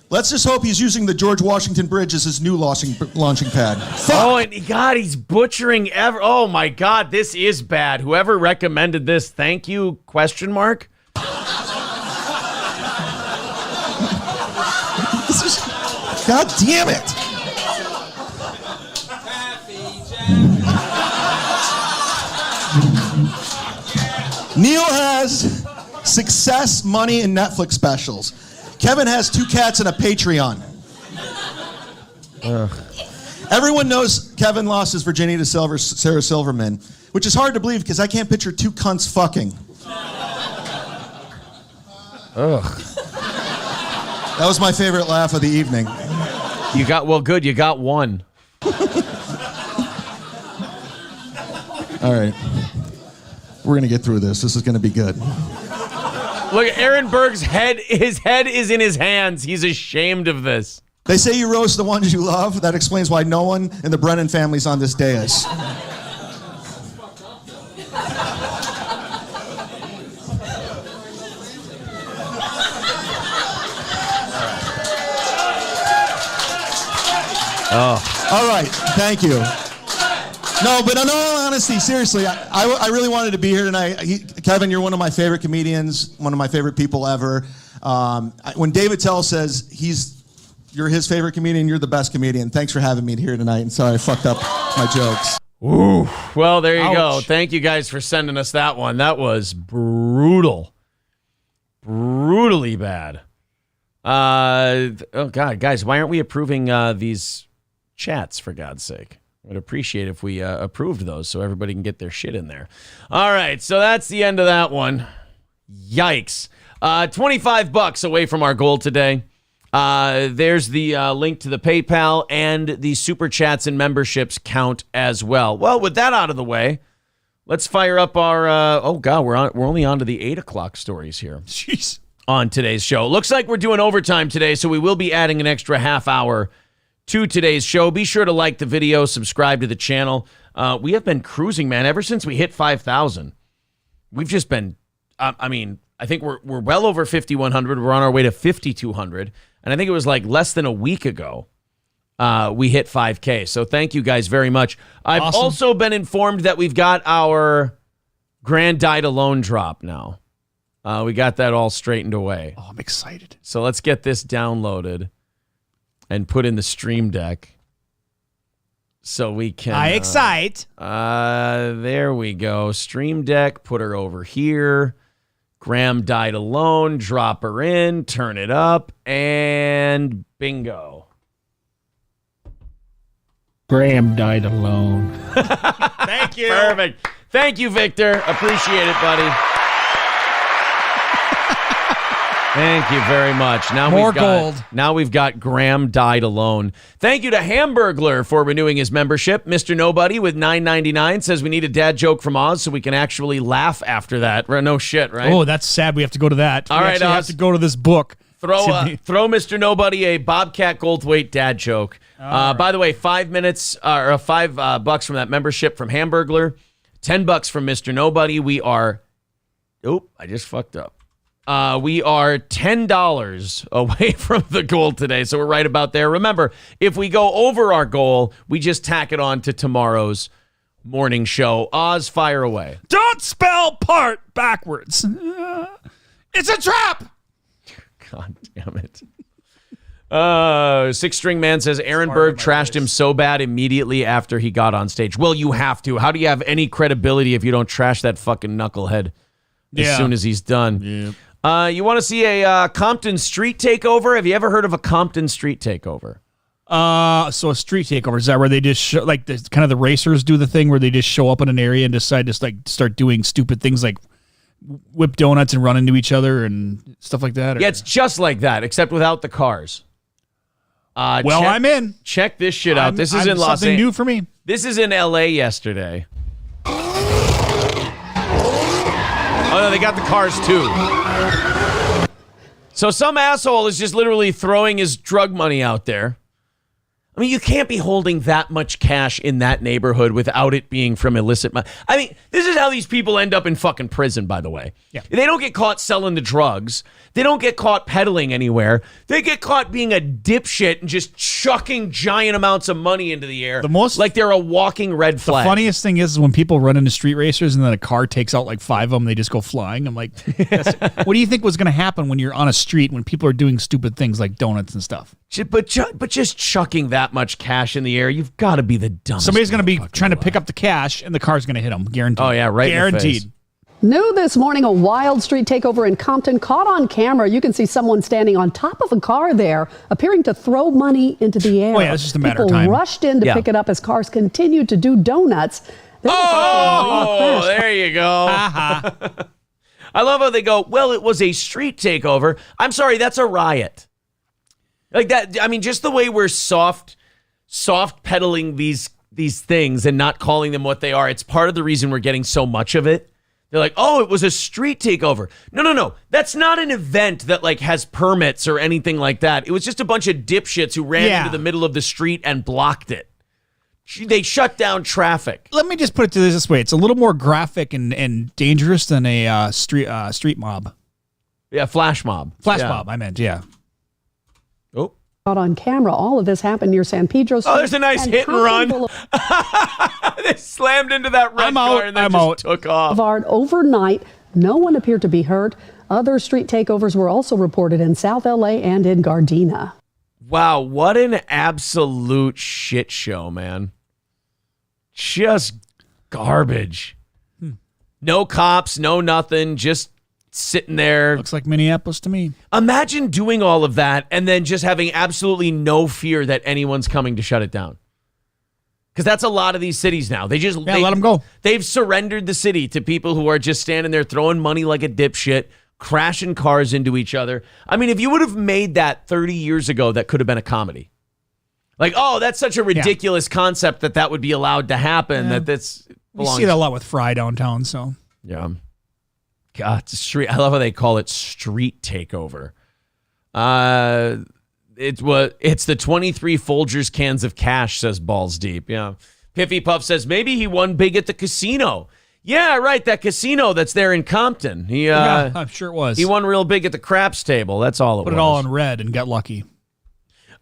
Speaker 17: Let's just hope he's using the George Washington Bridge as his new launching pad.
Speaker 1: Oh, and God, he's butchering Oh my God, this is bad. Whoever recommended this, thank you? Question mark.
Speaker 17: God damn it! Neil has success, money, and Netflix specials. Kevin has 2 cats and a Patreon. Everyone knows Kevin lost his virginity to Sarah Silverman, which is hard to believe because I can't picture 2 cunts fucking.
Speaker 1: Ugh.
Speaker 17: That was my favorite laugh of the evening.
Speaker 1: You got one.
Speaker 17: All right. We're going to get through this. This is going to be good.
Speaker 1: Look, Aaron Berg's head, his head is in his hands. He's ashamed of this.
Speaker 17: They say you roast the ones you love. That explains why no one in the Brennan family's on this dais.
Speaker 1: Oh.
Speaker 17: All right. Thank you. No, but in all honesty, seriously, I really wanted to be here tonight. Kevin, you're one of my favorite comedians, one of my favorite people ever. When David Tell says you're his favorite comedian, you're the best comedian. Thanks for having me here tonight, and sorry I fucked up my jokes.
Speaker 1: Ooh. Well, there you
Speaker 17: Ouch.
Speaker 1: go. Thank you guys for sending us that one. That was brutal. Brutally bad. Oh, God, guys, why aren't we approving these chats, for God's sake? I'd appreciate if we approved those so everybody can get their shit in there. All right, so that's the end of that one. Yikes. $25 away from our goal today. There's the link to the PayPal, and the super chats and memberships count as well. Well, with that out of the way, let's fire up our. Oh God, we're only on to the 8 o'clock stories here.
Speaker 2: Jeez.
Speaker 1: On today's show, looks like we're doing overtime today, so we will be adding an extra half hour to today's show. Be sure to like the video, subscribe to the channel. We have been cruising, man, ever since we hit 5,000. We've just been. I think we're well over 5,100. We're on our way to 5,200. And I think it was like less than a week ago we hit 5K. So thank you guys very much. I've also been informed that we've got our Grand Died Alone drop now. We got that all straightened away.
Speaker 2: Oh, I'm excited.
Speaker 1: So let's get this downloaded and put in the Stream Deck so we can...
Speaker 2: I excite.
Speaker 1: There we go. Stream Deck, put her over here. Graham Died Alone, drop her in, turn it up, and bingo.
Speaker 18: Graham died alone.
Speaker 1: Thank you. Perfect. Thank you, Victor. Appreciate it, buddy. Thank you very much. Now we've got Graham Died Alone. Thank you to Hamburglar for renewing his membership. Mr. Nobody with $9.99 says we need a dad joke from Oz so we can actually laugh after that. No shit, right?
Speaker 2: Oh, that's sad. We have to go to that.
Speaker 1: All right,
Speaker 2: we have to go to this book.
Speaker 1: Throw Mr. Nobody a Bobcat Goldthwait dad joke. By the way, 5 minutes or $5 from that membership from Hamburglar, $10 from Mr. Nobody. We are. Oh, I just fucked up. We are $10 away from the goal today, so we're right about there. Remember, if we go over our goal, we just tack it on to tomorrow's morning show. Oz, fire away.
Speaker 2: Don't spell part backwards. It's a trap.
Speaker 1: God damn it. Six String Man says Aaron Berg trashed him so bad immediately after he got on stage. Well, you have to. How do you have any credibility if you don't trash that fucking knucklehead as soon as he's done?
Speaker 2: Yeah.
Speaker 1: You want to see a Compton street takeover? Have you ever heard of a Compton street takeover?
Speaker 2: So a street takeover, is that where they just show, like kind of the racers do the thing where they just show up in an area and decide to like start doing stupid things like whip donuts and run into each other and stuff like that? Or?
Speaker 1: Yeah, it's just like that, except without the cars.
Speaker 2: I'm in.
Speaker 1: Check this shit out. This is in Los Angeles.
Speaker 2: Something new for me.
Speaker 1: This is in LA yesterday. Oh, no, they got the cars, too. So some asshole is just literally throwing his drug money out there. I mean, you can't be holding that much cash in that neighborhood without it being from illicit money. I mean, this is how these people end up in fucking prison, by the way.
Speaker 2: Yeah.
Speaker 1: They don't get caught selling the drugs. They don't get caught peddling anywhere. They get caught being a dipshit and just chucking giant amounts of money into the air. Like they're a walking red flag.
Speaker 2: The funniest thing is when people run into street racers and then a car takes out like 5 of them, they just go flying. I'm like, what do you think was going to happen when you're on a street when people are doing stupid things like donuts and stuff?
Speaker 1: But just chucking that much cash in the air, you've got to be the dumbest.
Speaker 2: Somebody's going to be trying to pick up the cash and the car's going to hit them. Guaranteed.
Speaker 1: Oh, yeah, right in the face.
Speaker 2: Guaranteed.
Speaker 3: New this morning, a wild street takeover in Compton caught on camera. You can see someone standing on top of a car there, appearing to throw money into the air.
Speaker 2: Oh, yeah, it's just a matter of
Speaker 3: People
Speaker 2: time.
Speaker 3: rushed in to pick it up as cars continued to do donuts.
Speaker 1: Oh, there you go. I love how they go, well, it was a street takeover. I'm sorry, that's a riot. Like that, I mean, just the way we're soft peddling these things and not calling them what they are, it's part of the reason we're getting so much of it. They're like, oh, it was a street takeover. No. That's not an event that like has permits or anything like that. It was just a bunch of dipshits who ran into the middle of the street and blocked it. They shut down traffic.
Speaker 2: Let me just put it to this way. It's a little more graphic and dangerous than a street mob.
Speaker 1: Yeah, flash mob.
Speaker 2: Flash mob, I meant, yeah.
Speaker 1: Oh.
Speaker 3: Caught on camera. All of this happened near San Pedro Street.
Speaker 1: Oh, there's a nice hit and run. They slammed into that red car and then just took off.
Speaker 3: Boulevard overnight. No one appeared to be hurt. Other street takeovers were also reported in South LA and in Gardena.
Speaker 1: Wow, what an absolute shit show, man. Just garbage. No cops, no nothing, just sitting there.
Speaker 2: Looks like Minneapolis to me.
Speaker 1: Imagine doing all of that and then just having absolutely no fear that anyone's coming to shut it down. Because that's a lot of these cities now. They
Speaker 2: let them go.
Speaker 1: They've surrendered the city to people who are just standing there throwing money like a dipshit, crashing cars into each other. I mean, if you would have made that 30 years ago, that could have been a comedy. Like, oh, that's such a ridiculous concept that would be allowed to happen.
Speaker 2: Yeah.
Speaker 1: That's
Speaker 2: We see that a lot with Fry downtown, so.
Speaker 1: Yeah. God, it's street. I love how they call it street takeover. It's the 23 Folgers cans of cash, says Balls Deep. Yeah. Piffy Puff says maybe he won big at the casino. Yeah, right. That casino that's there in Compton.
Speaker 2: Yeah, I'm sure it was.
Speaker 1: He won real big at the craps table. That's all it was.
Speaker 2: Put it all on red and got lucky.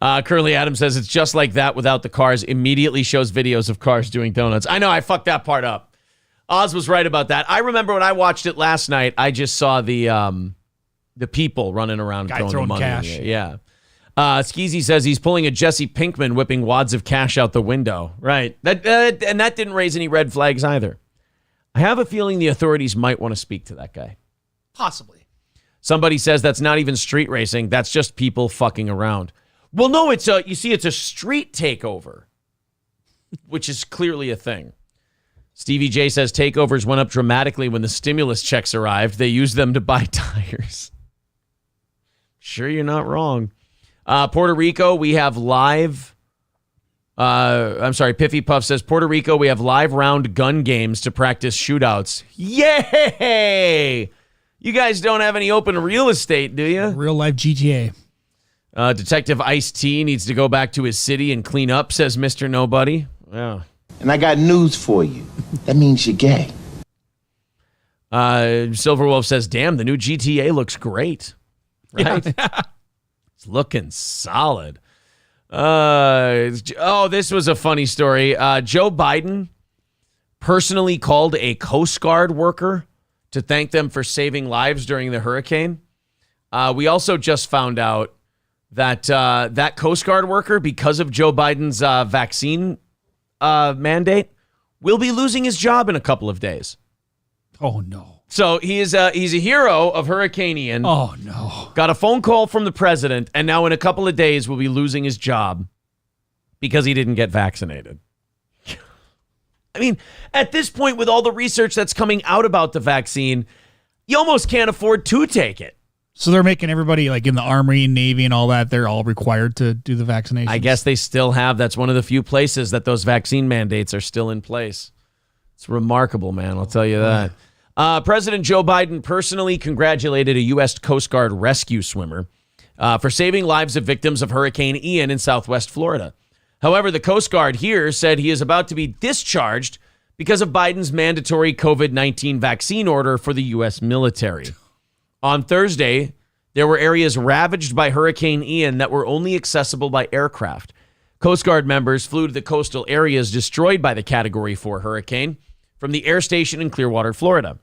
Speaker 1: Curly Adams says it's just like that without the cars. Immediately shows videos of cars doing donuts. I know, I fucked that part up. Oz was right about that. I remember when I watched it last night, I just saw the people running around
Speaker 2: Guy
Speaker 1: throwing the money.
Speaker 2: cash.
Speaker 1: Yeah. Skeezy says he's pulling a Jesse Pinkman, whipping wads of cash out the window. Right. And that didn't raise any red flags either. I have a feeling the authorities might want to speak to that guy.
Speaker 2: Possibly.
Speaker 1: Somebody says that's not even street racing. That's just people fucking around. Well, no, it's a street takeover, which is clearly a thing. Stevie J says takeovers went up dramatically when the stimulus checks arrived. They used them to buy tires. Sure, you're not wrong. Puerto Rico, we have live. Piffy Puff says Puerto Rico, we have live round gun games to practice shootouts. Yay! You guys don't have any open real estate, do you?
Speaker 2: Real life GTA.
Speaker 1: Detective Ice-T needs to go back to his city and clean up, says Mr. Nobody. Yeah.
Speaker 21: And I got news for you. That means you're gay.
Speaker 1: Silverwolf says, damn, the new GTA looks great. Right?
Speaker 2: Yeah.
Speaker 1: It's looking solid. This was a funny story. Joe Biden personally called a Coast Guard worker to thank them for saving lives during the hurricane. We also just found out that that Coast Guard worker, because of Joe Biden's vaccine mandate, will be losing his job in a couple of days.
Speaker 2: Oh, no.
Speaker 1: So he's a hero of Hurricane Ian.
Speaker 2: Oh, no.
Speaker 1: Got a phone call from the president, and now in a couple of days will be losing his job because he didn't get vaccinated. I mean, at this point, with all the research that's coming out about the vaccine, you almost can't afford to take it.
Speaker 2: So they're making everybody, like in the Army, Navy, and all that, they're all required to do the vaccination?
Speaker 1: I guess they still have. That's one of the few places that those vaccine mandates are still in place. It's remarkable, man. I'll tell you that. President Joe Biden personally congratulated a U.S. Coast Guard rescue swimmer for saving lives of victims of Hurricane Ian in Southwest Florida. However, the Coast Guard here said he is about to be discharged because of Biden's mandatory COVID-19 vaccine order for the U.S. military. On Thursday, there were areas ravaged by Hurricane Ian that were only accessible by aircraft. Coast Guard members flew to the coastal areas destroyed by the Category 4 hurricane from the air station in Clearwater, Florida.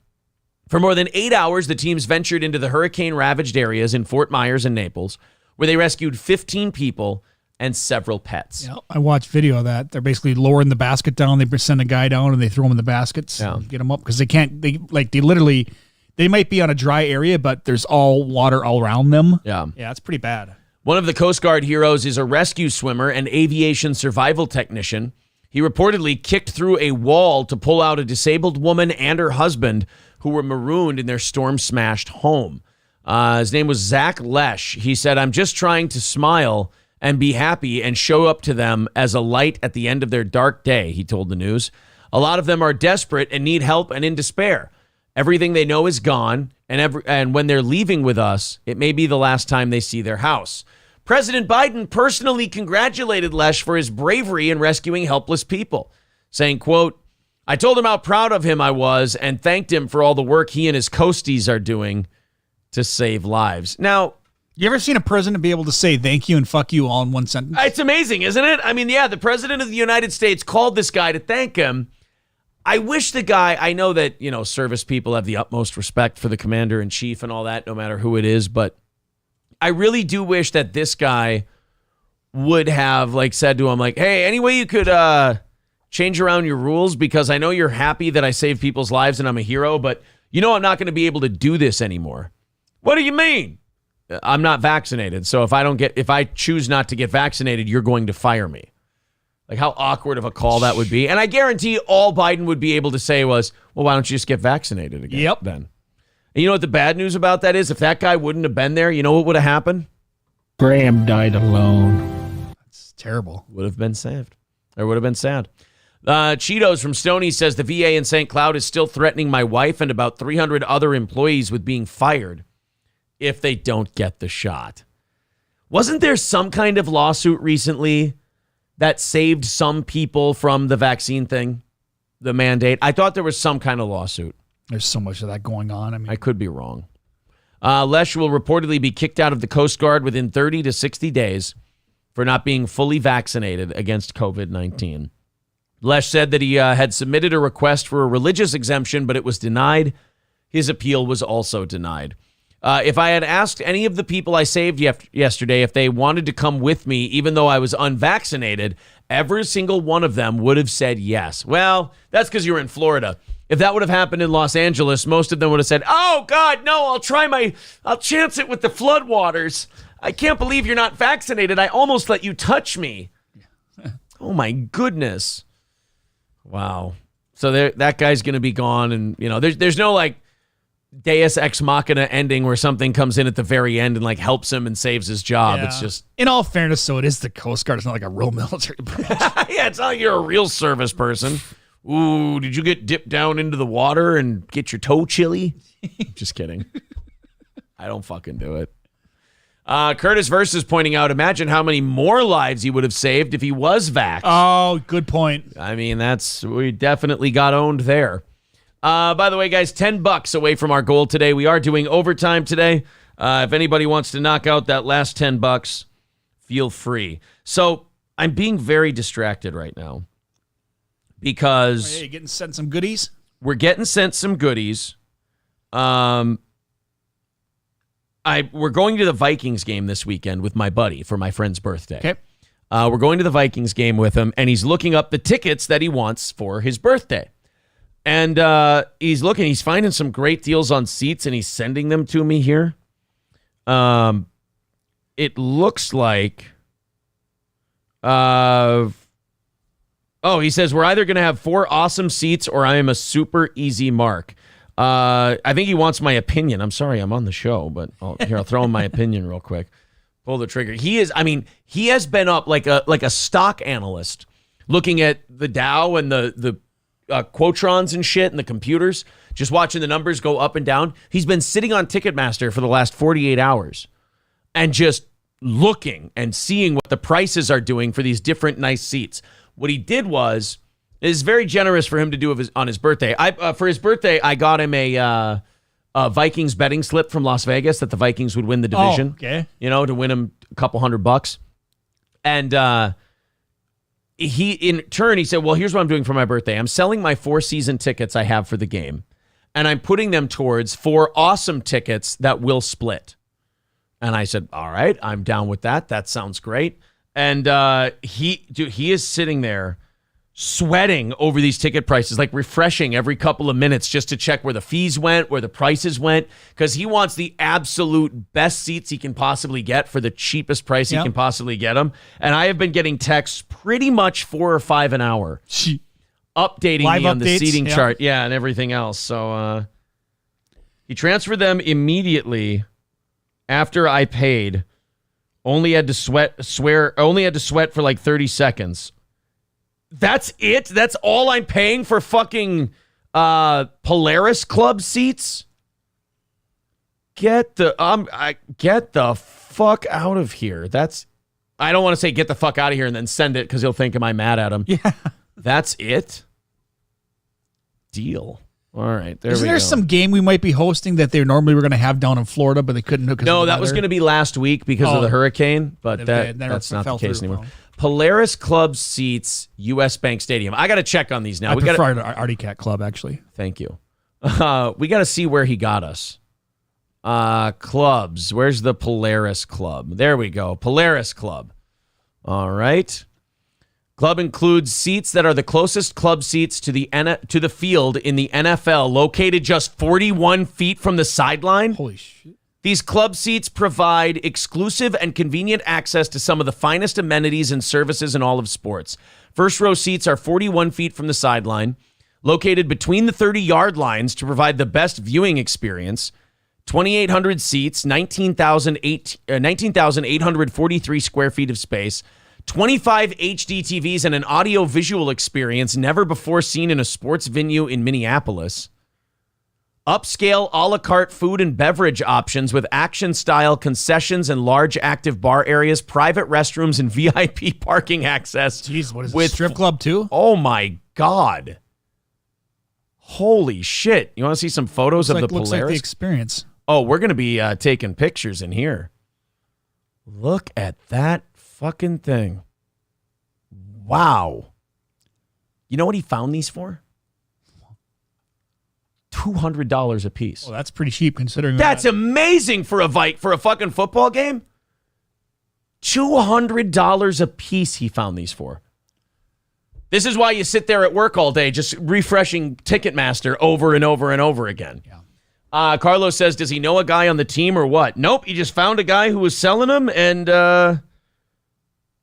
Speaker 1: For more than 8 hours, the teams ventured into the hurricane-ravaged areas in Fort Myers and Naples, where they rescued 15 people and several pets.
Speaker 2: Yeah, I watched video of that. They're basically lowering the basket down. They send a guy down and they throw him in the baskets, get him up because they can't. They might be on a dry area, but there's all water all around them.
Speaker 1: Yeah,
Speaker 2: it's pretty bad.
Speaker 1: One of the Coast Guard heroes is a rescue swimmer and aviation survival technician. He reportedly kicked through a wall to pull out a disabled woman and her husband who were marooned in their storm-smashed home. His name was Zach Lesh. He said, "I'm just trying to smile and be happy and show up to them as a light at the end of their dark day," he told the news. "A lot of them are desperate and need help and in despair. Everything they know is gone, and when they're leaving with us, it may be the last time they see their house." President Biden personally congratulated Lesh for his bravery in rescuing helpless people, saying, quote, "I told him how proud of him I was and thanked him for all the work he and his coasties are doing to save lives." Now,
Speaker 2: you ever seen a president be able to say thank you and fuck you all in one sentence?
Speaker 1: It's amazing, isn't it? I mean, yeah, the president of the United States called this guy to thank him. I wish the guy, I know that, service people have the utmost respect for the commander in chief and all that, no matter who it is, but I really do wish that this guy would have said to him, "Hey, any way you could change around your rules, because I know you're happy that I save people's lives and I'm a hero, but I'm not going to be able to do this anymore." "What do you mean?" "I'm not vaccinated, so if I choose not to get vaccinated, you're going to fire me." How awkward of a call that would be. And I guarantee all Biden would be able to say was, "Well, why don't you just get vaccinated again?" Then. And you know what the bad news about that is? If that guy wouldn't have been there, you know what would have happened?
Speaker 18: Graham died alone.
Speaker 2: That's terrible.
Speaker 1: Would have been saved. Or would have been sad. Cheetos from Stony says the VA in St. Cloud is still threatening my wife and about 300 other employees with being fired if they don't get the shot. Wasn't there some kind of lawsuit recently that saved some people from the vaccine thing, the mandate? I thought there was some kind of lawsuit.
Speaker 2: There's so much of that going on.
Speaker 1: I could be wrong. Lesh will reportedly be kicked out of the Coast Guard within 30 to 60 days for not being fully vaccinated against COVID-19. Lesh said that he had submitted a request for a religious exemption, but it was denied. His appeal was also denied. If I had asked any of the people I saved yesterday if they wanted to come with me, even though I was unvaccinated, every single one of them would have said yes. Well, that's because you're in Florida. If that would have happened in Los Angeles, most of them would have said, "Oh, God, no, I'll chance it with the floodwaters. I can't believe you're not vaccinated. I almost let you touch me." Oh, my goodness. Wow. So that guy's going to be gone. And, there's no Deus Ex Machina ending where something comes in at the very end and helps him and saves his job.
Speaker 2: Yeah.
Speaker 1: It's just,
Speaker 2: in all fairness, so it is the Coast Guard. It's not like a real military branch.
Speaker 1: Yeah, it's not like you're a real service person. Ooh, did you get dipped down into the water and get your toe chilly? Just kidding. I don't fucking do it. Curtis Versus pointing out, imagine how many more lives he would have saved if he was vaxxed.
Speaker 2: Oh, good point.
Speaker 1: I mean, we definitely got owned there. By the way, guys, $10 away from our goal today. We are doing overtime today. If anybody wants to knock out that last $10, feel free. So I'm being very distracted right now because
Speaker 2: Hey, getting sent some goodies?
Speaker 1: We're getting sent some goodies. We're going to the Vikings game this weekend with my buddy for my friend's birthday.
Speaker 2: Okay.
Speaker 1: We're going to the Vikings game with him, and he's looking up the tickets that he wants for his birthday. And he's finding some great deals on seats, and he's sending them to me here. It looks like, he says, we're either going to have 4 awesome seats or I am a super easy mark. I think he wants my opinion. I'm sorry, I'm on the show, but I'll throw him my opinion real quick. Pull the trigger. He has been up like a stock analyst looking at the Dow and the Quotrons and shit and the computers, just watching the numbers go up and down. He's been sitting on Ticketmaster for the last 48 hours and just looking and seeing what the prices are doing for these different nice seats. What he did was, it's very generous for him to do on his birthday. For his birthday, I got him a Vikings betting slip from Las Vegas that the Vikings would win the division.
Speaker 2: Oh, okay.
Speaker 1: To win him a couple $100. And in turn, he said, well, here's what I'm doing for my birthday. I'm selling my 4 season tickets I have for the game, and I'm putting them towards 4 awesome tickets that will split. And I said, all right, I'm down with that. That sounds great. And he is sitting there sweating over these ticket prices, like refreshing every couple of minutes just to check where the fees went, where the prices went, because he wants the absolute best seats he can possibly get for the cheapest price he can possibly get them. And I have been getting texts pretty much 4 or 5 an hour updating
Speaker 2: Live
Speaker 1: me on
Speaker 2: updates,
Speaker 1: the seating chart, and everything else. So he transferred them immediately after I paid. Only had to sweat for like 30 seconds. That's it? That's all I'm paying for fucking Polaris Club seats? Get the fuck out of here. I don't want to say get the fuck out of here and then send it because he'll think am I mad at him.
Speaker 2: Yeah.
Speaker 1: That's it? Deal. All right.
Speaker 2: Isn't there some game we might be hosting that they normally were going to have down in Florida, but they couldn't?
Speaker 1: No, that was going to be last week because of the hurricane, but that's not the case anymore. Polaris Club seats, U.S. Bank Stadium. I got to check on these now.
Speaker 2: I prefer Artie Cat Club, actually.
Speaker 1: Thank you. We got to see where he got us. Clubs. Where's the Polaris Club? There we go. Polaris Club. All right. Club includes seats that are the closest club seats to the field in the NFL, located just 41 feet from the sideline.
Speaker 2: Holy shit.
Speaker 1: These club seats provide exclusive and convenient access to some of the finest amenities and services in all of sports. First row seats are 41 feet from the sideline, located between the 30-yard lines to provide the best viewing experience. 2,800 seats, 19,843 square feet of space, 25 HD TVs, and an audio-visual experience never before seen in a sports venue in Minneapolis. Upscale a la carte food and beverage options with action-style concessions and large active bar areas, private restrooms, and VIP parking access.
Speaker 2: Jeez, what is this, strip club too?
Speaker 1: Oh, my God. Holy shit. You want to see some photos of the Polaris?
Speaker 2: Looks like the experience.
Speaker 1: Oh, we're going to be taking pictures in here. Look at that fucking thing. Wow. You know what he found these for? $200 a piece.
Speaker 2: Oh, that's pretty cheap considering
Speaker 1: that's amazing for a fucking football game. $200 a piece he found these for. This is why you sit there at work all day just refreshing Ticketmaster over and over and over again. Yeah. Carlos says, does he know a guy on the team or what? Nope, he just found a guy who was selling them and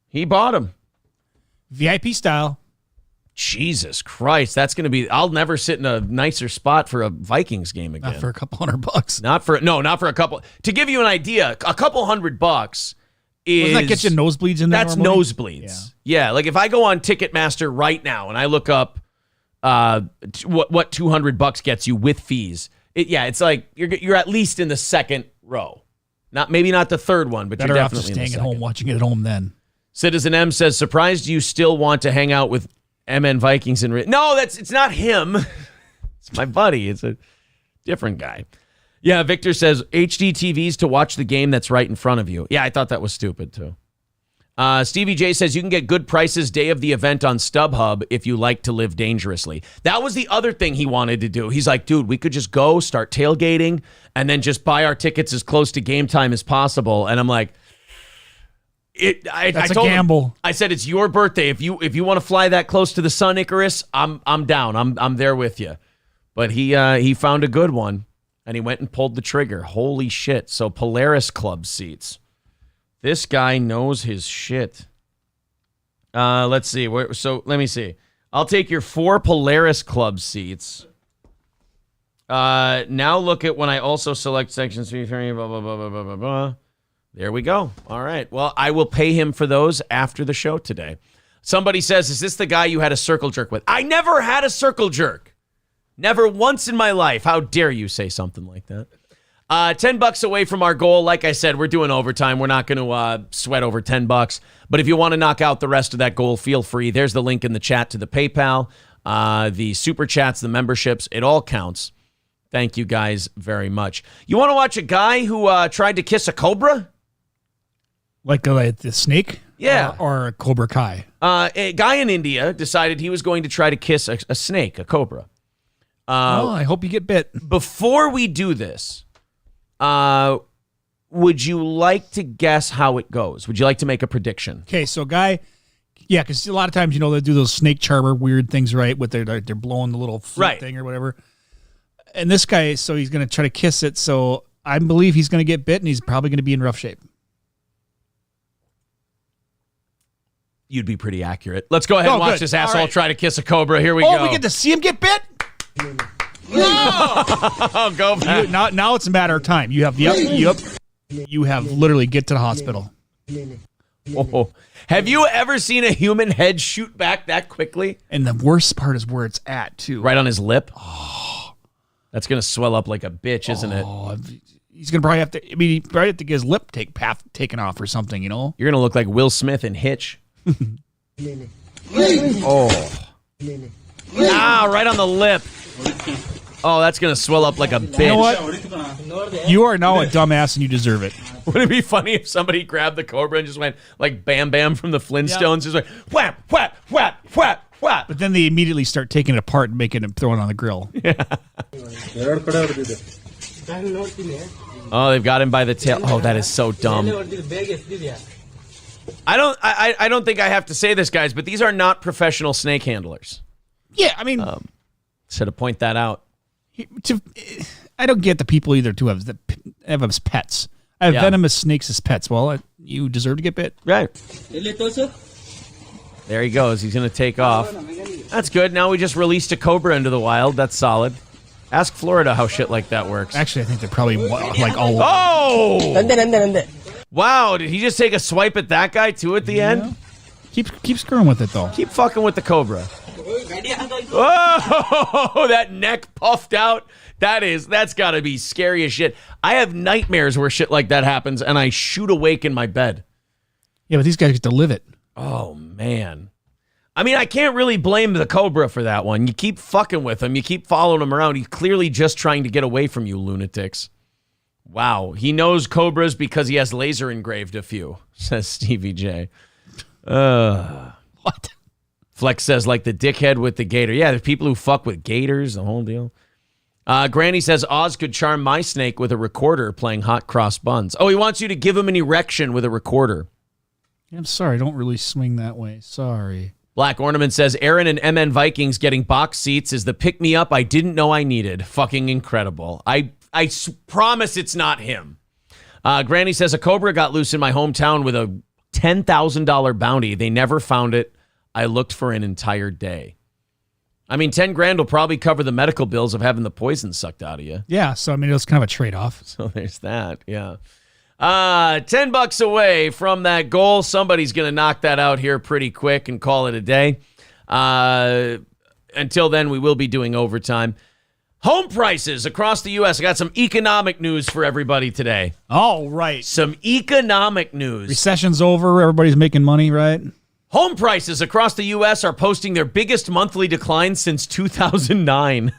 Speaker 1: he bought them.
Speaker 2: VIP style.
Speaker 1: Jesus Christ, that's going to be. I'll never sit in a nicer spot for a Vikings game again.
Speaker 2: Not for a couple $100.
Speaker 1: Not for a couple. To give you an idea, a couple $100 is.
Speaker 2: Doesn't that get you nosebleeds in there?
Speaker 1: That's nosebleeds. Yeah, like if I go on Ticketmaster right now and I look up what $200 gets you with fees, it's like you're at least in the second row. Maybe not the third one, but
Speaker 2: better
Speaker 1: you're
Speaker 2: off
Speaker 1: definitely
Speaker 2: just staying
Speaker 1: in the
Speaker 2: at home, watching it at home then.
Speaker 1: Citizen M says, surprised you still want to hang out with MN Vikings and no, it's not him. It's my buddy. It's a different guy. Yeah, Victor says HD TVs to watch the game that's right in front of you. Yeah, I thought that was stupid too. Stevie J says you can get good prices day of the event on StubHub if you like to live dangerously. That was the other thing he wanted to do. He's like, dude, we could just go start tailgating and then just buy our tickets as close to game time as possible. And I'm like,
Speaker 2: That's a gamble.
Speaker 1: I said it's your birthday. If you want to fly that close to the sun, Icarus, I'm down. I'm there with you. But he found a good one, and he went and pulled the trigger. Holy shit! So Polaris Club seats. This guy knows his shit. Let's see. So let me see. I'll take your 4 Polaris Club seats. Now look at when I also select section 3, blah blah blah blah blah blah blah. There we go. All right. Well, I will pay him for those after the show today. Somebody says, is this the guy you had a circle jerk with? I never had a circle jerk. Never once in my life. How dare you say something like that? $10 away from our goal. Like I said, we're doing overtime. We're not going to sweat over $10. But if you want to knock out the rest of that goal, feel free. There's the link in the chat to the PayPal, the super chats, the memberships. It all counts. Thank you guys very much. You want to watch a guy who tried to kiss a cobra?
Speaker 2: Like the snake?
Speaker 1: Yeah.
Speaker 2: Or a Cobra Kai?
Speaker 1: A guy in India decided he was going to try to kiss a snake, a cobra.
Speaker 2: I hope you get bit.
Speaker 1: Before we do this, would you like to guess how it goes? Would you like to make a prediction?
Speaker 2: Okay, so guy, yeah, because a lot of times, they do those snake charmer weird things, right? With they're blowing the little flute thing or whatever. And this guy, so he's going to try to kiss it. So I believe he's going to get bit, and he's probably going to be in rough shape.
Speaker 1: You'd be pretty accurate. Let's go ahead and watch this asshole try to kiss a cobra. Here we
Speaker 2: go.
Speaker 1: go.
Speaker 2: We get to see him get bit?
Speaker 1: No! Go back.
Speaker 2: Now it's a matter of time. You have you have literally get to the hospital.
Speaker 1: Oh. Have you ever seen a human head shoot back that quickly?
Speaker 2: And the worst part is where it's at, too.
Speaker 1: Right on his lip? Oh. That's going to swell up like a bitch, isn't it?
Speaker 2: He's going to probably have to, he probably have to get his lip taken off or something,
Speaker 1: You're going to look like Will Smith in Hitch. Oh. Right on the lip. Oh, that's going to swell up like a bitch.
Speaker 2: You know what? You are now a dumbass and you deserve it.
Speaker 1: Would it be funny if somebody grabbed the cobra and just went like Bam Bam from the Flintstones? Just like whap, whap, whap, whap, whap.
Speaker 2: But then they immediately start taking it apart and making it, throwing it on the grill.
Speaker 1: Yeah. Oh, they've got him by the tail. Oh, that is so dumb. I don't think I have to say this, guys, but these are not professional snake handlers.
Speaker 2: Yeah, I mean,
Speaker 1: should have point that out.
Speaker 2: I don't get the people either to have as pets. I have venomous snakes as pets. Well, you deserve to get bit.
Speaker 1: Right. There he goes. He's going to take off. That's good. Now we just released a cobra into the wild. That's solid. Ask Florida how shit like that works.
Speaker 2: Actually, I think they're probably like all.
Speaker 1: Oh! Wow, did he just take a swipe at that guy too at the end?
Speaker 2: Keep screwing with it though.
Speaker 1: Keep fucking with the cobra. Oh, that neck puffed out. That's got to be scary as shit. I have nightmares where shit like that happens and I shoot awake in my bed.
Speaker 2: Yeah, but these guys get to live it.
Speaker 1: Oh, man. I mean, I can't really blame the cobra for that one. You keep fucking with him. You keep following him around. He's clearly just trying to get away from you lunatics. Wow. He knows cobras because he has laser engraved a few, says Stevie J.
Speaker 2: What?
Speaker 1: Flex says, like the dickhead with the gator. Yeah, there's people who fuck with gators, the whole deal. Granny says, Oz could charm my snake with a recorder playing hot cross buns. Oh, he wants you to give him an erection with a recorder.
Speaker 2: I'm sorry, I don't really swing that way. Sorry.
Speaker 1: Black Ornament says, Aaron and MN Vikings getting box seats is the pick-me-up I didn't know I needed. Fucking incredible. I promise it's not him. Granny says, a cobra got loose in my hometown with a $10,000 bounty. They never found it. I looked for an entire day. I mean, 10 grand will probably cover the medical bills of having the poison sucked out of you.
Speaker 2: Yeah, so I mean, it was kind of a trade-off.
Speaker 1: So there's that, yeah. $10 away from that goal. Somebody's going to knock that out here pretty quick and call it a day. Until then, we will be doing overtime. Home prices across the U.S. I got some economic news for everybody today.
Speaker 2: All right.
Speaker 1: Some economic news.
Speaker 2: Recession's over. Everybody's making money, right?
Speaker 1: Home prices across the U.S. are posting their biggest monthly decline since 2009.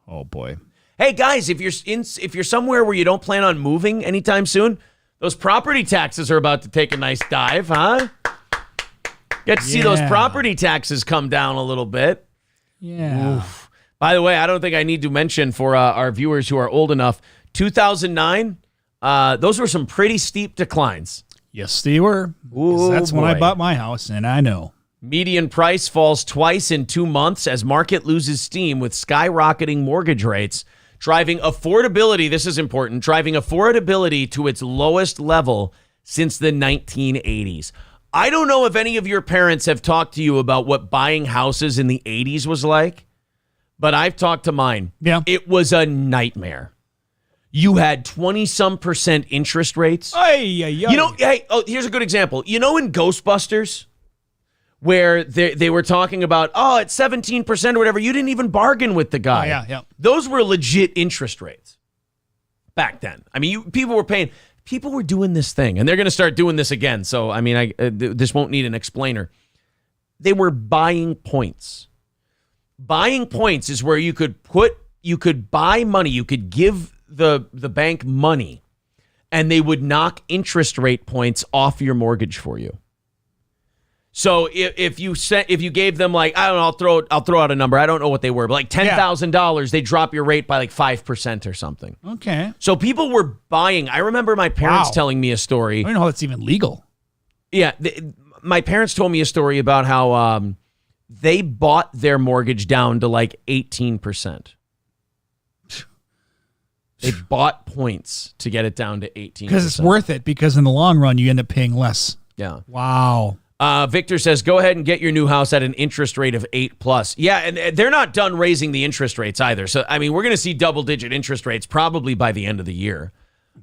Speaker 2: Oh, boy.
Speaker 1: Hey, guys, if you're somewhere where you don't plan on moving anytime soon, those property taxes are about to take a nice dive, huh? Get to see those property taxes come down a little bit.
Speaker 2: Yeah.
Speaker 1: Oof. By the way, I don't think I need to mention for our viewers who are old enough, 2009, those were some pretty steep declines.
Speaker 2: Yes, they were.
Speaker 1: Ooh,
Speaker 2: that's when I
Speaker 1: boy.
Speaker 2: bought my house, and I know.
Speaker 1: Median price falls twice in 2 months as market loses steam with skyrocketing mortgage rates, driving affordability, this is important, driving affordability to its lowest level since the 1980s. I don't know if any of your parents have talked to you about what buying houses in the 80s was like, but I've talked to mine.
Speaker 2: Yeah.
Speaker 1: It was a nightmare. You had 20-some% interest rates. You know, hey, here's a good example. You know in Ghostbusters, where they were talking about, it's 17% or whatever, you didn't even bargain with the guy.
Speaker 2: Yeah.
Speaker 1: Those were legit interest rates. back then. I mean, people were doing this thing, and they're going to start doing this again. So, I mean, this won't need an explainer. They were buying points. Buying points is where you could buy money, you could give the bank money, and they would knock interest rate points off your mortgage for you. So if you gave them, like, I don't know, I'll throw out a number. I don't know what they were, but like $10,000, they drop your rate by like 5% or something.
Speaker 2: Okay.
Speaker 1: So people were buying. I remember my parents telling me a story.
Speaker 2: I don't know how that's even legal.
Speaker 1: Yeah, my parents told me a story about how they bought their mortgage down to like 18%. They bought points to get it down to 18%.
Speaker 2: Because it's worth it, because in the long run, you end up paying less.
Speaker 1: Yeah.
Speaker 2: Wow.
Speaker 1: Victor says, go ahead and get your new house at an interest rate of 8+. Yeah, and they're not done raising the interest rates either. So, I mean, we're going to see double-digit interest rates probably by the end of the year.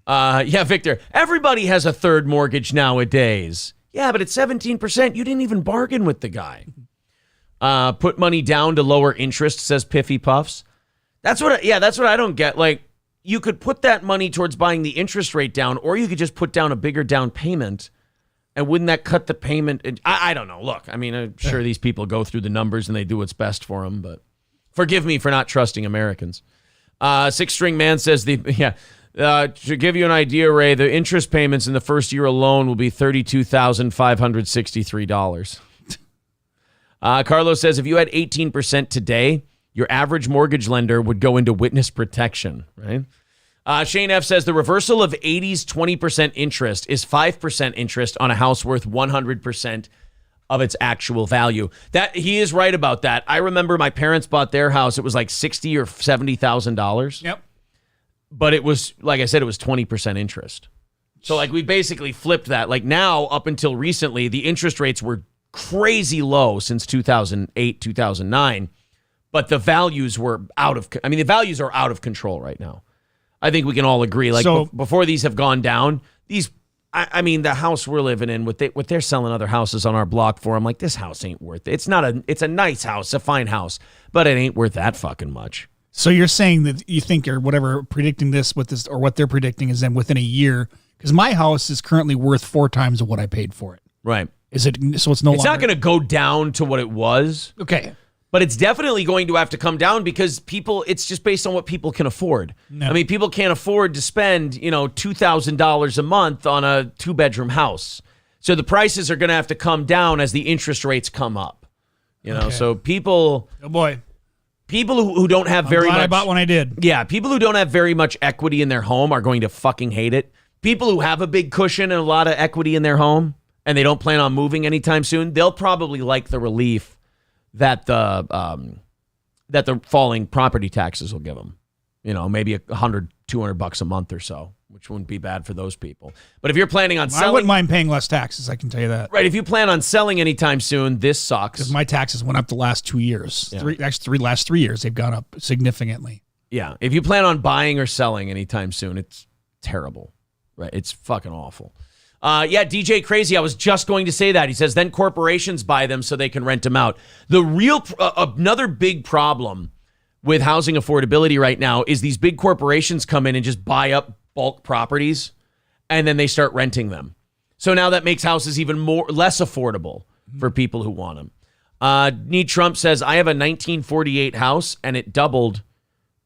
Speaker 1: Yeah, Victor, everybody has a third mortgage nowadays. Yeah, but it's 17%. You didn't even bargain with the guy. Put money down to lower interest, says Piffy Puffs. That's what I don't get. Like, you could put that money towards buying the interest rate down, or you could just put down a bigger down payment. And wouldn't that cut the payment? I don't know. Look, I mean, I'm sure these people go through the numbers and they do what's best for them, but forgive me for not trusting Americans. Six String Man says, to give you an idea, Ray, the interest payments in the first year alone will be $32,563. Carlos says, if you had 18% today, your average mortgage lender would go into witness protection, right? Shane F. says the reversal of 80's 20% interest is 5% interest on a house worth 100% of its actual value. That he is right about that. I remember my parents bought their house. It was like $60,000 or $70,000.
Speaker 2: Yep.
Speaker 1: But it was, like I said, it was 20% interest. So like we basically flipped that. Like now, up until recently, the interest rates were crazy low since 2008, 2009. But the values were the values are out of control right now. I think we can all agree. Like before these have gone down, the house we're living in, what they're selling other houses on our block for, I'm like, this house ain't worth it. It's a nice house, a fine house, but it ain't worth that fucking much.
Speaker 2: So you're saying that you think or whatever predicting this with this or what they're predicting is then within a year, because my house is currently worth 4 times of what I paid for it.
Speaker 1: Right.
Speaker 2: Is it? So it's no longer.
Speaker 1: It's not going to go down to what it was.
Speaker 2: Okay.
Speaker 1: But it's definitely going to have to come down because it's just based on what people can afford. No. I mean, people can't afford to spend, $2,000 a month on a 2-bedroom house. So the prices are going to have to come down as the interest rates come up. So people.
Speaker 2: Oh boy.
Speaker 1: People who don't have very much.
Speaker 2: I bought when I did.
Speaker 1: Yeah, people who don't have very much equity in their home are going to fucking hate it. People who have a big cushion and a lot of equity in their home and they don't plan on moving anytime soon, they'll probably like the relief that the falling property taxes will give them, maybe $100, $200 a month or so, which wouldn't be bad for those people. But if you're planning on selling,
Speaker 2: I wouldn't mind paying less taxes. I can tell you that.
Speaker 1: Right. If you plan on selling anytime soon, this sucks
Speaker 2: because my taxes went up the last 2 years.
Speaker 1: Yeah.
Speaker 2: Last 3 years they've gone up significantly.
Speaker 1: Yeah. If you plan on buying or selling anytime soon, it's terrible. Right. It's fucking awful. DJ Crazy, I was just going to say that. He says, then corporations buy them so they can rent them out. The real, another big problem with housing affordability right now is these big corporations come in and just buy up bulk properties and then they start renting them. So now that makes houses even less affordable for people who want them. Need Trump says, I have a 1948 house and it doubled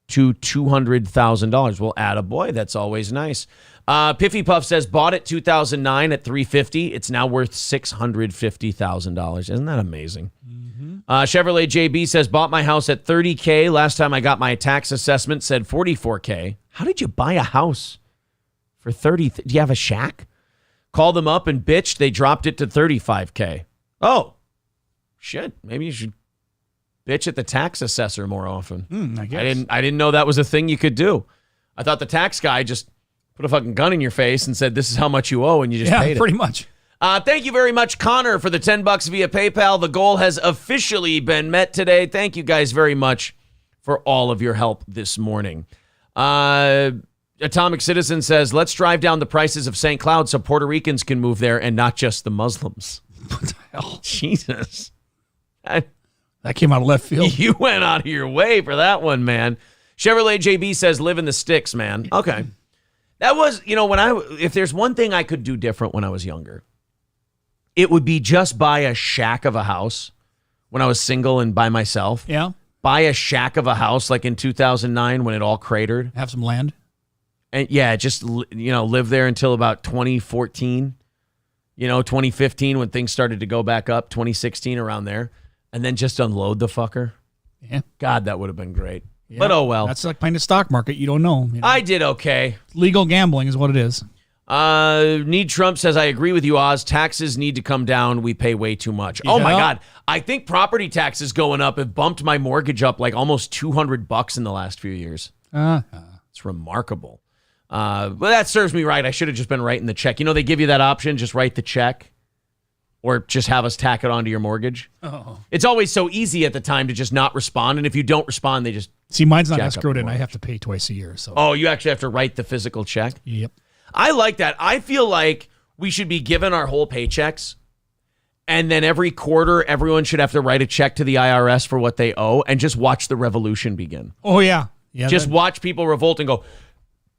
Speaker 1: to $200,000. Well, attaboy, that's always nice. Piffy Puff says, bought it 2009 at $350,000. It's now worth $650,000. Isn't that amazing? Mm-hmm. Chevrolet JB says, bought my house at $30,000. Last time I got my tax assessment said $44,000. How did you buy a house for $30,000? Do you have a shack? Called them up and bitched. They dropped it to $35,000. Oh, shit. Maybe you should bitch at the tax assessor more often.
Speaker 2: I guess.
Speaker 1: I didn't know that was a thing you could do. I thought the tax guy just put a fucking gun in your face and said, this is how much you owe, and you just paid it.
Speaker 2: Yeah, pretty much.
Speaker 1: Thank you very much, Connor, for the $10 via PayPal. The goal has officially been met today. Thank you guys very much for all of your help this morning. Atomic Citizen says, let's drive down the prices of St. Cloud so Puerto Ricans can move there and not just the Muslims.
Speaker 2: What the hell?
Speaker 1: Jesus.
Speaker 2: That came out of left field.
Speaker 1: You went out of your way for that one, man. Chevrolet JB says, live in the sticks, man. Okay. That was, if there's one thing I could do different when I was younger, it would be just buy a shack of a house when I was single and by myself.
Speaker 2: Yeah.
Speaker 1: Buy a shack of a house like in 2009 when it all cratered.
Speaker 2: Have some land.
Speaker 1: And just, live there until about 2014, 2015 when things started to go back up, 2016 around there, and then just unload the fucker.
Speaker 2: Yeah.
Speaker 1: God, that would have been great.
Speaker 2: Yeah.
Speaker 1: But oh well.
Speaker 2: That's like playing the stock market. You don't know.
Speaker 1: I did okay.
Speaker 2: Legal gambling is what it is.
Speaker 1: Need Trump says, I agree with you, Oz. Taxes need to come down. We pay way too much. Oh my God. I think property taxes going up have bumped my mortgage up like almost $200 in the last few years. It's remarkable. But that serves me right. I should have just been writing the check. They give you that option, just write the check or just have us tack it onto your mortgage.
Speaker 2: Oh.
Speaker 1: It's always so easy at the time to just not respond. And if you don't respond, they just
Speaker 2: see, mine's not
Speaker 1: jack up
Speaker 2: escrowed
Speaker 1: the
Speaker 2: in. I
Speaker 1: mortgage.
Speaker 2: have to pay twice a year. So
Speaker 1: Oh, you actually have to write the physical check?
Speaker 2: Yep.
Speaker 1: I like that. I feel like we should be given our whole paychecks, and then every quarter, everyone should have to write a check to the IRS for what they owe and just watch the revolution begin.
Speaker 2: Oh, yeah.
Speaker 1: Just watch people revolt and go,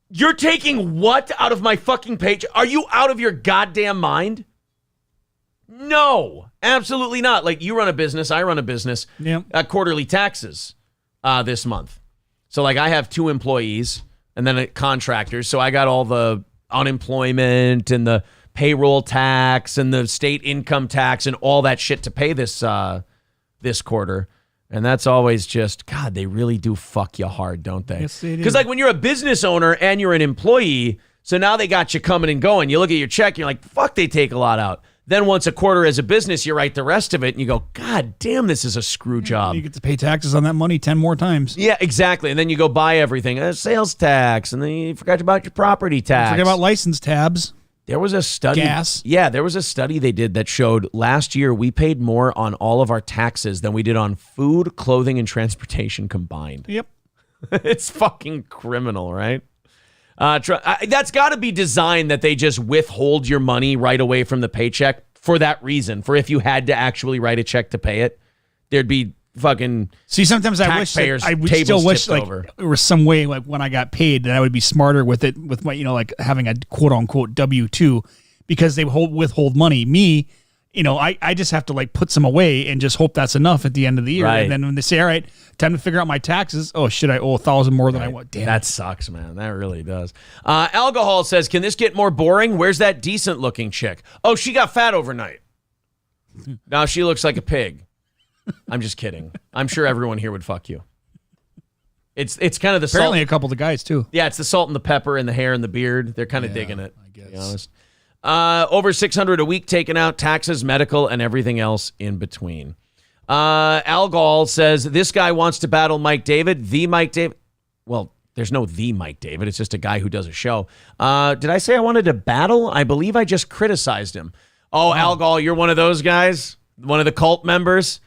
Speaker 1: you're taking what out of my fucking paycheck? Are you out of your goddamn mind? No, absolutely not. Like, you run a business, I run a business.
Speaker 2: Yeah.
Speaker 1: Quarterly taxes this month. So, like, I have 2 employees and then contractors. So I got all the unemployment and the payroll tax and the state income tax and all that shit to pay this quarter. And that's always just, God, they really do fuck you hard, don't they?
Speaker 2: Yes, they do.
Speaker 1: Because like when you're a business owner and you're an employee, so now they got you coming and going. You look at your check, and you're like, fuck, they take a lot out. Then once a quarter as a business, you write the rest of it and you go, God damn, this is a screw job.
Speaker 2: You get to pay taxes on that money 10 more times.
Speaker 1: Yeah, exactly. And then you go buy everything, sales tax, and then you forgot about your property tax.
Speaker 2: Forget about license tabs.
Speaker 1: There was a study.
Speaker 2: Gas.
Speaker 1: Yeah, there was a study they did that showed last year we paid more on all of our taxes than we did on food, clothing, and transportation combined.
Speaker 2: Yep.
Speaker 1: It's fucking criminal, right? That's got to be designed that they just withhold your money right away from the paycheck for that reason. For if you had to actually write a check to pay it, there'd be fucking
Speaker 2: See, sometimes I wish that
Speaker 1: taxpayers
Speaker 2: I would
Speaker 1: tables
Speaker 2: still wish
Speaker 1: tipped
Speaker 2: like
Speaker 1: over.
Speaker 2: there was some way like when I got paid that I would be smarter with it with my like having a quote unquote W-2 because they withhold money. Me, I just have to like put some away and just hope that's enough at the end of the year.
Speaker 1: Right.
Speaker 2: And then when they say, all right, time to figure out my taxes. Oh shit, I owe $1,000 more than I want. Damn.
Speaker 1: That sucks, man. That really does. Alcohol says, can this get more boring? Where's that decent looking chick? Oh, she got fat overnight. Now she looks like a pig. I'm just kidding. I'm sure everyone here would fuck you. It's kind of the
Speaker 2: Apparently
Speaker 1: salt.
Speaker 2: a couple of the guys too.
Speaker 1: Yeah, it's the salt and the pepper and the hair and the beard. They're kind of digging it, I guess. To be honest. Over 600 a week taken out, taxes, medical, and everything else in between. Al Gall says, this guy wants to battle Mike David. The Mike David. Well, there's no the Mike David. It's just a guy who does a show. Did I say I wanted to battle? I believe I just criticized him. Oh, Al Gall, you're one of those guys? One of the cult members?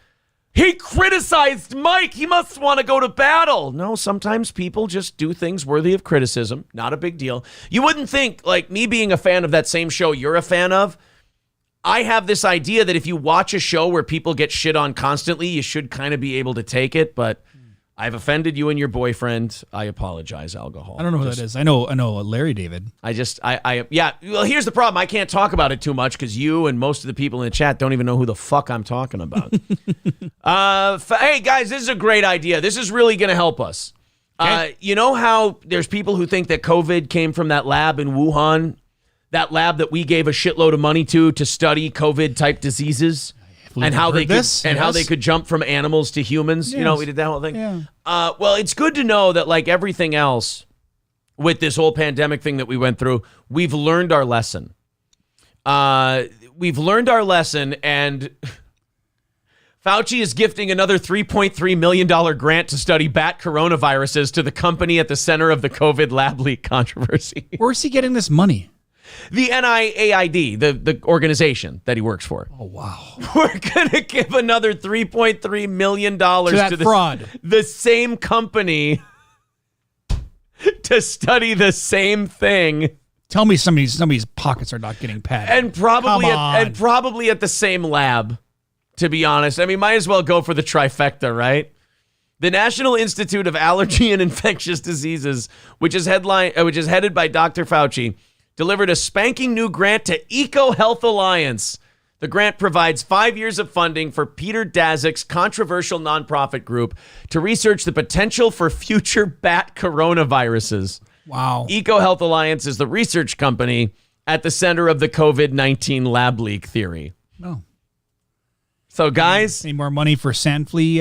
Speaker 1: He criticized Mike. He must want to go to battle. No, sometimes people just do things worthy of criticism. Not a big deal. You wouldn't think, like me being a fan of that same show you're a fan of, I have this idea that if you watch a show where people get shit on constantly, you should kind of be able to take it. But I've offended you and your boyfriend. I apologize, Alcohol.
Speaker 2: I don't know who that is. I know Larry David.
Speaker 1: Yeah. Well, here's the problem. I can't talk about it too much because you and most of the people in the chat don't even know who the fuck I'm talking about. Hey, guys, this is a great idea. This is really going to help us. Okay. You know how there's people who think that COVID came from that lab in Wuhan? That lab that we gave a shitload of money to study COVID-type diseases? And how they could jump from animals to humans.
Speaker 2: Yes.
Speaker 1: We did that whole thing.
Speaker 2: Yeah.
Speaker 1: Well, it's good to know that like everything else with this whole pandemic thing that we went through, we've learned our lesson. And Fauci is gifting another $3.3 million grant to study bat coronaviruses to the company at the center of the COVID lab leak controversy.
Speaker 2: Where's he getting this money?
Speaker 1: The NIAID, the organization that he works for.
Speaker 2: Oh, wow.
Speaker 1: We're going to give another $3.3 million
Speaker 2: to fraud.
Speaker 1: The same company to study the same thing.
Speaker 2: Tell me somebody's pockets are not getting padded.
Speaker 1: And probably at the same lab, to be honest. I mean, might as well go for the trifecta, right? The National Institute of Allergy and Infectious Diseases, which is headed by Dr. Fauci, delivered a spanking new grant to EcoHealth Alliance. The grant provides 5 years of funding for Peter Daszak's controversial nonprofit group to research the potential for future bat coronaviruses.
Speaker 2: Wow.
Speaker 1: EcoHealth Alliance is the research company at the center of the COVID-19 lab leak theory.
Speaker 2: Oh.
Speaker 1: So, guys.
Speaker 2: Any more money for sand flea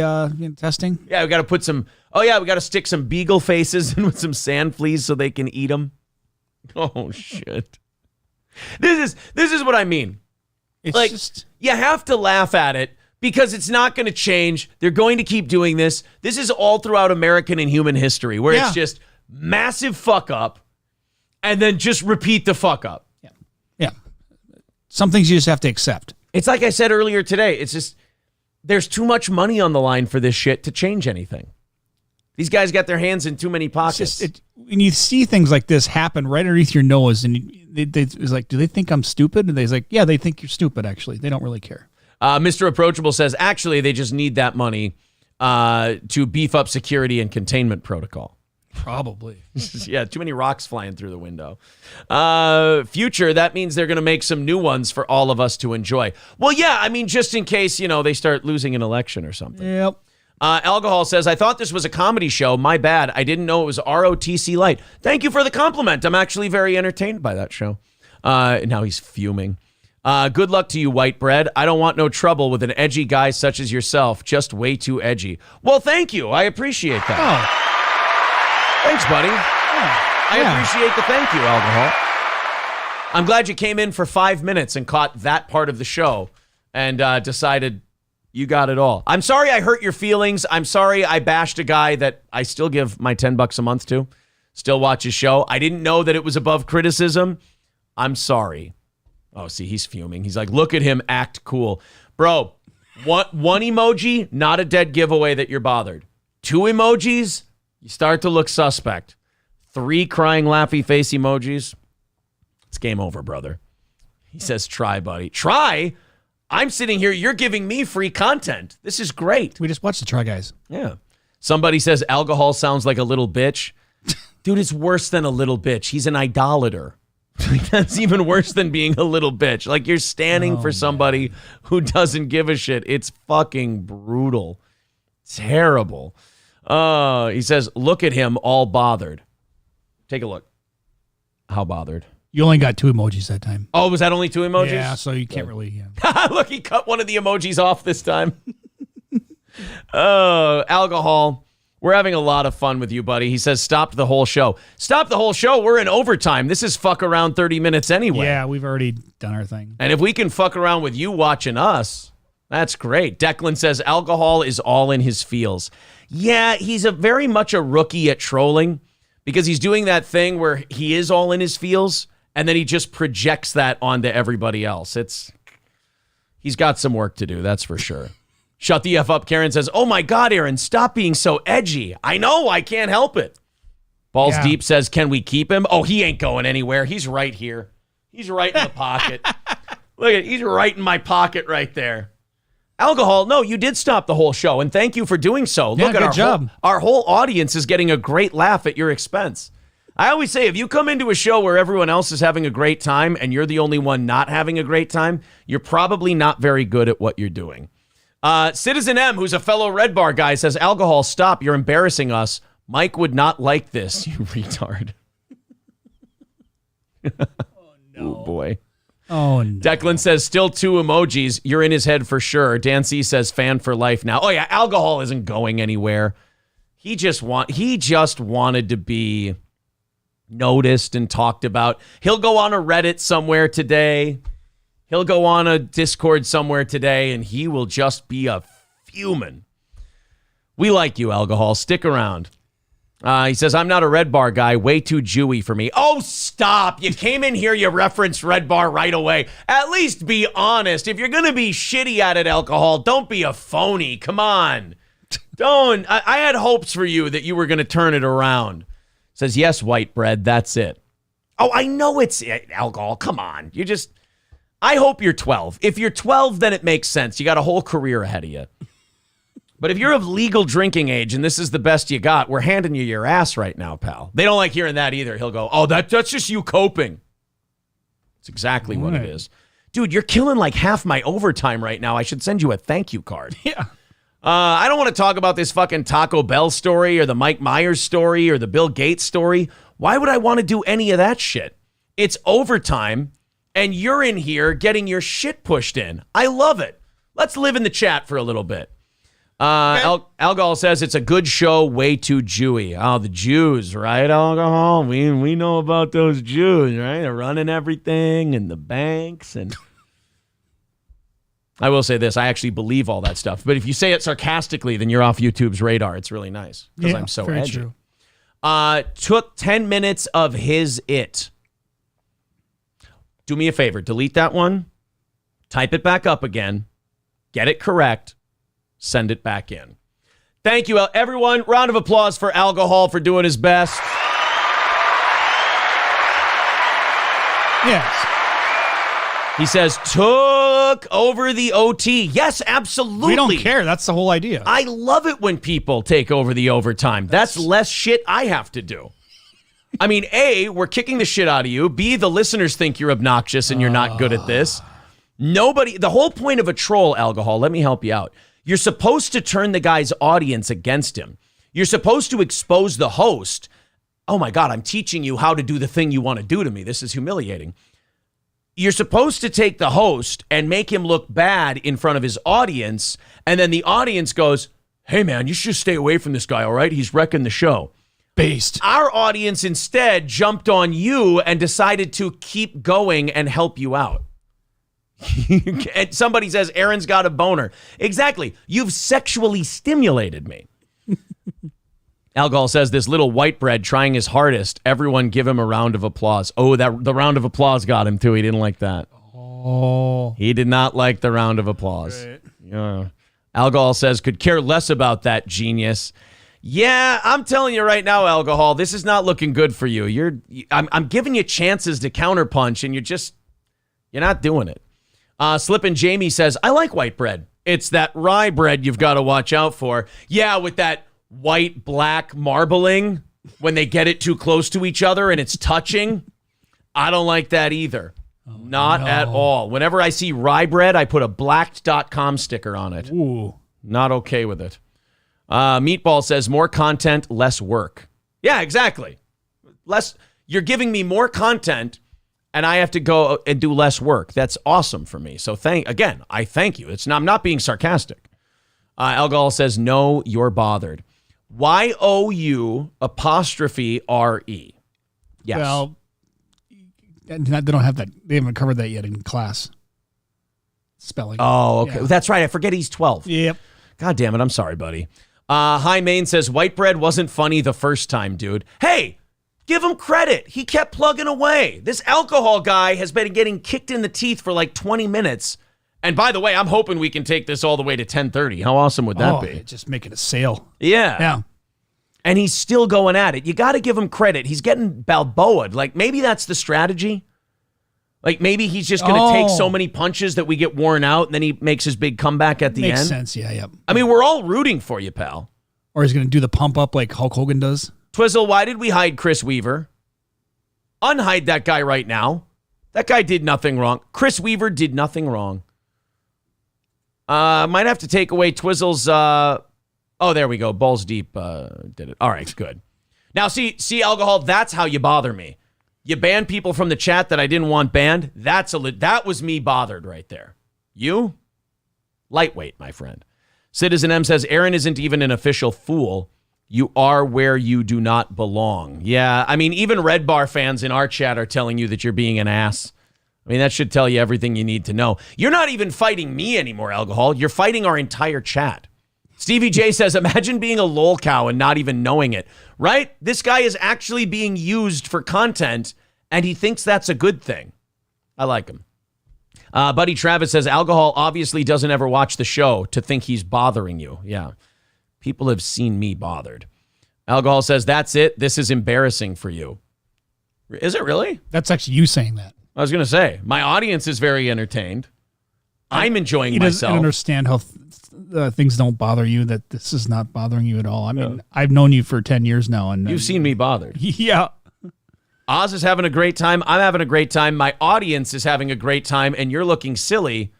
Speaker 2: testing?
Speaker 1: Yeah, we got to put some. Oh, yeah, we got to stick some beagle faces in with some sand fleas so they can eat them. Oh, shit. This is what I mean.
Speaker 2: It's
Speaker 1: like,
Speaker 2: just,
Speaker 1: you have to laugh at it because it's not going to change. They're going to keep doing this. This is all throughout American and human history where it's just massive fuck up and then just repeat the fuck up.
Speaker 2: Yeah. Some things you just have to accept.
Speaker 1: It's like I said earlier today. It's just, there's too much money on the line for this shit to change anything. These guys got their hands in too many pockets.
Speaker 2: When you see things like this happen right underneath your nose, and it's like, do they think I'm stupid? And they're like, yeah, they think you're stupid, actually. They don't really care.
Speaker 1: Mr. Approachable says, actually, they just need that money to beef up security and containment protocol.
Speaker 2: Probably.
Speaker 1: Yeah, too many rocks flying through the window. Future, that means they're going to make some new ones for all of us to enjoy. Well, yeah, I mean, just in case, they start losing an election or something.
Speaker 2: Yep.
Speaker 1: Alcohol says, I thought this was a comedy show. My bad. I didn't know it was ROTC Light. Thank you for the compliment. I'm actually very entertained by that show. Now he's fuming. Good luck to you, white bread. I don't want no trouble with an edgy guy such as yourself. Just way too edgy. Well, thank you. I appreciate that. Thanks, buddy. I appreciate the thank you, Alcohol. I'm glad you came in for 5 minutes and caught that part of the show and decided you got it all. I'm sorry I hurt your feelings. I'm sorry I bashed a guy that I still give my $10 a month to. Still watch his show. I didn't know that it was above criticism. I'm sorry. Oh, see, he's fuming. He's like, look at him act cool. Bro, one emoji, not a dead giveaway that you're bothered. 2 emojis, you start to look suspect. 3 crying laughy face emojis, it's game over, brother. He says, try, buddy. Try? I'm sitting here. You're giving me free content. This is great.
Speaker 2: We just watched the Try Guys.
Speaker 1: Yeah. Somebody says alcohol sounds like a little bitch. Dude, it's worse than a little bitch. He's an idolater. That's even worse than being a little bitch. Like, you're standing for somebody who doesn't give a shit. It's fucking brutal. Terrible. He says, look at him all bothered. Take a look. How bothered?
Speaker 2: You only got 2 emojis that time.
Speaker 1: Oh, was that only 2 emojis?
Speaker 2: Yeah, so you can't really. Yeah.
Speaker 1: Look, he cut one of the emojis off this time. Alcohol. We're having a lot of fun with you, buddy. He says, stop the whole show. Stop the whole show. We're in overtime. This is fuck around 30 minutes anyway.
Speaker 2: Yeah, we've already done our thing.
Speaker 1: And if we can fuck around with you watching us, that's great. Declan says, alcohol is all in his feels. Yeah, he's very much a rookie at trolling because he's doing that thing where he is all in his feels. And then he just projects that onto everybody else. He's got some work to do, that's for sure. Shut the F up, Karen says, oh my God, Aaron, stop being so edgy. I know, I can't help it. Balls Deep says, can we keep him? Oh, he ain't going anywhere. He's right here. He's right in the pocket. Look at, he's right in my pocket right there. Alcohol, no, you did stop the whole show, and thank you for doing so.
Speaker 2: Yeah,
Speaker 1: Look at
Speaker 2: good job.
Speaker 1: Our whole audience is getting a great laugh at your expense. I always say, if you come into a show where everyone else is having a great time and you're the only one not having a great time, you're probably not very good at what you're doing. Citizen M, who's a fellow Red Bar guy, says, alcohol, stop. You're embarrassing us. Mike would not like this, you retard. Oh, no. Oh, boy.
Speaker 2: Oh, no.
Speaker 1: Declan says, still 2 emojis. You're in his head for sure. Dan C says, fan for life now. Oh, yeah, alcohol isn't going anywhere. He just wanted to be noticed and talked about. He'll go on a Reddit somewhere today. He'll go on a Discord somewhere today, and he will just be a fuming. We like you, alcohol. Stick around. He says, I'm not a Red Bar guy. Way too Jewy for me. Oh, stop. You came in here, you referenced Red Bar right away. At least be honest. If you're going to be shitty at it, alcohol, don't be a phony. Come on. Don't. I had hopes for you that you were going to turn it around. Says, yes, white bread. That's it. Oh, I know it's alcohol. Come on. I hope you're 12. If you're 12, then it makes sense. You got a whole career ahead of you. But if you're of legal drinking age and this is the best you got, we're handing you your ass right now, pal. They don't like hearing that either. He'll go, oh, that's just you coping. It's exactly what it is. Dude, you're killing like half my overtime right now. I should send you a thank you card.
Speaker 2: Yeah.
Speaker 1: I don't want to talk about this fucking Taco Bell story or the Mike Myers story or the Bill Gates story. Why would I want to do any of that shit? It's overtime, and you're in here getting your shit pushed in. I love it. Let's live in the chat for a little bit. Alcohol says it's a good show, way too Jewy. Oh, the Jews, right, Alcohol? We know about those Jews, right? They're running everything and the banks. And I will say this, I actually believe all that stuff. But if you say it sarcastically, then you're off YouTube's radar. It's really nice because I'm so
Speaker 2: very
Speaker 1: edgy.
Speaker 2: true.
Speaker 1: Took 10 minutes of his it. Do me a favor, delete that one, type it back up again, get it correct, send it back in. Thank you, everyone. Round of applause for Alcohol for doing his best.
Speaker 2: Yes.
Speaker 1: He says, took over the OT. Yes, absolutely.
Speaker 2: We don't care. That's the whole idea.
Speaker 1: I love it when people take over the overtime. That's less shit I have to do. I mean, A, we're kicking the shit out of you. B, the listeners think you're obnoxious and you're not good at this. The whole point of a troll, Alcohol, let me help you out. You're supposed to turn the guy's audience against him. You're supposed to expose the host. Oh my God, I'm teaching you how to do the thing you want to do to me. This is humiliating. You're supposed to take the host and make him look bad in front of his audience. And then the audience goes, hey man, you should stay away from this guy, all right? He's wrecking the show.
Speaker 2: Based.
Speaker 1: Our audience instead jumped on you and decided to keep going and help you out. And somebody says, Aaron's got a boner. Exactly. You've sexually stimulated me. Alcohol says, this little white bread trying his hardest. Everyone give him a round of applause. Oh, the round of applause got him too. He didn't like that.
Speaker 2: Oh.
Speaker 1: He did not like the round of applause.
Speaker 2: Right.
Speaker 1: Yeah. Alcohol says, could care less about that, genius. Yeah, I'm telling you right now, Alcohol, this is not looking good for you. I'm giving you chances to counterpunch, and you're not doing it. Slippin' Jamie says, I like white bread. It's that rye bread you've got to watch out for. Yeah, with that white-black marbling when they get it too close to each other and it's touching. I don't like that either. Not at all. Whenever I see rye bread, I put a blacked.com sticker on it.
Speaker 2: Ooh.
Speaker 1: Not okay with it. Meatball says, more content, less work. Yeah, exactly. You're giving me more content, and I have to go and do less work. That's awesome for me. So I thank you. I'm not being sarcastic. Alcohol says, no, you're bothered. YOU apostrophe RE. Yes.
Speaker 2: Well, they don't have that. They haven't covered that yet in class. Spelling.
Speaker 1: Oh, okay.
Speaker 2: Yeah.
Speaker 1: That's right. I forget he's 12.
Speaker 2: Yep.
Speaker 1: God damn it. I'm sorry, buddy. High Main says, white bread wasn't funny the first time, dude. Hey, give him credit. He kept plugging away. This Alcohol guy has been getting kicked in the teeth for like 20 minutes. And by the way, I'm hoping we can take this all the way to 10:30. How awesome would that be?
Speaker 2: Just make it a sale.
Speaker 1: Yeah.
Speaker 2: Yeah.
Speaker 1: And he's still going at it. You got to give him credit. He's getting Balboa'd. Like, maybe that's the strategy. Like, maybe he's just going to take so many punches that we get worn out, and then he makes his big comeback at the end.
Speaker 2: Makes sense, yeah.
Speaker 1: I mean, we're all rooting for you, pal.
Speaker 2: Or he's going to do the pump up like Hulk Hogan does.
Speaker 1: Twizzle, why did we hide Chris Weaver? Unhide that guy right now. That guy did nothing wrong. Chris Weaver did nothing wrong. Might have to take away Twizzle's... oh, there we go. Balls Deep did it. All right, good. Now, see, Alcohol, that's how you bother me. You ban people from the chat that I didn't want banned. That was me bothered right there. You? Lightweight, my friend. Citizen M says, Aaron isn't even an official fool. You are where you do not belong. Yeah, I mean, even Red Bar fans in our chat are telling you that you're being an ass. I mean, that should tell you everything you need to know. You're not even fighting me anymore, Alcohol. You're fighting our entire chat. Stevie J says, imagine being a lol cow and not even knowing it, right? This guy is actually being used for content, and he thinks that's a good thing. I like him. Buddy Travis says, Alcohol obviously doesn't ever watch the show to think he's bothering you. Yeah. People have seen me bothered. Alcohol says, that's it. This is embarrassing for you. Is it really?
Speaker 2: That's actually you saying that.
Speaker 1: I was going to say, my audience is very entertained. I'm enjoying
Speaker 2: He doesn't
Speaker 1: myself.
Speaker 2: understand how things don't bother you, that this is not bothering you at all. I mean, I've known you for 10 years now. And
Speaker 1: You've seen me bothered.
Speaker 2: Yeah.
Speaker 1: Oz is having a great time. I'm having a great time. My audience is having a great time, and you're looking silly.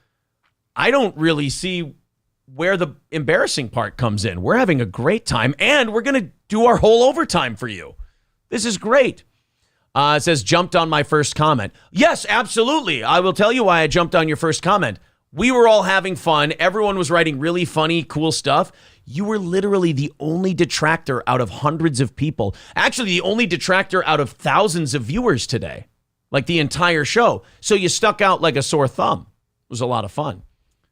Speaker 1: I don't really see where the embarrassing part comes in. We're having a great time, and we're going to do our whole overtime for you. This is great. It says, jumped on my first comment. Yes, absolutely. I will tell you why I jumped on your first comment. We were all having fun. Everyone was writing really funny, cool stuff. You were literally the only detractor out of hundreds of people. Actually, the only detractor out of thousands of viewers today. Like the entire show. So you stuck out like a sore thumb. It was a lot of fun.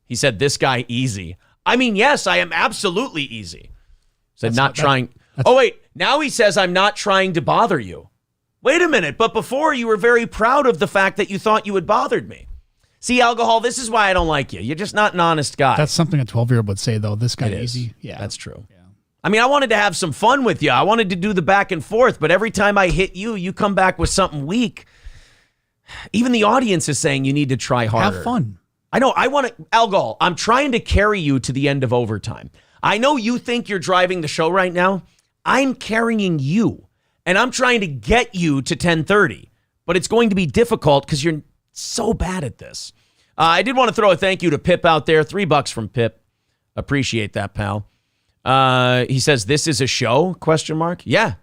Speaker 1: He said, this guy easy. I mean, yes, I am absolutely easy. Said not trying. Oh, wait. Now he says, I'm not trying to bother you. Wait a minute. But before you were very proud of the fact that you thought you had bothered me. See, Alcohol, this is why I don't like you. You're just not an honest guy.
Speaker 2: That's something a 12-year-old would say, though. This guy
Speaker 1: It is.
Speaker 2: easy. Yeah.
Speaker 1: That's true. Yeah. I mean, I wanted to have some fun with you. I wanted to do the back and forth, but every time I hit you, you come back with something weak. Even the audience is saying you need to try harder.
Speaker 2: Have fun.
Speaker 1: I know. I want to, Alcohol, I'm trying to carry you to the end of overtime. I know you think you're driving the show right now. I'm carrying you, and I'm trying to get you to 10:30, but it's going to be difficult because you're so bad at this. I did want to throw a thank you to Pip out there. $3 from Pip. Appreciate that, pal. He says, this is a show? ? Yeah.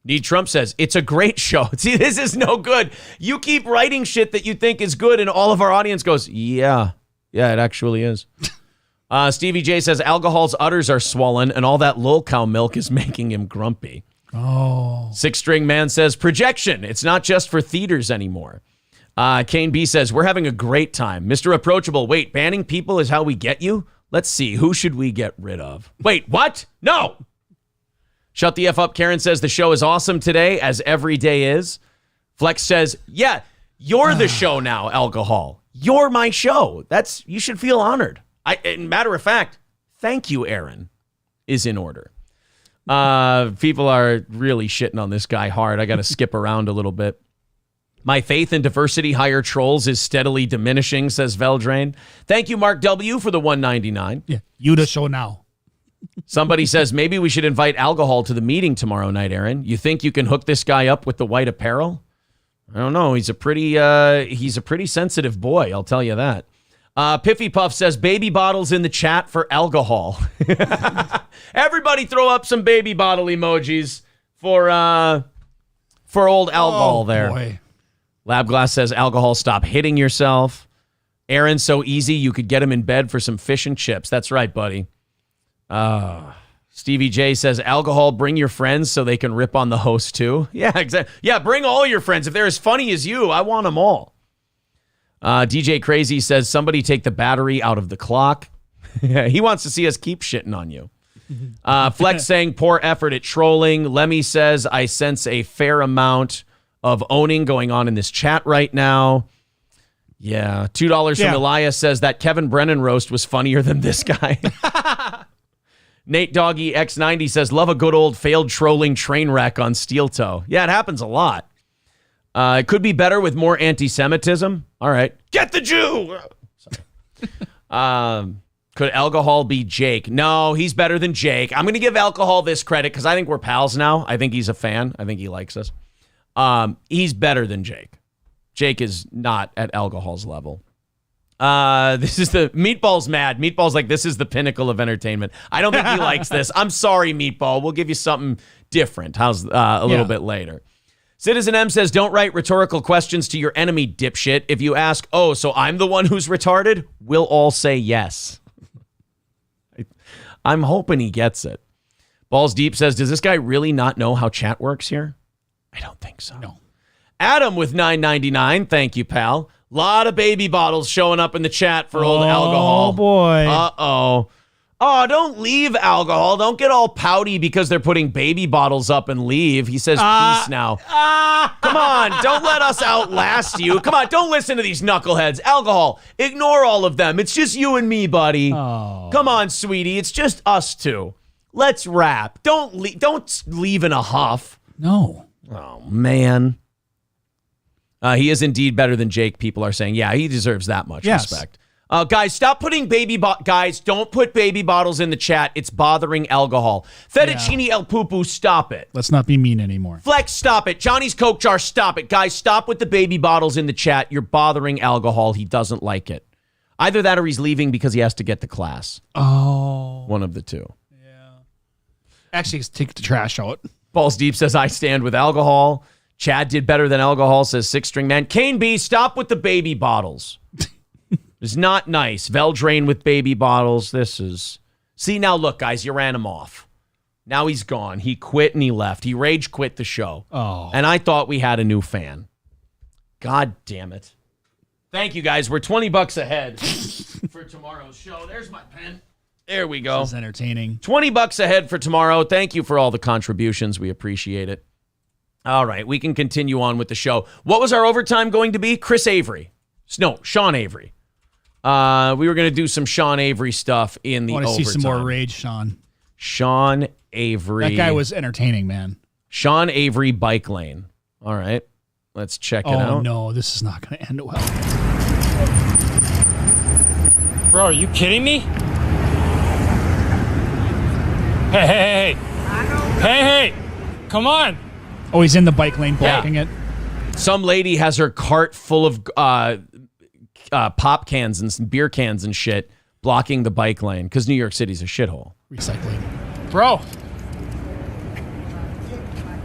Speaker 1: Need Trump says, it's a great show. See, this is no good. You keep writing shit that you think is good, and all of our audience goes, yeah, it actually is. Stevie J says, Alcohol's udders are swollen, and all that lil cow milk is making him grumpy.
Speaker 2: Oh.
Speaker 1: Six String Man says, projection. It's not just for theaters anymore. Kane B says, we're having a great time. Mr. Approachable, wait, banning people is how we get you? Let's see, who should we get rid of? Wait, what? No! Shut the F up, Karen says, the show is awesome today, as every day is. Flex says, yeah, you're the show now, Alcohol. You're my show. You should feel honored. Matter of fact, thank you, Aaron, is in order. People are really shitting on this guy hard. I got to skip around a little bit. My faith in diversity hire trolls is steadily diminishing, says Veldrain. Thank you, Mark W., for the $1.99.
Speaker 2: Yeah, you the show now.
Speaker 1: Somebody says, maybe we should invite Alcohol to the meeting tomorrow night, Aaron. You think you can hook this guy up with the white apparel? I don't know. He's a pretty sensitive boy, I'll tell you that. Piffy Puff says, baby bottles in the chat for Alcohol. Everybody throw up some baby bottle emojis for old Alcohol there.
Speaker 2: Boy.
Speaker 1: Lab Glass says, Alcohol, stop hitting yourself. Aaron, so easy you could get him in bed for some fish and chips. That's right, buddy. Stevie J says, Alcohol, bring your friends so they can rip on the host too. Yeah, exactly. Yeah, bring all your friends. If they're as funny as you, I want them all. DJ Crazy says, somebody take the battery out of the clock. He wants to see us keep shitting on you. Flex saying, poor effort at trolling. Lemmy says, I sense a fair amount of owning going on in this chat right now. Yeah. $2 from Elias says that Kevin Brennan roast was funnier than this guy. Nate Doggy X90 says, love a good old failed trolling train wreck on Steel Toe. Yeah, it happens a lot. It could be better with more anti-Semitism. All right. Get the Jew! Could Alcohol be Jake? No, he's better than Jake. I'm going to give Alcohol this credit because I think we're pals now. I think he's a fan. I think he likes us. He's better than Jake. Jake is not at Alcohol's level. This is the Meatball's mad. Meatball's like, this is the pinnacle of entertainment. I don't think he likes this. I'm sorry, Meatball. We'll give you something different. How's a little bit later. Citizen M says, don't write rhetorical questions to your enemy, dipshit. If you ask, oh, so I'm the one who's retarded, we'll all say yes. I'm hoping he gets it. Balls Deep says, does this guy really not know how chat works here? I don't think so. No. Adam with $9.99. Thank you, pal. Lot of baby bottles showing up in the chat for old Alcohol.
Speaker 2: Oh, boy.
Speaker 1: Uh-oh. Oh, don't leave, Alcohol. Don't get all pouty because they're putting baby bottles up and leave. He says peace now. Come on. Don't let us outlast you. Come on. Don't listen to these knuckleheads. Alcohol, ignore all of them. It's just you and me, buddy.
Speaker 2: Oh.
Speaker 1: Come on, sweetie. It's just us two. Let's rap. Don't leave in a huff.
Speaker 2: No.
Speaker 1: Oh, man. He is indeed better than Jake, people are saying. Yeah, he deserves that much respect. Guys, stop putting guys, don't put baby bottles in the chat. It's bothering alcohol. Fettuccine El Poo-Poo, stop it.
Speaker 2: Let's not be mean anymore.
Speaker 1: Flex, stop it. Johnny's Coke Jar, stop it. Guys, stop with the baby bottles in the chat. You're bothering alcohol. He doesn't like it. Either that or he's leaving because he has to get to class.
Speaker 2: Oh.
Speaker 1: One of the two.
Speaker 2: Actually, take the trash out.
Speaker 1: Balls Deep says, I stand with alcohol. Chad did better than alcohol, says Six String Man. Kane B, stop with the baby bottles. It's not nice. Veldrain with baby bottles. This is... See, now look, guys, you ran him off. Now he's gone. He quit and he left. He rage quit the show.
Speaker 2: Oh.
Speaker 1: And I thought we had a new fan. God damn it. Thank you, guys. We're $20 ahead for tomorrow's show. There's my pen. There we go.
Speaker 2: This is entertaining.
Speaker 1: $20 ahead for tomorrow. Thank you for all the contributions. We appreciate it. All right, we can continue on with the show. What was our overtime going to be? Chris Avery. No, Sean Avery. We were going to do some Sean Avery stuff in the overtime.
Speaker 2: I want to see some more rage, Sean.
Speaker 1: Sean Avery.
Speaker 2: That guy was entertaining, man.
Speaker 1: Sean Avery Bike Lane. All right, let's check it out.
Speaker 2: Oh, no, this is not going to end well.
Speaker 6: Bro, are you kidding me? Hey, come on.
Speaker 2: Oh, he's in the bike lane blocking it.
Speaker 1: Some lady has her cart full of pop cans and some beer cans and shit blocking the bike lane because New York City's a shithole.
Speaker 2: Recycling.
Speaker 6: Bro.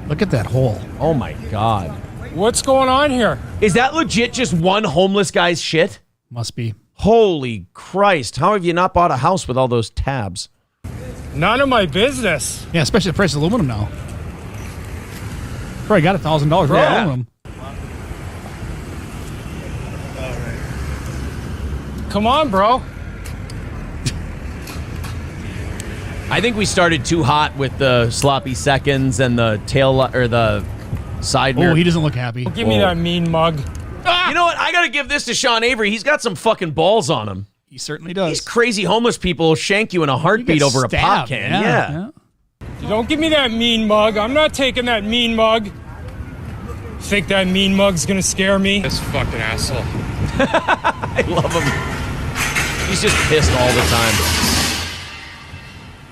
Speaker 2: Look at that hole.
Speaker 1: Oh, my God.
Speaker 6: What's going on here?
Speaker 1: Is that legit just one homeless guy's shit?
Speaker 2: Must be.
Speaker 1: Holy Christ. How have you not bought a house with all those tabs?
Speaker 6: None of my business.
Speaker 2: Yeah, especially the price of aluminum now. Probably got $1,000 for aluminum.
Speaker 6: Come on, bro.
Speaker 1: I think we started too hot with the sloppy seconds and the the side mirror.
Speaker 2: Oh, he doesn't look happy.
Speaker 6: Give me that mean mug.
Speaker 1: You know what? I got to give this to Sean Avery. He's got some fucking balls on him.
Speaker 2: He certainly does.
Speaker 1: These crazy homeless people will shank you in a heartbeat over a pop can. Yeah.
Speaker 6: You don't give me that mean mug. I'm not taking that mean mug. Think that mean mug's gonna scare me? This fucking asshole.
Speaker 1: I love him. He's just pissed all the time.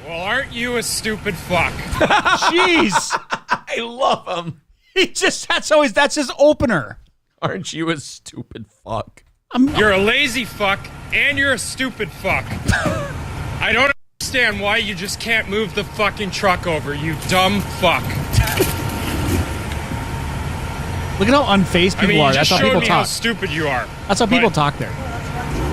Speaker 6: Well, aren't you a stupid fuck?
Speaker 2: Jeez.
Speaker 1: I love him.
Speaker 2: That's his opener.
Speaker 1: Aren't you a stupid fuck?
Speaker 6: You're a lazy fuck, and you're a stupid fuck. I don't understand why you just can't move the fucking truck over, you dumb fuck.
Speaker 2: Look at how unfazed people are. That's how people
Speaker 6: how
Speaker 2: talk.
Speaker 6: stupid you are.
Speaker 2: That's how people talk there.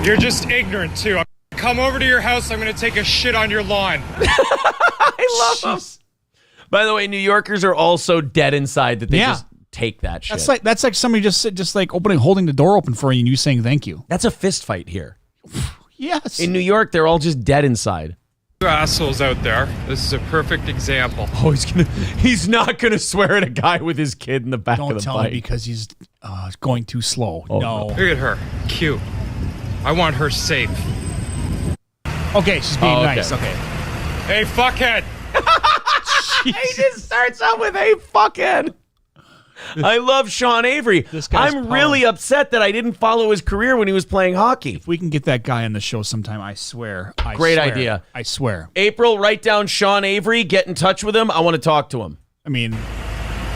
Speaker 6: You're just ignorant, too. I'm gonna come over to your house, I'm going to take a shit on your lawn.
Speaker 1: I love him. By the way, New Yorkers are all so dead inside that they just take that shit.
Speaker 2: That's like somebody just like holding the door open for you and you saying thank you.
Speaker 1: That's a fist fight here.
Speaker 2: Yes.
Speaker 1: In New York, they're all just dead inside.
Speaker 6: You assholes out there. This is a perfect example.
Speaker 1: Oh, he's not gonna swear at a guy with his kid in the back of the
Speaker 2: Don't tell
Speaker 1: bike.
Speaker 2: me because he's going too slow.
Speaker 1: Oh,
Speaker 2: no.
Speaker 6: Look at her. Cute. I want her safe.
Speaker 2: Okay, she's being nice. Okay.
Speaker 6: Hey, fuckhead.
Speaker 1: He just starts out with "Hey, fuckhead." I love Sean Avery. I'm really upset that I didn't follow his career when he was playing hockey.
Speaker 2: If we can get that guy on the show sometime, I swear.
Speaker 1: Great idea.
Speaker 2: I swear.
Speaker 1: April, write down Sean Avery. Get in touch with him. I want to talk to him.
Speaker 2: I mean,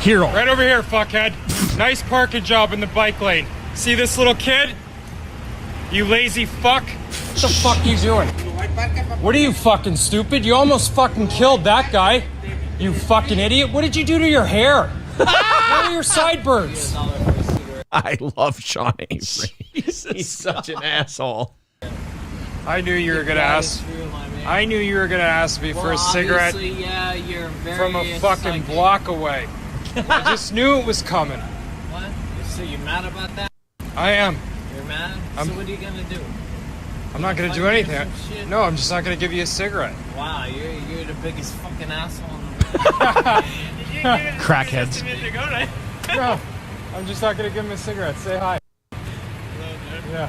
Speaker 2: hero.
Speaker 6: Right over here, fuckhead. Nice parking job in the bike lane. See this little kid? You lazy fuck. What the fuck you doing? What are you, fucking stupid? You almost fucking killed that guy. You fucking idiot. What did you do to your hair? Where are your sideburns?
Speaker 1: I love Sean Avery. He's such an asshole.
Speaker 6: I knew you were gonna ask. I knew you were gonna ask me for a cigarette
Speaker 15: Yeah, you're very
Speaker 6: from a fucking block away. I just knew it was coming.
Speaker 15: What? So you're mad about that?
Speaker 6: I am.
Speaker 15: You're mad? So what are you gonna do?
Speaker 6: I'm not gonna do anything. No, I'm just not gonna give you a cigarette.
Speaker 15: Wow, you're the biggest fucking asshole in the
Speaker 2: Crackheads.
Speaker 6: No, I'm just not gonna give him a cigarette. Say hi. Yeah.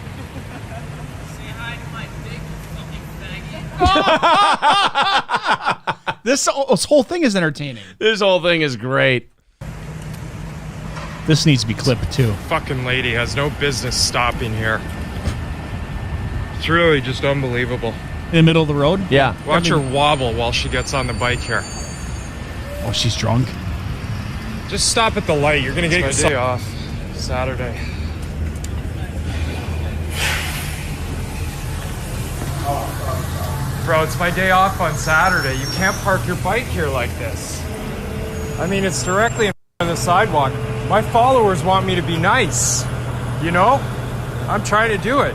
Speaker 15: Say hi to my big fucking faggot.
Speaker 2: This whole thing is entertaining.
Speaker 1: This whole thing is great.
Speaker 2: This needs to be clipped too.
Speaker 6: Fucking lady has no business stopping here. It's really just unbelievable.
Speaker 2: In the middle of the road?
Speaker 1: Yeah.
Speaker 6: Watch her wobble while she gets on the bike here.
Speaker 2: Oh, she's drunk.
Speaker 6: Just stop at the light. You're gonna get your day off Saturday. Bro, it's my day off on Saturday. You can't park your bike here like this. I mean, it's directly in front of the sidewalk. My followers want me to be nice. You know? I'm trying to do it.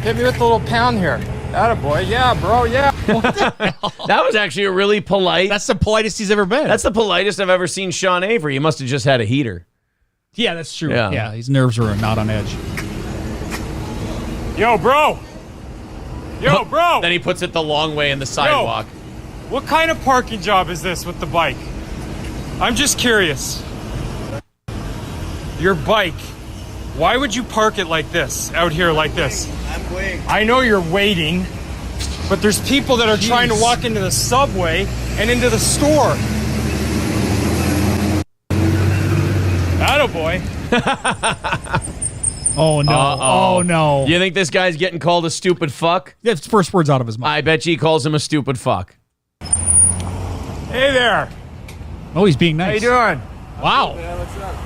Speaker 6: Hit me with a little pound here. Attaboy. Yeah, bro, yeah.
Speaker 1: That was actually a really polite.
Speaker 2: That's the politest he's ever been.
Speaker 1: That's the politest I've ever seen Sean Avery. He must have just had a heater.
Speaker 2: Yeah, that's true.
Speaker 1: Yeah.
Speaker 2: Yeah, his nerves were not on edge.
Speaker 6: Yo, bro. Yo, bro.
Speaker 1: Then he puts it the long way in the sidewalk.
Speaker 6: Yo, what kind of parking job is this with the bike? I'm just curious. Your bike. Why would you park it like this, out here like this?
Speaker 20: I'm waiting.
Speaker 6: I know you're waiting, but there's people that are trying to walk into the subway and into the store. Attaboy.
Speaker 2: Oh, no.
Speaker 1: Uh-oh.
Speaker 2: Oh, no.
Speaker 1: You think this guy's getting called a stupid fuck?
Speaker 2: That's the first words out of his mouth.
Speaker 1: I bet you he calls him a stupid fuck.
Speaker 6: Hey there.
Speaker 2: Oh, he's being nice.
Speaker 6: How you doing?
Speaker 2: Wow.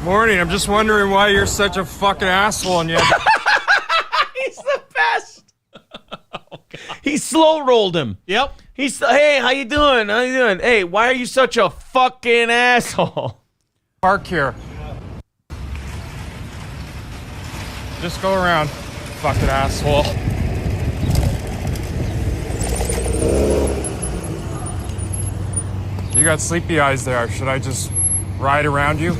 Speaker 6: Morning. I'm just wondering why you're such a fucking asshole and you have
Speaker 1: He's the best. He slow rolled him.
Speaker 2: Yep.
Speaker 1: Hey, how you doing? How you doing? Hey, why are you such a fucking asshole?
Speaker 6: park here. Just go around, fucking asshole. You got sleepy eyes there. Should I just ride around you?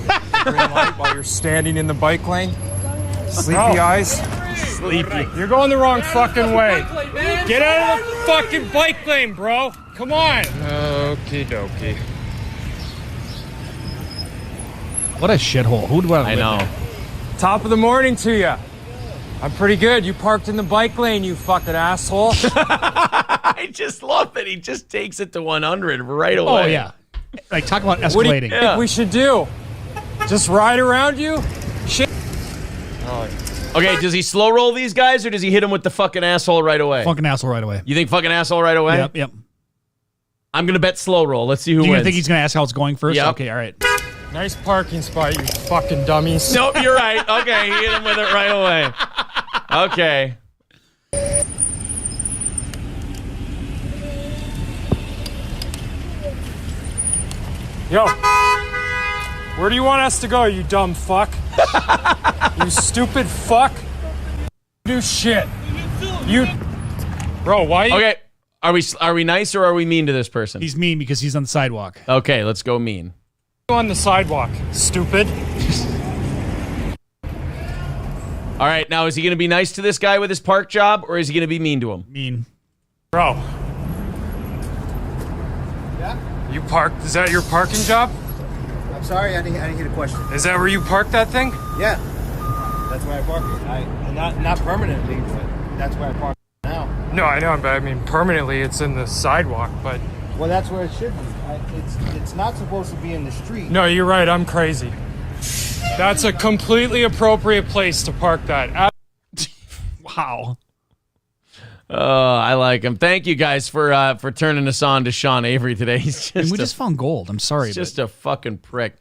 Speaker 6: Green light while you're standing in the bike lane? Sleepy eyes? Sleepy. You're going the wrong fucking way. Get out of the fucking bike lane, bro. Come on. Okie dokie.
Speaker 2: What a shithole. Who do I
Speaker 1: know.
Speaker 2: There?
Speaker 6: Top of the morning to you. I'm pretty good. You parked in the bike lane, you fucking asshole.
Speaker 1: I just love that he just takes it to 100 right away.
Speaker 2: Oh, yeah. Like, talk about escalating.
Speaker 6: What do you think we should do? Just ride around you? Shit. Oh,
Speaker 1: okay, does he slow roll these guys or does he hit him with the fucking asshole right away?
Speaker 2: Fucking asshole right away.
Speaker 1: You think fucking asshole right away?
Speaker 2: Yep, yep.
Speaker 1: I'm going to bet slow roll. Let's see who
Speaker 2: Do you
Speaker 1: wins.
Speaker 2: think he's going to ask how it's going first?
Speaker 1: Yep.
Speaker 2: Okay, all right.
Speaker 6: nice parking spot, you fucking dummies.
Speaker 1: Nope, you're right. Okay, he hit him with it right away. Okay.
Speaker 6: Yo, where do you want us to go, you dumb fuck? You stupid fuck. Do shit. You, bro, why you...
Speaker 1: Okay, are we nice or are we mean to this person?
Speaker 2: He's mean because he's on the sidewalk.
Speaker 1: Okay, let's go mean.
Speaker 6: On the sidewalk, stupid.
Speaker 1: All right, now is he going to be nice to this guy with his park job or is he going to be mean to him?
Speaker 2: Mean.
Speaker 6: Bro. Yeah? You parked, is that your parking job?
Speaker 8: I'm sorry, I didn't hear the question.
Speaker 6: Is that where you parked that thing?
Speaker 8: Yeah, that's where I park it. Not permanently, but that's where I park it now.
Speaker 6: No, I know, but I mean permanently it's in the sidewalk, but...
Speaker 8: Well, that's where it should be. It's not supposed to be in the street.
Speaker 6: No, you're right, I'm crazy. That's a completely appropriate place to park that.
Speaker 2: Wow.
Speaker 1: Oh, I like him. Thank you guys for turning us on to Sean Avery today. He's just
Speaker 2: we just found gold. I'm sorry.
Speaker 1: He's just a fucking prick.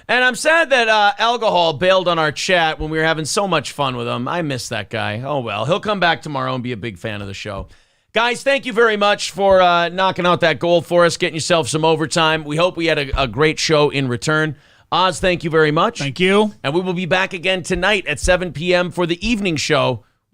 Speaker 1: And I'm sad that Alcohol bailed on our chat when we were having so much fun with him. I miss that guy. Oh, well. He'll come back tomorrow and be a big fan of the show. Guys, thank you very much for knocking out that goal for us, getting yourself some overtime. We hope we had a great show in return. Oz, thank you very much.
Speaker 2: Thank you.
Speaker 1: And we will be back again tonight at 7 p.m. for the evening show